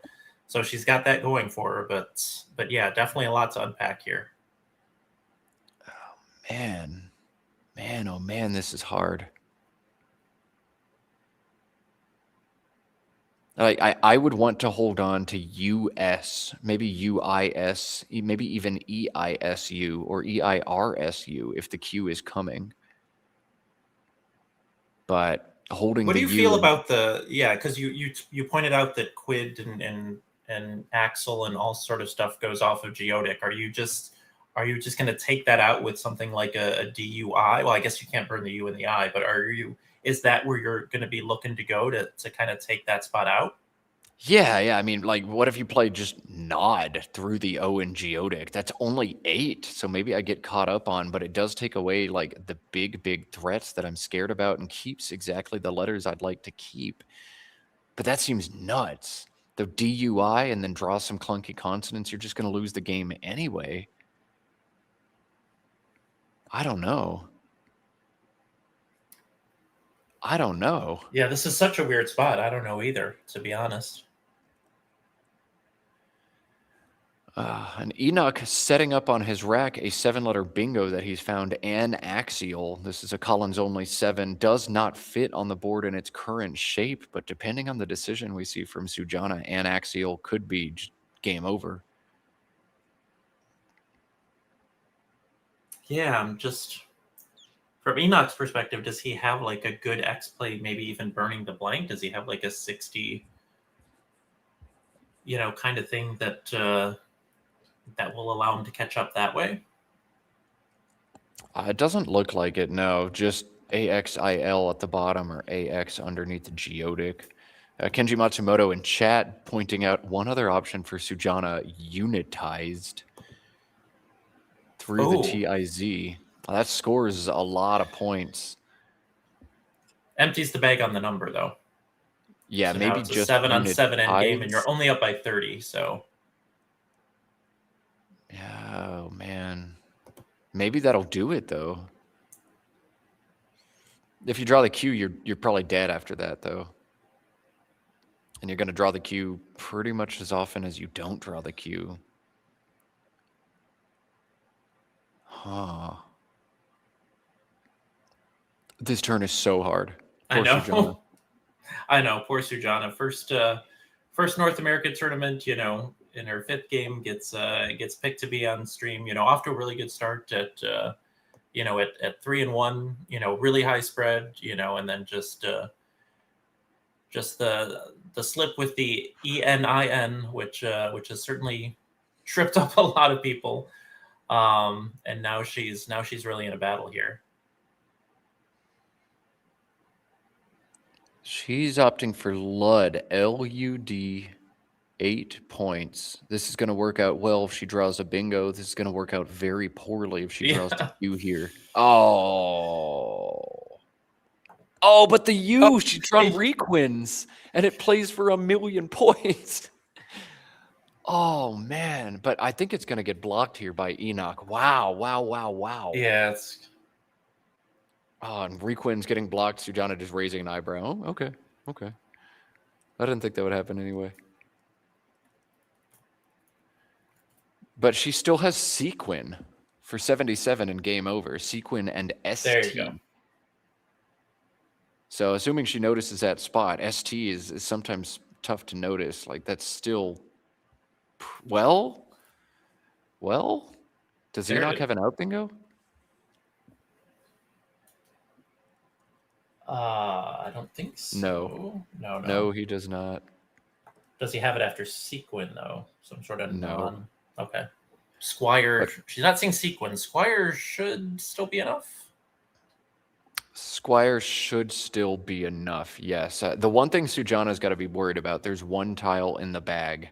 she's got that going for her. But yeah, definitely a lot to unpack here. Oh, man, oh man, this is hard. Like I would want to hold on to US, maybe UIS, maybe even EISU or EIRSU if the Q is coming. But holding what the do you feel about because you pointed out that Quid and Axel and all sort of stuff goes off of Geodic. Are you just going to take that out with something like a DUI? Well, I guess you can't burn the U in the I, but is that where you're going to be looking to go to kind of take that spot out? Yeah. I mean, like, what if you play just Nod through the O in Geodic? That's only 8, so maybe I get caught up on, but it does take away, like, the big threats that I'm scared about and keeps exactly the letters I'd like to keep. But that seems nuts. The DUI and then draw some clunky consonants, you're just going to lose the game anyway. I don't know. Yeah, this is such a weird spot. I don't know either, to be honest. And Enoch setting up on his rack a 7-letter bingo that he's found anaxial. This is a Collins only 7. Does not fit on the board in its current shape, but depending on the decision we see from Sujana, anaxial could be game over. Yeah, I'm just... From Enoch's perspective, does he have like a good X play, maybe even burning the blank? Does he have like a 60, kind of thing that will allow him to catch up that way? It doesn't look like it, no. Just AXIL at the bottom or AX underneath the Geodic. Kenji Matsumoto in chat pointing out one other option for Sujana, unitized through the TIZ. That scores a lot of points. Empties the bag on the number, though. Yeah, so maybe it's just a 7-on-7 end game, and unitized. you're only up by 30. So, yeah, oh man, maybe that'll do it though. If you draw the Q, you're probably dead after that though, and you're going to draw the Q pretty much as often as you don't draw the Q. Huh. This turn is so hard. I know. Sujana. I know. Poor Sujana. First North American tournament. In her 5th game, gets picked to be on stream. Off to a really good start at 3-1. Really high spread. And then just the the slip with the ENIN, which has certainly tripped up a lot of people. And now she's really in a battle here. She's opting for Lud, L-U-D, 8 points. This is going to work out well if she draws a bingo. This is going to work out very poorly if she draws the U here. Oh, but the U, she drawn requins, and it plays for 1,000,000 points. Oh, man. But I think it's going to get blocked here by Enoch. Wow. Yeah, it's... Oh, and requins getting blocked. Sujana just raising an eyebrow. Oh, okay. I didn't think that would happen anyway. But she still has Sequin for 77 and game over. Sequin and ST. There you go. So assuming she notices that spot, ST is sometimes tough to notice. Like that's still, well, does Enoch have an out bingo? I don't think so. No, he does not. Does he have it after Sequin though? Some sort of No. Okay. Squire. She's not seeing Sequin. Squire should still be enough. Squire should still be enough. Yes. The one thing Sujana's got to be worried about. There's one tile in the bag.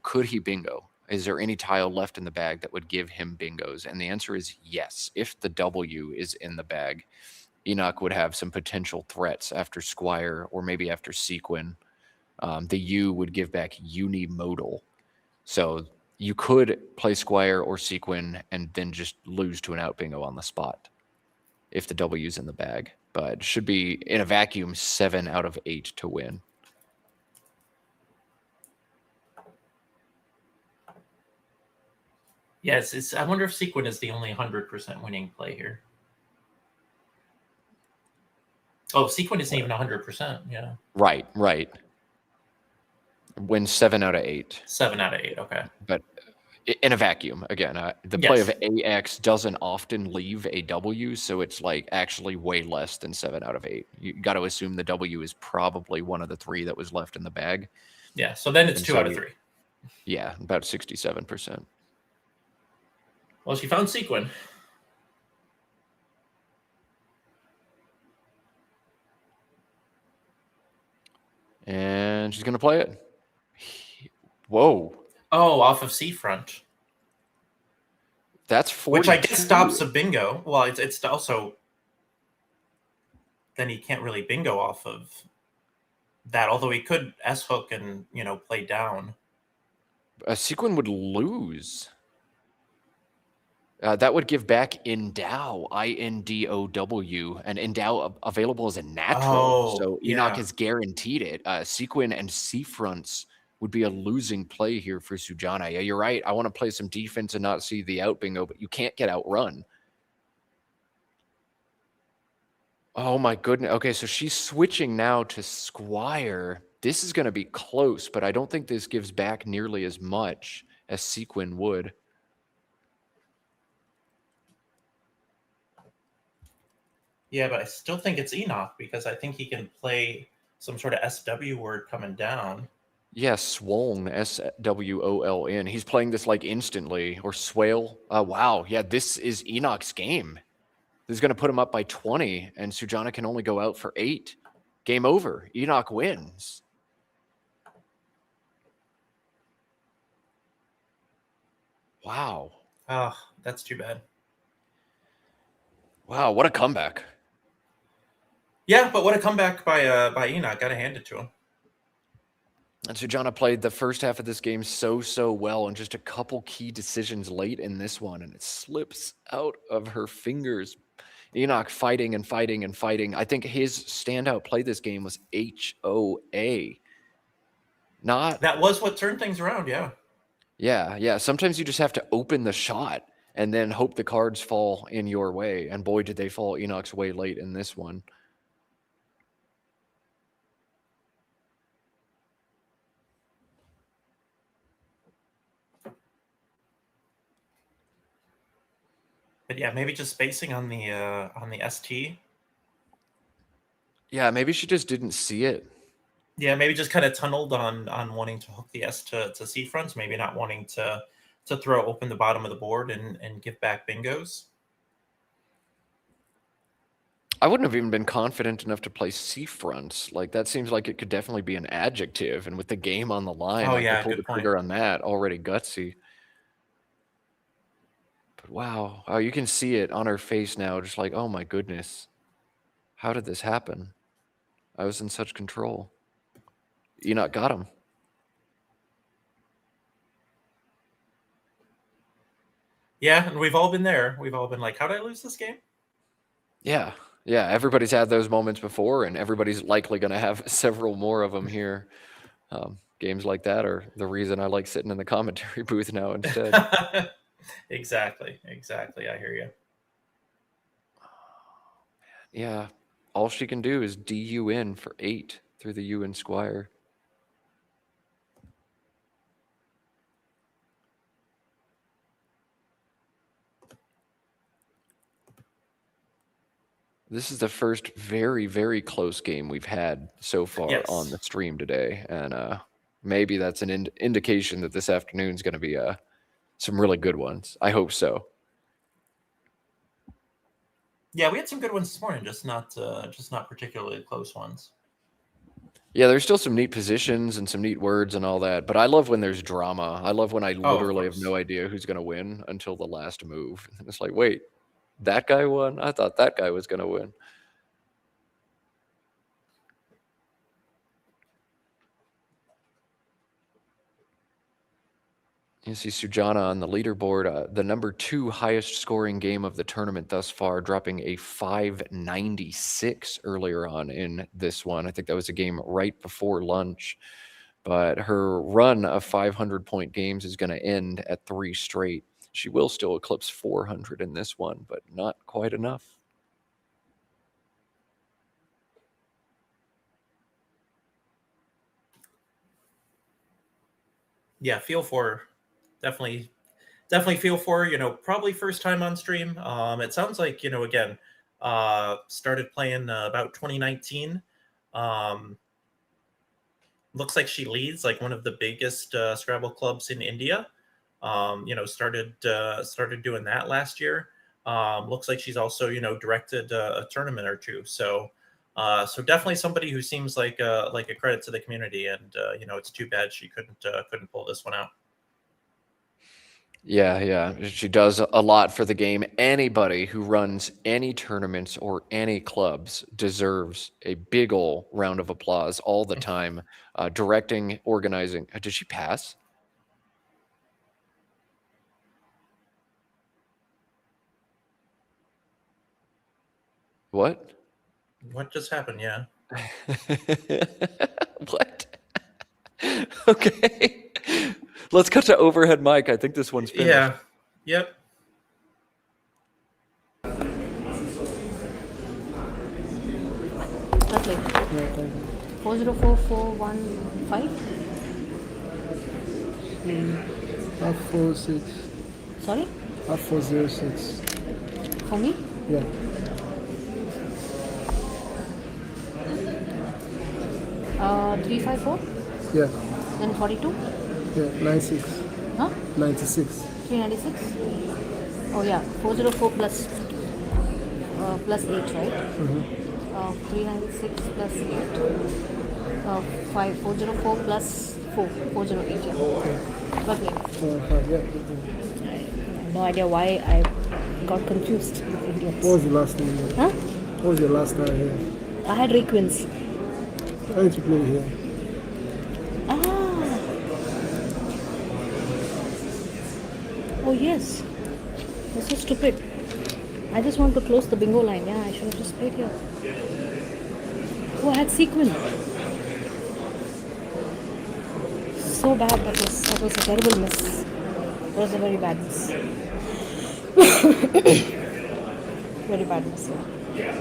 Could he bingo? Is there any tile left in the bag that would give him bingos? And the answer is yes. If the W is in the bag, Enoch would have some potential threats after Squire or maybe after Sequin. The U would give back unimodal. So you could play Squire or Sequin and then just lose to an out bingo on the spot if the W's in the bag. But it should be, in a vacuum, 7 out of 8 to win. Yes, I wonder if Sequin is the only 100% winning play here. Oh, Sequin isn't even 100%. Yeah. Right. Win 7 out of 8. 7 out of 8. Okay. But in a vacuum, again, the play of AX doesn't often leave a W, so it's like actually way less than 7 out of 8. You got to assume the W is probably one of the 3 that was left in the bag. Yeah. So then it's 2 out of 3. Yeah, about 67%. Well, she found Sequin. And she's going to play it. Whoa. Oh, off of Seafront. That's 42. Which I guess stops a bingo. Well, it's also... Then he can't really bingo off of that, although he could S-hook and, play down. Sequin would lose. That would give back Endow, INDOW, and Endow available as a natural. So Enoch has guaranteed it. Sequin and Seafronts would be a losing play here for Sujana. Yeah, you're right. I want to play some defense and not see the out bingo, but you can't get outrun. Oh my goodness. Okay, so she's switching now to Squire. This is going to be close, but I don't think this gives back nearly as much as Sequin would. Yeah, but I still think it's Enoch because I think he can play some sort of SW word coming down. Yeah, Swoln, SWOLN. He's playing this like instantly, or Swale. Wow, yeah, this is Enoch's game. This is going to put him up by 20, and Sujana can only go out for 8. Game over. Enoch wins. Wow. Oh, that's too bad. Wow, what a comeback. Yeah, but what a comeback by Enoch. Got to hand it to him. And Sujana played the first half of this game so well, and just a couple key decisions late in this one, and it slips out of her fingers. Enoch fighting. I think his standout play this game was HOA. That was what turned things around, yeah. Yeah. Sometimes you just have to open the shot and then hope the cards fall in your way. And boy, did they fall Enoch's way late in this one. But yeah, maybe just spacing on the ST. Yeah, maybe she just didn't see it. Yeah, maybe just kind of tunneled on wanting to hook the S to C fronts, maybe not wanting to throw open the bottom of the board and give back bingos. I wouldn't have even been confident enough to play C-fronts. Like, that seems like it could definitely be an adjective, and with the game on the line, Oh like, to yeah, pull the good point. trigger on that, already gutsy. But wow, you can see it on her face now, just like, oh my goodness, how did this happen? I was in such control. Enoch got him. Yeah, and we've all been there. We've all been like, how did I lose this game? Yeah, everybody's had those moments before, and everybody's likely going to have several more of them here. Games like that are the reason I like sitting in the commentary booth now instead. Exactly. I hear you. Yeah, all she can do is DU in for 8 through the U in Squire. This is the first very, very close game we've had so far on the stream today, and maybe that's an indication that this afternoon is going to be some really good ones. I hope so. Yeah, we had some good ones this morning, just not particularly close ones. Yeah, there's still some neat positions and some neat words and all that, but I love when there's drama. I love when I literally have no idea who's going to win until the last move. And it's like, wait, that guy won? I thought that guy was going to win. You see Sujana on the leaderboard, the number 2 highest scoring game of the tournament thus far, dropping a 596 earlier on in this one. I think that was a game right before lunch. But her run of 500-point games is going to end at 3 straight. She will still eclipse 400 in this one, but not quite enough. Yeah, definitely feel for, probably first time on stream. It sounds like, again, started playing about 2019. Looks like she leads like one of the biggest Scrabble clubs in India. Started doing that last year. Looks like she's also, directed a tournament or two. So definitely somebody who seems like a credit to the community. And it's too bad she couldn't pull this one out. Yeah. She does a lot for the game. Anybody who runs any tournaments or any clubs deserves a big ol' round of applause all the time. Directing, organizing. Did she pass? What? What just happened? Yeah. What? Okay. Let's cut to overhead mic. I think this one's finished. Yeah. Yep. Lovely. 404415. 46. Sorry? 406. For me? Yeah. Uh, 354? Yeah. Then 42? Yeah. 96. Huh? 96. 396? Oh yeah, 404 plus 8, right? 396 plus 8. 404 plus 4. 408, yeah. Lovely. Yeah. No idea why I got confused with Indians. What was your last name? Huh? What was your last name here? I had requins. Why did you play here? Oh yes. That's so stupid. I just want to close the bingo line. Yeah, I should have just played here. Oh, I had sequin. So bad. That was a terrible miss. That was a very bad miss. Very bad miss. Yeah.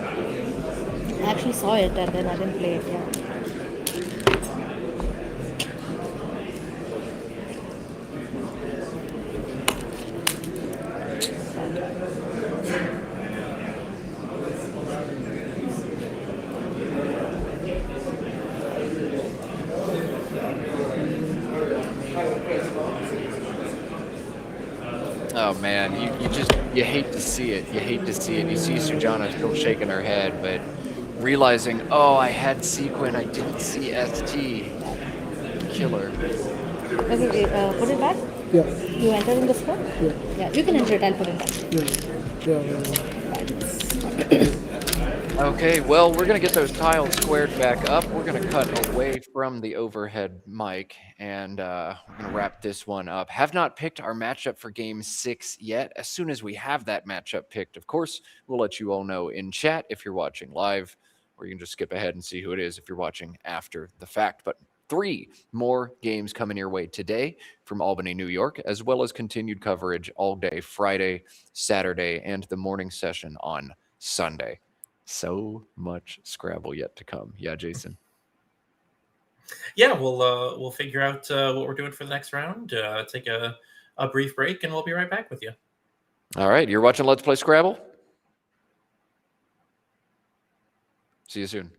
I actually saw it and then I didn't play it. Yeah. Oh man, you hate to see it. You hate to see it. You see Sujana still shaking her head, but realizing, oh, I had sequin, I didn't see ST. Killer. Okay, put it back. Yeah. You enter in the square? Yeah. Yeah, you can enter it. I'll put it back. Yeah. Okay, well, we're going to get those tiles squared back up. We're going to cut away from the overhead mic, and we're going to wrap this one up. Have not picked our matchup for Game 6 yet. As soon as we have that matchup picked, of course, we'll let you all know in chat if you're watching live, or you can just skip ahead and see who it is if you're watching after the fact. But 3 more games coming your way today from Albany, New York, as well as continued coverage all day Friday, Saturday, and the morning session on Sunday. So much Scrabble yet to come. Yeah, Jason. Yeah, we'll figure out what we're doing for the next round. Take a brief break, and we'll be right back with you. All right, you're watching Let's Play Scrabble. See you soon.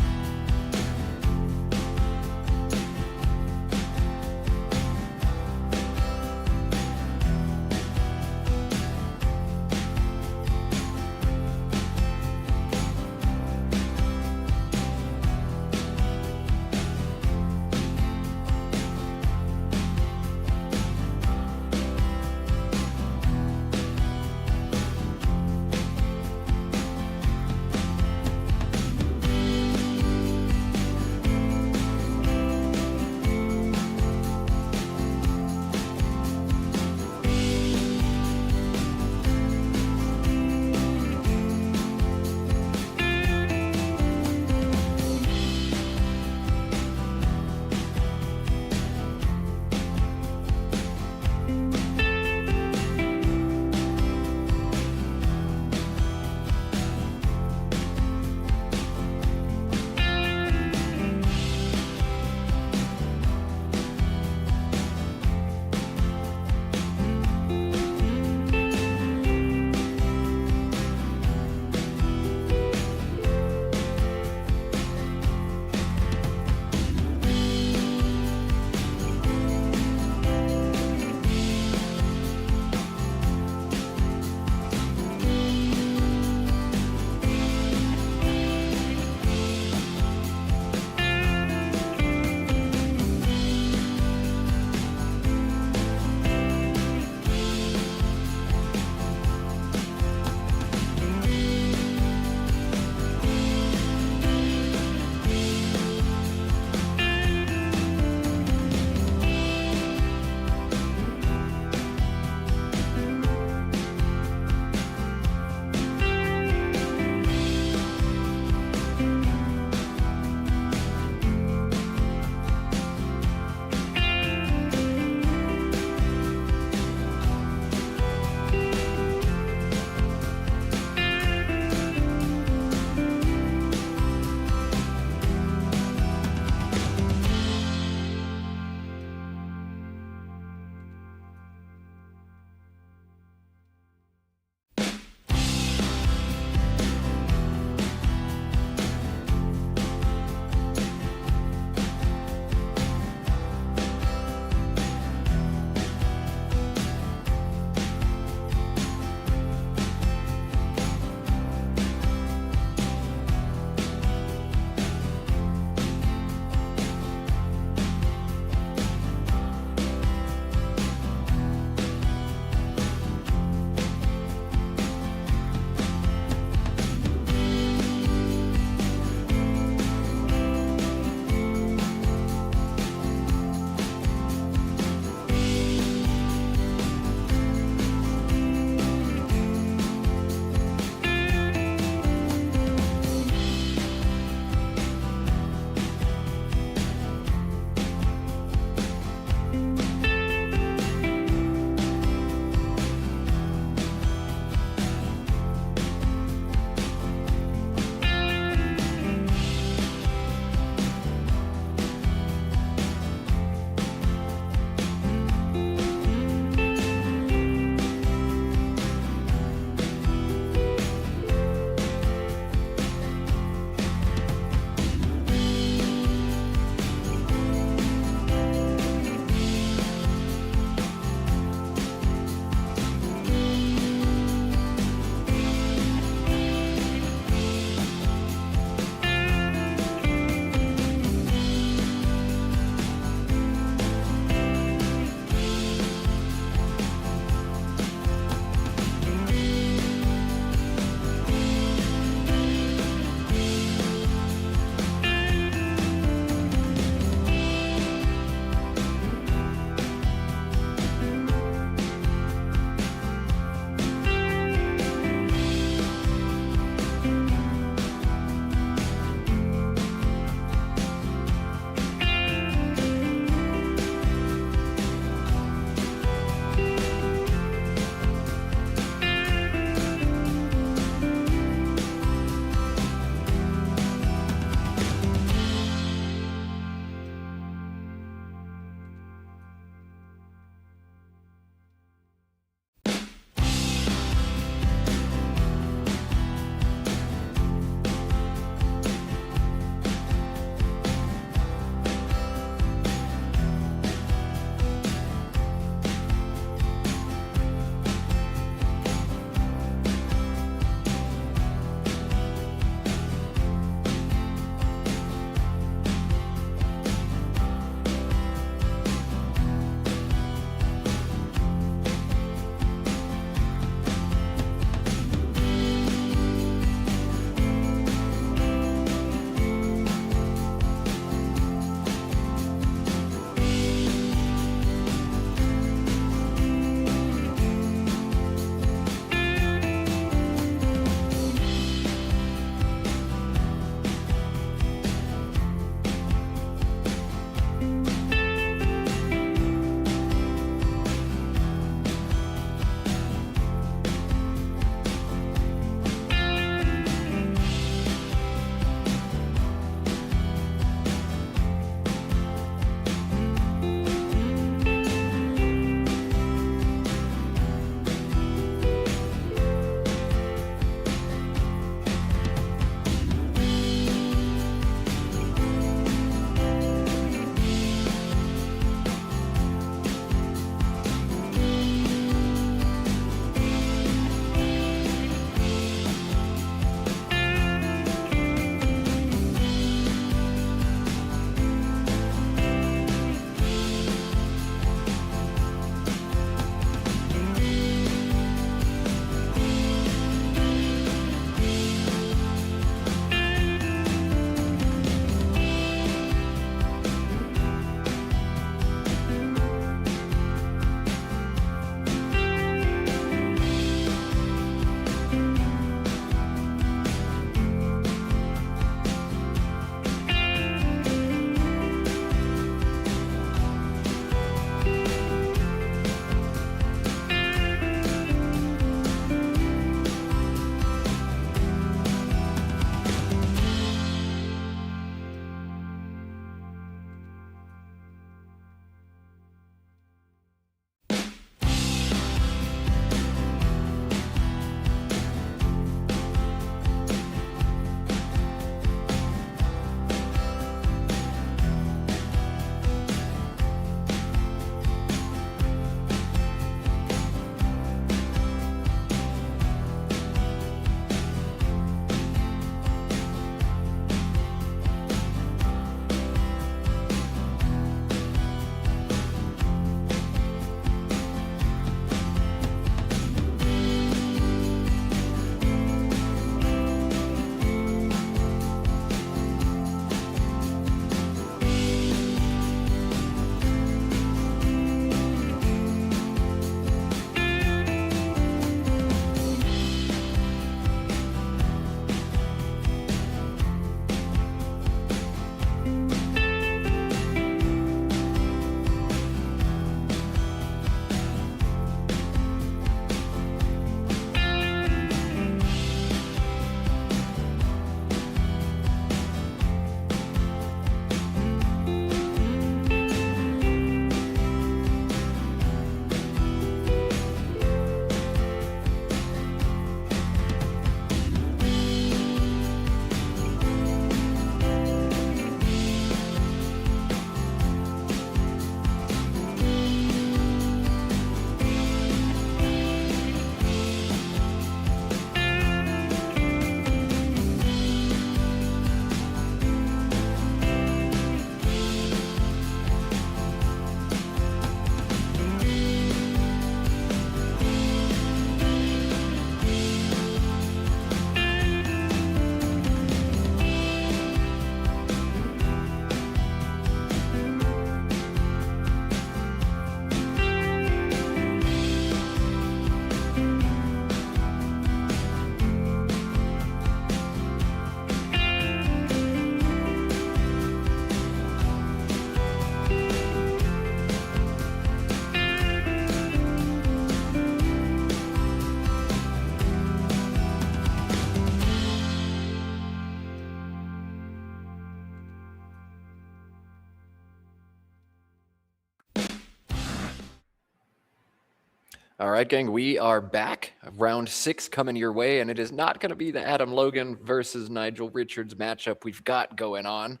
All right, gang, we are back. Round 6 coming your way, and it is not going to be the Adam Logan versus Nigel Richards matchup we've got going on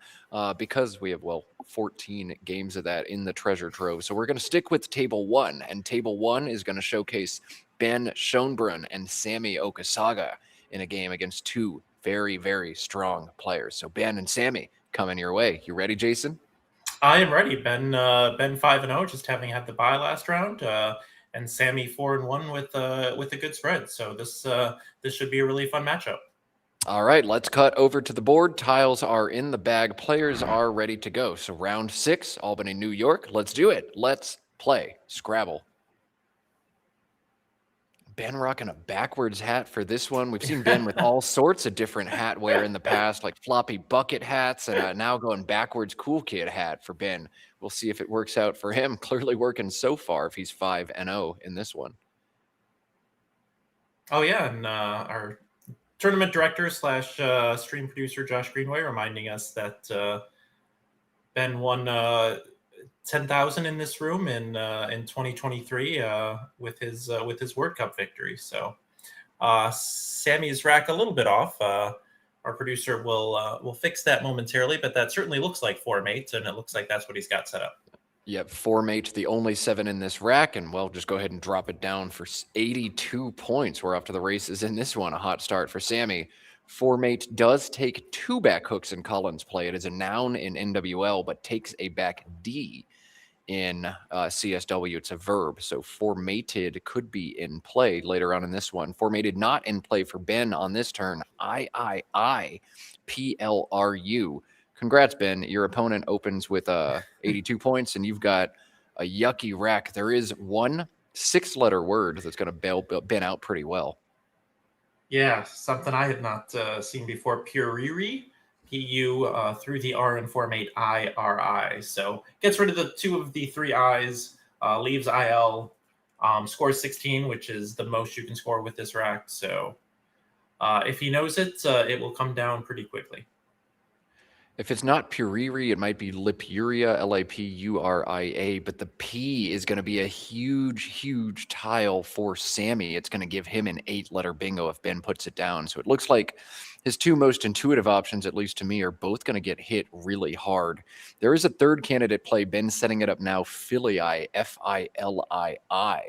because we have, 14 games of that in the treasure trove. So we're going to stick with Table 1, and Table 1 is going to showcase Ben Schoenbrunn and Sammy Okasaga in a game against two very, very strong players. So Ben and Sammy coming your way. You ready, Jason? I am ready. Ben 5-0, just having had the bye last round. And Sammy 4-1 with a good spread. So this should be a really fun matchup. All right, let's cut over to the board. Tiles are in the bag. Players are ready to go. So round 6, Albany, New York. Let's do it. Let's play Scrabble. Ben rocking a backwards hat for this one. We've seen Ben with all sorts of different hat wear in the past, like floppy bucket hats, and now going backwards cool kid hat for Ben. We'll see if it works out for him. Clearly working so far if he's 5-0 in this one. Oh, yeah, and our tournament director / stream producer, Josh Greenway, reminding us that Ben won 10,000 in this room in 2023 with his World Cup victory. So Sammy's rack a little bit off. Our producer will fix that momentarily, but that certainly looks like 4-8, and it looks like that's what he's got set up. Yep, 4-8, the only 7 in this rack, and just go ahead and drop it down for 82 points. We're off to the races in this one. A hot start for Sammy. 4-8 does take 2 back hooks in Collins play. It is a noun in NWL, but takes a back D in CSW. It's a verb, so 4-mated could be in play later on in this one. 4-mated not in play for Ben on this turn. IIIPLRU. Congrats, Ben. Your opponent opens with 82 points, and you've got a yucky rack. There is one 6-letter word that's going to bail Ben out pretty well. Yeah, something I had not seen before. Puriri, P-U through the R and 4-8 I-R-I. So gets rid of the 2 of the 3 I's, leaves IL, scores 16, which is the most you can score with this rack. So if he knows it, it will come down pretty quickly. If it's not Puriri, it might be Lipuria, L-A-P-U-R-I-A, but the P is going to be a huge, huge tile for Sammy. It's going to give him an 8-letter bingo if Ben puts it down. So it looks like his 2 most intuitive options, at least to me, are both going to get hit really hard. There is a third candidate play. Ben's setting it up now, Filii, F-I-L-I-I.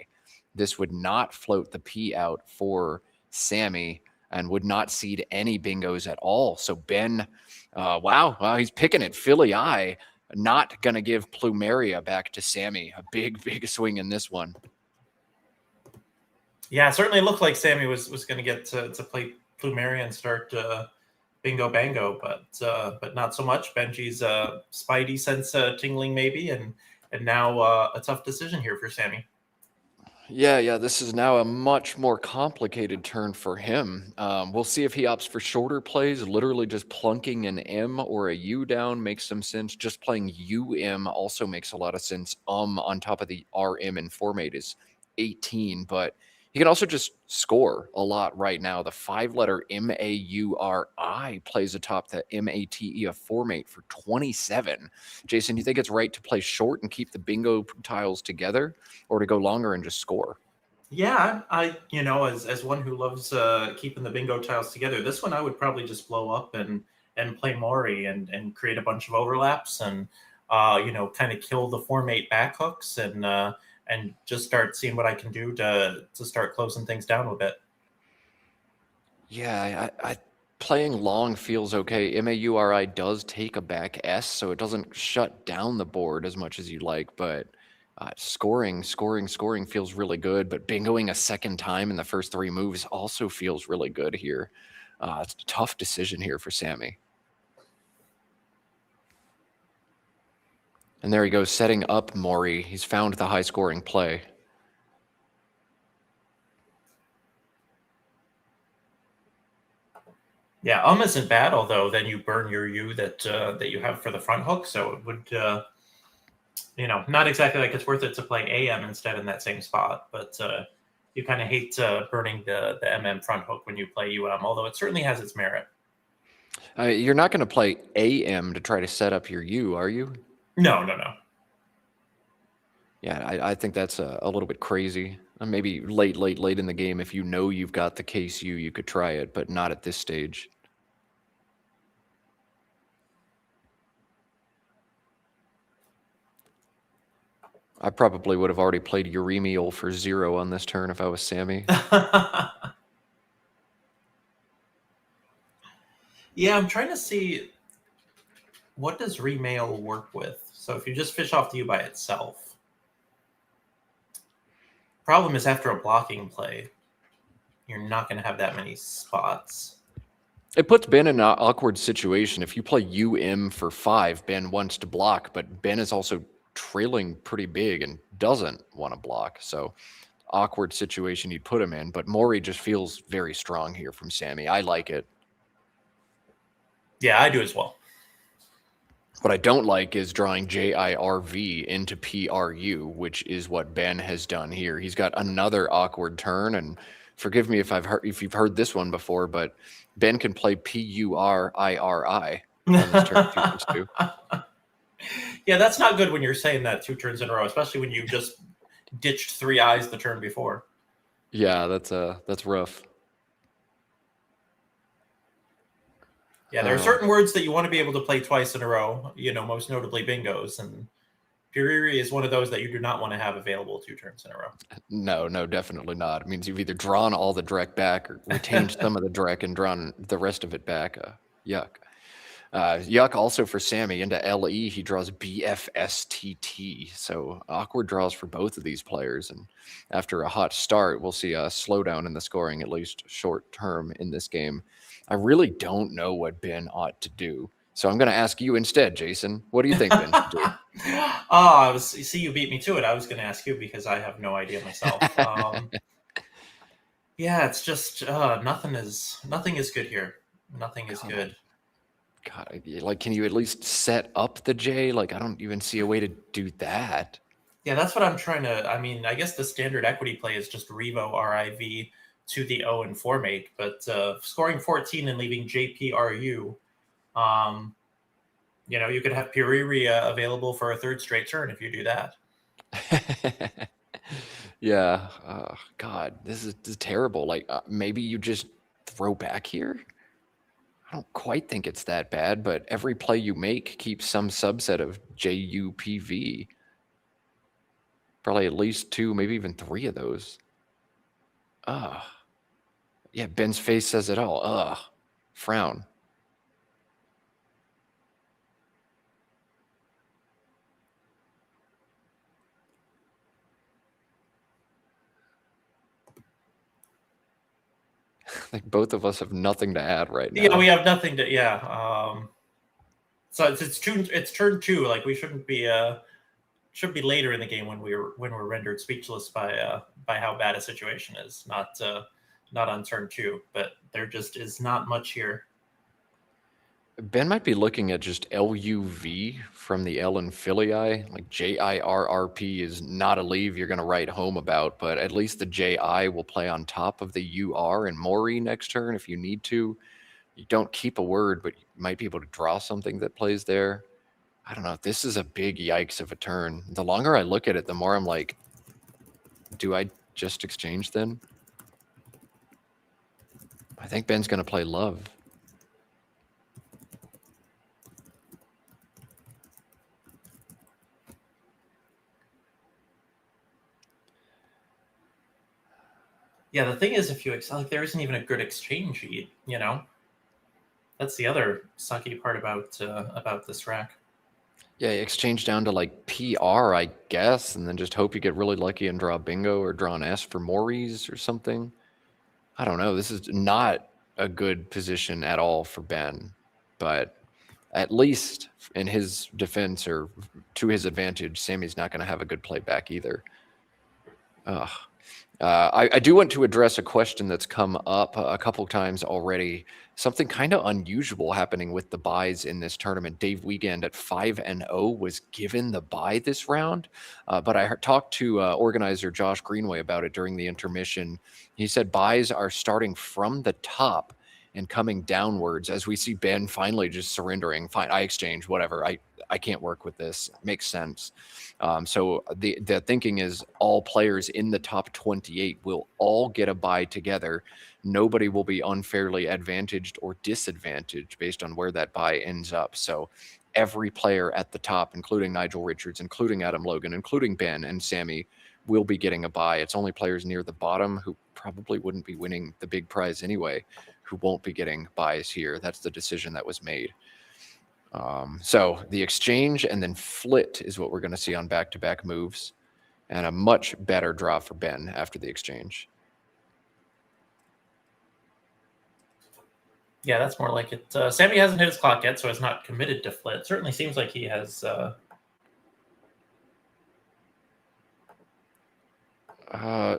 This would not float the P out for Sammy and would not seed any bingos at all. So Ben... wow, he's picking it. Filii, not going to give Plumeria back to Sammy. A big, big swing in this one. Yeah, it certainly looked like Sammy was going to get to play Plumeria and start bingo bango, but not so much. Benji's spidey sense tingling maybe, and now a tough decision here for Sammy. Yeah, this is now a much more complicated turn for him. We'll see if he opts for shorter plays. Literally just plunking an M or a U down makes some sense. Just playing UM also makes a lot of sense. On top of the RM and 4-8 is 18, but he can also just score a lot right now. The 5-letter M-A-U-R-I plays atop the M-A-T-E of 4-8 for 27. Jason, do you think it's right to play short and keep the bingo tiles together, or to go longer and just score? Yeah, I as one who loves keeping the bingo tiles together, this one I would probably just blow up and play Mori and create a bunch of overlaps and kind of kill the 4-8 back hooks and just start seeing what I can do to start closing things down a bit. Yeah, I playing long feels okay. M-A-U-R-I does take a back S, so it doesn't shut down the board as much as you like, but scoring feels really good. But bingoing a second time in the first 3 moves also feels really good here. It's a tough decision here for Sammy. And there he goes, setting up Mori. He's found the high-scoring play. Yeah, isn't bad, although then you burn your U that you have for the front hook, so it would, not exactly like it's worth it to play AM instead in that same spot, but you kind of hate burning the MM front hook when you play UM, although it certainly has its merit. You're not going to play AM to try to set up your U, are you? No. Yeah, I think that's a little bit crazy. Maybe late in the game, if you know you've got the KCU, you could try it, but not at this stage. I probably would have already played Uremiel for 0 on this turn if I was Sammy. Yeah, I'm trying to see what does Remail work with. So if you just fish off the U by itself. Problem is after a blocking play, you're not going to have that many spots. It puts Ben in an awkward situation. If you play UM for 5, Ben wants to block, but Ben is also trailing pretty big and doesn't want to block. So awkward situation you'd put him in, but Maury just feels very strong here from Sammy. I like it. Yeah, I do as well. What I don't like is drawing JIRV into PRU, which is what Ben has done here. He's got another awkward turn, and forgive me if you've heard this one before, but Ben can play PURIRI on this turn 2 Yeah, that's not good when you're saying that 2 turns in a row, especially when you just ditched 3 eyes the turn before. Yeah, that's rough. Yeah, there are certain words that you want to be able to play twice in a row, most notably bingos, and Puriri is one of those that you do not want to have available 2 turns in a row. No, definitely not. It means you've either drawn all the Drek back or retained some of the Drek and drawn the rest of it back. Yuck. Yuck also for Sammy. Into LE, he draws BFSTT. So awkward draws for both of these players. And after a hot start, we'll see a slowdown in the scoring, at least short term in this game. I really don't know what Ben ought to do. So I'm going to ask you instead, Jason. What do you think Ben should do? See, you beat me to it. I was going to ask you because I have no idea myself. Yeah, it's just nothing is good here. Nothing is good. God, can you at least set up the J? I don't even see a way to do that. Yeah, that's what I'm trying to. I mean, I guess the standard equity play is just Revo RIV to the 0 and 4 mate, but scoring 14 and leaving JPRU, you could have Puriri available for a 3rd straight turn if you do that. Yeah. God, this is terrible. Maybe you just throw back here? I don't quite think it's that bad, but every play you make keeps some subset of JUPV. Probably at least 2, maybe even 3 of those. Yeah, Ben's face says it all. Frown. Both of us have nothing to add right now. Yeah, we have nothing to. Yeah. So it's turn 2. We shouldn't be. Should be later in the game when we're rendered speechless by how bad a situation is. Not on turn 2, but there just is not much here. Ben might be looking at just LUV from the L in Filii. JIRRP is not a leave you're going to write home about, but at least the JI will play on top of the UR and Maury next turn if you need to. You don't keep a word, but you might be able to draw something that plays there. I don't know. This is a big yikes of a turn. The longer I look at it, the more I'm like, do I just exchange then? I think Ben's going to play love. Yeah, the thing is, if you there isn't even a good exchange, that's the other sucky part about this rack. Yeah, exchange down to PR, I guess, and then just hope you get really lucky and draw bingo or draw an S for Maurice or something. I don't know. This is not a good position at all for Ben, but at least in his defense or to his advantage, Sammy's not going to have a good play back either. I do want to address a question that's come up a couple times already. Something kind of unusual happening with the buys in this tournament. Dave Wiegand at 5-0 was given the buy this round, but I talked to organizer Josh Greenway about it during the intermission. He said buys are starting from the top and coming downwards as we see Ben finally just surrendering. Fine, I exchange, whatever. I can't work with this. Makes sense. So the thinking is all players in the top 28 will all get a bye together. Nobody will be unfairly advantaged or disadvantaged based on where that bye ends up. So every player at the top, including Nigel Richards, including Adam Logan, including Ben and Sammy, will be getting a bye. It's only players near the bottom who probably wouldn't be winning the big prize anyway who won't be getting byes here. That's the decision that was made. So the exchange and then flit is what we're going to see on back-to-back moves, and a much better draw for Ben after the exchange. Yeah, that's more like it. Sammy hasn't hit his clock yet, so has not committed to flit. Certainly seems like he has.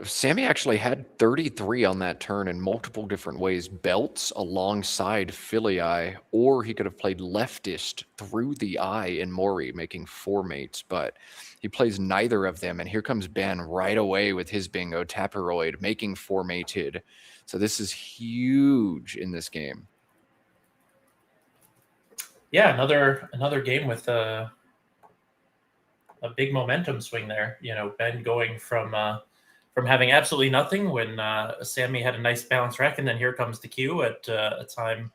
Sammy actually had 33 on that turn in multiple different ways. Belts alongside Filii, or he could have played leftist through the eye in Mori, making 4 mates, but he plays neither of them. And here comes Ben right away with his bingo, Taperoid, making 4 mated. So this is huge in this game. Yeah, another game with a big momentum swing there. You know, Ben going from having absolutely nothing when Sammy had a nice balanced rack, and then here comes the Q at a time.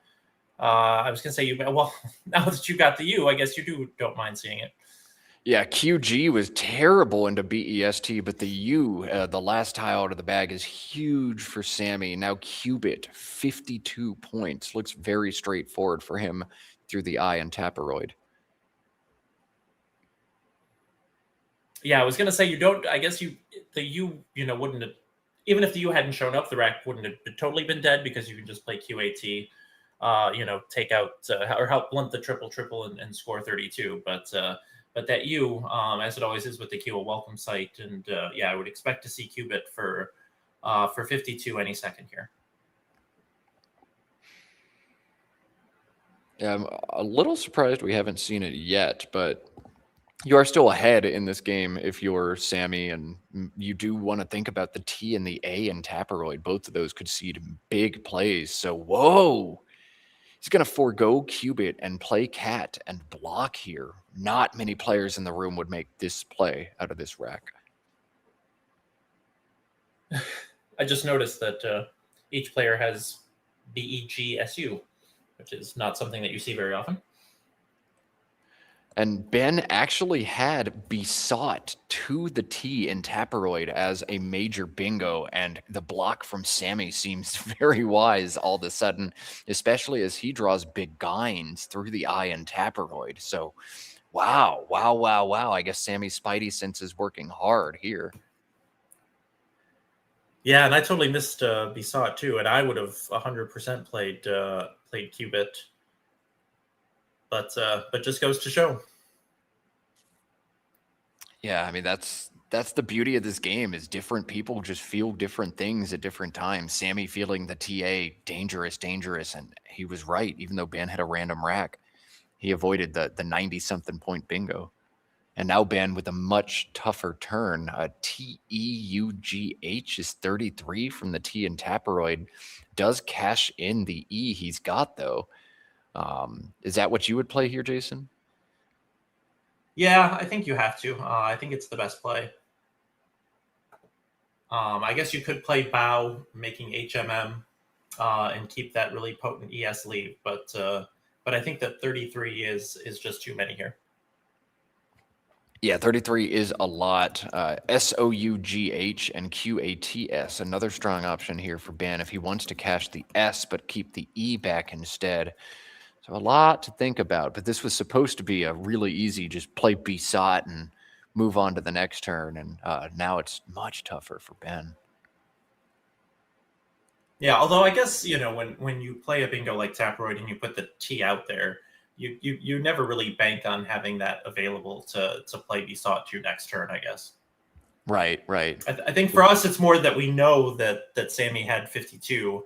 I was going to say, well, now that you got the U, I guess you don't mind seeing it. Yeah, QG was terrible into BEST, but the U, the last tile out of the bag, is huge for Sammy. Now Qubit, 52 points. Looks very straightforward for him through the eye and Taperoid. Yeah, I was gonna say I guess the U wouldn't have, even if the U hadn't shown up, the rack wouldn't have totally been dead because you can just play QAT, take out or help blunt the triple and score 32. But that U, as it always is with the Q, a welcome sight, and I would expect to see Qubit for 52 any second here. Yeah, I'm a little surprised we haven't seen it yet, but you are still ahead in this game if you're Sammy, and you do want to think about the T and the A and Taperoid. Both of those could seed big plays. So, whoa, he's going to forego Qubit and play Cat and block here. Not many players in the room would make this play out of this rack. I just noticed that each player has BEGSU, which is not something that you see very often. And Ben actually had Besought to the T in Taperoid as a major bingo, and the block from Sammy seems very wise all of a sudden, especially as he draws Begines through the eye and Taperoid. So, wow. I guess Sammy's Spidey sense is working hard here. Yeah, and I totally missed Besought too, and I would have 100% played Qubit. But just goes to show. Yeah, I mean, that's the beauty of this game, is different people just feel different things at different times. Sammy feeling the TA dangerous, and he was right. Even though Ben had a random rack, he avoided the 90-something point bingo. And now Ben with a much tougher turn. TEUGH is 33 from the T and Taperoid. Does cash in the E he's got, though. Is that what you would play here, Jason? Yeah, I think you have to. I think it's the best play. I guess you could play Bow, making HMM, and keep that really potent ES leave, but I think that 33 is just too many here. Yeah, 33 is a lot. SOUGH and QATS, another strong option here for Ben if he wants to cash the S but keep the E back instead. So a lot to think about, but this was supposed to be a really easy, just play Besought and move on to the next turn, and now it's much tougher for Ben. Yeah, although I guess, when you play a bingo like Taperoid and you put the T out there, you never really bank on having that available to play Besought to your next turn, I guess. Right. I think for us, it's more that we know that Sammy had 52,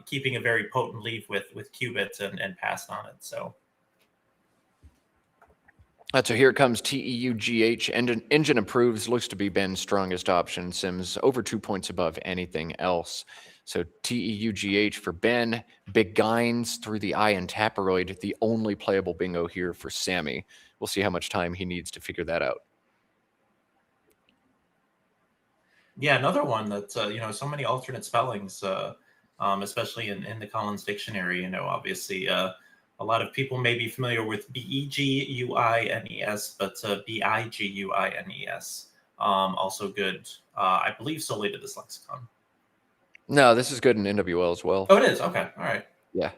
keeping a very potent leaf with Qubits and passed on it. So here it comes TEUGH. Engine approves. Looks to be Ben's strongest option. Sims over 2 points above anything else. So TEUGH for Ben, Beguines through the eye and Taperoid, the only playable bingo here for Sammy. We'll see how much time he needs to figure that out. Yeah, another one that so many alternate spellings, especially in the Collins Dictionary. Obviously, a lot of people may be familiar with Beguines, but Biguines, also good. I believe solely to this lexicon. No, this is good in NWL as well. Oh, it is. Okay, all right. Yeah.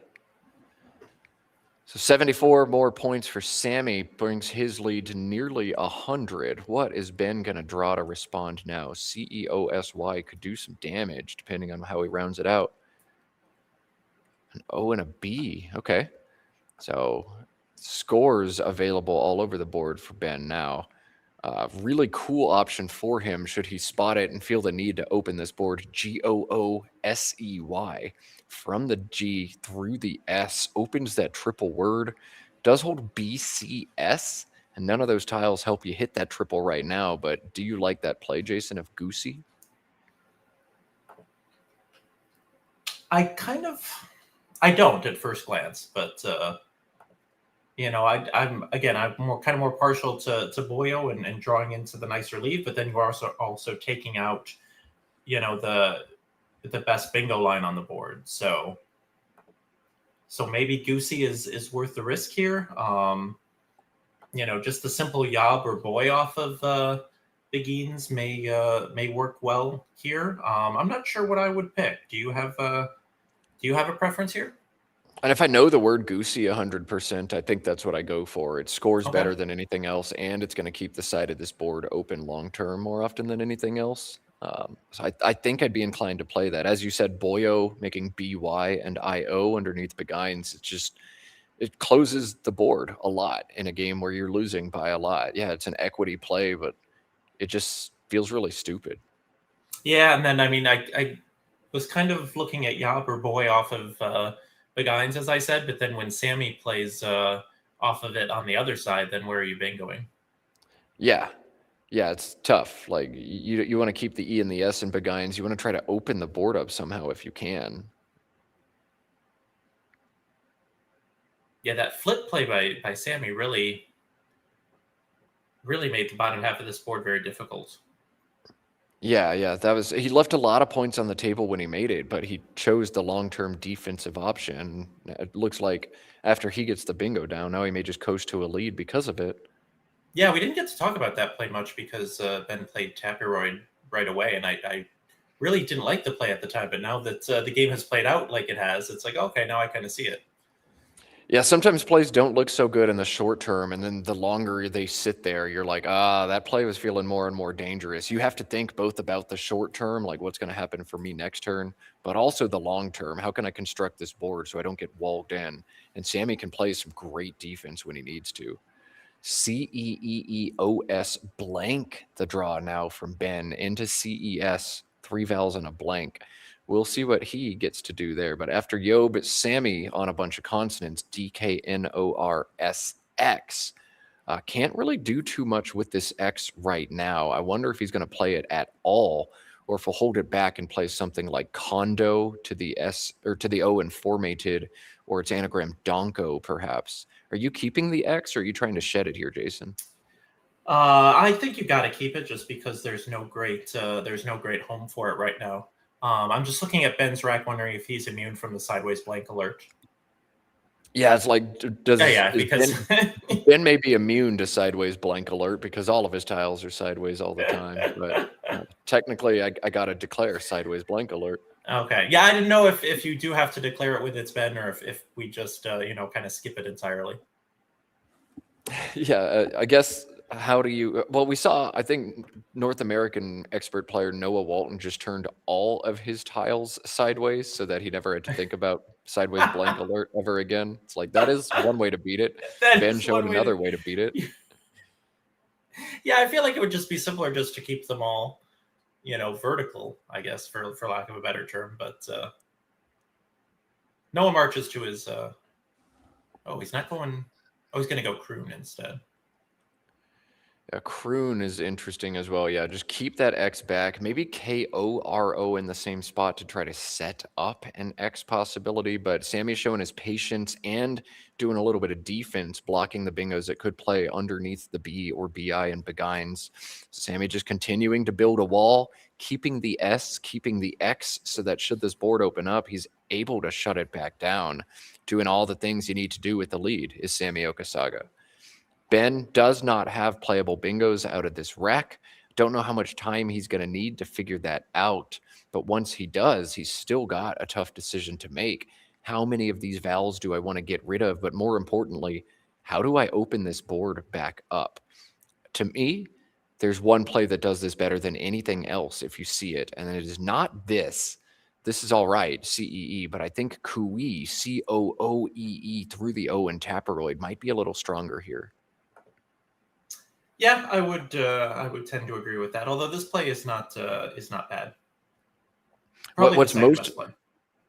So 74 more points for Sammy brings his lead to nearly 100. What is Ben going to draw to respond now? CEOSY could do some damage depending on how he rounds it out. An O and a B. Okay. So scores available all over the board for Ben now. Really cool option for him should he spot it and feel the need to open this board. GOOSEY from the G through the S opens that triple word. Does hold BCS, and none of those tiles help you hit that triple right now. But do you like that play, Jason, of Goosey? I don't at first glance, but I'm more partial to Boyo and drawing into the nicer lead, but then you're also taking out, the best bingo line on the board. So maybe Goosey is worth the risk here. Just the simple Yob or Boy off of Beguines may work well here. I'm not sure what I would pick. Do you have a preference here? And if I know the word Goosey 100%, I think that's what I go for. It scores Okay. better than anything else, and it's going to keep the side of this board open long-term more often than anything else. So I think I'd be inclined to play that. As you said, Boyo making BY and IO underneath Beguines, it closes the board a lot in a game where you're losing by a lot. Yeah, it's an equity play, but it just feels really stupid. Yeah, and then, I was kind of looking at Yob or Boy off of Beguines, as I said, but then when Sammy plays off of it on the other side, then where are you bingoing? Yeah, it's tough. Like you want to keep the E and the S in Beguines. You want to try to open the board up somehow if you can. Yeah, that flip play by Sammy really made the bottom half of this board very difficult. Yeah, he left a lot of points on the table when he made it, but he chose the long-term defensive option. It looks like after he gets the bingo down, now he may just coast to a lead because of it. Yeah, we didn't get to talk about that play much because Ben played Taperoid right away, and I really didn't like the play at the time, but now that the game has played out like it has, it's like, okay, now I kind of see it. Yeah, sometimes plays don't look so good in the short term, and then the longer they sit there, you're like, that play was feeling more and more dangerous. You have to think both about the short term, like what's going to happen for me next turn, but also the long term. How can I construct this board so I don't get walled in? And Sammy can play some great defense when he needs to. CEEEOS blank the draw now from Ben into CES, 3 vowels and a blank. We'll see what he gets to do there. But after Yob, it's Sammy on a bunch of consonants, DKNORSX. Can't really do too much with this X right now. I wonder if he's going to play it at all, or if he'll hold it back and play something like condo to the S or to the O and formatted, or its anagram donko, perhaps. Are you keeping the X, or are you trying to shed it here, Jason? I think you got to keep it just because there's no great home for it right now. I'm just looking at Ben's rack, wondering if he's immune from the sideways blank alert. Yeah, it's like because Ben may be immune to sideways blank alert because all of his tiles are sideways all the time. But technically, I got to declare sideways blank alert. Okay. Yeah, I didn't know if you do have to declare it with its Ben, or if we just kind of skip it entirely. Yeah, I guess. How do you? Well, we saw. I think North American expert player Noah Walton just turned all of his tiles sideways so that he never had to think about sideways blank alert ever again. It's like that is one way to beat it. Ben showed another way to beat it. Yeah, I feel like it would just be simpler just to keep them all, vertical, I guess, for lack of a better term. But Noah marches to his. He's not going. Oh, he's going to go croon instead. Croon is interesting as well. Yeah, just keep that X back. Maybe KORO in the same spot to try to set up an X possibility. But Sammy's showing his patience and doing a little bit of defense, blocking the bingos that could play underneath the B or BI and begines. Sammy just continuing to build a wall, keeping the S, keeping the X, so that should this board open up, he's able to shut it back down. Doing all the things you need to do with the lead is Sammy Okasaga. Ben does not have playable bingos out of this rack. Don't know how much time he's going to need to figure that out. But once he does, he's still got a tough decision to make. How many of these vowels do I want to get rid of? But more importantly, how do I open this board back up? To me, there's one play that does this better than anything else if you see it. And it is not this. This is all right, CEE, but I think Cooee, COOEE through the O in Taperoid might be a little stronger here. Yeah, I would tend to agree with that. Although this play is not bad. Probably What's the second most best play.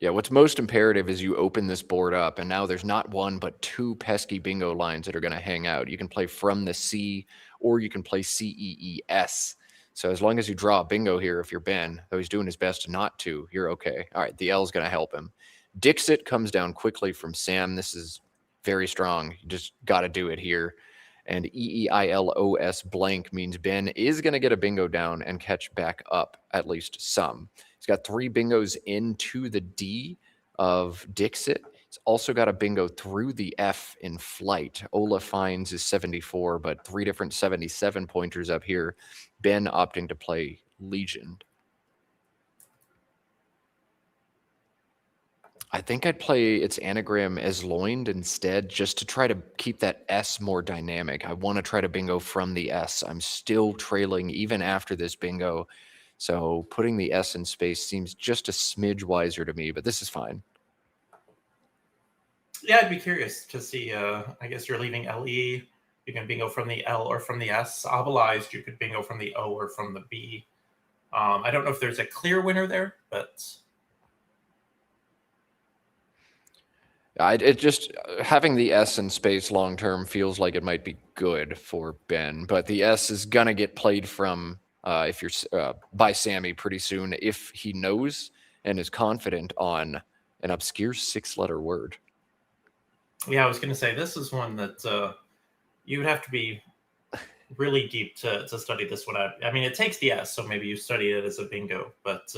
Yeah, what's most imperative is you open this board up, and now there's not one but two pesky bingo lines that are going to hang out. You can play from the C, or you can play CEES. So as long as you draw a bingo here, if you're Ben, though he's doing his best not to, you're okay. All right, the L is going to help him. Dixit comes down quickly from Sam. This is very strong. You just got to do it here. And EEILOS blank means Ben is going to get a bingo down and catch back up at least some. He's got 3 bingos into the D of Dixit. He's also got a bingo through the F in flight. Ola finds is 74, but 3 different 77 pointers up here. Ben opting to play Legion. I think I'd play its anagram as loined instead, just to try to keep that S more dynamic. I want to try to bingo from the S. I'm still trailing even after this bingo. So putting the S in space seems just a smidge wiser to me, but this is fine. Yeah, I'd be curious to see. I guess you're leaving LE. You can bingo from the L or from the S. Obalized, you could bingo from the O or from the B. I don't know if there's a clear winner there, but... It just having the S in space long term feels like it might be good for Ben, but the S is gonna get played from if you're by Sammy pretty soon if he knows and is confident on an obscure 6-letter word. Yeah, I was gonna say this is one that you would have to be really deep to study this one out. I mean, it takes the S, so maybe you study it as a bingo, but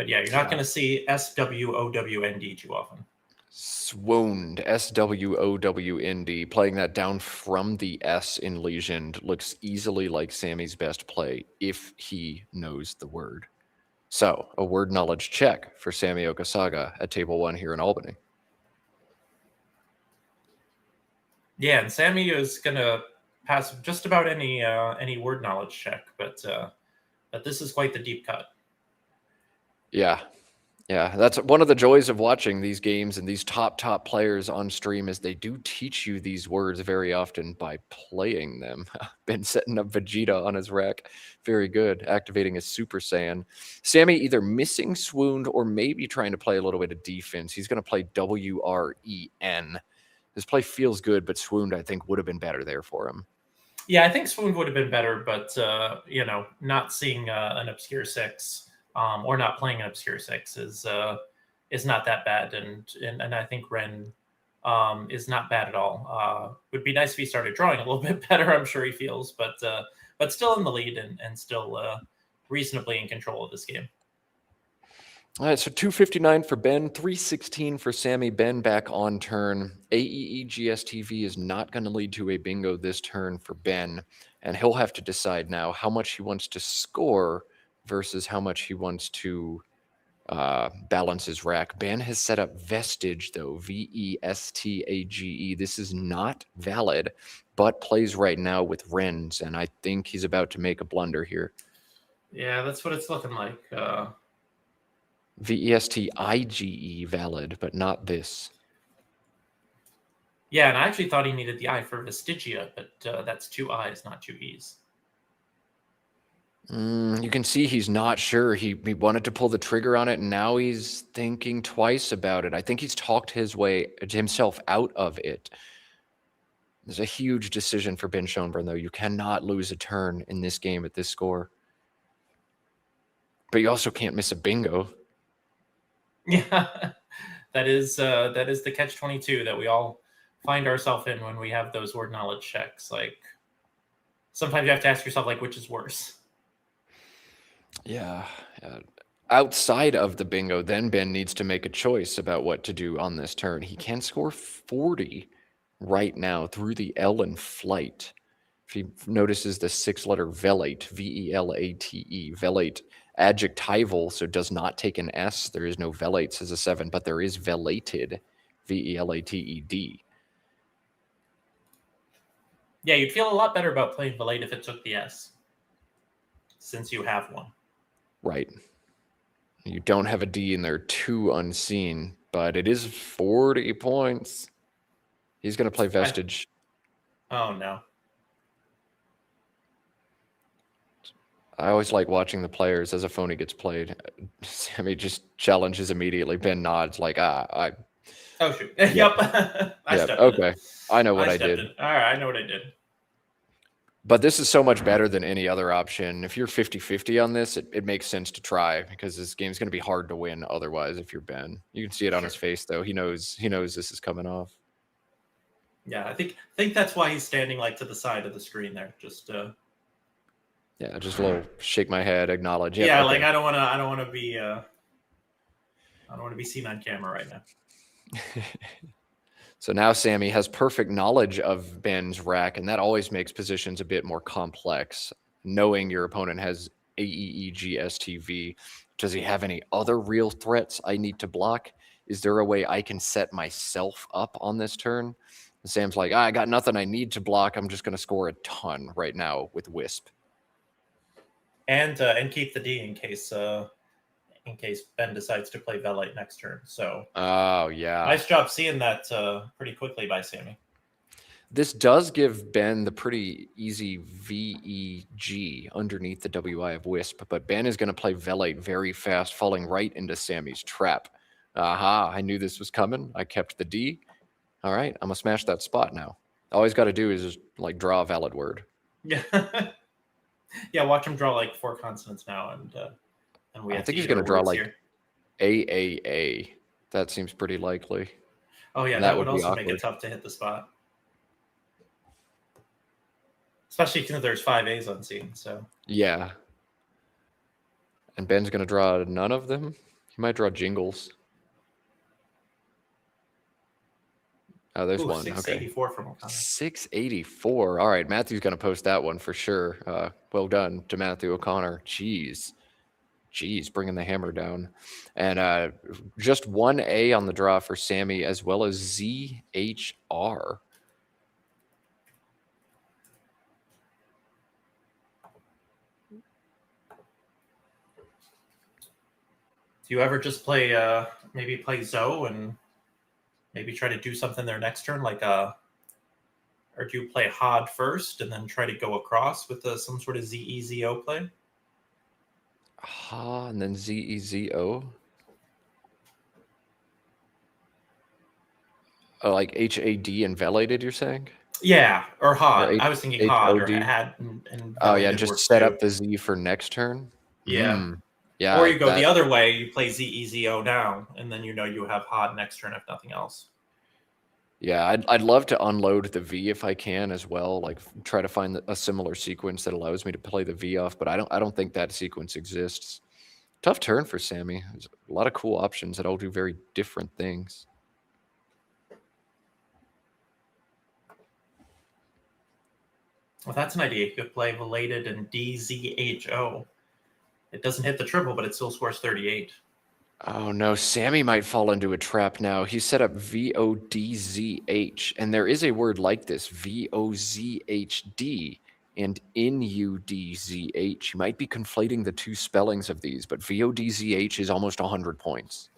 yeah, you're not going to see SWOWND too often. Swooned, SWOWND, playing that down from the S in Legend looks easily like Sammy's best play if he knows the word. So, a word knowledge check for Sammy Okasaga at table 1 here in Albany. Yeah, and Sammy is going to pass just about any word knowledge check, but this is quite the deep cut. Yeah, that's one of the joys of watching these games and these top players on stream is they do teach you these words very often by playing them. Been setting up Vegeta on his rack. Very good. Activating his Super Saiyan. Sammy either missing Swooned or maybe trying to play a little bit of defense. He's going to play WREN. His play feels good, but Swooned, I think, would have been better there for him. Yeah, I think Swooned would have been better, but, not seeing an obscure 6... or not playing an obscure 6 is not that bad, and I think Ren is not bad at all. Would be nice if he started drawing a little bit better. I'm sure he feels, but still in the lead and still reasonably in control of this game. All right, so 259 for Ben, 316 for Sammy. Ben back on turn. AEE GSTV is not going to lead to a bingo this turn for Ben, and he'll have to decide now how much he wants to score versus how much he wants to balance his rack. Ben has set up Vestige, though, VESTAGE. This is not valid, but plays right now with Wrens, and I think he's about to make a blunder here. Yeah, that's what it's looking like. VESTIGE valid, but not this. Yeah, and I actually thought he needed the I for Vestigia, but that's 2 I's, not 2 E's. You can see he's not sure. He wanted to pull the trigger on it, and now he's thinking twice about it. I think he's talked himself out of it. There's a huge decision for Ben Schoenbrunn, though. You cannot lose a turn in this game at this score. But you also can't miss a bingo. Yeah, that is the catch-22 that we all find ourselves in when we have those word knowledge checks. Like, sometimes you have to ask yourself, like, which is worse? Yeah. Outside of the bingo, then Ben needs to make a choice about what to do on this turn. He can score 40 right now through the L in flight. If he notices the 6-letter velate, V-E-L-A-T-E, velate, adjectival, so does not take an S. There is no velates as a 7, but there is velated, V-E-L-A-T-E-D. Yeah, you'd feel a lot better about playing velate if it took the S, since you have one. Right. You don't have a D in there, 2 unseen, but it is 40 points. He's going to play Vestige. Oh, no. I always like watching the players as a phony gets played. Sammy just challenges immediately. Ben nods like, I. Oh, shoot. Yep. I stepped in okay. it. I know what I stepped did. in. All right, I know what I did. But this is so much better than any other option. If you're 50-50 on this, it makes sense to try because this game's going to be hard to win otherwise if you're Ben. You can see it on his face, though. He knows this is coming off. Yeah, I think that's why he's standing like to the side of the screen there. Just yeah, just a little shake my head, acknowledge. Yep, yeah, okay. like I don't want to be seen on camera right now. So now Sammy has perfect knowledge of Ben's rack, and that always makes positions a bit more complex. Knowing your opponent has AEEGSTV, does he have any other real threats I need to block? Is there a way I can set myself up on this turn? And Sam's like, I got nothing I need to block. I'm just going to score a ton right now with Wisp. And keep the D in case Ben decides to play Velite next turn. So oh yeah, nice job seeing that pretty quickly by Sammy. This does give Ben the pretty easy VEG underneath the WI of Wisp, but Ben is going to play Velite very fast, falling right into Sammy's trap. Aha, I knew this was coming. I kept the D. All right, I'm going to smash that spot now. All he's got to do is just like draw a valid word. Yeah. Yeah, watch him draw like 4 consonants now, and we. I think he's going to draw like here. AAA. That seems pretty likely. Oh yeah, that would also make it tough to hit the spot, especially because there's 5 A's unseen. So yeah, and Ben's going to draw none of them. He might draw jingles. Oh, there's one. 684 okay. From O'Connor. 684. All right, Matthew's going to post that one for sure. Well done to Matthew O'Connor. Jeez, bringing the hammer down. And just 1 A on the draw for Sammy, as well as ZHR. Do you ever just play, maybe play Zoe and maybe try to do something there next turn, like or do you play Hod first and then try to go across with some sort of ZEZO play? Ha, and then ZEZO. Oh, like HAD and velated, you're saying? Yeah, or Hod. Or I was thinking Hod or had. Oh yeah, just set up the Z for next turn. Yeah. Yeah. Or you go the other way, you play ZEZO now, and then you know you have Hod next turn if nothing else. Yeah, I'd love to unload the V if I can as well. Like try to find a similar sequence that allows me to play the V off, but I don't think that sequence exists. Tough turn for Sammy. There's a lot of cool options that all do very different things. Well, that's an idea. You could play Velated and DZHO. It doesn't hit the triple, but it still scores 38. Oh no, Sammy might fall into a trap now. He set up VODZH, and there is a word like this, VOZHD and NUDZH. You might be conflating the two spellings of these, but VODZH is almost 100 points.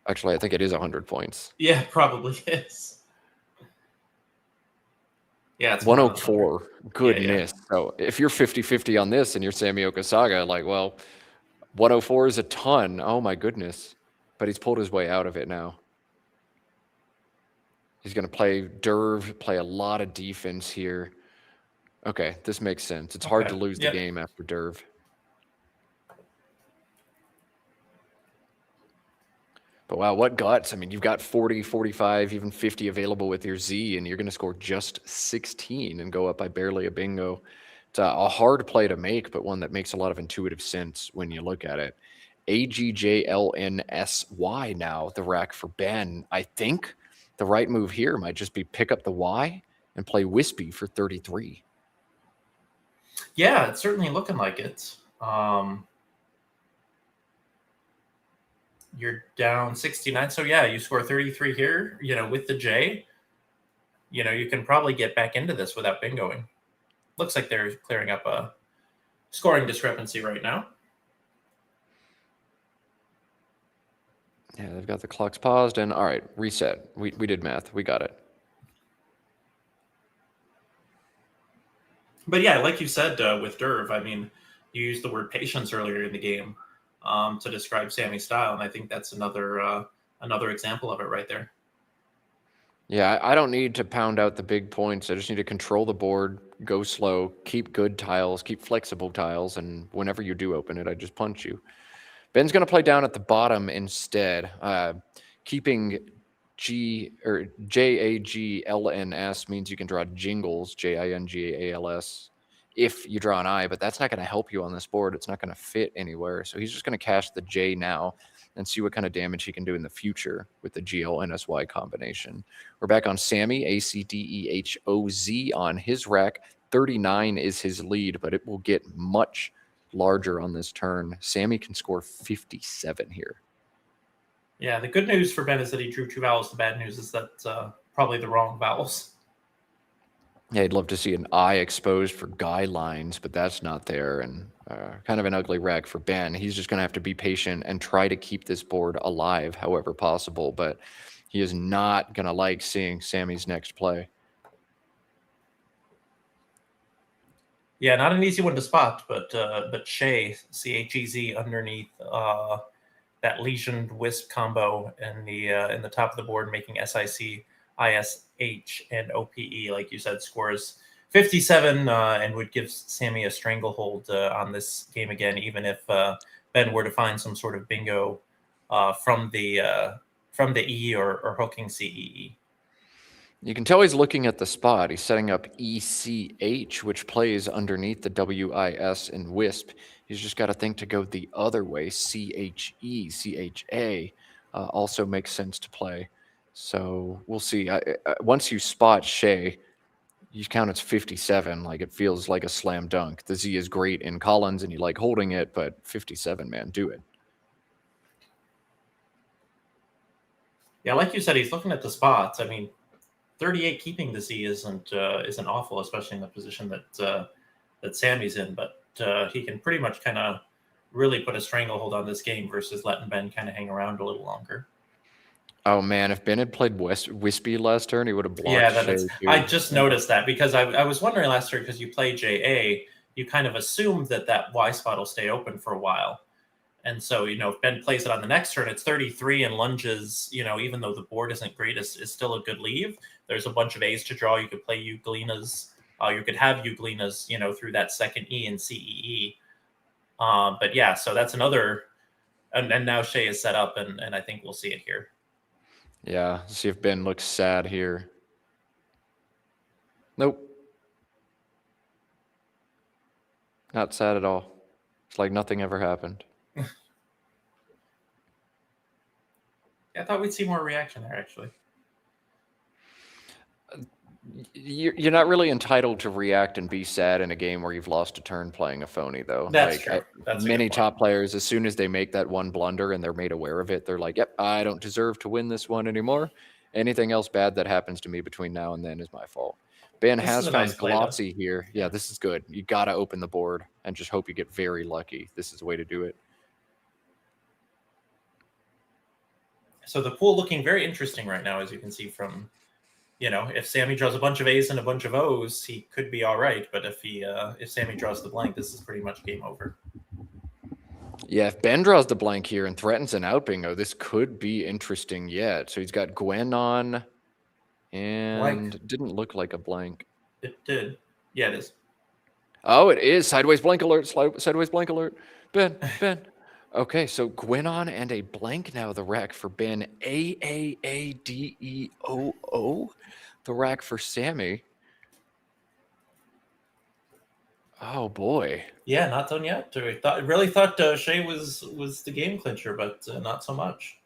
Actually, I think it is 100 points. Yeah, it probably is. Yeah, it's 104. Goodness. Yeah. So if you're 50-50 on this and you're Sammy Okasaga, like, well, 104 is a ton. Oh my goodness. But he's pulled his way out of it now. He's going to play Derv, play a lot of defense here. Okay, this makes sense. It's hard to lose the game after Derv. But wow, what guts. I mean, you've got 40, 45, even 50 available with your Z, and you're going to score just 16 and go up by barely a bingo. It's a hard play to make, but one that makes a lot of intuitive sense when you look at it. AGJLNSY now, the rack for Ben. I think the right move here might just be pick up the Y and play Wispy for 33. Yeah, it's certainly looking like it. You're down 69. So yeah, you score 33 here, with the J. You can probably get back into this without bingoing. Looks like they're clearing up a scoring discrepancy right now. Yeah, they've got the clocks paused, and all right, reset. We did math. We got it. But yeah, like you said with Derv, I mean, you used the word patience earlier in the game to describe Sammy's style, and I think that's another example of it right there. Yeah, I don't need to pound out the big points. I just need to control the board, go slow, keep good tiles, keep flexible tiles, and whenever you do open it, I just punch you. Ben's going to play down at the bottom instead, keeping JAGLNS means you can draw jingles, JINGALS, if you draw an I, but that's not going to help you on this board. It's not going to fit anywhere. So he's just going to cash the J now and see what kind of damage he can do in the future with the GLNSY combination. We're back on Sammy, ACDEHOZ on his rack. 39 is his lead, but it will get much larger on this turn. Sammy can score 57 here. Yeah, the good news for Ben is that he drew 2 vowels. The bad news is that probably the wrong vowels. Yeah, I'd love to see an I exposed for guy lines, but that's not there. And kind of an ugly rack for Ben. He's just going to have to be patient and try to keep this board alive however possible, but he is not going to like seeing Sammy's next play. Yeah, not an easy one to spot, but Shay, CHEZ, underneath that Legioned Wisp combo in the top of the board, making SIC, ISH, and OPE, like you said, scores 57 and would give Sammy a stranglehold on this game again, even if Ben were to find some sort of bingo from the E or hooking CEE. You can tell he's looking at the spot. He's setting up ECH, which plays underneath the WIS and WISP. He's just got to think to go the other way. CHE, CHA also makes sense to play. So we'll see. Once you spot Shay, you count it's 57. Like, it feels like a slam dunk. The Z is great in Collins, and you like holding it, but 57, man, do it. Yeah, like you said, he's looking at the spots. I mean, 38 keeping the Z isn't awful, especially in the position that Sammy's in. But he can pretty much kind of really put a stranglehold on this game versus letting Ben kind of hang around a little longer. Oh man, if Ben had played Wispy last turn, he would have blocked. Yeah, I just noticed that because I was wondering last turn, because you play JA, you kind of assume that Y spot will stay open for a while. And so, if Ben plays it on the next turn, it's 33 and lunges, even though the board isn't great, is still a good leave. There's a bunch of A's to draw. You could play Eugleninas. You could have Eugleninas, through that second E and CEE. But yeah, so that's another. And now Shay is set up, and I think we'll see it here. Yeah, let's see if Ben looks sad here. Nope. Not sad at all. It's like nothing ever happened. Yeah, I thought we'd see more reaction there, actually. You're not really entitled to react and be sad in a game where you've lost a turn playing a phony, though. That's true. That's many top players, as soon as they make that one blunder and they're made aware of it, they're like, yep, I don't deserve to win this one anymore. Anything else bad that happens to me between now and then is my fault. Ben has found Glossy here. Yeah, this is good. You got to open the board and just hope you get very lucky. This is the way to do it. So the pool looking very interesting right now, as you can see from, if Sammy draws a bunch of A's and a bunch of O's, he could be all right. But if Sammy draws the blank, this is pretty much game over. Yeah, if Ben draws the blank here and threatens an out bingo, this could be interesting yet. So he's got Gwen on And didn't look like a blank. It did. Yeah, it is. Oh, it is. Sideways blank alert. Sideways blank alert. Ben. Okay, so Gwinon and a blank now. The rack for Ben. AAADEOO. The rack for Sammy. Oh boy. Yeah, not done yet. I really thought Shea was the game clincher, but not so much.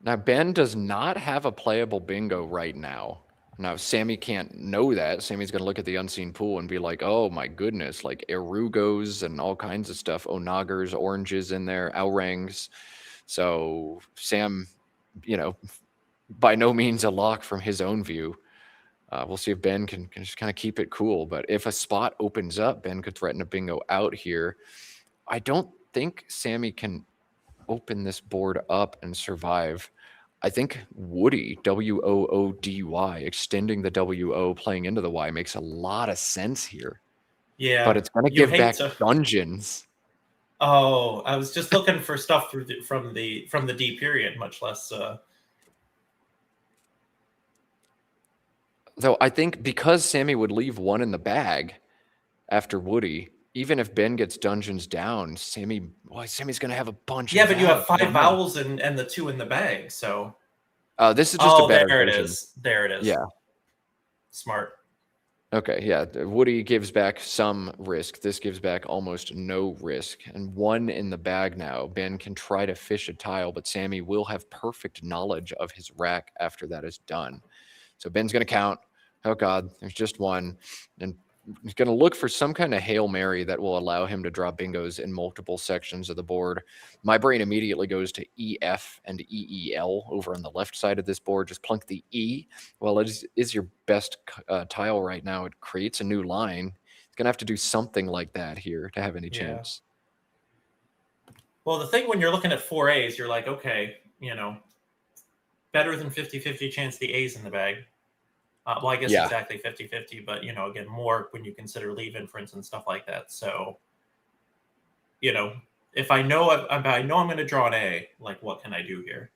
Now Ben does not have a playable bingo right now. Now Sammy can't know that. Sammy's gonna look at the unseen pool and be like, "Oh my goodness!" Like Erugos and all kinds of stuff. Onagers, oranges in there, Ourangs. So Sam, by no means a lock from his own view. We'll see if Ben can just kind of keep it cool. But if a spot opens up, Ben could threaten a bingo out here. I don't think Sammy can open this board up and survive. I think Woody, WOODY, extending the WO, playing into the Y makes a lot of sense here. Yeah. But it's going to give back dungeons. Oh, I was just looking for stuff from the D period, much less. Though I think because Sammy would leave one in the bag after Woody, even if Ben gets dungeons down, Sammy's going to have a bunch. Yeah, but you have 5 vowels and the 2 in the bag, so. This is just a better there version. it is. There it is. Yeah. Smart. Okay, yeah. Woody gives back some risk. This gives back almost no risk. And 1 in the bag now. Ben can try to fish a tile, but Sammy will have perfect knowledge of his rack after that is done. So Ben's going to count. Oh, God, there's just 1. And he's going to look for some kind of Hail Mary that will allow him to draw bingos in multiple sections of the board. My brain immediately goes to EF and EEL over on the left side of this board. Just plunk the E. Well, it is your best tile right now. It creates a new line. He's going to have to do something like that here to have any chance. Well, the thing when you're looking at 4 A's, you're like, okay, better than 50-50 chance the A's in the bag. Well, I guess exactly 50-50, but, again, more when you consider leave inference and stuff like that. So, if I know I'm going to draw an A, like, what can I do here?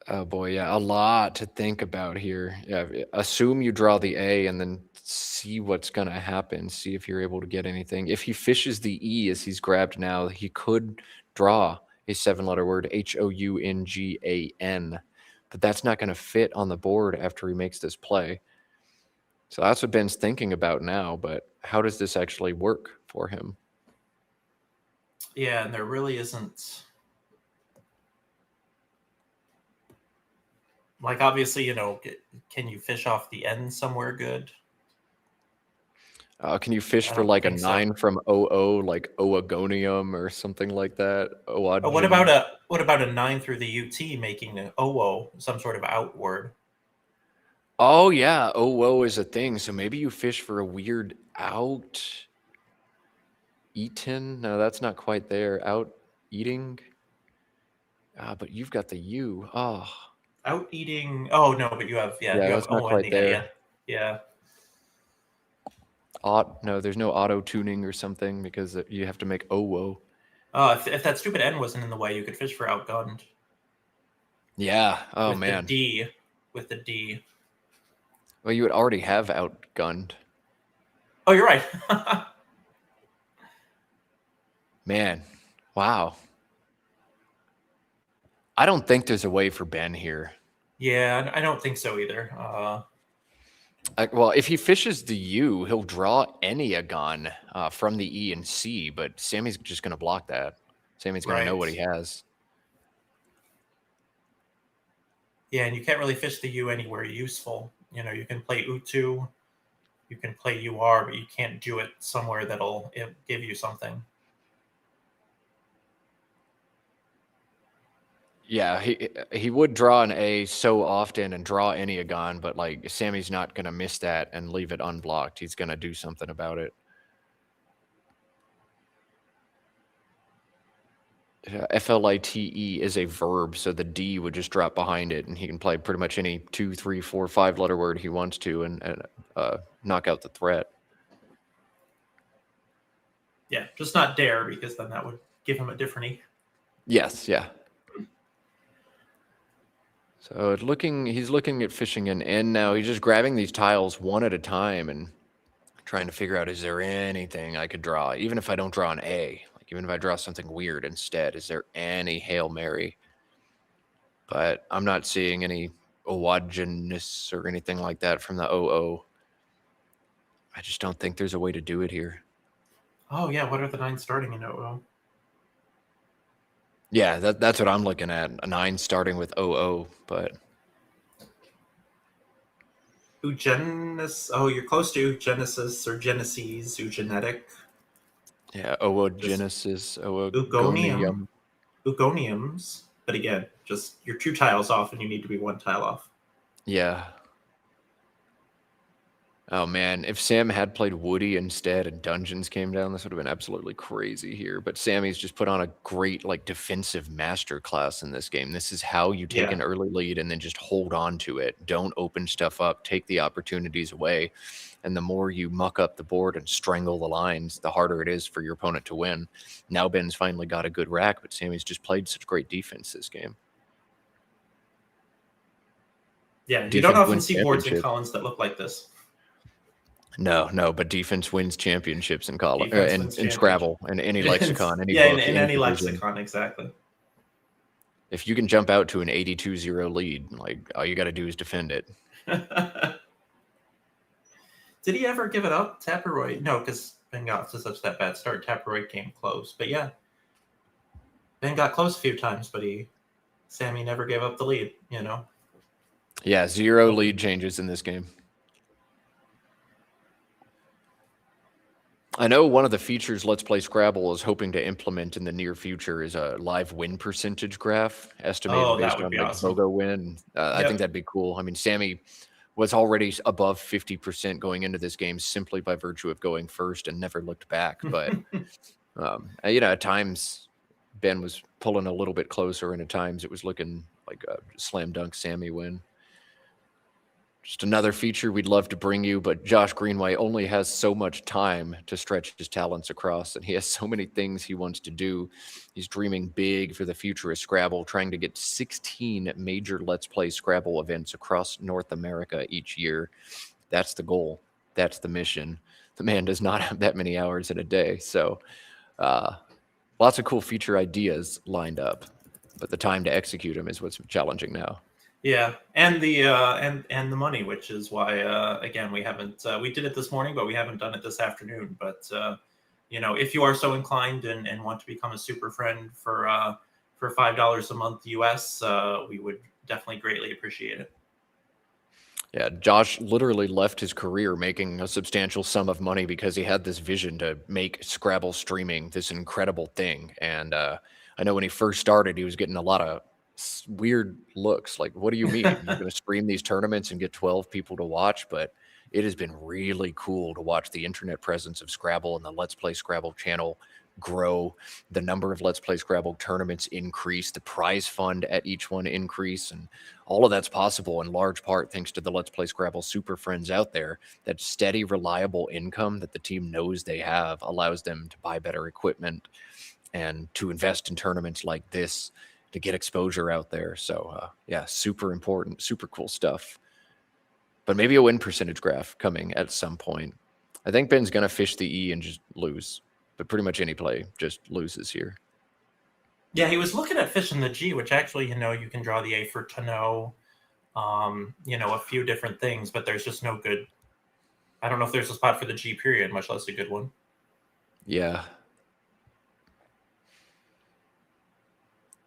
Oh, boy, yeah, a lot to think about here. Yeah, assume you draw the A and then see what's going to happen. See if you're able to get anything. If he fishes the E as he's grabbed now, he could draw a 7-letter word, HOUNGAN. But that's not going to fit on the board after he makes this play. So that's what Ben's thinking about now, but how does this actually work for him? Yeah, and there really isn't... Like, obviously, can you fish off the N somewhere good? Can you fish for like a 9 from OO, like Oegonium or something like that? What about a 9 through the UT making an OO some sort of outward? Oh yeah, OO is a thing. So maybe you fish for a weird out. Eaten? No, that's not quite there. Out eating. But you've got the U. Oh. Out eating. Oh no, but you have you that's have not quite there. Yeah. No, there's no auto tuning or something because you have to make OO. If that stupid N wasn't in the way, you could fish for outgunned. Yeah. Oh with man. With the D. Well, you would already have outgunned. Oh, you're right. Man, wow. I don't think there's a way for Ben here. Yeah, I don't think so either. Well, if he fishes the U, he'll draw any Agon from the E and C, but Sammy's just going to block that. Sammy's going to know what he has. Yeah, and you can't really fish the U anywhere useful. You can play U2, you can play UR, but you can't do it somewhere that'll give you something. Yeah, he would draw an A so often and draw any Agon, but like Sammy's not going to miss that and leave it unblocked. He's going to do something about it. FLITE is a verb, so the D would just drop behind it, and he can play pretty much any 2, 3, 4, 5-letter word he wants to and knock out the threat. Yeah, just not dare, because then that would give him a different E. Yes, yeah. So he's looking at fishing an N now. He's just grabbing these tiles one at a time and trying to figure out, is there anything I could draw? Even if I don't draw an A, like even if I draw something weird instead, is there any Hail Mary? But I'm not seeing any Owageness or anything like that from the 00. I just don't think there's a way to do it here. Oh yeah, what are the 9 starting in 00? Yeah, that's what I'm looking at. A 9 starting with 00, but Eugenesis. Oh, you're close to Eugenesis or Genesis, Eugenetic. yeah, Oogenesis, Oogonium. Oogoniums. But again, just you're 2 tiles off and you need to be 1 tile off. Yeah. Oh man, if Sam had played Woody instead and Dungeons came down, this would have been absolutely crazy here. But Sammy's just put on a great like defensive master class in this game. This is how you take an early lead and then just hold on to it. Don't open stuff up, take the opportunities away. And the more you muck up the board and strangle the lines, the harder it is for your opponent to win. Now Ben's finally got a good rack, but Sammy's just played such great defense this game. Yeah, you don't often see boards in Collins that look like this. No, but defense wins championships in college, in Scrabble, and any lexicon, any yeah, book, in any division. lexicon, exactly. If you can jump out to an 82-0 lead, like all you got to do is defend it. Did he ever give it up, Tapperoy? No, because Ben got to such that bad start. Tapperoy came close, but yeah, Ben got close a few times, but Sammy never gave up the lead. You know. Yeah, 0 lead changes in this game. I know one of the features Let's Play Scrabble is hoping to implement in the near future is a live win percentage graph estimated based on like awesome. BOGO win. I think that'd be cool. I mean, Sammy was already above 50% going into this game simply by virtue of going first and never looked back. But, at times Ben was pulling a little bit closer, and at times it was looking like a slam dunk Sammy win. Just another feature we'd love to bring you, but Josh Greenway only has so much time to stretch his talents across, and he has so many things he wants to do. He's dreaming big for the future of Scrabble, trying to get 16 major Let's Play Scrabble events across North America each year. That's the goal. That's the mission. The man does not have that many hours in a day, so lots of cool feature ideas lined up, but the time to execute them is what's challenging now. Yeah, and the and the money, which is why again we haven't we did it this morning, but we haven't done it this afternoon. But if you are so inclined and want to become a super friend for $5 a month US, we would definitely greatly appreciate it. Yeah, Josh literally left his career making a substantial sum of money because he had this vision to make Scrabble streaming this incredible thing. And I know when he first started, he was getting a lot of weird looks like, what do you mean you're going to stream these tournaments and get 12 people to watch? But it has been really cool to watch the internet presence of Scrabble and the Let's Play Scrabble channel grow, the number of Let's Play Scrabble tournaments increase, the prize fund at each one increase, and all of that's possible in large part thanks to the Let's Play Scrabble super friends out there. That steady, reliable income that the team knows they have allows them to buy better equipment and to invest in tournaments like this to get exposure out there. So yeah, super important, super cool stuff. But maybe a win percentage graph coming at some point. I think Ben's going to fish the E and just lose, but pretty much any play just loses here. Yeah, he was looking at fishing the G, which actually, you can draw the A for to know, a few different things, but there's just no good. I don't know if there's a spot for the G period, much less a good one. Yeah.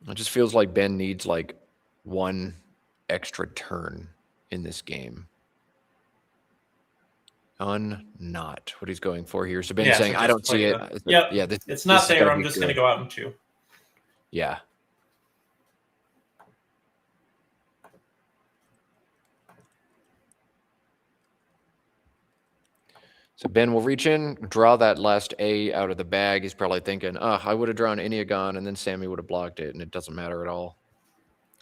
It just feels like Ben needs like one extra turn in this game. Not what he's going for here. So Ben's saying, I don't see it. Yeah, it's not there. I'm just going to go out in 2. Yeah. So Ben will reach in, draw that last A out of the bag. He's probably thinking, I would have drawn Enneagon, and then Sammy would have blocked it, and it doesn't matter at all.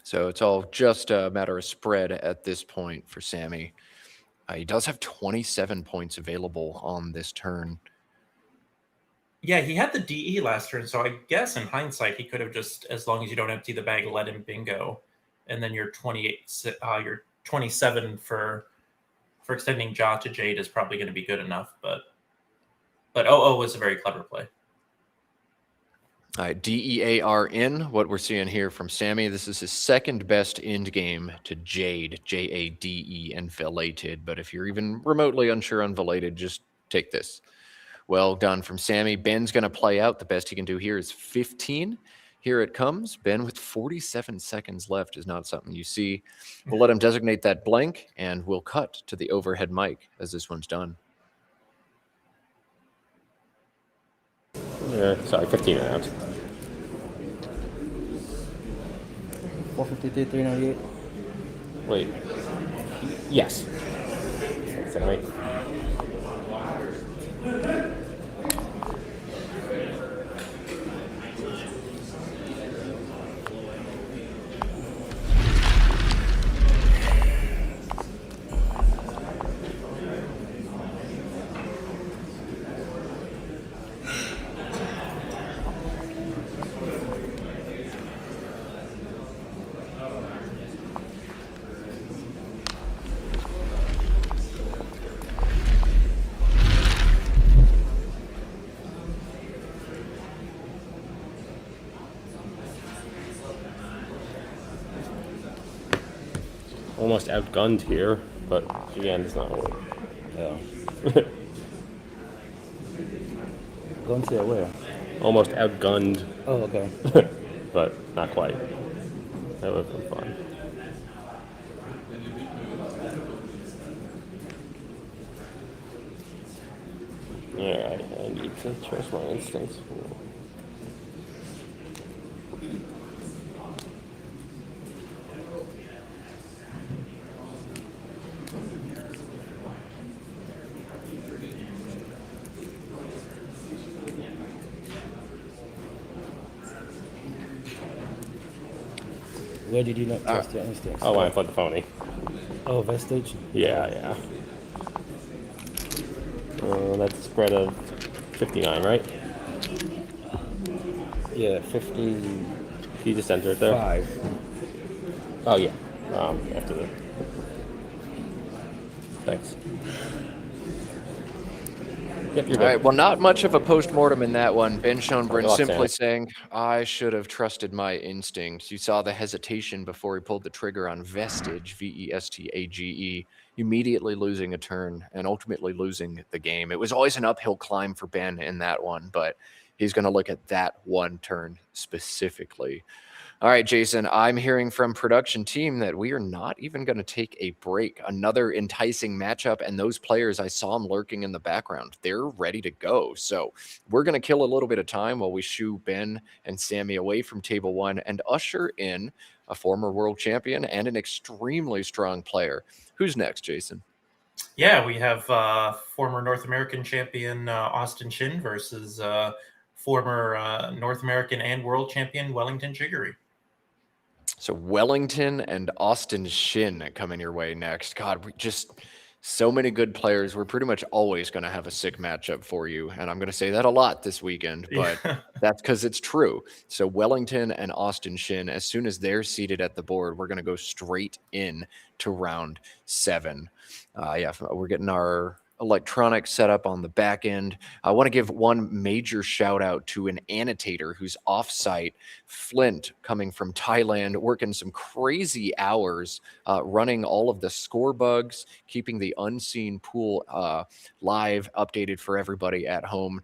So it's all just a matter of spread at this point for Sammy. He does have 27 points available on this turn. Yeah, he had the DE last turn, so I guess in hindsight, he could have just, as long as you don't empty the bag, let him bingo and then your 28, your 27 for extending jaw to jade is probably going to be good enough. But 0-0 was a very clever play. All right, DEAR in, what we're seeing here from Sammy. This is his second best end game to Jade, Jade, and Velated. But if you're even remotely unsure on Velated, just take this. Well done from Sammy. Ben's going to play out. The best he can do here is 15. Here it comes. Ben with 47 seconds left is not something you see. We'll let him designate that blank, and we'll cut to the overhead mic as this one's done. Sorry, 15 rounds. 453, 398. Wait. Yes. Is that right? Almost outgunned here, but again, it's not work. Yeah. Going to where? Almost outgunned, Oh, okay. but not quite. That would have been fun. Alright, I need to trust my instincts. Where did you not trust your instincts? Oh, I played the phony. Oh, vestige? Yeah. That's a spread of 59, right? Yeah, 55. You just enter it there. Oh yeah. After the. Thanks. Yep, you're All right, good. well, not much of a post-mortem in that one. Ben Schoenbrunn Relax, simply Anna. saying, I should have trusted my instincts. You saw the hesitation before he pulled the trigger on Vestige, Vestage, immediately losing a turn and ultimately losing the game. It was always an uphill climb for Ben in that one, but he's going to look at that one turn specifically. All right, Jason, I'm hearing from production team that we are not even going to take a break. Another enticing matchup, and those players, I saw them lurking in the background. They're ready to go. So we're going to kill a little bit of time while we shoo Ben and Sammy away from table one and usher in a former world champion and an extremely strong player. Who's next, Jason? Yeah, we have former North American champion Austin Shin versus former North American and world champion Wellington Jighere. So Wellington and Austin Shin coming your way next. God, we just so many good players. We're pretty much always going to have a sick matchup for you. And I'm going to say that a lot this weekend, but that's because it's true. So Wellington and Austin Shin, as soon as they're seated at the board, we're going to go straight in to round 7. Yeah, we're getting our electronic setup on the back end. I want to give one major shout out to an annotator who's off-site, Flint, coming from Thailand, working some crazy hours, running all of the score bugs, keeping the unseen pool live, updated for everybody at home.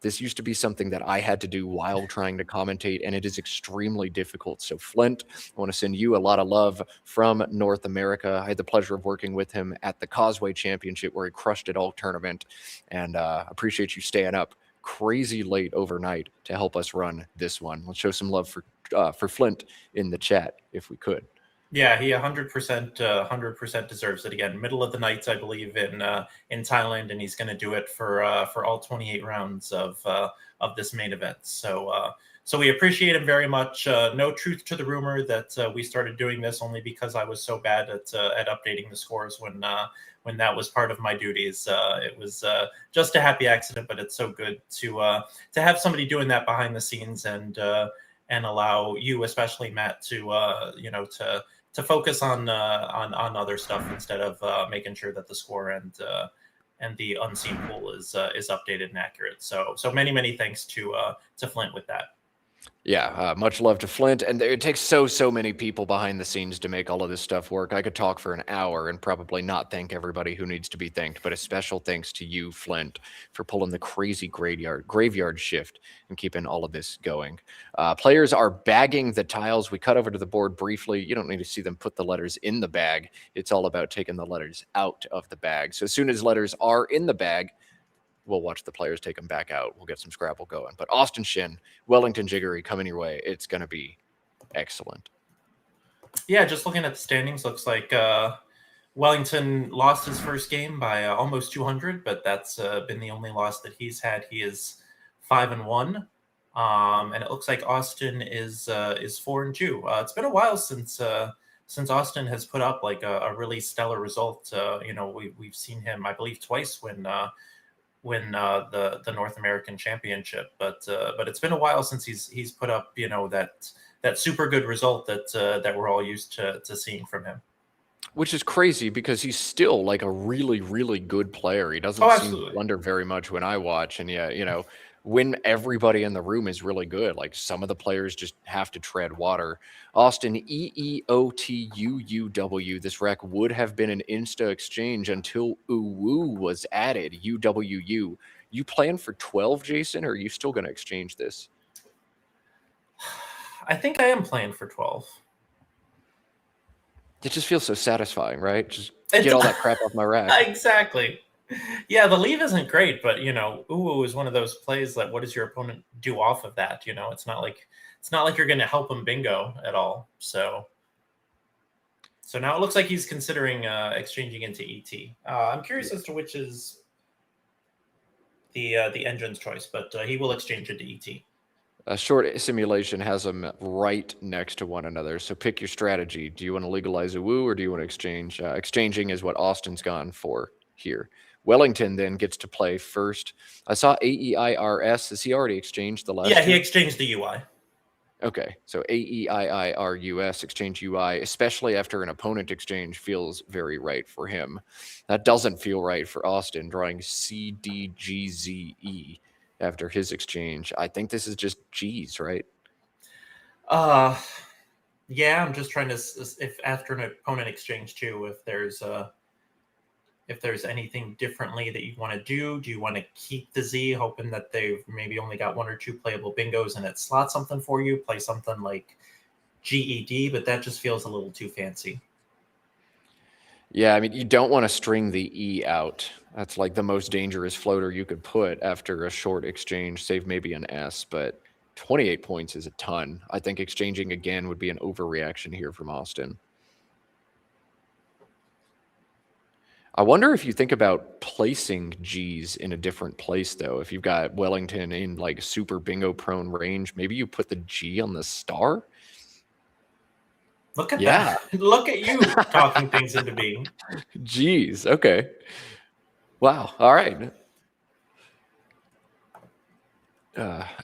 This used to be something that I had to do while trying to commentate, and it is extremely difficult. So Flint, I want to send you a lot of love from North America. I had the pleasure of working with him at the Causeway Championship where he crushed it all tournament, and appreciate you staying up crazy late overnight to help us run this one. Let's show some love for Flint in the chat if we could. Yeah, he 100% deserves it again. Middle of the night, I believe, in Thailand, and he's going to do it for all 28 rounds of this main event. So we appreciate him very much. No truth to the rumor that we started doing this only because I was so bad at updating the scores when that was part of my duties. It was just a happy accident, but it's so good to have somebody doing that behind the scenes and allow you, especially Matt, to focus on other stuff instead of making sure that the score and the unseen pool is updated and accurate. So many thanks to Flint with that. Yeah, much love to Flint. And it takes so many people behind the scenes to make all of this stuff work. I could talk for an hour and probably not thank everybody who needs to be thanked, but a special thanks to you, Flint, for pulling the crazy graveyard shift and keeping all of this going. Players are bagging the tiles. We cut over to the board briefly. You don't need to see them put the letters in the bag. It's all about taking the letters out of the bag. So as soon as letters are in the bag, we'll watch the players take them back out. We'll get some Scrabble going. But Austin Shin, Wellington Jighere coming your way. It's going to be excellent. Yeah, just looking at the standings, looks like Wellington lost his first game by almost 200, but that's been the only loss that he's had. He is 5-1, and it looks like Austin is 4-2. It's been a while since Austin has put up like a really stellar result. We've seen him, I believe, twice win the North American Championship, but it's been a while since he's put up that super good result that we're all used to seeing from him. Which is crazy because he's still like a really good player. He doesn't seem to blunder very much when I watch, and yeah, when everybody in the room is really good, like some of the players just have to tread water. Austin, EEOTUUW, this rack would have been an Insta exchange until UWU was added, UWU. You plan for 12, Jason, or are you still going to exchange this? I think I am playing for 12. It just feels so satisfying, right? Just get all that crap off my rack. Exactly. Yeah, the leave isn't great, but Uwu is one of those plays that what does your opponent do off of that? It's not like you're going to help him bingo at all. So now it looks like he's considering exchanging into ET. I'm curious as to which is the engine's choice, but he will exchange into ET. A short simulation has them right next to one another. So pick your strategy. Do you want to legalize a woo or do you want to exchange? Exchanging is what Austin's gone for here. Wellington then gets to play first. I saw AEIRS. Has he already exchanged the last? Yeah, he exchanged the UI. Okay, so AEIIRUS, exchange UI, especially after an opponent exchange, feels very right for him. That doesn't feel right for Austin, drawing CDGZE after his exchange. I think this is just G's, right? Yeah, I'm just trying to, if after an opponent exchange too, if there's anything differently that you want to do you want to keep the Z, hoping that they've maybe only got 1 or 2 playable bingos and it slots something for you, play something like GED, but that just feels a little too fancy. Yeah, I mean, you don't want to string the E out. That's like the most dangerous floater you could put after a short exchange, save maybe an S, but 28 points is a ton. I think exchanging again would be an overreaction here from Austin. I wonder if you think about placing G's in a different place, though. If you've got Wellington in like super bingo prone range, maybe you put the G on the star. Look at that. Look at you talking things into being. G's. Okay. Wow. All right.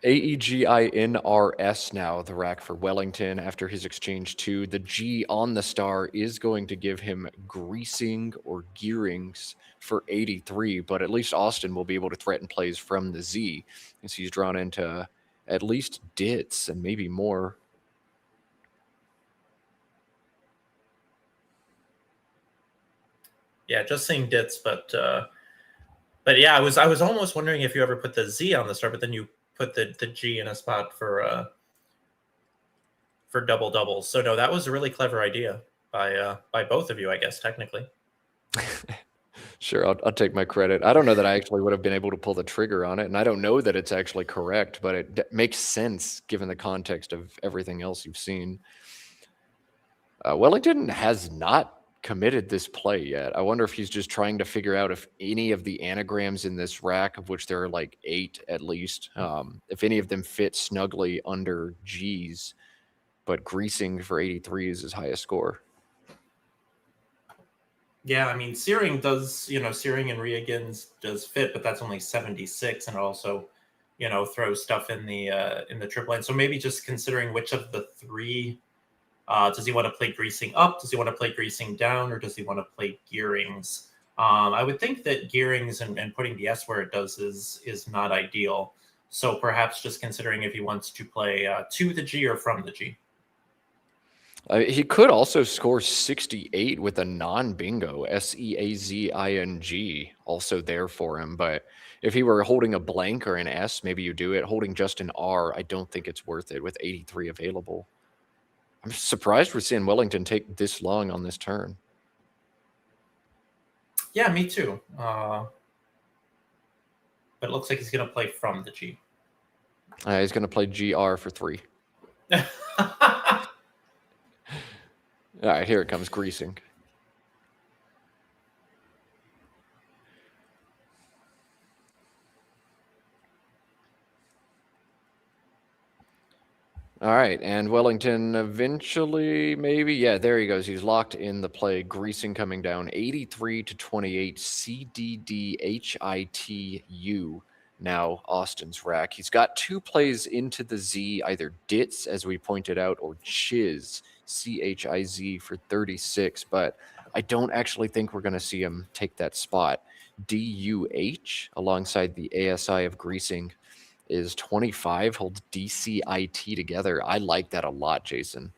AEGINRS now, the rack for Wellington after his exchange 2. The G on the star is going to give him greasing or gearings for 83, but at least Austin will be able to threaten plays from the Z as he's drawn into at least dits and maybe more. Yeah, just seeing dits, but yeah, I was almost wondering if you ever put the Z on the star, but then you put the G in a spot for double doubles. So no, that was a really clever idea by both of you, I guess, technically. Sure, I'll take my credit. I don't know that I actually would have been able to pull the trigger on it, and I don't know that it's actually correct, but it makes sense given the context of everything else you've seen. Wellington has not committed this play yet. I wonder if he's just trying to figure out if any of the anagrams in this rack, of which there are like 8 at least, if any of them fit snugly under G's, but greasing for 83 is his highest score. Yeah, I mean, Searing does, Searing and Wiegand does fit, but that's only 76, and it also, throws stuff in the triple line. So maybe just considering which of the 3 Does he want to play greasing up? Does he want to play greasing down? Or does he want to play gearings? I would think that gearings and putting the S where it does is not ideal. So perhaps just considering if he wants to play to the G or from the G. He could also score 68 with a non-bingo, SEAZING, also there for him. But if he were holding a blank or an S, maybe you do it. Holding just an R, I don't think it's worth it with 83 available. I'm surprised we're seeing Wellington take this long on this turn. Yeah, me too. But it looks like he's going to play from the G. He's going to play GR for 3. All right, here it comes, greasing. All right, and Wellington eventually, maybe, yeah, there he goes. He's locked in the play. Greasing coming down, 83-28, CDDHITU. Now Austin's rack. He's got 2 plays into the Z, either Ditz, as we pointed out, or Chiz, CHIZ for 36, but I don't actually think we're going to see him take that spot. DUH alongside the ASI of greasing is 25, holds DCIT together. I like that a lot, Jason.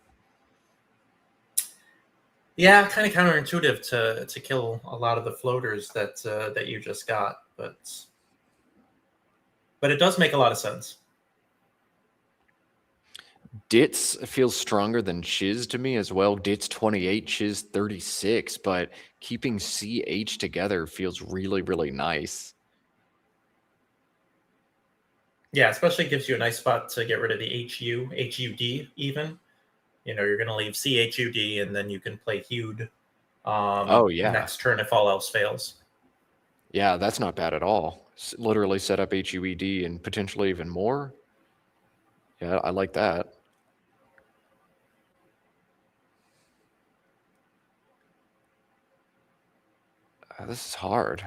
Yeah, kind of counterintuitive to kill a lot of the floaters that you just got, but it does make a lot of sense. Ditz feels stronger than Chiz to me as well. Ditz 28, Chiz 36, but keeping CH together feels really, really nice. Yeah, especially gives you a nice spot to get rid of the HUD even. You know, you're going to leave CHUD and then you can play HUD next turn if all else fails. Yeah, that's not bad at all. Literally set up HUED and potentially even more. Yeah, I like that. This is hard.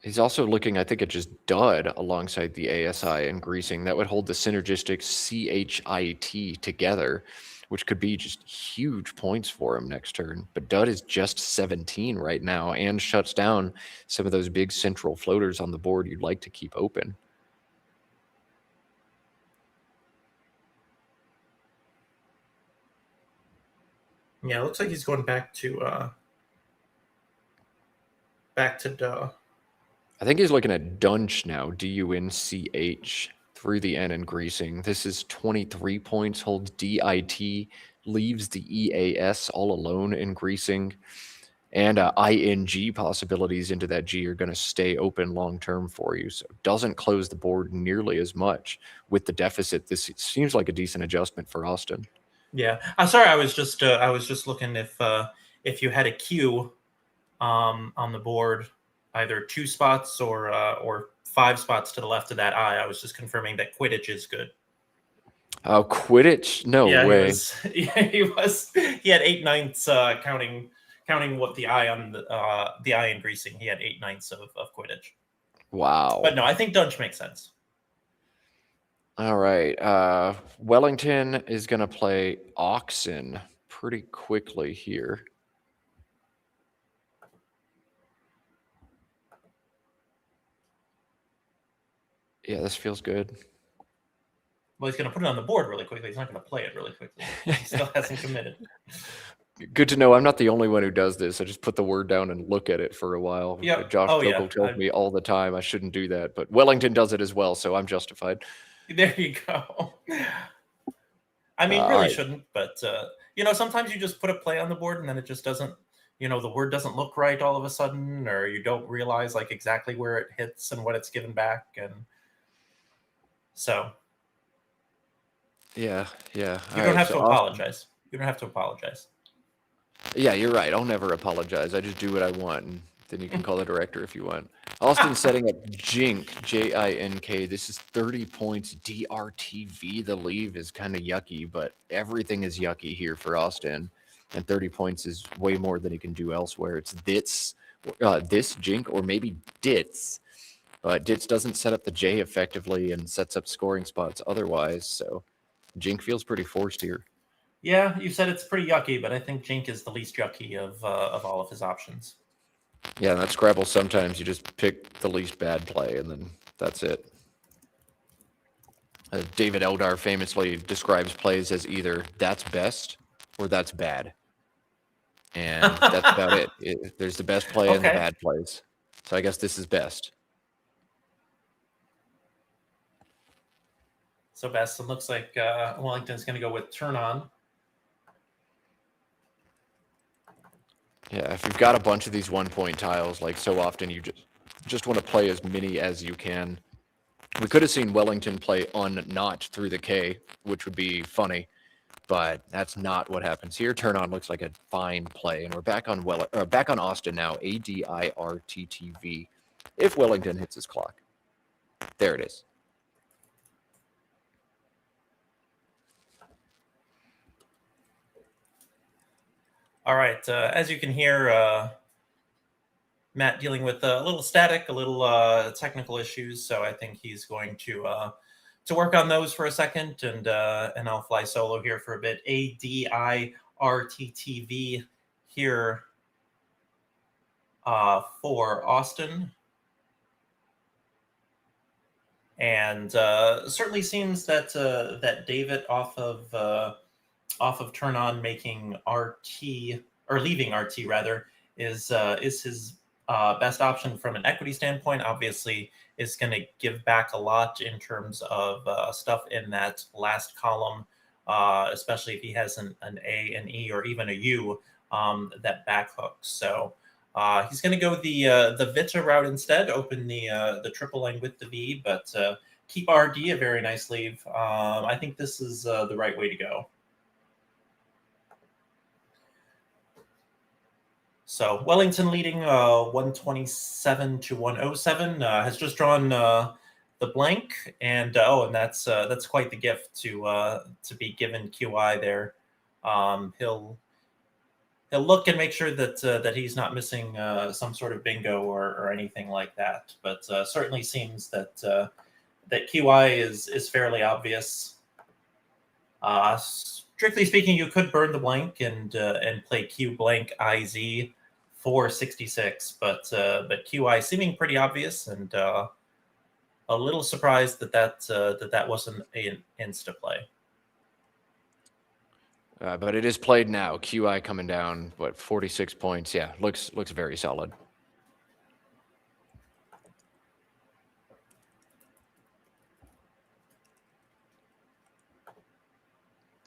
He's also looking, I think, at just dud alongside the ASI and greasing. That would hold the synergistic CHIT together, which could be just huge points for him next turn. But dud is just 17 right now and shuts down some of those big central floaters on the board you'd like to keep open. Yeah, it looks like he's going back to duh. I think he's looking at Dunch now, DUNCH, through the N and greasing. This is 23 points, holds DIT, leaves the EAS all alone in greasing. And ING possibilities into that G are going to stay open long-term for you. So it doesn't close the board nearly as much with the deficit. This seems like a decent adjustment for Austin. Yeah, I'm sorry. I was just looking if you had a Q on the board, either 2 spots or 5 spots to the left of that I. I was just confirming that Quidditch is good. Oh, Quidditch? No way. He had 8/9 counting what the I on the I in greasing. He had 8/9 of Quidditch. Wow. But no, I think Dunch makes sense. All right. Wellington is going to play Oxen pretty quickly here. Yeah, this feels good. Well, he's going to put it on the board really quickly. He's not going to play it really quickly. He still hasn't committed. Good to know. I'm not the only one who does this. I just put the word down and look at it for a while. Yep. Josh Sokol tells me all the time I shouldn't do that, but Wellington does it as well, so I'm justified. There you go. I mean, really shouldn't, but sometimes you just put a play on the board and then it just doesn't, the word doesn't look right all of a sudden, or you don't realize like exactly where it hits and what it's given back, and so. Yeah. You don't have to apologize. You don't have to apologize. Yeah, you're right. I'll never apologize. I just do what I want, and then you can call the director if you want. Austin setting up Jink, JINK. This is 30 points. DRTV. The leave is kind of yucky, but everything is yucky here for Austin. And 30 points is way more than he can do elsewhere. It's this Jink, or maybe Ditz. But Ditz doesn't set up the J effectively and sets up scoring spots otherwise. So Jink feels pretty forced here. Yeah, you said it's pretty yucky, but I think Jink is the least yucky of all of his options. Yeah, and that Scrabble, sometimes you just pick the least bad play, and then that's it. David Eldar famously describes plays as either that's best or that's bad. And that's about it. There's the best play and the Okay. bad plays. So I guess this is best. So best, it looks like Wellington's going to go with turn on. Yeah, if you've got a bunch of these 1-point tiles, like so often you just want to play as many as you can. We could have seen Wellington play not through the K, which would be funny, but that's not what happens here. Turn on looks like a fine play, and we're back on back on Austin now. ADIRTTV. If Wellington hits his clock, there it is. All right, as you can hear, Matt dealing with a little static, a little technical issues, so I think he's going to work on those for a second, and I'll fly solo here for a bit. ADIRTTV here for Austin, and certainly seems that that David off of turn on, making RT, or leaving RT rather, is his best option from an equity standpoint. Obviously is going to give back a lot in terms of stuff in that last column, especially if he has an A, an E, or even a U that back hooks. So he's going to go the Vita route instead, open the triple lane with the V, but keep RD a very nice leave. I think this is the right way to go. So Wellington leading 127 to 107, has just drawn the blank, and and that's quite the gift to be given QI there. He'll look and make sure that he's not missing some sort of bingo or anything like that. But certainly seems that that QI is fairly obvious. Strictly speaking, you could burn the blank and play Q blank IZ for 66, but QI seeming pretty obvious, and a little surprised that wasn't an insta play. But it is played now. QI coming down, 46 points? Yeah, looks very solid.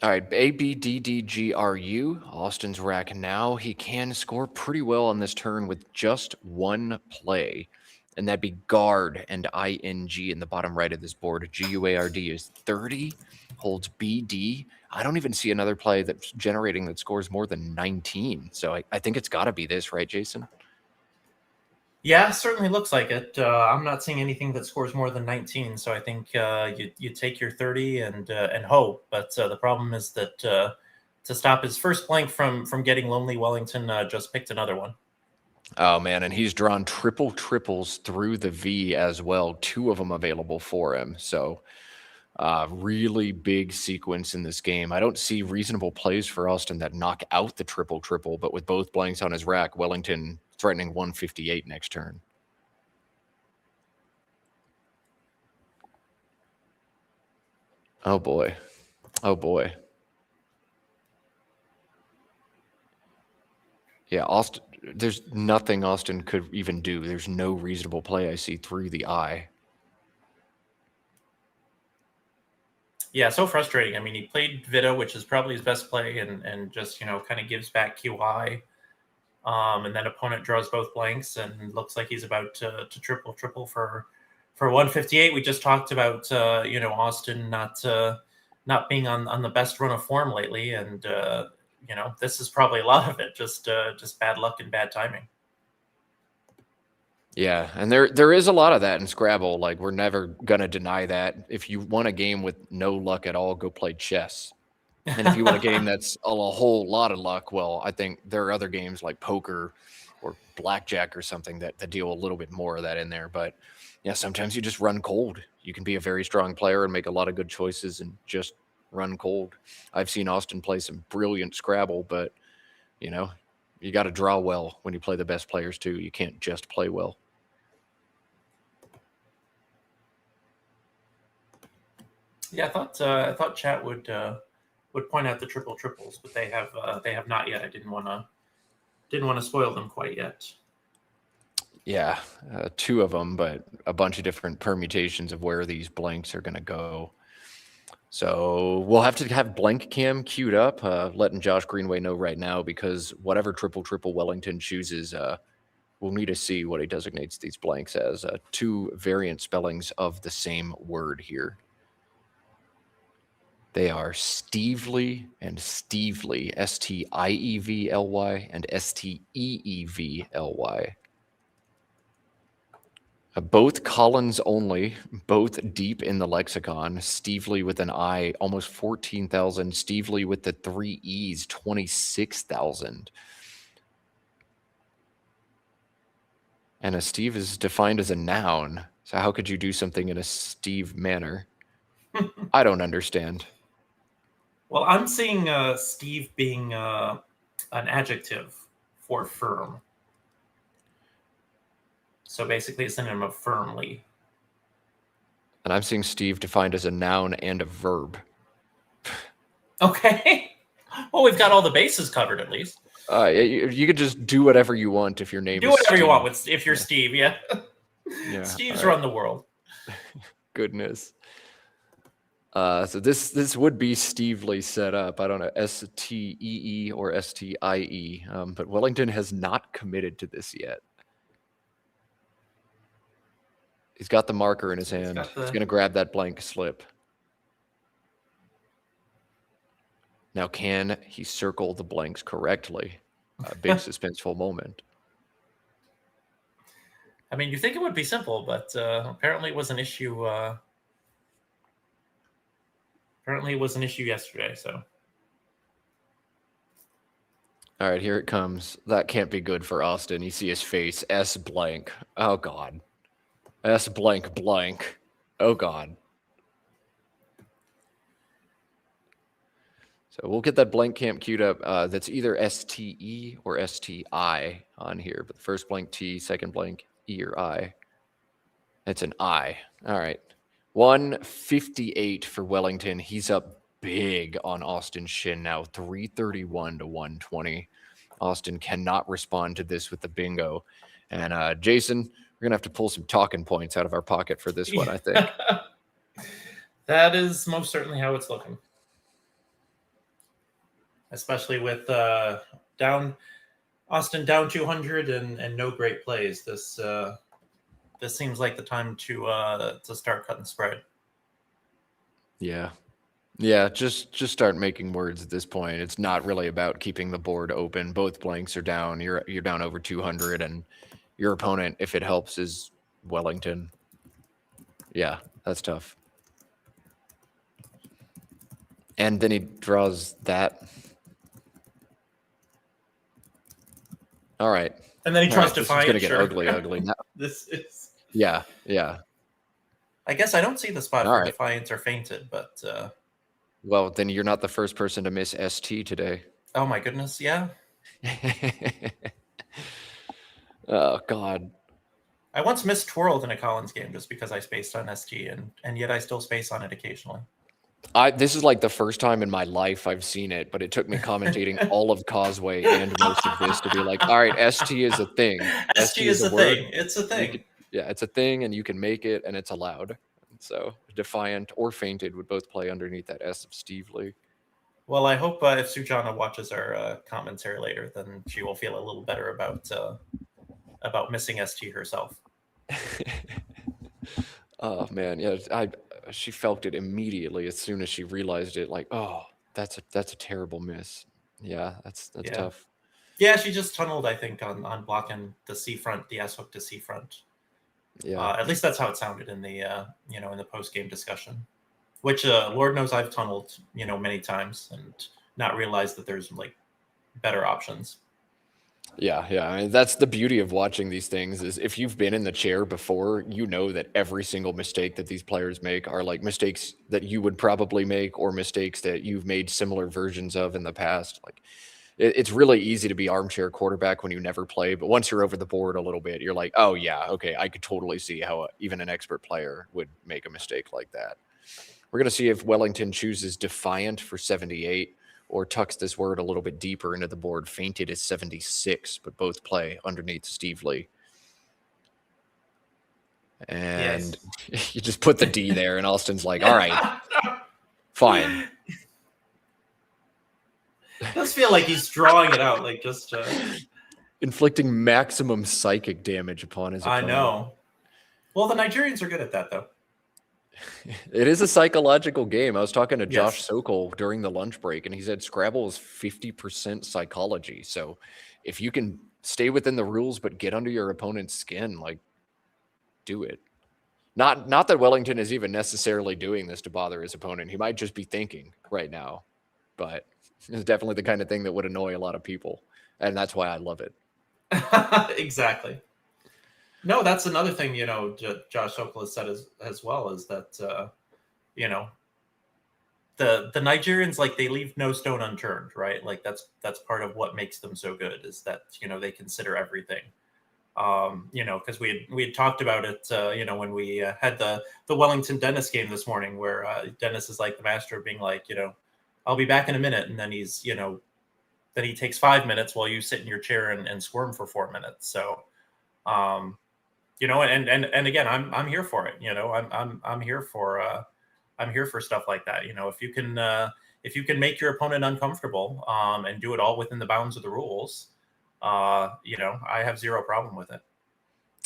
All right, ABDDGRU, Austin's rack now. He can score pretty well on this turn with just one play, and that'd be guard and ING in the bottom right of this board. GUARD is 30, holds BD. I don't even see another play that's generating that scores more than 19. So I think it's got to be this, right, Jason? Yeah, certainly looks like it. I'm not seeing anything that scores more than 19, so I think you take your 30 and hope. But the problem is that to stop his first blank from getting lonely, Wellington just picked another one. Oh, man, and he's drawn triples through the V as well, 2 of them available for him. So really big sequence in this game. I don't see reasonable plays for Austin that knock out the triple, but with both blanks on his rack, Wellington threatening 158 next turn. Oh, boy. Oh, boy. Yeah, Austin, there's nothing Austin could even do. There's no reasonable play I see through the eye. Yeah, so frustrating. I mean, he played Vita, which is probably his best play, and just, kind of gives back QI. And then opponent draws both blanks and looks like he's about to triple for 158. We just talked about Austin not being on the best run of form lately, and this is probably a lot of it, just bad luck and bad timing. Yeah, and there is a lot of that in Scrabble. Like, we're never gonna deny that. If you want a game with no luck at all, go play chess. And if you want a game that's a whole lot of luck, well, I think there are other games like poker or blackjack or something that deal a little bit more of that in there. But yeah, sometimes you just run cold. You can be a very strong player and make a lot of good choices and just run cold. I've seen Austin play some brilliant Scrabble, but, you know, you got to draw well when you play the best players too. You can't just play well. Yeah, I thought chat would point out the triples, but they have not yet. I didn't want to spoil them quite yet. Yeah, 2 of them, but a bunch of different permutations of where these blanks are going to go. So we'll have to have blank cam queued up, letting Josh Greenway know right now, because whatever triple Wellington chooses, we'll need to see what he designates these blanks as. 2 variant spellings of the same word here. They are Stevely and Stevely, Stievely and Steevely. Both Collins only, both deep in the lexicon. Stevely with an I, almost 14,000. Stevely with the 3 E's, 26,000. And a Steve is defined as a noun. So how could you do something in a Steve manner? I don't understand. Well, I'm seeing Steve being an adjective for firm. So basically a synonym of firmly. And I'm seeing Steve defined as a noun and a verb. Okay. Well, we've got all the bases covered at least. You could just do whatever you want if your name do is whatever Steve. you want if you're Steve, yeah. Yeah. Steve's run the world. Goodness. So this would be Stevely set up. I don't know, STEE or STIE, but Wellington has not committed to this yet. He's got the marker in his hand. He's going to grab that blank slip. Now, can he circle the blanks correctly? A big suspenseful moment. I mean, you think it would be simple, but apparently it was an issue. Apparently it was an issue yesterday, so. All right, here it comes. That can't be good for Austin. You see his face. S blank. Oh, God. S blank blank. Oh, God. So we'll get that blank camp queued up. That's either STE or STI on here. But the first blank T, second blank E or I. It's an I. All right. 158 for Wellington. He's up big on Austin's shin now. 331 to 120. Austin cannot respond to this with the bingo. And Jason, we're going to have to pull some talking points out of our pocket for this one, I think. That is most certainly how it's looking. Especially with Austin down 200 and no great plays. This seems like the time to start cutting spread. Yeah. Yeah, just start making words at this point. It's not really about keeping the board open. Both blanks are down. You're down over 200, and your opponent, if it helps, is Wellington. Yeah, that's tough. And then he draws that. All right. And then he tries to find. This is going to get ugly now. This is. Yeah. I guess I don't see the spot for Defiance or Fainted, but. Well, then you're not the first person to miss ST today. Oh my goodness, yeah. Oh God. I once missed Twirled in a Collins game just because I spaced on ST, and yet I still space on it occasionally. This is like the first time in my life I've seen it, but it took me commentating all of Causeway and most of this to be like, all right, ST is a thing. ST is a thing. It's a thing. It's a thing, and you can make it, and it's allowed. So Defiant or Fainted would both play underneath that S of Stevely. Well, I hope if Sujana watches our commentary later, then she will feel a little better about missing ST herself. Oh man, yeah, she felt it immediately as soon as she realized it. Like, oh, that's a terrible miss. Yeah, that's tough. Yeah, she just tunneled, I think, on blocking the C front, the S hook to C front. Yeah, at least that's how it sounded in the in the post game discussion. Which Lord knows I've tunneled many times and not realized that there's like better options. Yeah, yeah. I mean, that's the beauty of watching these things is if you've been in the chair before, you know that every single mistake that these players make are like mistakes that you would probably make or mistakes that you've made similar versions of in the past. Like it's really easy to be armchair quarterback when you never play, but once you're over the board a little bit, you're like, oh yeah, okay, I could totally see how even an expert player would make a mistake like that. We're going to see if Wellington chooses Defiant for 78 or tucks this word a little bit deeper into the board. Fainted is 76, but both play underneath Steve Lee. And you just put the D there, and Austin's like, all right, fine. It does feel like he's drawing it out, like just inflicting maximum psychic damage upon his opponent. I know. Well, the Nigerians are good at that, though. It is a psychological game. I was talking to Josh Sokol during the lunch break, and he said Scrabble is 50% psychology. So if you can stay within the rules but get under your opponent's skin, like, do it. Not that Wellington is even necessarily doing this to bother his opponent. He might just be thinking right now, but it's definitely the kind of thing that would annoy a lot of people, and that's why I love it. Exactly. No, that's another thing, you know, Josh Sokol has said as well, is that, you know, the Nigerians, like, they leave no stone unturned, right? Like, that's part of what makes them so good, is that, you know, they consider everything. You know, because we had talked about it, you know, when we had the Wellington Dennis game this morning, where Dennis is like the master of being like, you know, I'll be back in a minute, and then he's, you know, then he takes 5 minutes while you sit in your chair and squirm for 4 minutes. So, you know, and again, I'm here for it. You know, I'm here for stuff like that. You know, if you can make your opponent uncomfortable, and do it all within the bounds of the rules, you know, I have zero problem with it.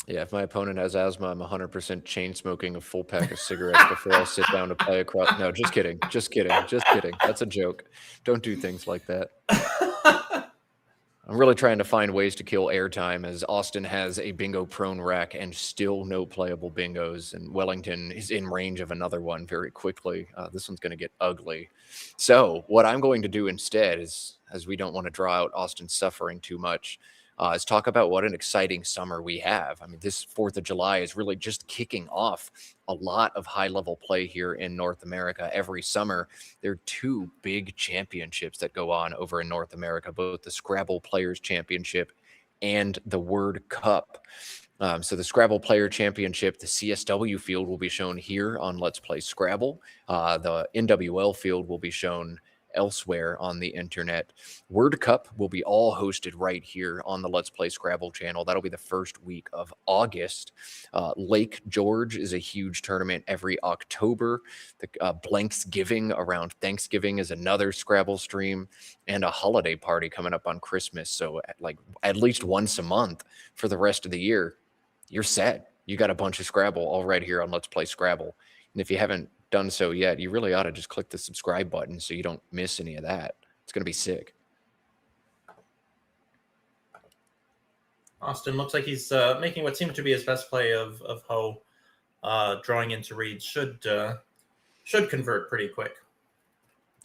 Yeah, if my opponent has asthma, I'm 100% chain smoking a full pack of cigarettes before I'll sit down to play across. No, just kidding. Just kidding. Just kidding. That's a joke. Don't do things like that. I'm really trying to find ways to kill airtime, as Austin has a bingo prone rack and still no playable bingos, and Wellington is in range of another one very quickly. This one's going to get ugly. So what I'm going to do instead is, as we don't want to draw out Austin's suffering too much, is talk about what an exciting summer we have. I mean, this 4th of July is really just kicking off a lot of high-level play here in North America. Every summer, there are 2 big championships that go on over in North America, both the Scrabble Players Championship and the Word Cup. So the Scrabble Player Championship, the CSW field will be shown here on Let's Play Scrabble. The NWL field will be shown elsewhere on the internet. Word Cup will be all hosted right here on the Let's Play Scrabble channel. That'll be the first week of August. Lake George is a huge tournament every October. The Blanksgiving around Thanksgiving is another Scrabble stream, and a holiday party coming up on Christmas. So at least once a month for the rest of the year, you're set. You got a bunch of Scrabble all right here on Let's Play Scrabble. And if you haven't done so yet, you really ought to just click the subscribe button so you don't miss any of that. It's going to be sick. Austin looks like he's making what seemed to be his best play of Ho, drawing into reads. Should convert pretty quick.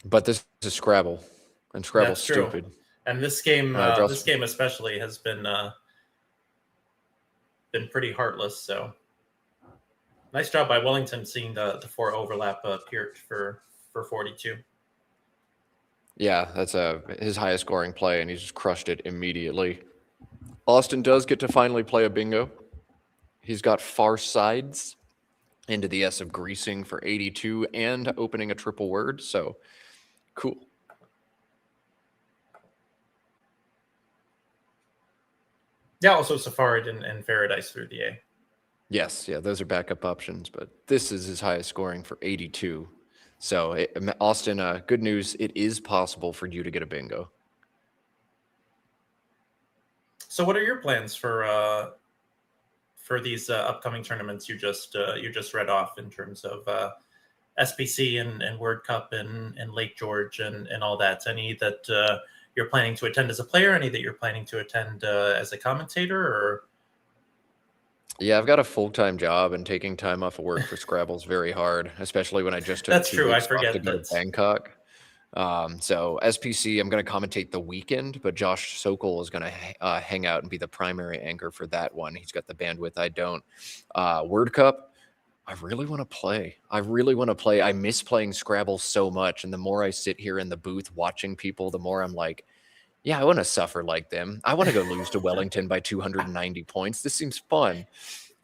But this is Scrabble, and Scrabble's stupid. And this game especially has been pretty heartless. So nice job by Wellington seeing the 4 overlap Peart for 42. Yeah, that's his highest scoring play, and he's just crushed it immediately. Austin does get to finally play a bingo. He's got Far Sides into the S of Greasing for 82 and opening a triple word, so cool. Yeah, also Safarid and Paradise through the A. Yes, yeah, those are backup options, but this is his highest scoring for 82. So, Austin, good news. It is possible for you to get a bingo. So what are your plans for these upcoming tournaments you just read off in terms of SPC and Word Cup and Lake George and all that? Any that you're planning to attend as a player? Any that you're planning to attend as a commentator? Or yeah, I've got a full-time job, and taking time off of work for Scrabble is very hard, especially when I just took That's 2 true. I weeks off forget to go that. to Bangkok. So SPC, I'm going to commentate the weekend, but Josh Sokol is going to hang out and be the primary anchor for that one. He's got the bandwidth. I don't. Word Cup, I really want to play. I miss playing Scrabble so much. And the more I sit here in the booth watching people, the more I'm like, yeah, I want to suffer like them. I want to go lose to Wellington by 290 points. This seems fun.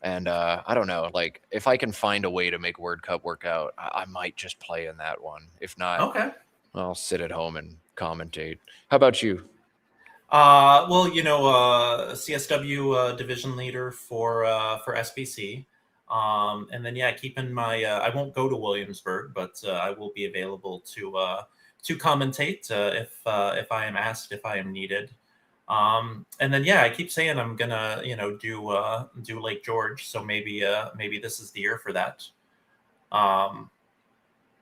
And I don't know, like if I can find a way to make Word Cup work out, I might just play in that one. If not, Okay. I'll sit at home and commentate. How about you? Well, CSW division leader for SBC. And then keeping my I won't go to Williamsburg, but I will be available to commentate if I am asked, if I am needed. And then I keep saying I'm gonna do Lake George, so maybe this is the year for that.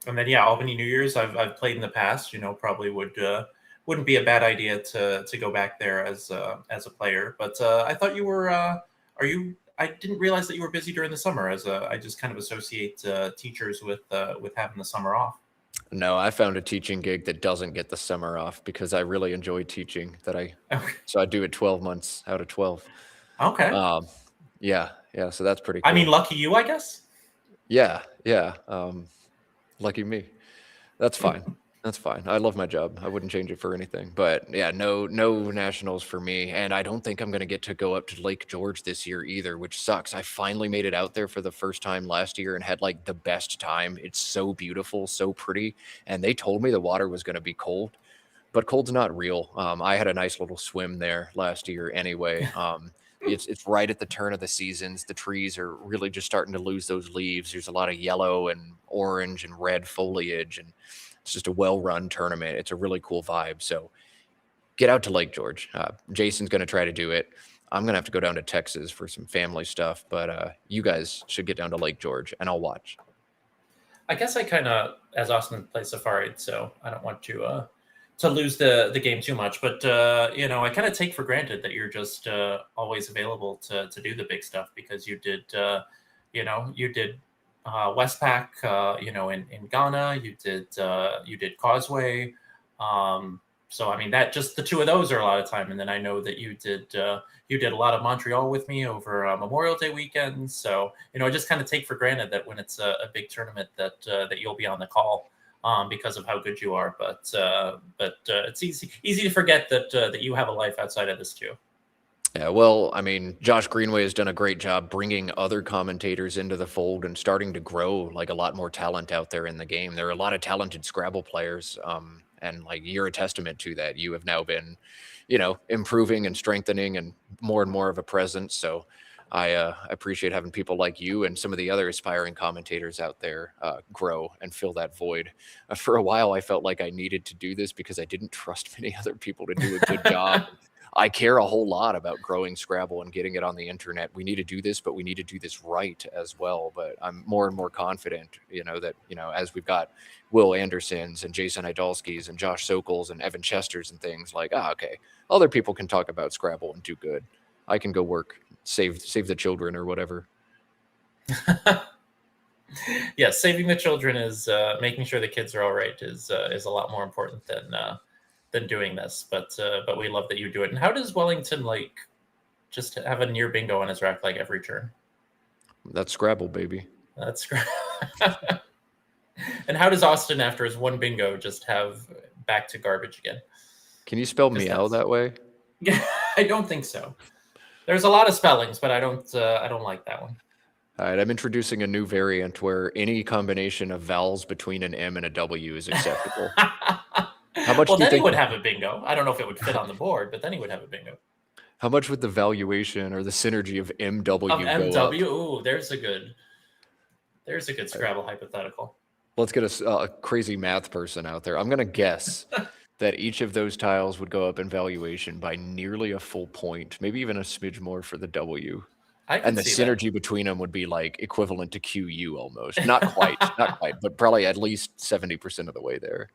And then Albany New Year's I've played in the past. Probably wouldn't be a bad idea to go back there as a player. But I thought you were I didn't realize that you were busy during the summer. I just kind of associate teachers with having the summer off. No, I found a teaching gig that doesn't get the summer off because I really enjoy teaching. So I do it 12 months out of 12. Okay. Yeah. So that's pretty cool. I mean, lucky you, I guess. Yeah. Lucky me. That's fine. That's fine. I love my job. I wouldn't change it for anything. But no nationals for me. And I don't think I'm going to get to go up to Lake George this year either, which sucks. I finally made it out there for the first time last year and had like the best time. It's so beautiful, so pretty. And they told me the water was going to be cold, but cold's not real. I had a nice little swim there last year anyway. It's right at the turn of the seasons. The trees are really just starting to lose those leaves. There's a lot of yellow and orange and red foliage, and it's just a well-run tournament. It's a really cool vibe. So get out to Lake George. Jason's going to try to do it. I'm going to have to go down to Texas for some family stuff, but you guys should get down to Lake George, and I'll watch. I guess I kind of, as Austin plays Safari, so I don't want to lose the game too much. But, I kind of take for granted that you're just always available to do the big stuff because you did Westpac, in Ghana, you did Causeway. So I mean that just the two of those are a lot of time. And then I know that you did a lot of Montreal with me over Memorial Day weekend. So, I just kind of take for granted that when it's a big tournament that you'll be on the call because of how good you are. But it's easy to forget that you have a life outside of this too. Yeah, well, I mean, Josh Greenway has done a great job bringing other commentators into the fold and starting to grow like a lot more talent out there in the game. There are a lot of talented Scrabble players, and like you're a testament to that. You have now been, improving and strengthening and more of a presence. So I appreciate having people like you and some of the other aspiring commentators out there grow and fill that void. For a while, I felt like I needed to do this because I didn't trust many other people to do a good job. I care a whole lot about growing Scrabble and getting it on the internet. We need to do this, but we need to do this right as well. But I'm more and more confident, that, as we've got Will Andersons and Jason Idalskis and Josh Sokols and Evan Chesters and things like, okay, other people can talk about Scrabble and do good. I can go work, save the children or whatever. Yeah, saving the children is making sure the kids are all right is a lot more important than doing this, but we love that you do it. And how does Wellington just have a near bingo on his rack every turn? That's Scrabble, baby. That's Scrabble. And how does Austin, after his one bingo, just have back to garbage again? Can you spell meow that way? Yeah, I don't think so. There's a lot of spellings, but I don't like that one. All right, I'm introducing a new variant where any combination of vowels between an M and a W is acceptable. How much do you then think he would have a bingo. I don't know if it would fit on the board, but then he would have a bingo. How much would the valuation or the synergy of MW Of go MW? up? Ooh, there's a good Scrabble hypothetical. Let's get a crazy math person out there. I'm going to guess that each of those tiles would go up in valuation by nearly a full point, maybe even a smidge more for the W. And the synergy between them would be equivalent to QU almost. Not quite, but probably at least 70% of the way there.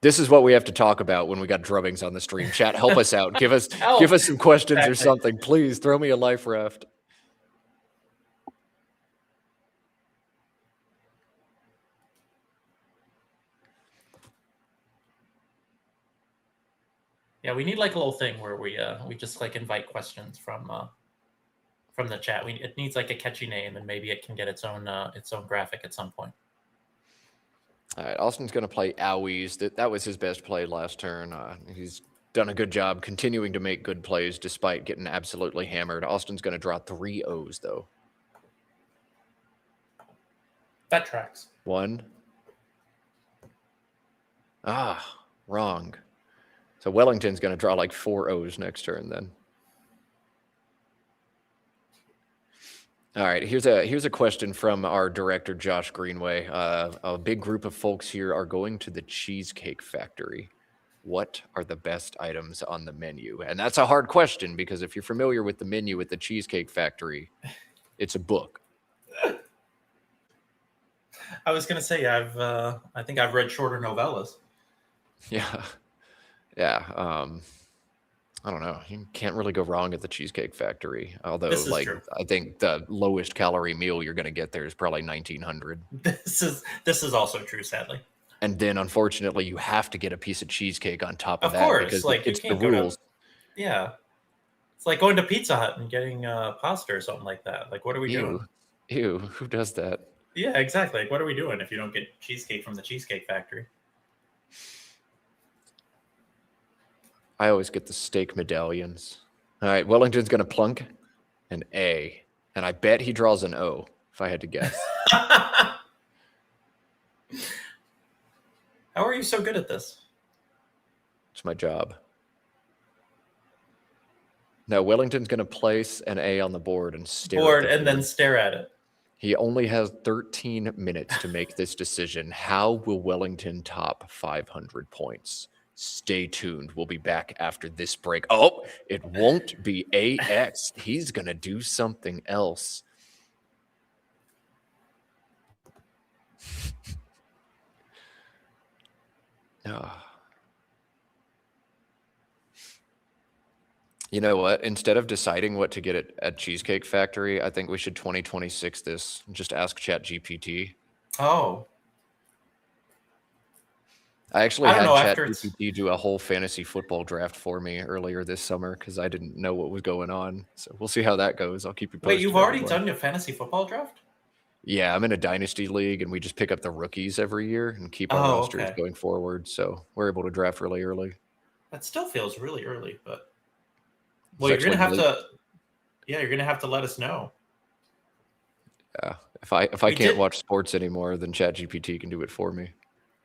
This is what we have to talk about when we got drubbings on the stream. Chat, help us out. Give us some questions or something. Please throw me a life raft. Yeah, we need like a little thing where we just like invite questions from the chat. It needs like a catchy name, and maybe it can get its own graphic at some point. All right, Austin's going to play Owies. That was his best play last turn. He's done a good job continuing to make good plays despite getting absolutely hammered. Austin's going to draw 3 O's, though. That tracks. 1. Wrong. So Wellington's going to draw like 4 O's next turn then. All right, here's a question from our director, Josh Greenway. A big group of folks here are going to the Cheesecake Factory. What are the best items on the menu? And that's a hard question because if you're familiar with the menu at the Cheesecake Factory, it's a book. I was gonna say I think I've read shorter novellas. Yeah. I don't know. You can't really go wrong at the Cheesecake Factory. Although, like, true. I think the lowest calorie meal you're going to get there is probably 1,900. This is also true, sadly. And then, unfortunately, you have to get a piece of cheesecake on top of that. Of course, because like it's the rules. Yeah, it's like going to Pizza Hut and getting pasta or something like that. Like, what are we doing? Ew, who does that? Yeah, exactly. Like, what are we doing if you don't get cheesecake from the Cheesecake Factory? I always get the steak medallions. All right, Wellington's going to plunk an A. And I bet he draws an O, if I had to guess. How are you so good at this? It's my job. Now, Wellington's going to place an A on the board and stare at then stare at it. He only has 13 minutes to make this decision. How will Wellington top 500 points? Stay tuned. We'll be back after this break. Oh, it won't be AX. He's going to do something else. You know what? Instead of deciding what to get at Cheesecake Factory, I think we should 2026 this and just ask ChatGPT. Oh. I actually had ChatGPT do a whole fantasy football draft for me earlier this summer because I didn't know what was going on. So we'll see how that goes. I'll keep you posted. Wait, you've already done your fantasy football draft? Yeah, I'm in a dynasty league, and we just pick up the rookies every year and keep our rosters going forward. So we're able to draft really early. That still feels really early, but you're gonna have to. Yeah, you're gonna have to let us know. Yeah, if I can't watch sports anymore, then ChatGPT can do it for me.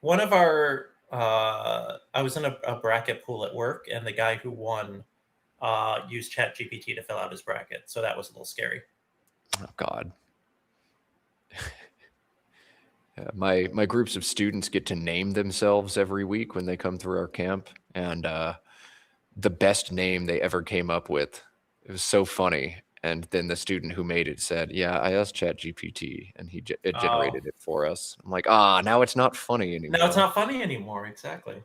One of our I was in a bracket pool at work, and the guy who won used ChatGPT to fill out his bracket, so that was a little scary. Oh God. My groups of students get to name themselves every week when they come through our camp, and the best name they ever came up with, it was so funny. And then the student who made it said, "Yeah, I asked ChatGPT, and it generated it for us." I'm like, now it's not funny anymore. No, it's not funny anymore. Exactly.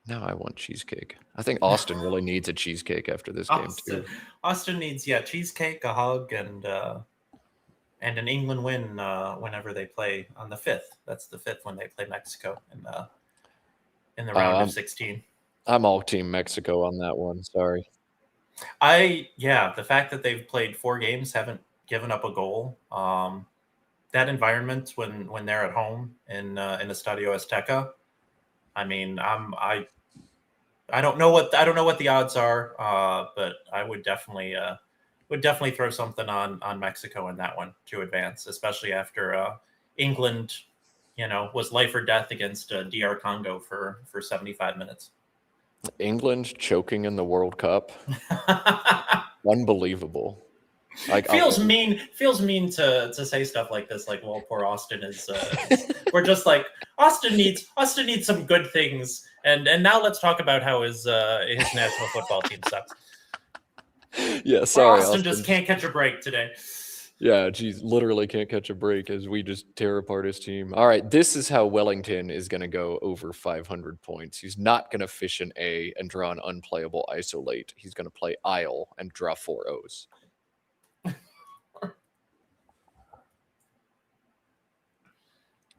Now I want cheesecake. I think Austin really needs a cheesecake after this game too. Austin needs cheesecake, a hug, and an England win whenever they play on the 5th. That's the 5th when they play Mexico in the round of 16. I'm all team Mexico on that one. Sorry. The fact that they've played 4 games, haven't given up a goal. That environment when they're at home in Estadio Azteca. I mean, I don't know what the odds are, but I would definitely throw something on Mexico in that one to advance, especially after England, was life or death against DR Congo for 75 minutes. England choking in the World Cup. Unbelievable. Like, feels mean to say stuff like this. Like, well, poor Austin is. We're just like Austin needs some good things, and now let's talk about how his national football team sucks. Yeah, sorry, Austin just can't catch a break today. Yeah, geez, literally can't catch a break as we just tear apart his team. All right, this is how Wellington is going to go over 500 points. He's not going to fish an A and draw an unplayable isolate. He's going to play Isle and draw 4 O's.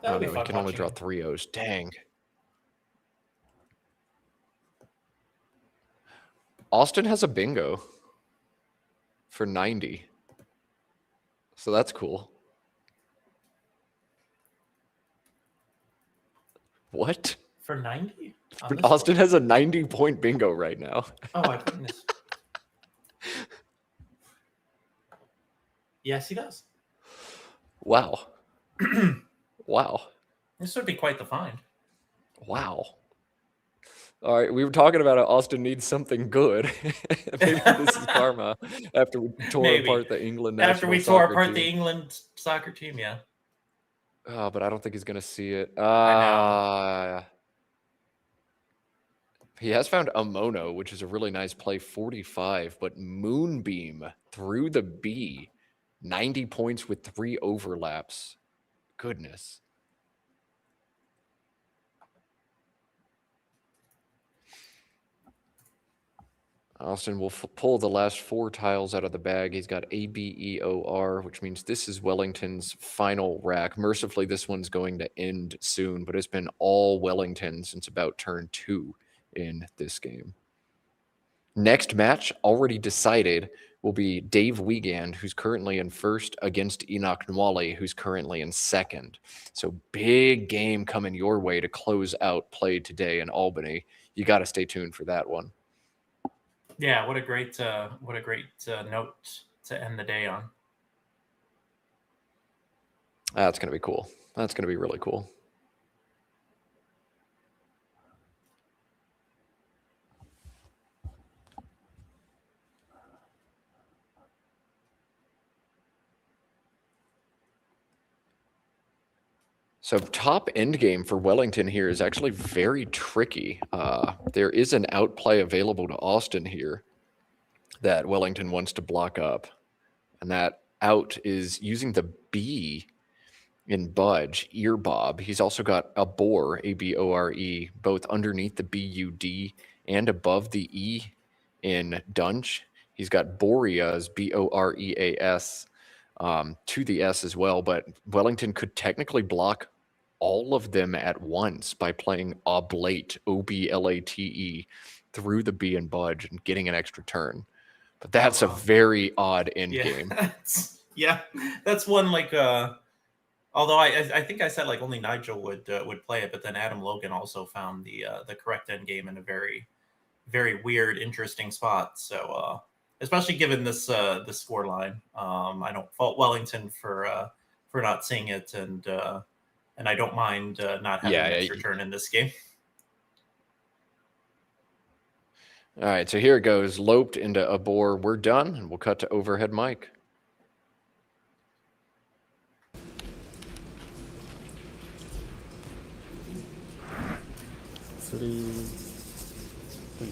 That'll Oh, be no, fun he can only watching. draw 3 O's. Dang. Austin has a bingo for 90. So that's cool. What? For 90? Austin has a 90-point bingo right now. Oh my goodness. Yes, he does. Wow. Wow. This would be quite the find. Wow. All right, we were talking about how Austin needs something good. Maybe this is karma after we tore apart the England national After we tore soccer apart team. the England soccer team, yeah. Oh, but I don't think he's going to see it. He has found a mono, which is a really nice play, 45, but Moonbeam through the B, 90 points with 3 overlaps. Goodness. Austin will pull the last 4 tiles out of the bag. He's got A, B, E, O, R, which means this is Wellington's final rack. Mercifully, this one's going to end soon, but it's been all Wellington since about turn 2 in this game. Next match, already decided, will be Dave Wiegand, who's currently in first, against Enoch Nwale, who's currently in second. So big game coming your way to close out play today in Albany. You got to stay tuned for that one. Yeah, what a great note to end the day on. That's going to be cool. That's going to be really cool. So top end game for Wellington here is actually very tricky. There is an outplay available to Austin here that Wellington wants to block up. And that out is using the B in Budge, Ear Bob. He's also got a Bore, A-B-O-R-E, both underneath the B-U-D and above the E in Dunch. He's got Boreas, B-O-R-E-A-S, to the S as well. But Wellington could technically block all of them at once by playing Oblate, O-B-L-A-T-E, through the B and Budge and getting an extra turn. But that's a very odd end game. That's one like although I think I said like only Nigel would play it, but then Adam Logan also found the correct end game in a very, very weird, interesting spot. So especially given this the score line, I don't fault Wellington for not seeing it, and I don't mind not having an extra turn in this game. All right, so here it goes. Loped into a Bore. We're done, and we'll cut to overhead mic. Three,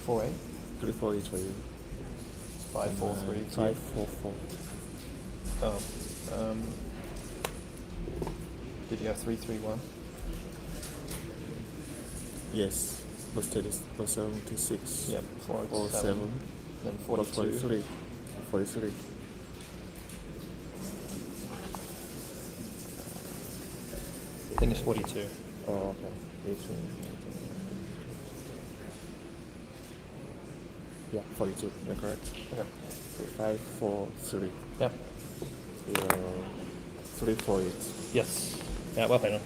4, 8? 3, 4 each for you. 5, 4, 3. 5, 4, 4. Oh. Did you have 3, 3, 1? Yes. Plus 76. Yep. 4, 7. Then 42. 43. 43. I think it's 42. Oh, okay. 18. Yeah, 42. You're correct. Okay. 5, 4, 3. Yep. 3, 4, 8. Yes. Yeah, well played.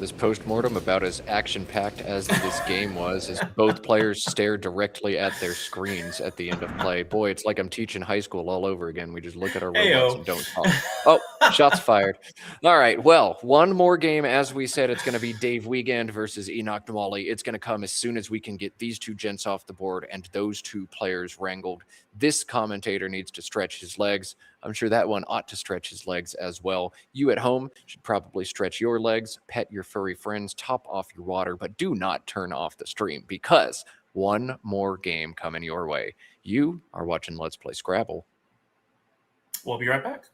this postmortem about as action-packed as this game was, as both players stare directly at their screens at the end of play. Boy, it's like I'm teaching high school all over again. We just look at our robots and don't talk. Oh, shots fired. All right, well, one more game. As we said, it's going to be Dave Wiegand versus Enoch Namali. It's going to come as soon as we can get these two gents off the board and those two players wrangled. This commentator needs to stretch his legs. I'm sure that one ought to stretch his legs as well. You at home should probably stretch your legs, pet your furry friends, top off your water, but do not turn off the stream because one more game coming your way. You are watching Let's Play Scrabble. We'll be right back.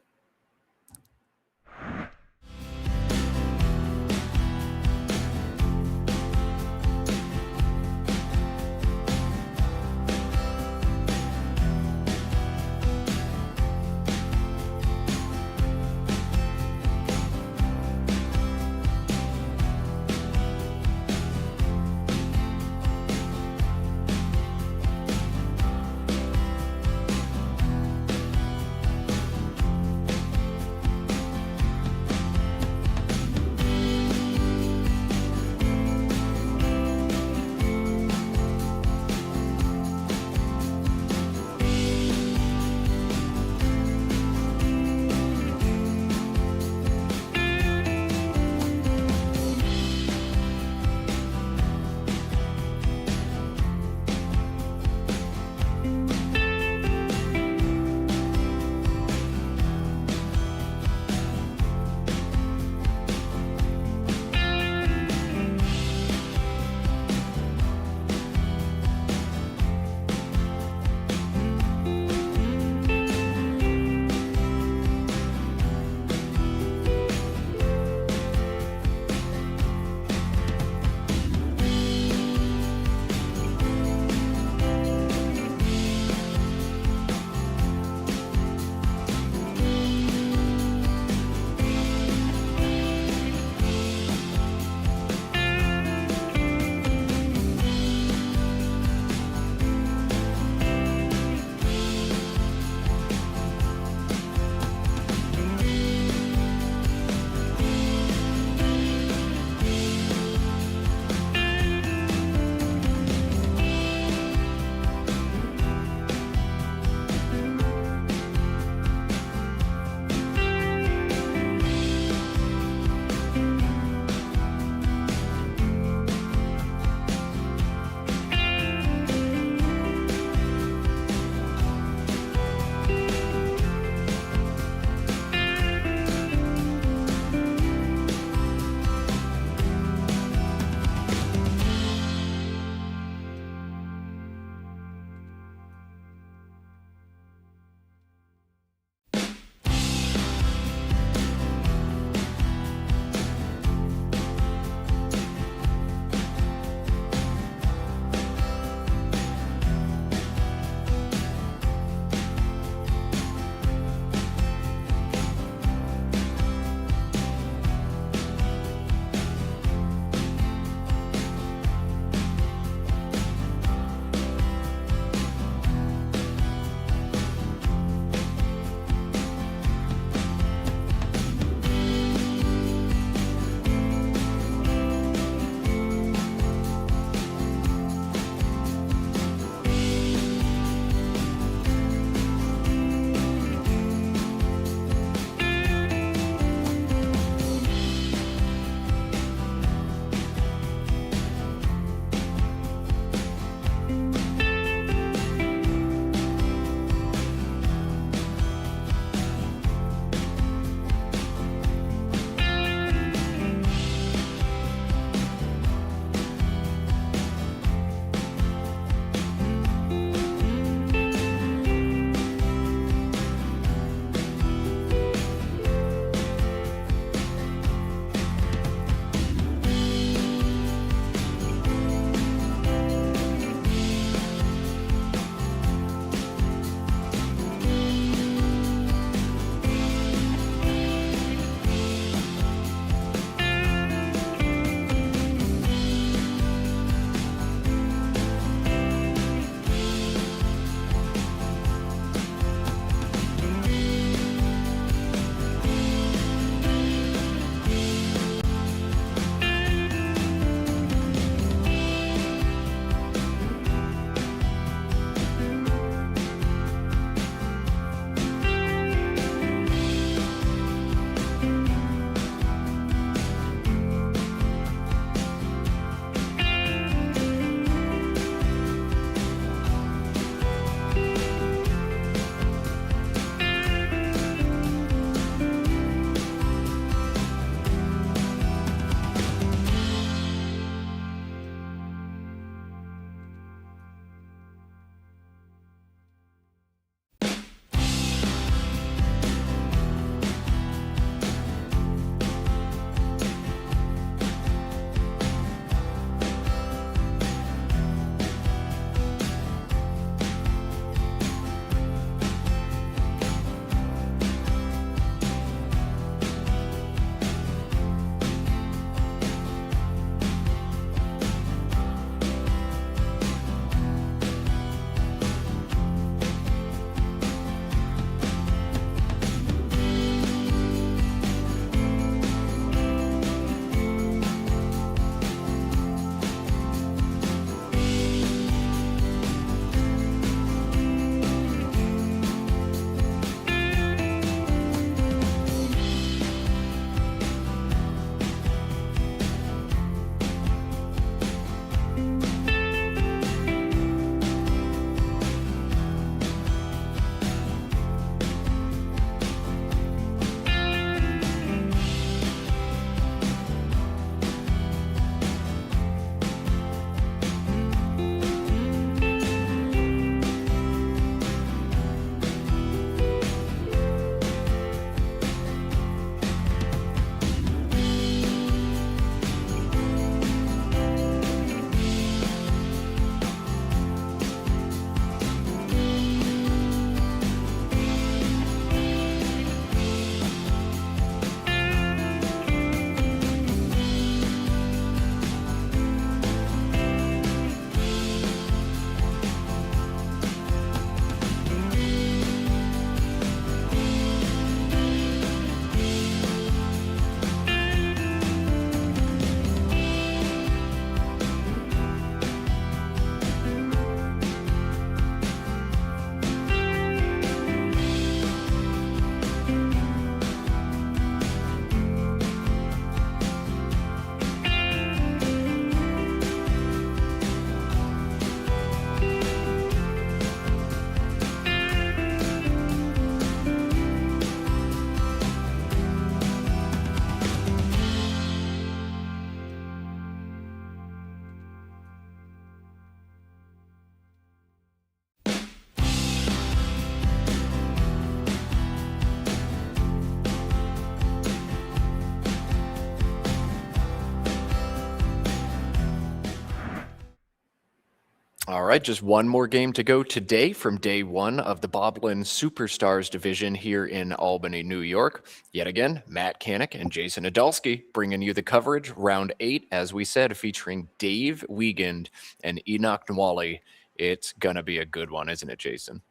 All right, just one more game to go today from day one of the Bob Linn Superstars Division here in Albany, New York. Yet again, Matt Kanik and Jason Adulski bringing you the coverage. Round 8, as we said, featuring Dave Wiegand and Enoch Nwali. It's going to be a good one, isn't it, Jason?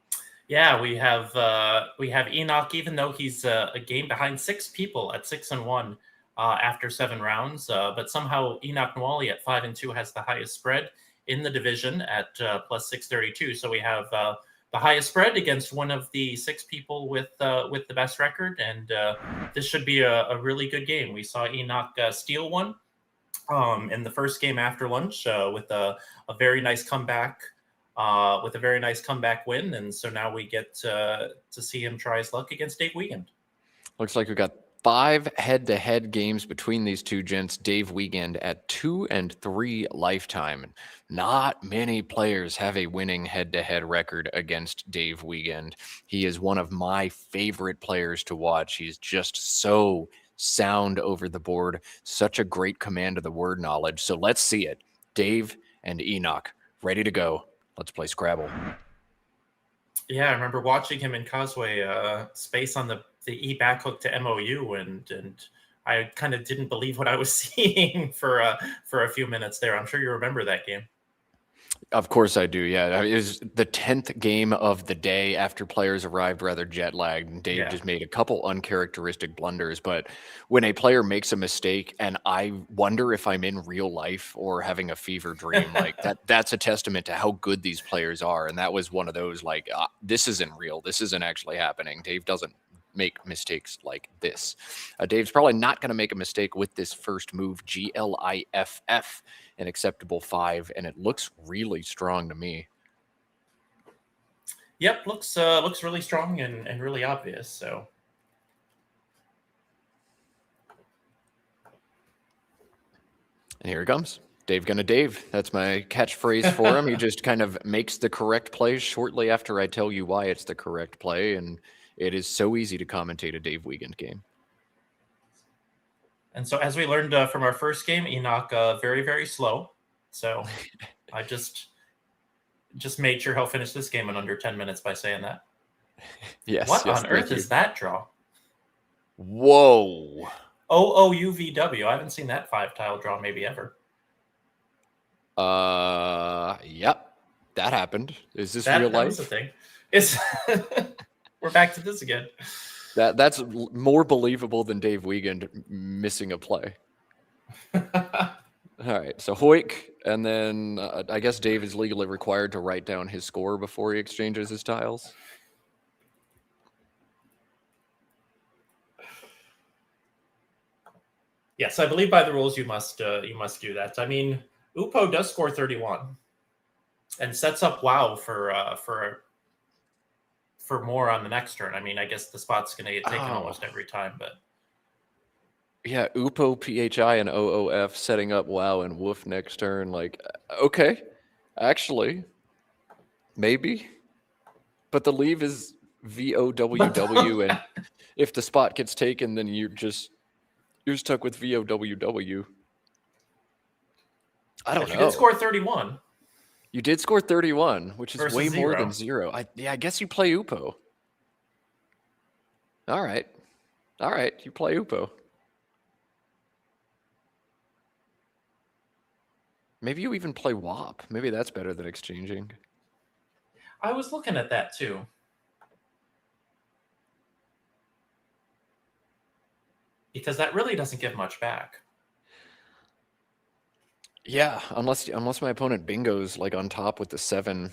Yeah, we have Enoch, even though he's a game behind 6 people at 6-1 after 7 rounds. But somehow Enoch Nwali at 5-2 has the highest spread in the division at plus 632. So we have the highest spread against one of the 6 people with the best record, and this should be a really good game. We saw Enoch steal one in the first game after lunch with a very nice comeback. With a very nice comeback win, and so now we get to see him try his luck against Dave Wiegand. Looks like we've got 5 head-to-head games between these two gents. Dave Wiegand at 2-3 lifetime. Not many players have a winning head-to-head record against Dave Wiegand. He is one of my favorite players to watch. He's just so sound over the board, such a great command of the word knowledge. So let's see it. Dave and Enoch, ready to go. Let's play Scrabble. Yeah, I remember watching him in Causeway Space on the E back hook to MOU, and I kind of didn't believe what I was seeing for a few minutes there. I'm sure you remember that game. Of course I do, yeah. It was the 10th game of the day after players arrived rather jet lagged, and Dave just made a couple uncharacteristic blunders. But when a player makes a mistake, and I wonder if I'm in real life or having a fever dream, like that's a testament to how good these players are. And that was one of those, like, this isn't real. This isn't actually happening. Dave doesn't make mistakes like this. Dave's probably not going to make a mistake with this first move, GLIFF, an acceptable 5, and it looks really strong to me. Yep, looks really strong and really obvious. So and here it comes. Dave gonna Dave. That's my catchphrase for him. He just kind of makes the correct play shortly after I tell you why it's the correct play, and it is so easy to commentate a Dave Wiegand game. And so, as we learned from our first game, Enoch very, very slow. So I just made sure he'll finish this game in under 10 minutes by saying that. Yes. What on earth is that draw? Whoa. OOUVW. I haven't seen that 5-tile draw maybe ever. Yep. That happened. Is this that real life? Was the thing. It's we're back to this again. That's more believable than Dave Wiegand missing a play. All right, so Hoik, and then I guess Dave is legally required to write down his score before he exchanges his tiles. Yes, I believe by the rules you must do that. I mean, Upo does score 31, and sets up WoW for more on the next turn. I mean, I guess the spot's going to get taken almost every time, but. Yeah, Upo, PHI, and OOF setting up WoW and Woof next turn. Like, okay, actually, maybe. But the leave is VOWW, and if the spot gets taken, then you're stuck with VOWW. I don't know. You did score 31. You did score 31, which is way more 0. than 0. I guess you play Upo. All right, you play Upo. Maybe you even play WAP. Maybe that's better than exchanging. I was looking at that too. Because that really doesn't give much back. Yeah, unless my opponent bingo's like on top with the 7.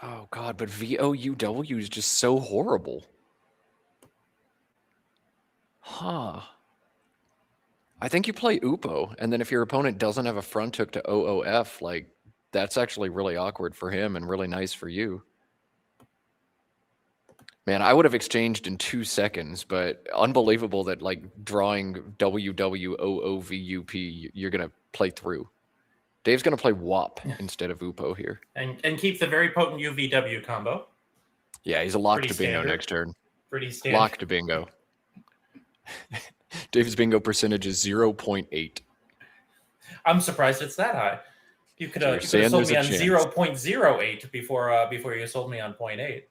Oh God, but VOUW is just so horrible. Huh. I think you play Upo, and then if your opponent doesn't have a front hook to OOF, like, that's actually really awkward for him and really nice for you. Man, I would have exchanged in 2 seconds, but unbelievable that, like, drawing WWOOVUP, you're going to play through. Dave's going to play WAP instead of Upo here. And keep the very potent UVW combo. Yeah, he's a lock Pretty to bingo standard. next turn. Pretty standard. Lock to bingo. Dave's bingo percentage is 0.8. I'm surprised it's that high. You could So have you're saying sold me on there's a chance. 0.08 before you sold me on 0.8.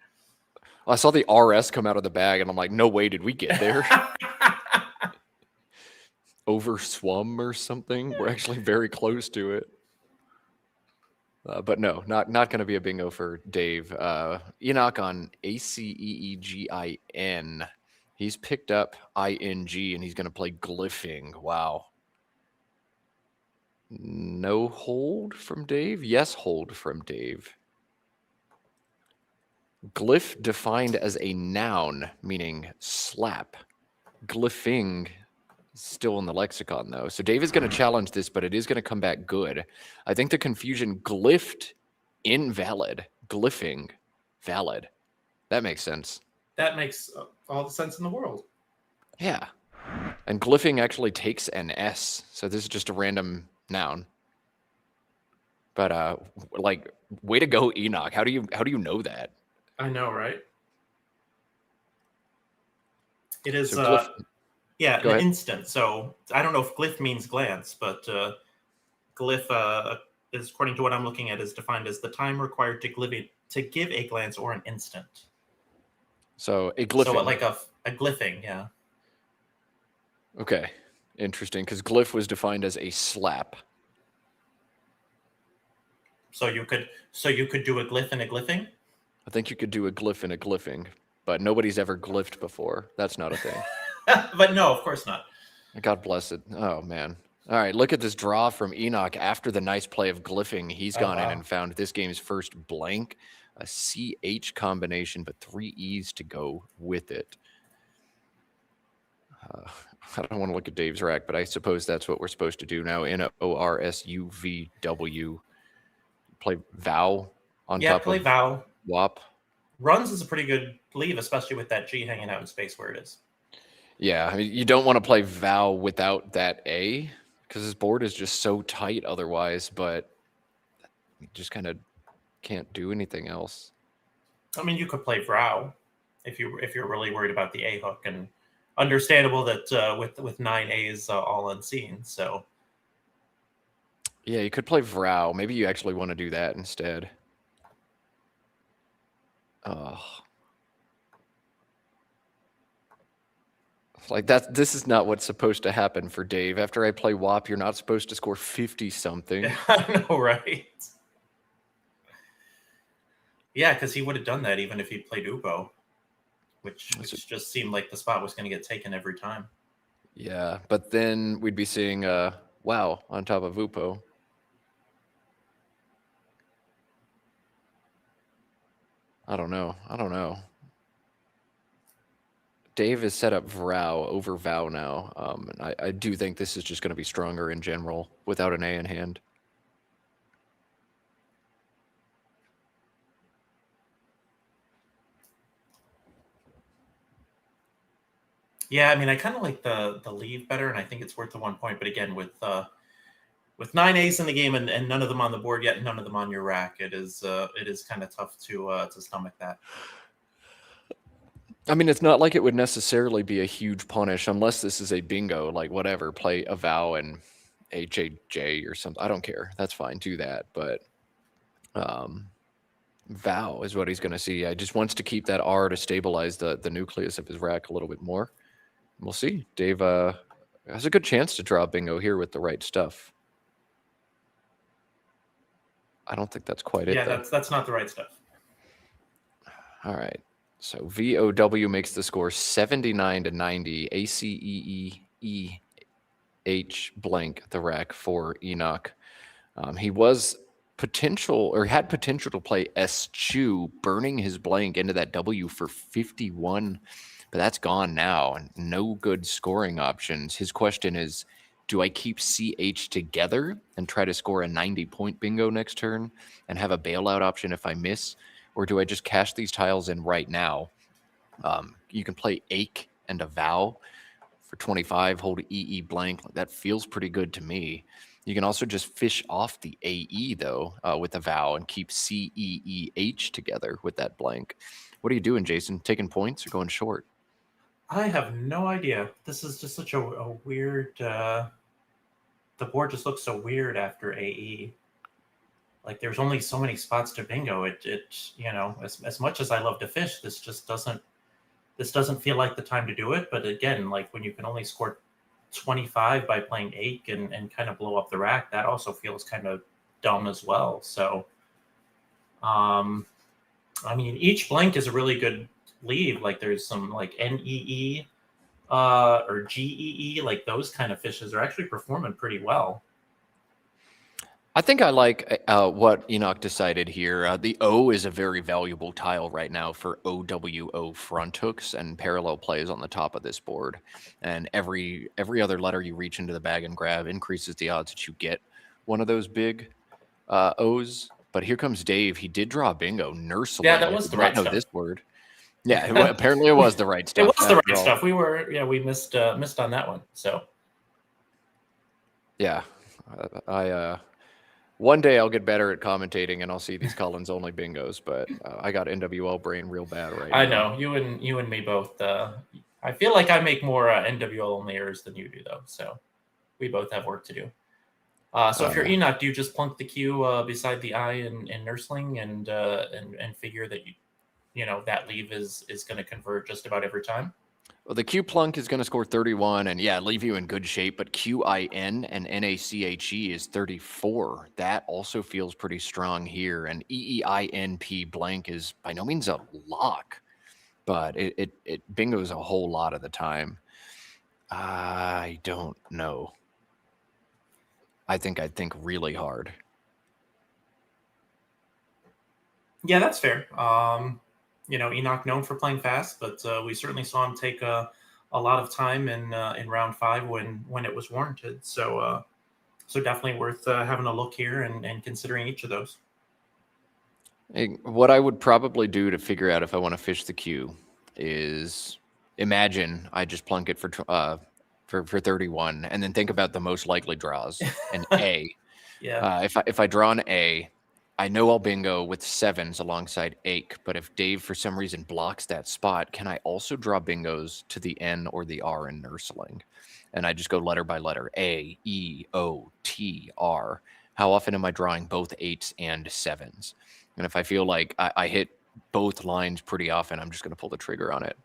I saw the RS come out of the bag, and I'm like, no way did we get there. Overswum or something. We're actually very close to it. But no, not going to be a bingo for Dave. Enoch on ACEEGIN. He's picked up ING, and he's going to play glyphing. Wow. No hold from Dave? Yes, hold from Dave. Glyph defined as a noun, meaning slap. Glyphing still in the lexicon, though. So Dave is going to challenge this, but it is going to come back good. I think the confusion, glyphed, invalid. Glyphing, valid. That makes sense. That makes all the sense in the world. Yeah. And glyphing actually takes an S, so this is just a random noun. But like, way to go, Enoch. How do you know that? I know, right? It is, So glyph- yeah, Go an ahead. instant. So I don't know if glyph means glance, but glyph is, according to what I'm looking at, is defined as the time required to give a glance or an instant. So a glyphing. So like a glyphing, yeah. Okay, interesting, because glyph was defined as a slap. So you could do a glyph and a glyphing? I think you could do a glyph and a glyphing, but nobody's ever glyphed before. That's not a thing. But no, of course not. God bless it. Oh, man. All right, look at this draw from Enoch. After the nice play of glyphing, he's gone in and found this game's first blank, a CH combination, but 3 E's to go with it. I don't want to look at Dave's rack, but I suppose that's what we're supposed to do now. NORSUVW. Play vow on top play of vow. WAP. Runs is a pretty good leave, especially with that G hanging out in space where it is. Yeah, I mean, you don't want to play vow without that A, because his board is just so tight otherwise, but you just kind of can't do anything else. I mean, you could play Vrow if you're really worried about the A hook, and understandable that with 9 A's all unseen. So yeah, you could play Vrow. Maybe you actually want to do that instead. Like that. This is not what's supposed to happen for Dave. After I play WAP, you're not supposed to score 50 something. I know, right? Yeah, because he would have done that even if he played Ubo, which just seemed like the spot was going to get taken every time. Yeah, but then we'd be seeing WoW on top of Upo. I don't know. Dave has set up Vrow over Vow now. And I do think this is just going to be stronger in general without an A in hand. Yeah, I mean, I kind of like the leave better, and I think it's worth the 1 point. But again, with 9 A's in the game and none of them on the board yet, and none of them on your rack, it is kind of tough to stomach that. I mean, it's not like it would necessarily be a huge punish unless this is a bingo, like whatever, play a Vow and HAJ or something. I don't care. That's fine. Do that. But Vow is what he's going to see. I just wants to keep that R to stabilize the nucleus of his rack a little bit more. We'll see. Dave has a good chance to draw bingo here with the right stuff. I don't think that's quite it. Yeah, that's not the right stuff. All right. So VOW makes the score 79-90. ACEEEH blank the rack for Enoch. He was had potential to play S2, burning his blank into that W for 51, but that's gone now. And no good scoring options. His question is, do I keep CH together and try to score a 90-point bingo next turn and have a bailout option if I miss? Or do I just cash these tiles in right now? You can play Ache and a Vow for 25, hold EE blank. That feels pretty good to me. You can also just fish off the AE, though, with a Vow and keep CEEH together with that blank. What are you doing, Jason? Taking points or going short? I have no idea. This is just such a weird... the board just looks so weird after AE. like there's only so many spots to bingo. It you know, as much as I love to fish, this doesn't feel like the time to do it. But again, like when you can only score 25 by playing ache and kind of blow up the rack, that also feels kind of dumb as well. So I mean, each blank is a really good leave. Like there's some like NEE or GEE, like those kind of fishes are actually performing pretty well. I think I like what Enoch decided here. The O is a very valuable tile right now for OWO front hooks and parallel plays on the top of this board. And every other letter you reach into the bag and grab increases the odds that you get one of those big O's. But here comes Dave. He did draw bingo. Nursling. Yeah, that was the right know stuff. this word. Yeah, apparently it was the right stuff. It was the right stuff. We missed on that one. So yeah, one day I'll get better at commentating and I'll see these Collins only bingos, but I got NWL brain real bad right now. I know you and me both. I feel like I make more NWL only errors than you do, though. So we both have work to do. So if you're Enoch, do you just plunk the Q beside the I in Nursling and figure that you know that leave is going to convert just about every time? Well, the Q plunk is going to score 31 and yeah, leave you in good shape, but QIN and NACHE is 34. That also feels pretty strong here. And EEINP blank is by no means a lock, but it bingos a whole lot of the time. I don't know. I'd think really hard. Yeah, that's fair. You know, Enoch known for playing fast, but we certainly saw him take a lot of time in round 5 when it was warranted. So so definitely worth having a look here and considering each of those. What I would probably do to figure out if I want to fish the Q is imagine I just plunk it for 31 and then think about the most likely draws. An A. Yeah. If I draw an A, I know I'll bingo with 7s alongside Ache, but if Dave for some reason blocks that spot, can I also draw bingos to the N or the R in Nursling? And I just go letter by letter, A, E, O, T, R. How often am I drawing both 8s and 7s? And if I feel like I hit both lines pretty often, I'm just going to pull the trigger on it.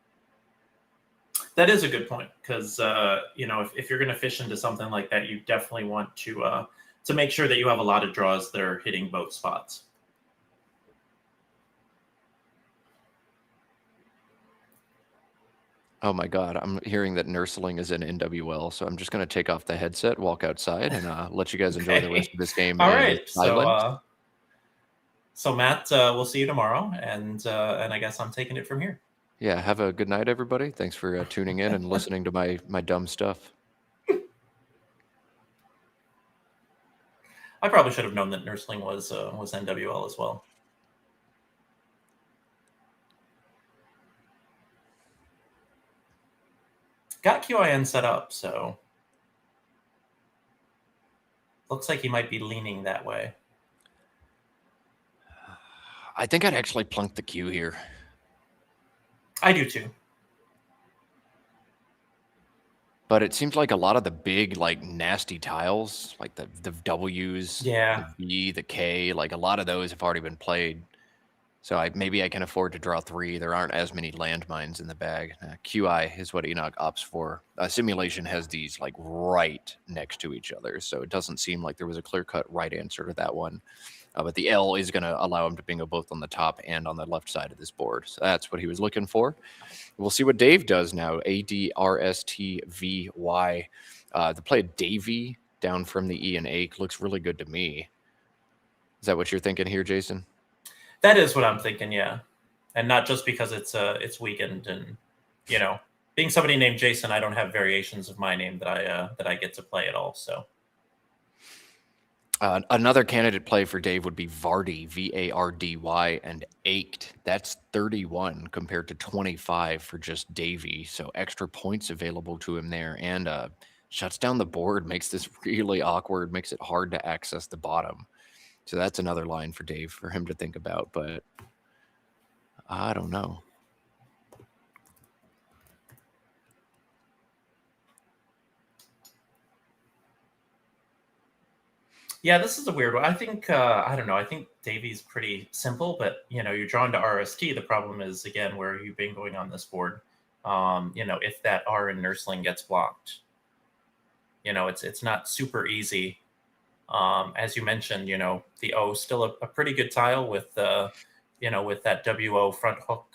That is a good point because, you know, if you're going to fish into something like that, you definitely want to make sure that you have a lot of draws that are hitting both spots. Oh my God, I'm hearing that Nursling is in NWL, so I'm just going to take off the headset, walk outside, and let you guys enjoy the rest of this game. All right, so Matt, we'll see you tomorrow, and I guess I'm taking it from here. Yeah, have a good night, everybody. Thanks for tuning in and listening to my dumb stuff. I probably should have known that Nursling was NWL as well. Got QIN set up, so looks like he might be leaning that way. I think I'd actually plunk the Q here. I do too. But it seems like a lot of the big, like, nasty tiles, like the W's, yeah, the V, the K, like a lot of those have already been played. So maybe I can afford to draw 3. There aren't as many landmines in the bag. QI is what Enoch opts for. Simulation has these like right next to each other, so it doesn't seem like there was a clear-cut right answer to that one. But the L is going to allow him to bingo both on the top and on the left side of this board. So that's what he was looking for. We'll see what Dave does now. ADRSTVY. The play Davy down from the E and A looks really good to me. Is that what you're thinking here, Jason? That is what I'm thinking, yeah. And not just because it's Wiegand and, you know, being somebody named Jason, I don't have variations of my name that I get to play at all. So another candidate play for Dave would be Vardy, VARDY, and Ached. That's 31 compared to 25 for just Davy. So extra points available to him there, and shuts down the board, makes this really awkward, makes it hard to access the bottom. So that's another line for Dave for him to think about, but I don't know. Yeah, this is a weird one. I think I don't know. I think Davy's pretty simple, but you're drawn to RST. The problem is again where you've been going on this board. If that R in Nursling gets blocked, it's not super easy. As you mentioned, the O still a pretty good tile with with that WO front hook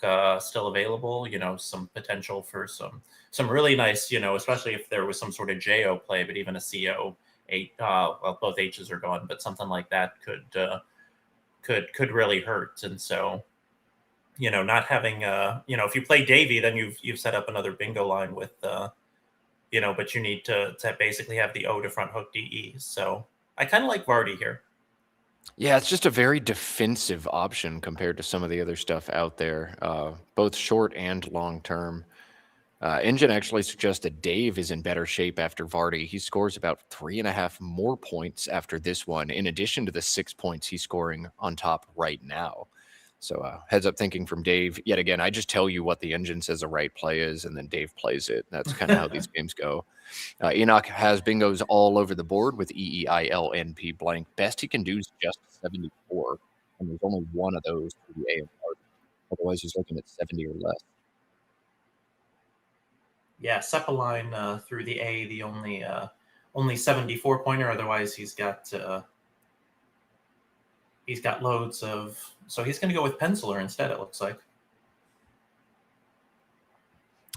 still available. Some potential for some really nice, especially if there was some sort of JO play, but even a CO. Well, both H's are gone, but something like that could really hurt. And so, not having if you play Davy, then you've set up another bingo line with but you need to basically have the O to front hook DE. So I kind of like Vardy here. Yeah, it's just a very defensive option compared to some of the other stuff out there, both short and long term. Engine actually suggests that Dave is in better shape after Vardy. He scores about 3.5 more points after this one, in addition to the 6 points he's scoring on top right now. So heads up thinking from Dave. Yet again, I just tell you what the engine says the right play is, and then Dave plays it. That's kind of how these games go. Enoch has bingos all over the board with EEILNP blank. Best he can do is just 74, and there's only one of those for the A and R. Otherwise, he's looking at 70 or less. Yeah, Seppaline through the A, the only 74 pointer. Otherwise, he's got loads of. So he's going to go with Penciler instead. It looks like.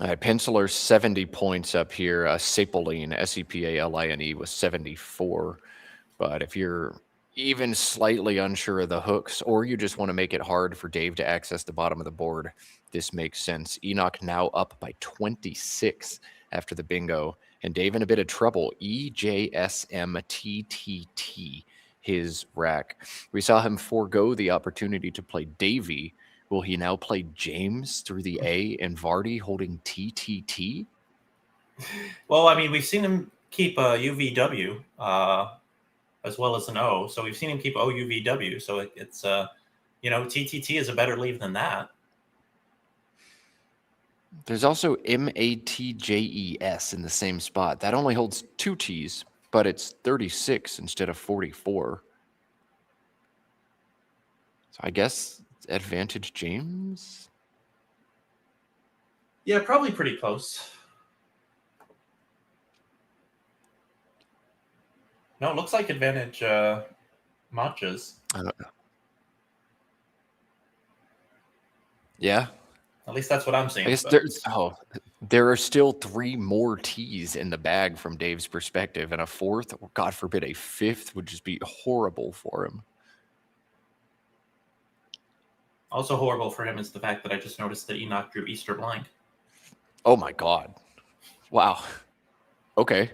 All right, Penciler 70 points up here. Sepaline, Sepaline was 74. But if you're even slightly unsure of the hooks, or you just want to make it hard for Dave to access the bottom of the board, this makes sense. Enoch now up by 26 after the bingo, and Dave in a bit of trouble. EJSMTTT, his rack. We saw him forego the opportunity to play Davy. Will he now play James through the A and Vardy holding TTT? Well, I mean, we've seen him keep UVW as well as an O. So we've seen him keep OUVW. So it's TTT is a better leave than that. There's also MATJES in the same spot. That only holds 2 T's, but it's 36 instead of 44. So I guess advantage James? Yeah, probably pretty close. No, it looks like advantage matches. I don't know. Yeah. At least that's what I'm seeing. I guess there are still 3 more T's in the bag from Dave's perspective, and a 4th, or God forbid, a 5th would just be horrible for him. Also horrible for him is the fact that I just noticed that Enoch drew Easter blank. Oh my God. Wow. Okay.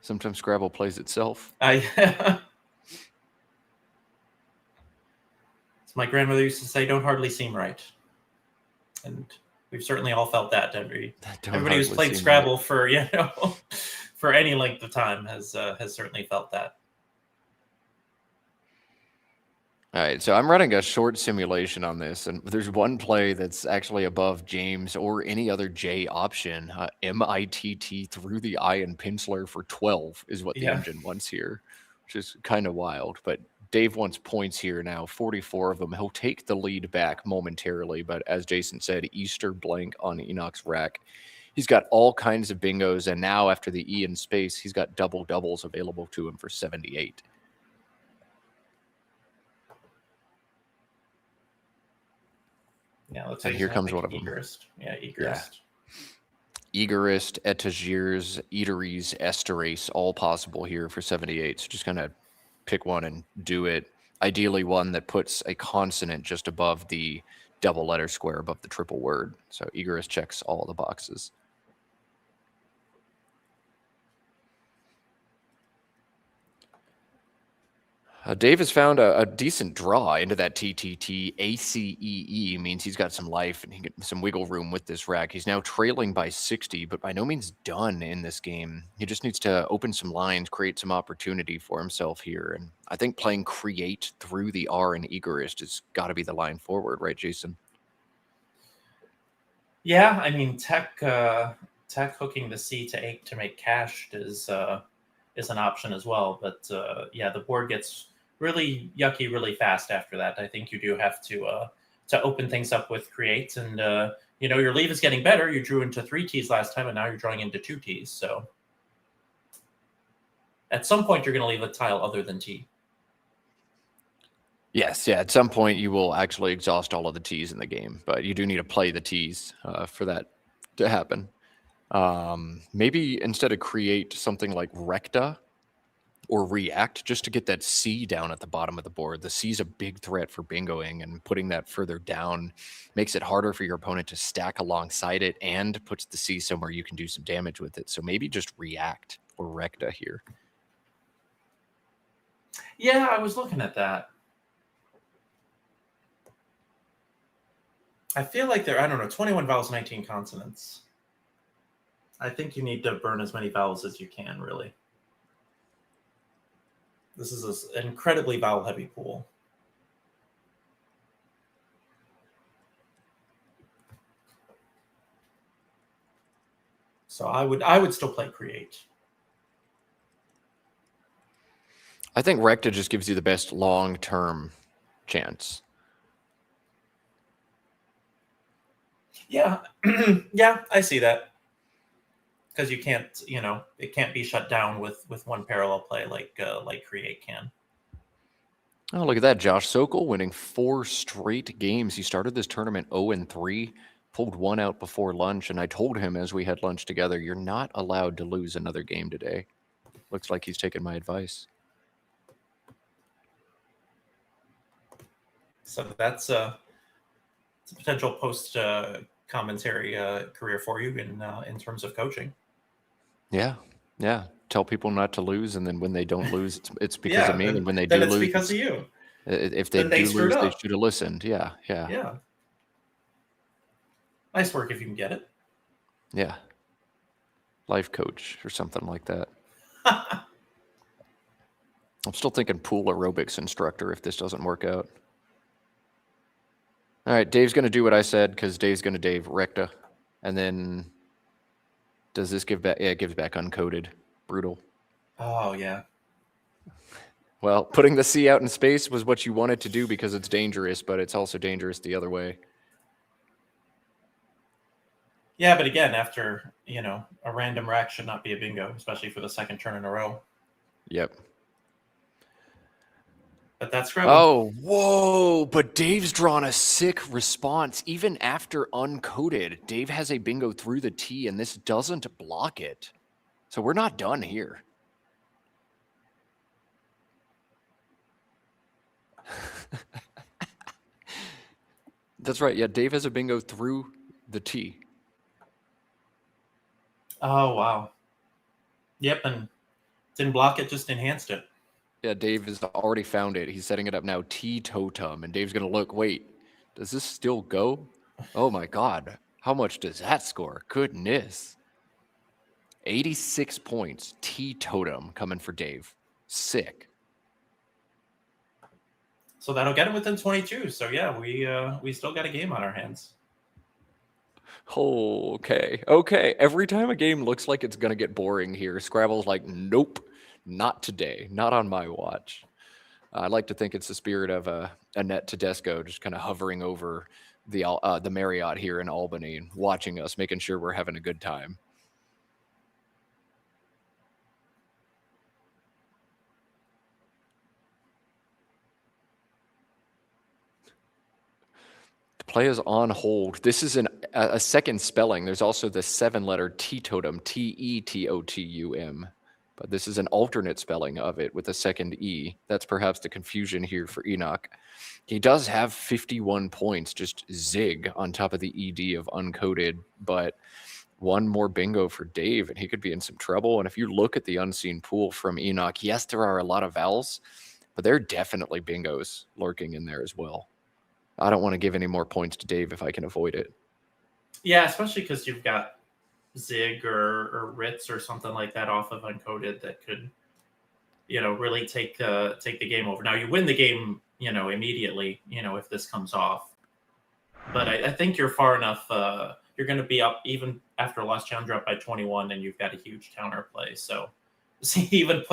Sometimes Scrabble plays itself. As my grandmother used to say, don't hardly seem right. And we've certainly all felt that. Everybody who's played Scrabble for for any length of time has certainly felt that. All right, so I'm running a short simulation on this, and there's one play that's actually above James or any other J option. MITT through the I and Penciler for 12 is what the engine wants here, which is kind of wild. But Dave wants points here now, 44 of them. He'll take the lead back momentarily, but as Jason said, Easter blank on Enoch's rack. He's got all kinds of bingos, and now after the E in space, he's got double doubles available to him for 78. Yeah, let's and here comes one of them. Eagerist. Yeah, Eagerist. Yeah. Eagerist, Etagiers, Eateries, Esterace, all possible here for 78. So just kind of pick one and do it. Ideally one that puts a consonant just above the double letter square above the triple word. So Eagerist checks all the boxes. Dave has found a decent draw into that TTT. ACEE means he's got some life and he get some wiggle room with this rack. He's now trailing by 60, but by no means done in this game. He just needs to open some lines, create some opportunity for himself here. And I think playing create through the R in Eagerist has got to be the line forward, right, Jason? Yeah, I mean, tech hooking the C to 8 to make cashed is an option as well. But yeah, the board gets really yucky really fast after that. I think you do have to open things up with create, and your leave is getting better. You drew into 3 Ts last time, and now you're drawing into 2 Ts. So at some point, you're going to leave a tile other than T. Yes, yeah. At some point, you will actually exhaust all of the Ts in the game, but you do need to play the Ts for that to happen. Maybe instead of create something like recta or react, just to get that C down at the bottom of the board. The C is a big threat for bingoing, and putting that further down makes it harder for your opponent to stack alongside it and puts the C somewhere you can do some damage with it. So maybe just react or recta here. Yeah, I was looking at that. I feel like I don't know, 21 vowels, 19 consonants. I think you need to burn as many vowels as you can, really. This is an incredibly vowel-heavy pool. So I would still play create. I think recta just gives you the best long-term chance. Yeah, yeah, I see that. Because you can't, it can't be shut down with one parallel play like create can. Oh, look at that. Josh Sokol winning 4 straight games. He started this tournament 0-3, pulled 1 out before lunch, and I told him as we had lunch together, you're not allowed to lose another game today. Looks like he's taken my advice. So that's a potential post commentary career for you in terms of coaching. Yeah, yeah. Tell people not to lose, and then when they don't lose, it's because of me. And when they do lose, it's because of you. If they do lose, they should have listened. Yeah, yeah. Yeah. Nice work if you can get it. Yeah. Life coach or something like that. I'm still thinking pool aerobics instructor if this doesn't work out. All right, Dave's going to do what I said because Dave's going to Dave recta. And then does this give back? Yeah, it gives back uncoded. Brutal. Oh, yeah. Well, putting the C out in space was what you wanted to do because it's dangerous, but it's also dangerous the other way. Yeah, but again, after, a random rack should not be a bingo, especially for the second turn in a row. Yep. But that's Scrabble. Oh, whoa. But Dave's drawn a sick response. Even after uncoded, Dave has a bingo through the T, and this doesn't block it. So we're not done here. That's right. Yeah, Dave has a bingo through the T. Oh, wow. Yep, and didn't block it, just enhanced it. Yeah, Dave has already found it. He's setting it up now, T-totem, and Dave's going to look, wait, does this still go? Oh, my God. How much does that score? Goodness. 86 points, T-totem coming for Dave. Sick. So that'll get him within 22. So, yeah, we still got a game on our hands. Oh, okay. Okay. Every time a game looks like it's going to get boring here, Scrabble's like, nope, not today. Not on my watch. I like to think it's the spirit of Annette Tedesco just kind of hovering over the Marriott here in Albany and watching us, making sure we're having a good time. Play is on hold. This is a second spelling. There's also the 7-letter T-totem, T-E-T-O-T-U-M. But this is an alternate spelling of it with a second E. That's perhaps the confusion here for Enoch. He does have 51 points, just zig on top of the ED of uncoded, but one more bingo for Dave, and he could be in some trouble. And if you look at the unseen pool from Enoch, yes, there are a lot of vowels, but there are definitely bingos lurking in there as well. I don't want to give any more points to Dave if I can avoid it. Yeah, especially because you've got Zig or Ritz or something like that off of uncoded that could, really take the game over. Now you win the game, immediately, if this comes off. But I think you're far enough. You're going to be up even after a lost challenger up by 21, and you've got a huge counter play. So See, he even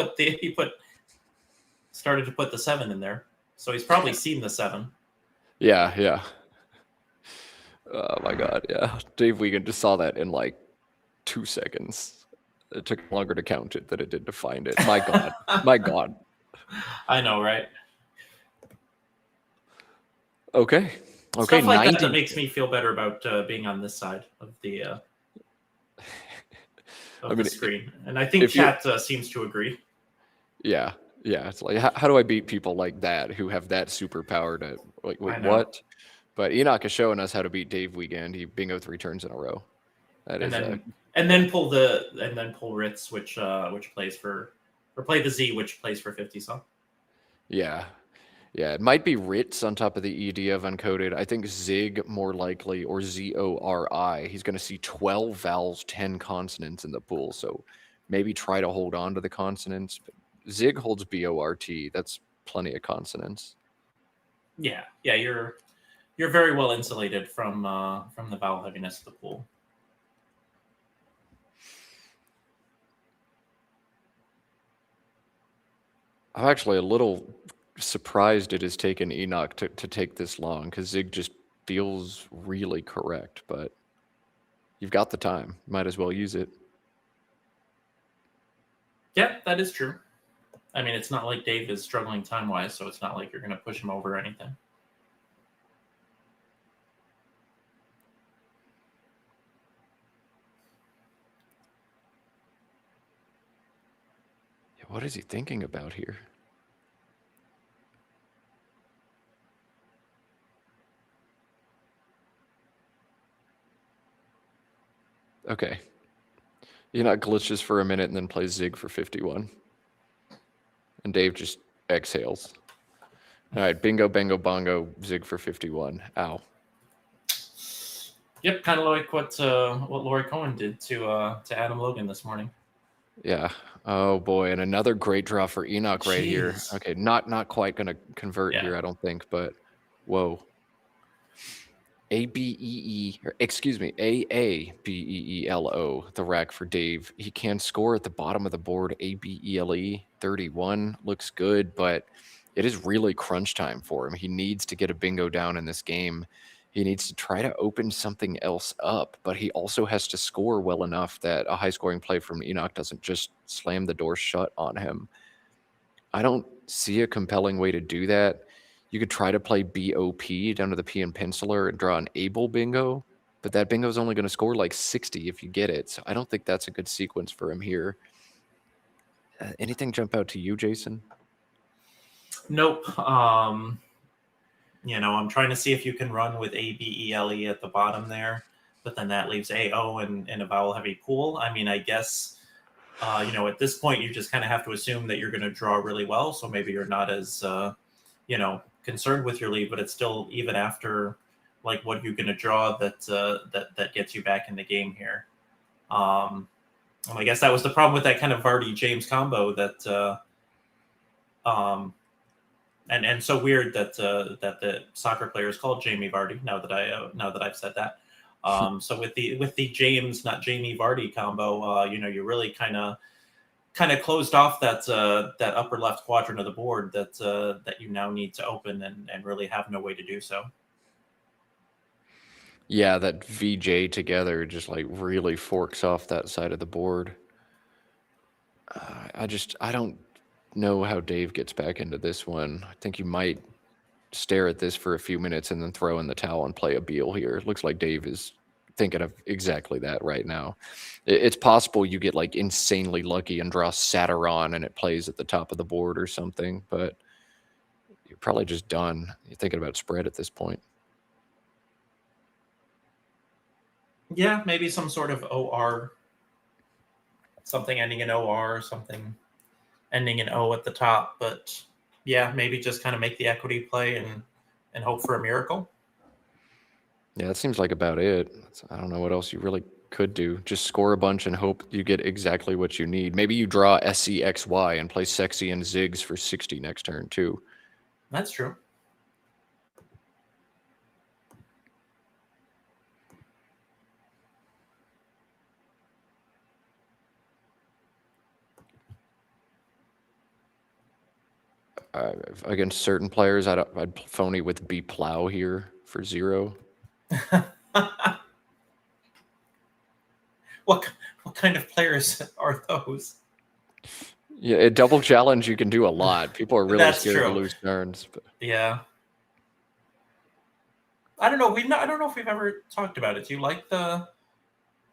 started to put the 7 in there. So he's probably seen the 7. Yeah, yeah. Oh my God, yeah. Dave Wiegand just saw that in like 2 seconds. It took longer to count it than it did to find it. My God, my God. I know, right? Okay, okay. Stuff like 90. that makes me feel better about being on this side of the the screen, and I think chat seems to agree. Yeah, yeah. It's like, how do I beat people like that who have that superpower to like? Wait, I know. what? But Enoch is showing us how to beat Dave Wiegand. He bingo 3 turns in a row. That And is then pull Ritz, which plays for, or play the Z, which plays for 50 song. yeah. Yeah, it might be Ritz on top of the ED of uncoded. I think Zig more likely, or ZORI. He's going to see 12 vowels, 10 consonants in the pool. So maybe try to hold on to the consonants. But Zig holds BORT. That's plenty of consonants. Yeah, yeah, you're very well insulated from the vowel heaviness of the pool. I'm actually a little surprised it has taken Enoch to take this long, because Zig just feels really correct, but you've got the time. Might as well use it. Yeah, that is true. I mean, it's not like Dave is struggling time-wise, so it's not like you're going to push him over or anything. Yeah, what is he thinking about here? Okay. Enoch glitches for a minute and then plays Zig for 51. And Dave just exhales. All right, bingo, bango, bongo, Zig for 51. Ow. Yep, kind of like what Laurie Cohen did to Adam Logan this morning. Yeah. Oh boy, and another great draw for Enoch right here. Jeez. Okay, not quite gonna convert here, I don't think, but whoa. AABEELO, the rack for Dave. He can score at the bottom of the board. ABELE 31 looks good, but it is really crunch time for him. He needs to get a bingo down in this game. He needs to try to open something else up, but he also has to score well enough that a high scoring play from Enoch doesn't just slam the door shut on him. I don't see a compelling way to do that. You could try to play BOP down to the P and penciler and draw an able bingo, but that bingo is only going to score like 60 if you get it. So I don't think that's a good sequence for him here. Anything jump out to you, Jason? Nope. You know, I'm trying to see if you can run with ABELE at the bottom there, but then that leaves AO in a vowel heavy pool. I mean, I guess, you know, at this point, you just kind of have to assume that you're going to draw really well. So maybe you're not as, you know, concerned with your lead, but it's still, even after like what you're going to draw, that gets you back in the game here. I guess that was the problem with that kind of Vardy James combo that, and so weird that that the soccer player is called Jamie Vardy. Now that I've said that, so with the James, not Jamie Vardy combo, you know, you really kind of closed off that upper left quadrant of the board that you now need to open and really have no way to do so. Yeah, that VJ together just like really forks off that side of the board. I don't know how Dave gets back into this one. I think you might stare at this for a few minutes and then throw in the towel and play a Beal here. It looks like Dave is thinking of exactly that right now. It's possible you get like insanely lucky and draw Satyron and it plays at the top of the board or something, but you're probably just done. You're thinking about spread at this point. Yeah, maybe some sort of OR, something ending in OR, something ending in O at the top, but yeah, maybe just kind of make the equity play and hope for a miracle. Yeah, that seems like about it. I don't know what else you really could do. Just score a bunch and hope you get exactly what you need. Maybe you draw SCXY and play Sexy and Zigs for 60 next turn too. That's true. Against certain players, I'd phony with B Plow here for 0. What kind of players are those? Yeah, at double challenge, you can do a lot. People are really That's scared true. to lose turns. But Yeah. I don't know. I don't know if we've ever talked about it. Do you like the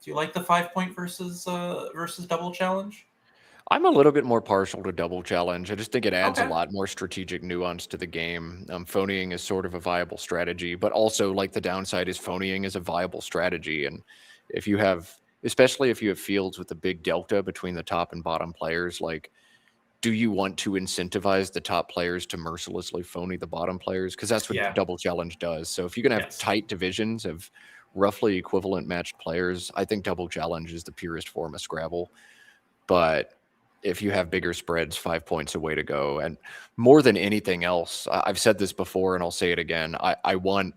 5-point versus double challenge? I'm a little bit more partial to double challenge. I just think it adds a Okay. lot more strategic nuance to the game. Phonying is sort of a viable strategy, but also like the downside is phonying is a viable strategy. And if you have, especially if you have fields with a big delta between the top and bottom players, like, do you want to incentivize the top players to mercilessly phony the bottom players? Because that's what Yeah. double challenge does. So if you can have Yes. tight divisions of roughly equivalent matched players, I think double challenge is the purest form of Scrabble. But if you have bigger spreads, 5 points away to go. And more than anything else, I've said this before and I'll say it again. I want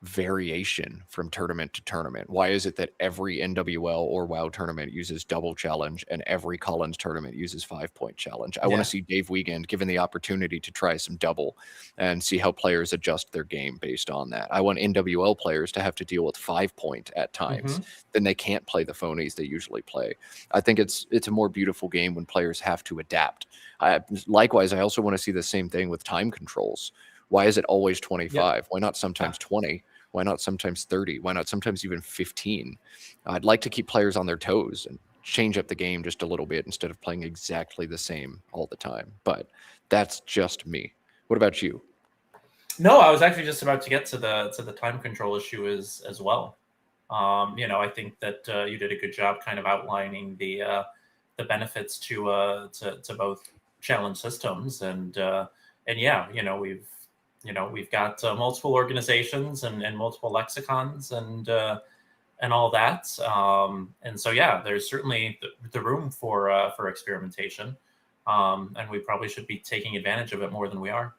variation from tournament to tournament. Why is it that every NWL or WoW tournament uses double challenge and every Collins tournament uses 5-point challenge? I want Yeah. to see Dave Wiegand given the opportunity to try some double and see how players adjust their game based on that. I want NWL players to have to deal with 5-point at times. Then they can't play the phonies they usually play. I think it's a more beautiful game when players have to adapt. Likewise, I also want to see the same thing with time controls. Why is it always 25? Why not sometimes 20? Why not sometimes 30? Why not sometimes even 15? I'd like to keep players on their toes and change up the game just a little bit instead of playing exactly the same all the time. But that's just me. What about you? No, I was actually just about to get to the time control issue as well. I think that you did a good job kind of outlining the benefits to both challenge systems, and yeah, we've got multiple organizations and multiple lexicons and all that, and so yeah, there's certainly the room for experimentation, and we probably should be taking advantage of it more than we are.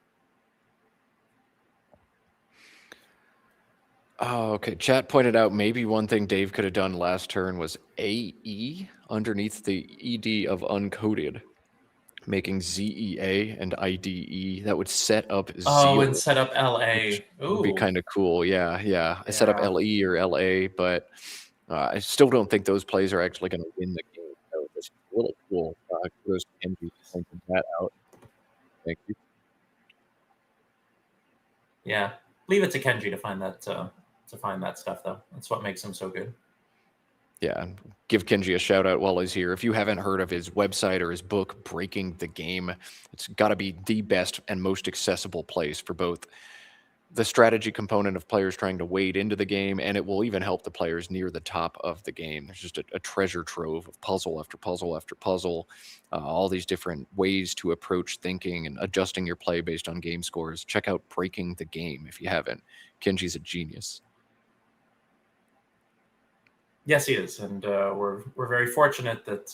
Oh, okay. Chat pointed out maybe one thing Dave could have done last turn was AE underneath the ED of uncoded, making ZEA and IDE. That would set up Oh, Zeal, and set up LA. which would be Ooh. kind of cool. Yeah. I set up Yeah. LE or LA, but I still don't think those plays are actually going to win the game. So this is really cool. Kudos to Kenji for pointing that out. Thank you. Yeah, leave it to Kenji to find that stuff, though. That's what makes him so good. Yeah, give Kenji a shout out while he's here. If you haven't heard of his website or his book, Breaking the Game, it's got to be the best and most accessible place for both the strategy component of players trying to wade into the game, and it will even help the players near the top of the game. There's just a treasure trove of puzzle after puzzle after puzzle, all these different ways to approach thinking and adjusting your play based on game scores. Check out Breaking the Game if you haven't. Kenji's a genius. Yes, he is, and we're very fortunate that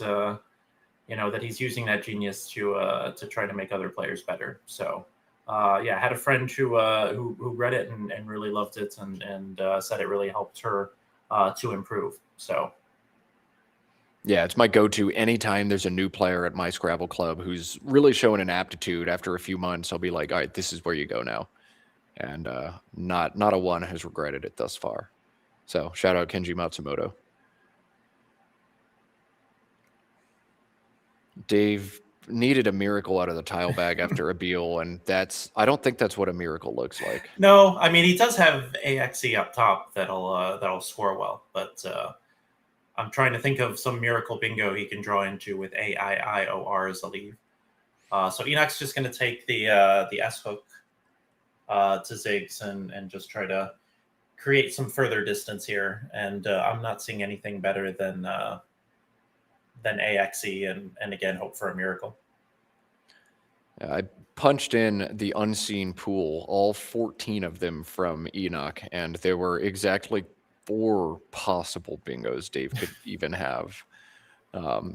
that he's using that genius to try to make other players better. So yeah, I had a friend who read it and really loved it and said it really helped her to improve. So yeah, it's my go-to anytime there's a new player at my Scrabble club who's really showing an aptitude. After a few months, I'll be like, all right, this is where you go now. And not a one has regretted it thus far. So shout out Kenji Matsumoto. Dave needed a miracle out of the tile bag after a Beal, and I don't think that's what a miracle looks like. no, I mean he does have AXE up top that'll score well, but I'm trying to think of some miracle bingo he can draw into with AIIOR as a lead. So Enoch's just going to take the S hook to Ziggs and just try to create some further distance here. And I'm not seeing anything better than AXE and again hope for a miracle. I punched in the unseen pool, all 14 of them from Enoch, and there were exactly 4 possible bingos Dave could even have. Aniridia,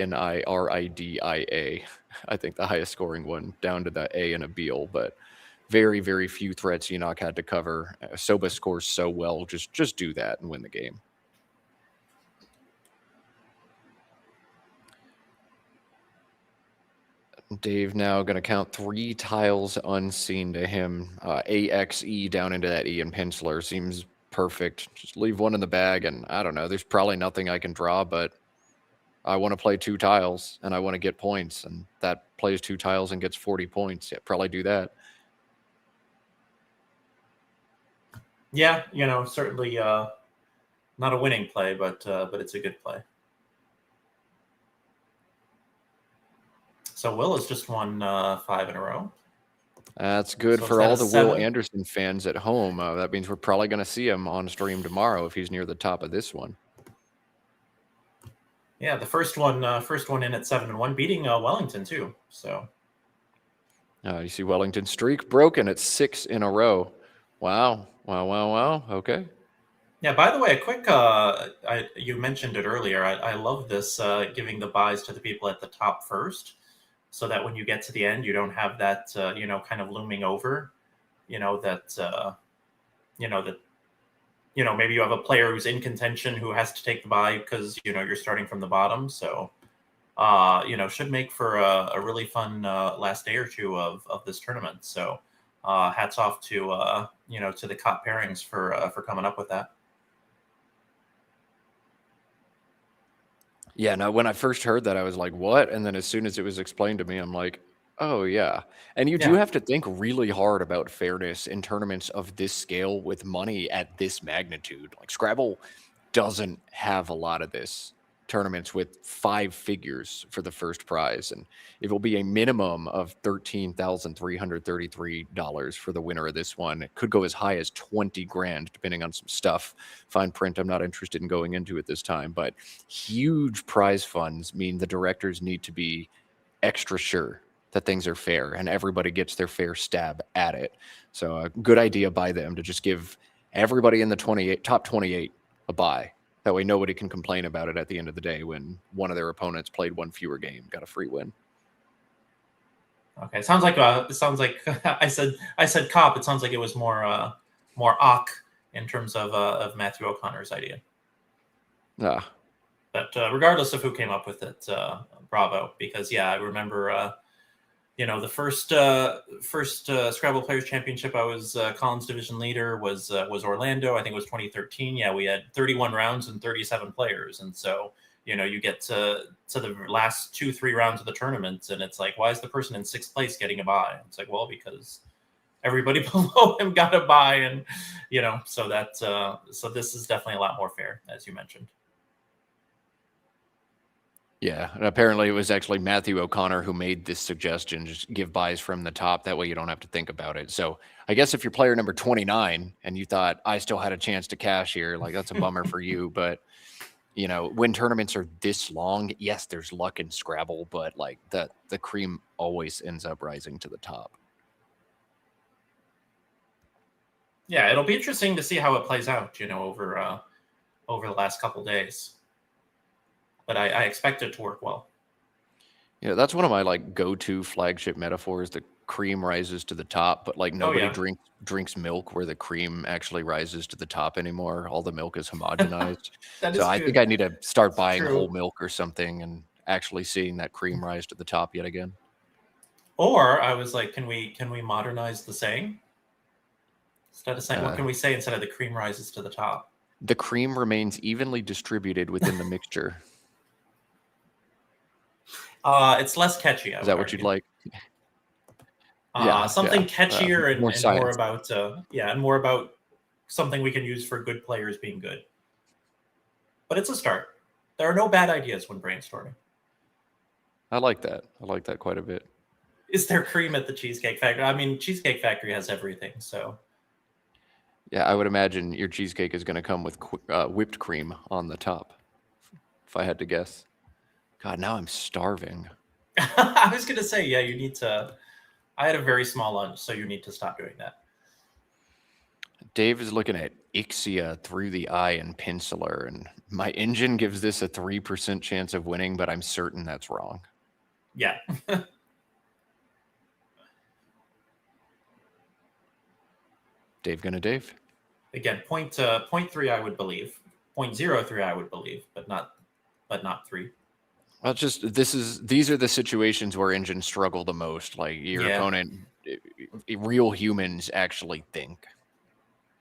Aniridia. I think the highest scoring one, down to the A and a Beal, but very, very few threats Enoch had to cover. Soba scores so well, just do that and win the game. Dave now going to count 3 tiles unseen to him. AXE down into that E and penciler seems perfect. Just leave one in the bag, and I don't know. There's probably nothing I can draw, but I want to play 2 tiles, and I want to get points, and that plays 2 tiles and gets 40 points. Yeah, probably do that. Yeah, certainly not a winning play, but it's a good play. So Will has just won 5 in a row. That's good So for is that all a the 7? Will Anderson fans at home. That means we're probably going to see him on stream tomorrow if he's near the top of this one. Yeah, the first one in at 7-1, beating Wellington too. So you see Wellington's streak broken at 6 in a row. Wow. Okay. yeah. By the way, a quick. You mentioned it earlier. I love this giving the buys to the people at the top first, so that when you get to the end, you don't have that kind of looming over. Maybe you have a player who's in contention who has to take the buy because you're starting from the bottom. So should make for a really fun last day or two of this tournament. So hats off to to the COP pairings for coming up with that. Yeah, no, when I first heard that, I was like, what? And then as soon as it was explained to me, I'm like, oh, yeah. And you do Yeah. have to think really hard about fairness in tournaments of this scale with money at this magnitude. Like Scrabble doesn't have a lot of this. Tournaments with 5 figures for the first prize, and it will be a minimum of $13,333 for the winner of this one. It could go as high as 20 grand depending on some stuff. Fine print I'm not interested in going into at this time, but huge prize funds mean the directors need to be extra sure that things are fair and everybody gets their fair stab at it. So a good idea by them to just give everybody in the top 28 a buy. That way nobody can complain about it at the end of the day when one of their opponents played one fewer game, got a free win. Okay, it sounds like I said COP. It sounds like it was more AUK in terms of Matthew O'Connor's idea. Ah. But regardless of who came up with it, bravo! Because I remember the first Scrabble Players Championship, I was Collins Division leader, was Orlando. I think it was 2013. Yeah, we had 31 rounds and 37 players, and so you get to the last 2-3 rounds of the tournament, and it's like, why is the person in 6th place getting a bye? It's like, well, because everybody below him got a bye, and so this is definitely a lot more fair, as you mentioned. Yeah, and apparently it was actually Matthew O'Connor who made this suggestion, just give buys from the top. That way you don't have to think about it. So I guess if you're player number 29 and you thought, I still had a chance to cash here, like that's a bummer for you. But, when tournaments are this long, yes, there's luck in Scrabble, but like the cream always ends up rising to the top. Yeah, it'll be interesting to see how it plays out, over the last couple days. But I expect it to work well. Yeah, that's one of my go-to flagship metaphors. The cream rises to the top, but nobody drinks milk where the cream actually rises to the top anymore. All the milk is homogenized. So I think I need to start buying whole milk or something and actually seeing that cream rise to the top yet again. Or I was like, can we modernize the saying? Instead of saying, what can we say instead of the cream rises to the top? The cream remains evenly distributed within the mixture. It's less catchy. Is that what you'd like? Something catchier and more science. about and more about something we can use for good players being good. But it's a start. There are no bad ideas when brainstorming. I like that. I like that quite a bit. Is there cream at the Cheesecake Factory? I mean, Cheesecake Factory has everything, so. Yeah, I would imagine your cheesecake is going to come with whipped cream on the top, if I had to guess. God, now I'm starving. I was going to say, you need to. I had a very small lunch, so you need to stop doing that. Dave is looking at Ixia through the eye and penciler, and my engine gives this a 3% chance of winning, but I'm certain that's wrong. Yeah. Dave gonna Dave. Again, 0.3 I would believe. 0.03 I would believe, but not 3. Well, these are the situations where engines struggle the most. Like your opponent, real humans actually think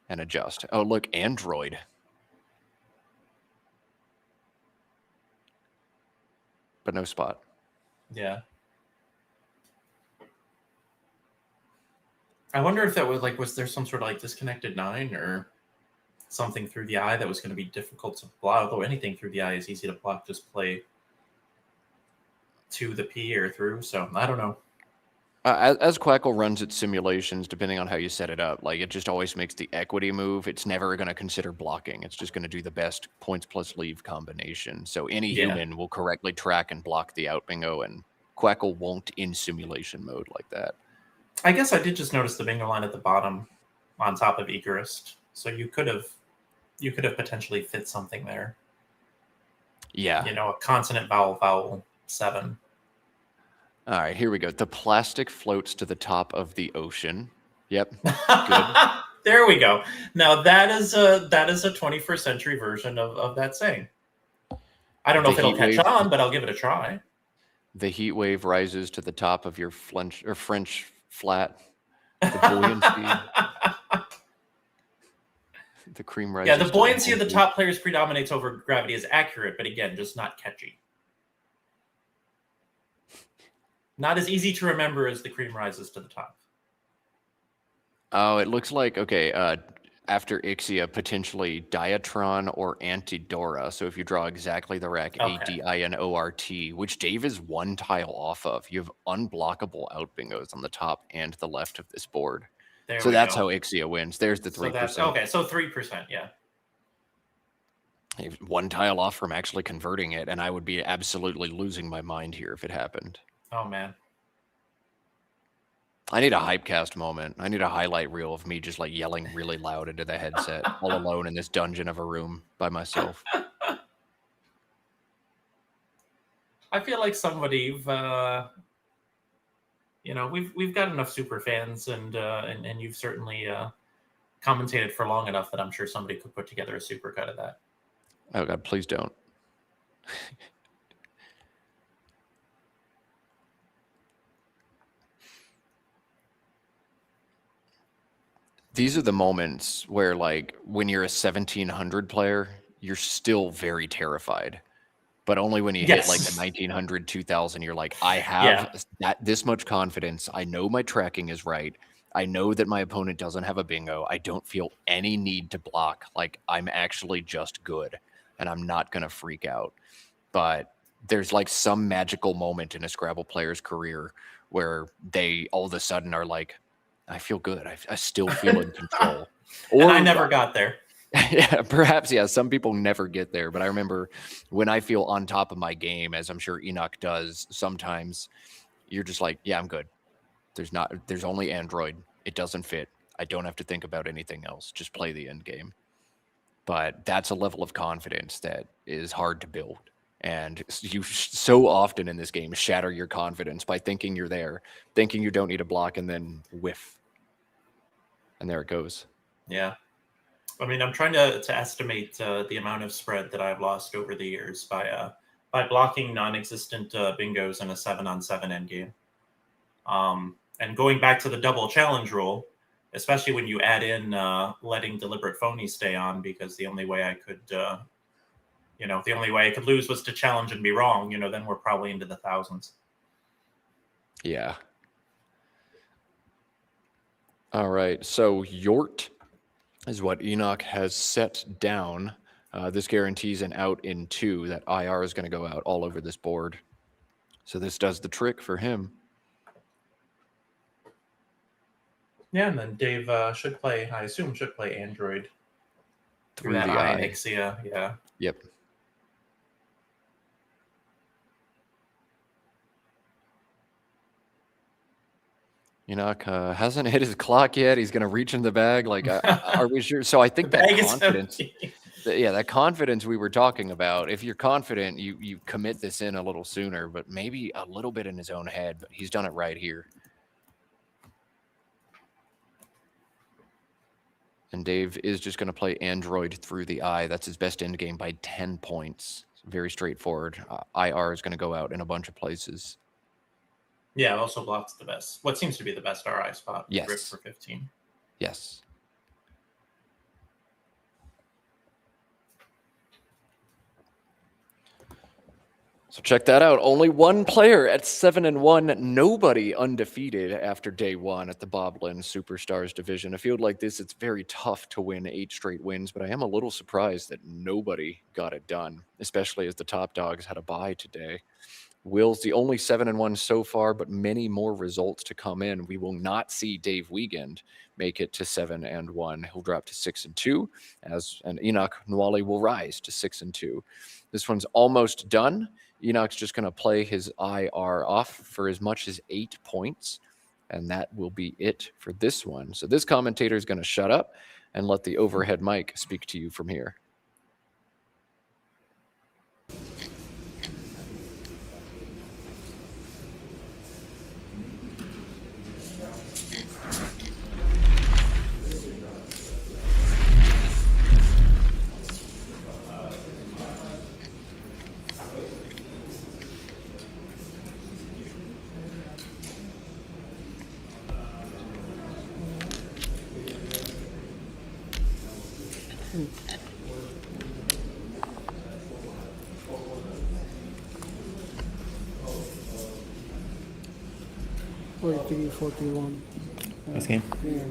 and adjust. Oh, look, Android. But no spot. Yeah. I wonder if that was there some sort of disconnected 9 or something through the eye that was going to be difficult to block? Although anything through the eye is easy to block, just play to the P or through. So I don't know. As Quackle runs its simulations, depending on how you set it up, it just always makes the equity move. It's never going to consider blocking. It's just going to do the best points plus leave combination. So any human will correctly track and block the out bingo, and Quackle won't in simulation mode like that. I guess I did just notice the bingo line at the bottom on top of Eucharist. So you could have potentially fit something there. Yeah. A consonant, vowel, 7. All right, here we go. The plastic floats to the top of the ocean. Yep. Good. There we go. Now that is a 21st century version of that saying. I don't know if it'll catch on, but I'll give it a try. The heat wave rises to the top of your French flat. The buoyancy. The cream rises. Yeah, the buoyancy of the top players predominates over gravity is accurate, but again, just not catchy. Not as easy to remember as the cream rises to the top. Oh, it looks like, after Ixia, potentially Diatron or Antidora. So if you draw exactly the rack, ADINORT, which Dave is 1 tile off of, you have unblockable out bingos on the top and the left of this board. So that's how Ixia wins. There's the 3%. Okay, so 3%, yeah. 1 tile off from actually converting it, and I would be absolutely losing my mind here if it happened. Oh, man. I need a hypecast moment. I need a highlight reel of me just yelling really loud into the headset all alone in this dungeon of a room by myself. I feel like somebody, we've got enough super fans, and you've certainly commentated for long enough that I'm sure somebody could put together a super cut of that. Oh God, please don't. These are the moments where, when you're a 1700 player, you're still very terrified. But only when you hit the 1900, 2000, you're like, I have this much confidence. I know my tracking is right. I know that my opponent doesn't have a bingo. I don't feel any need to block. I'm actually just good, and I'm not going to freak out. But there's some magical moment in a Scrabble player's career where they all of a sudden are like, I feel good. I still feel in control. Or I never got there. Yeah, perhaps. Yeah, some people never get there. But I remember when I feel on top of my game, as I'm sure Enoch does sometimes, you're just like, yeah, I'm good. There's only Android. It doesn't fit. I don't have to think about anything else. Just play the end game. But that's a level of confidence that is hard to build. And you so often in this game shatter your confidence by thinking you're there, thinking you don't need a block, and then whiff. And there it goes. Yeah. I mean, I'm trying to estimate the amount of spread that I've lost over the years by blocking non-existent bingos in a 7-on-7 endgame. And going back to the double challenge rule, especially when you add in letting deliberate phony stay on, because the only way I could... the only way I could lose was to challenge and be wrong, then we're probably into the thousands. Yeah. All right. So Yort is what Enoch has set down. This guarantees an out in 2. That IR is going to go out all over this board. So this does the trick for him. Yeah, and then Dave should play Android through that the eye. eye. Ixia, yeah. Yep. Enoch hasn't hit his clock yet. He's going to reach in the bag. Are we sure? So I think that confidence, that confidence we were talking about, if you're confident, you commit this in a little sooner, but maybe a little bit in his own head, but he's done it right here. And Dave is just going to play Android through the eye. That's his best end game by 10 points. Very straightforward. IR is going to go out in a bunch of places. Yeah, also blocks the best. What seems to be the best RI spot. Yes. Grip for 15. Yes. So check that out. Only one player at 7-1. Nobody undefeated after day one at the Bob Linn Superstars Division. A field like this, it's very tough to win 8 straight wins, but I am a little surprised that nobody got it done, especially as the top dogs had a bye today. Will's the only 7-1 so far, but many more results to come in. We will not see Dave Wiegand make it to 7-1. He'll drop to 6-2, and Enoch Nwali will rise to 6-2. This one's almost done. Enoch's just going to play his IR off for as much as 8 points, and that will be it for this one. So this commentator is going to shut up and let the overhead mic speak to you from here. Wait, 41. This game? Yeah.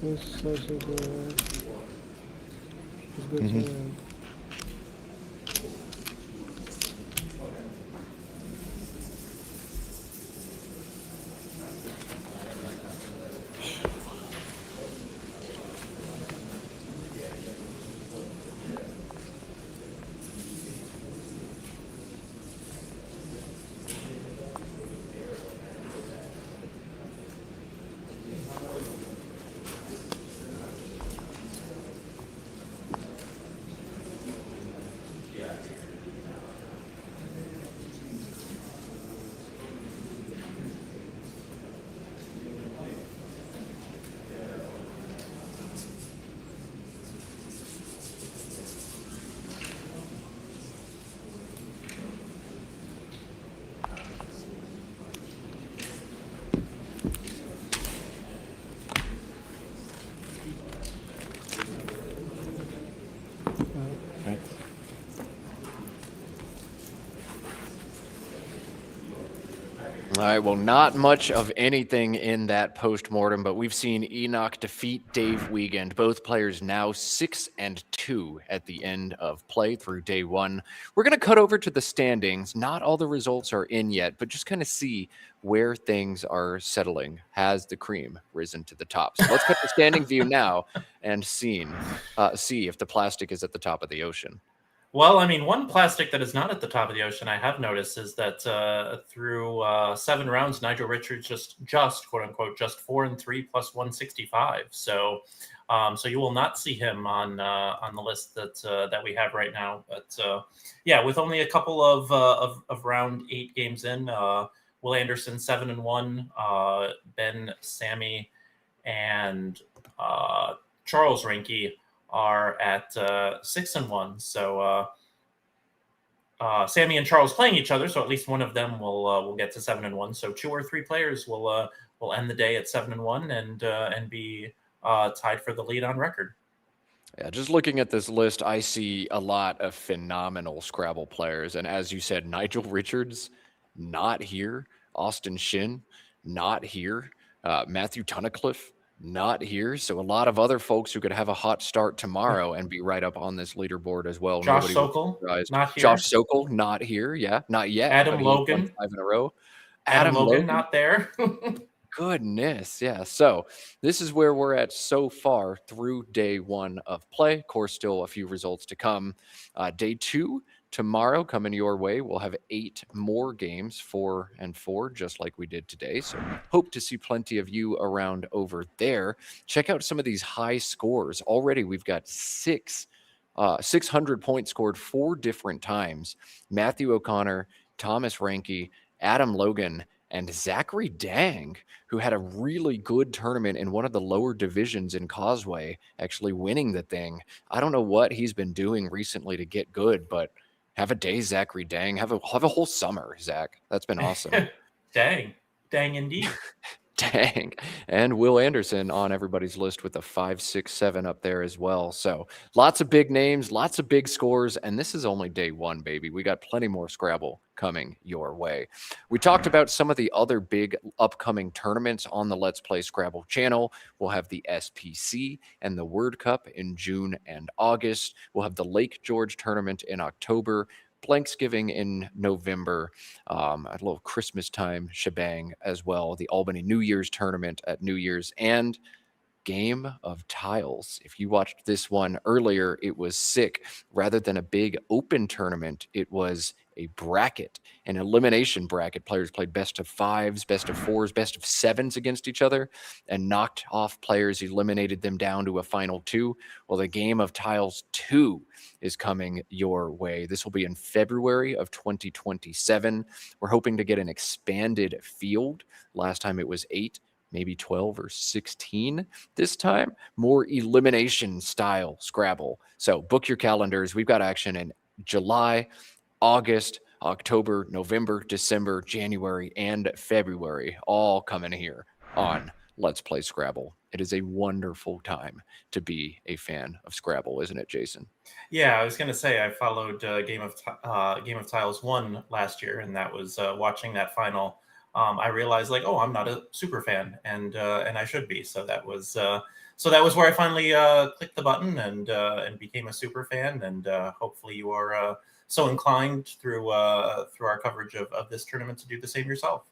This also good. It's good to All right, well, not much of anything in that post-mortem, but we've seen Enoch defeat Dave Wiegand. Both players now 6-2 at the end of play through day one. We're going to cut over to the standings. Not all the results are in yet, but just kind of see where things are settling. Has the cream risen to the top? So let's cut the standing view now and see if the plastic is at the top of the ocean. Well, I mean, one plastic that is not at the top of the ocean, I have noticed, is that through 7 rounds, Nigel Richards just quote unquote, just 4-3 plus 165. So you will not see him on the list that we have right now. But yeah, with only a couple of round 8 games in, Will Anderson 7-1, Ben Sammy, and Charles Rinke are at 6-1. So Sammy and Charles playing each other, so at least one of them will get to 7-1. So 2 or 3 players will end the day at 7-1 and be tied for the lead on record. Yeah, just looking at this list, I see a lot of phenomenal Scrabble players, and as you said, Nigel Richards not here, Austin Shin not here, Matthew Tunnicliffe not here. So a lot of other folks who could have a hot start tomorrow and be right up on this leaderboard as well. Josh Sokol, not here. Josh Sokol, not here. Yeah, not yet. Adam Logan, 5 in a row. Adam Logan, not there. Goodness. Yeah. So this is where we're at so far through day one of play. Of course, still a few results to come. Day 2 tomorrow coming your way. We'll have 8 more games, 4 and 4, just like we did today. So hope to see plenty of you around over there. Check out some of these high scores. Already we've got 600 points scored 4 different times. Matthew O'Connor, Thomas Ranke, Adam Logan, and Zachary Dang, who had a really good tournament in one of the lower divisions in Causeway, actually winning the thing. I don't know what he's been doing recently to get good, but have a day, Zachary Dang. Have a whole summer, Zach. That's been awesome. Dang indeed. Dang. And Will Anderson on everybody's list with a 5, 6, 7 up there as well. So lots of big names, lots of big scores. And this is only day one, baby. We got plenty more Scrabble coming your way. We talked about some of the other big upcoming tournaments on the Let's Play Scrabble channel. We'll have the SPC and the Word Cup in June and August. We'll have the Lake George tournament in October. Thanksgiving in November, a little Christmas time shebang as well, the Albany New Year's tournament at New Year's, and Game of Tiles. If you watched this one earlier, it was sick. Rather than a big open tournament, it was a bracket, an elimination bracket. Players played best of 5s, best of 4s, best of 7s against each other and knocked off players, eliminated them down to a final 2. Well, the Game of Tiles 2 is coming your way. This will be in February of 2027. We're hoping to get an expanded field. Last time it was 8. Maybe 12 or 16 this time. More elimination style Scrabble. So book your calendars. We've got action in July, August, October, November, December, January, and February, all coming here on Let's Play Scrabble. It is a wonderful time to be a fan of Scrabble, isn't it, Jason? Yeah, I was going to say I followed Game of Tiles 1 last year, and that was watching that final. I realized, like, oh, I'm not a super fan, and I should be. So that was where I finally clicked the button and became a super fan. And hopefully, you are so inclined through our coverage of this tournament to do the same yourself.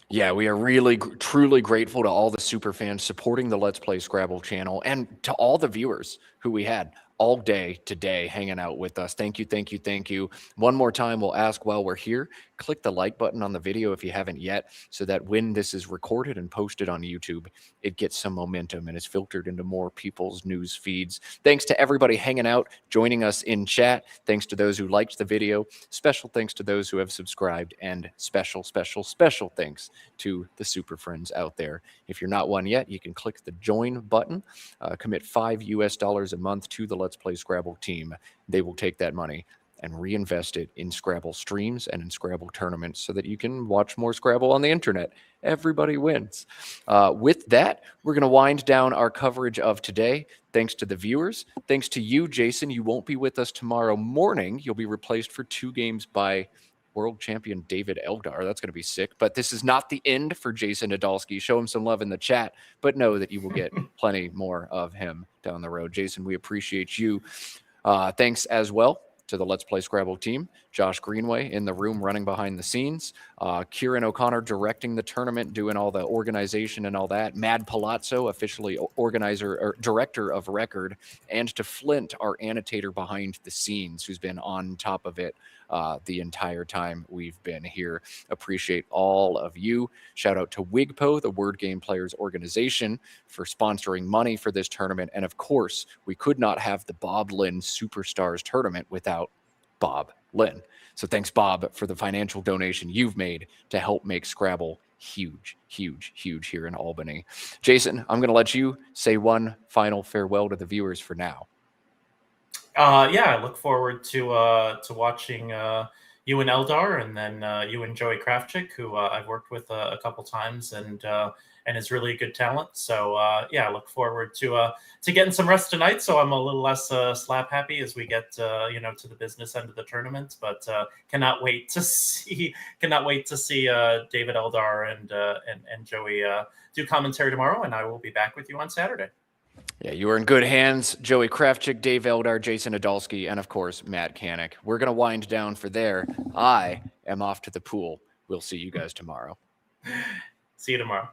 Yeah, we are really, truly grateful to all the super fans supporting the Let's Play Scrabble channel and to all the viewers who we had all day today hanging out with us. Thank you, thank you, thank you. One more time, we'll ask while we're here, click the like button on the video if you haven't yet, so that when this is recorded and posted on YouTube, it gets some momentum and is filtered into more people's news feeds. Thanks to everybody hanging out, joining us in chat. Thanks to those who liked the video. Special thanks to those who have subscribed, and special, special, special thanks to the super friends out there. If you're not one yet, you can click the join button, commit $5 a month to the Let's Play Scrabble team. They will take that money and reinvest it in Scrabble streams and in Scrabble tournaments so that you can watch more Scrabble on the internet. Everybody wins. With that, we're going to wind down our coverage of today. Thanks to the viewers. Thanks to you, Jason. You won't be with us tomorrow morning. You'll be replaced for 2 games by world champion David Eldar. That's going to be sick. But this is not the end for Jason Nadolski. Show him some love in the chat, but know that you will get plenty more of him down the road. Jason, we appreciate you. Thanks as well to the Let's Play Scrabble team. Josh Greenway in the room running behind the scenes. Kieran O'Connor directing the tournament, doing all the organization and all that. Mad Palazzo, officially organizer or director of record. And to Flint, our annotator behind the scenes, who's been on top of it the entire time we've been here. Appreciate all of you. Shout out to WIGPO, the Word Game Players Organization, for sponsoring money for this tournament. And of course, we could not have the Bob Linn Superstars Tournament without Bob Linn. So thanks, Bob, for the financial donation you've made to help make Scrabble huge, huge, huge here in Albany. Jason, I'm going to let you say one final farewell to the viewers for now. Yeah, I look forward to watching you and Eldar, and then you and Joey Kravchik, who I've worked with a couple times, and is really a good talent. So yeah, I look forward to getting some rest tonight, so I'm a little less slap happy as we get to the business end of the tournament. But cannot wait to see David Eldar and Joey do commentary tomorrow, and I will be back with you on Saturday. Yeah, you are in good hands. Joey Kravchik, Dave Eldar, Jason Nadolski, and of course, Matt Kanik. We're going to wind down for there. I am off to the pool. We'll see you guys tomorrow. See you tomorrow.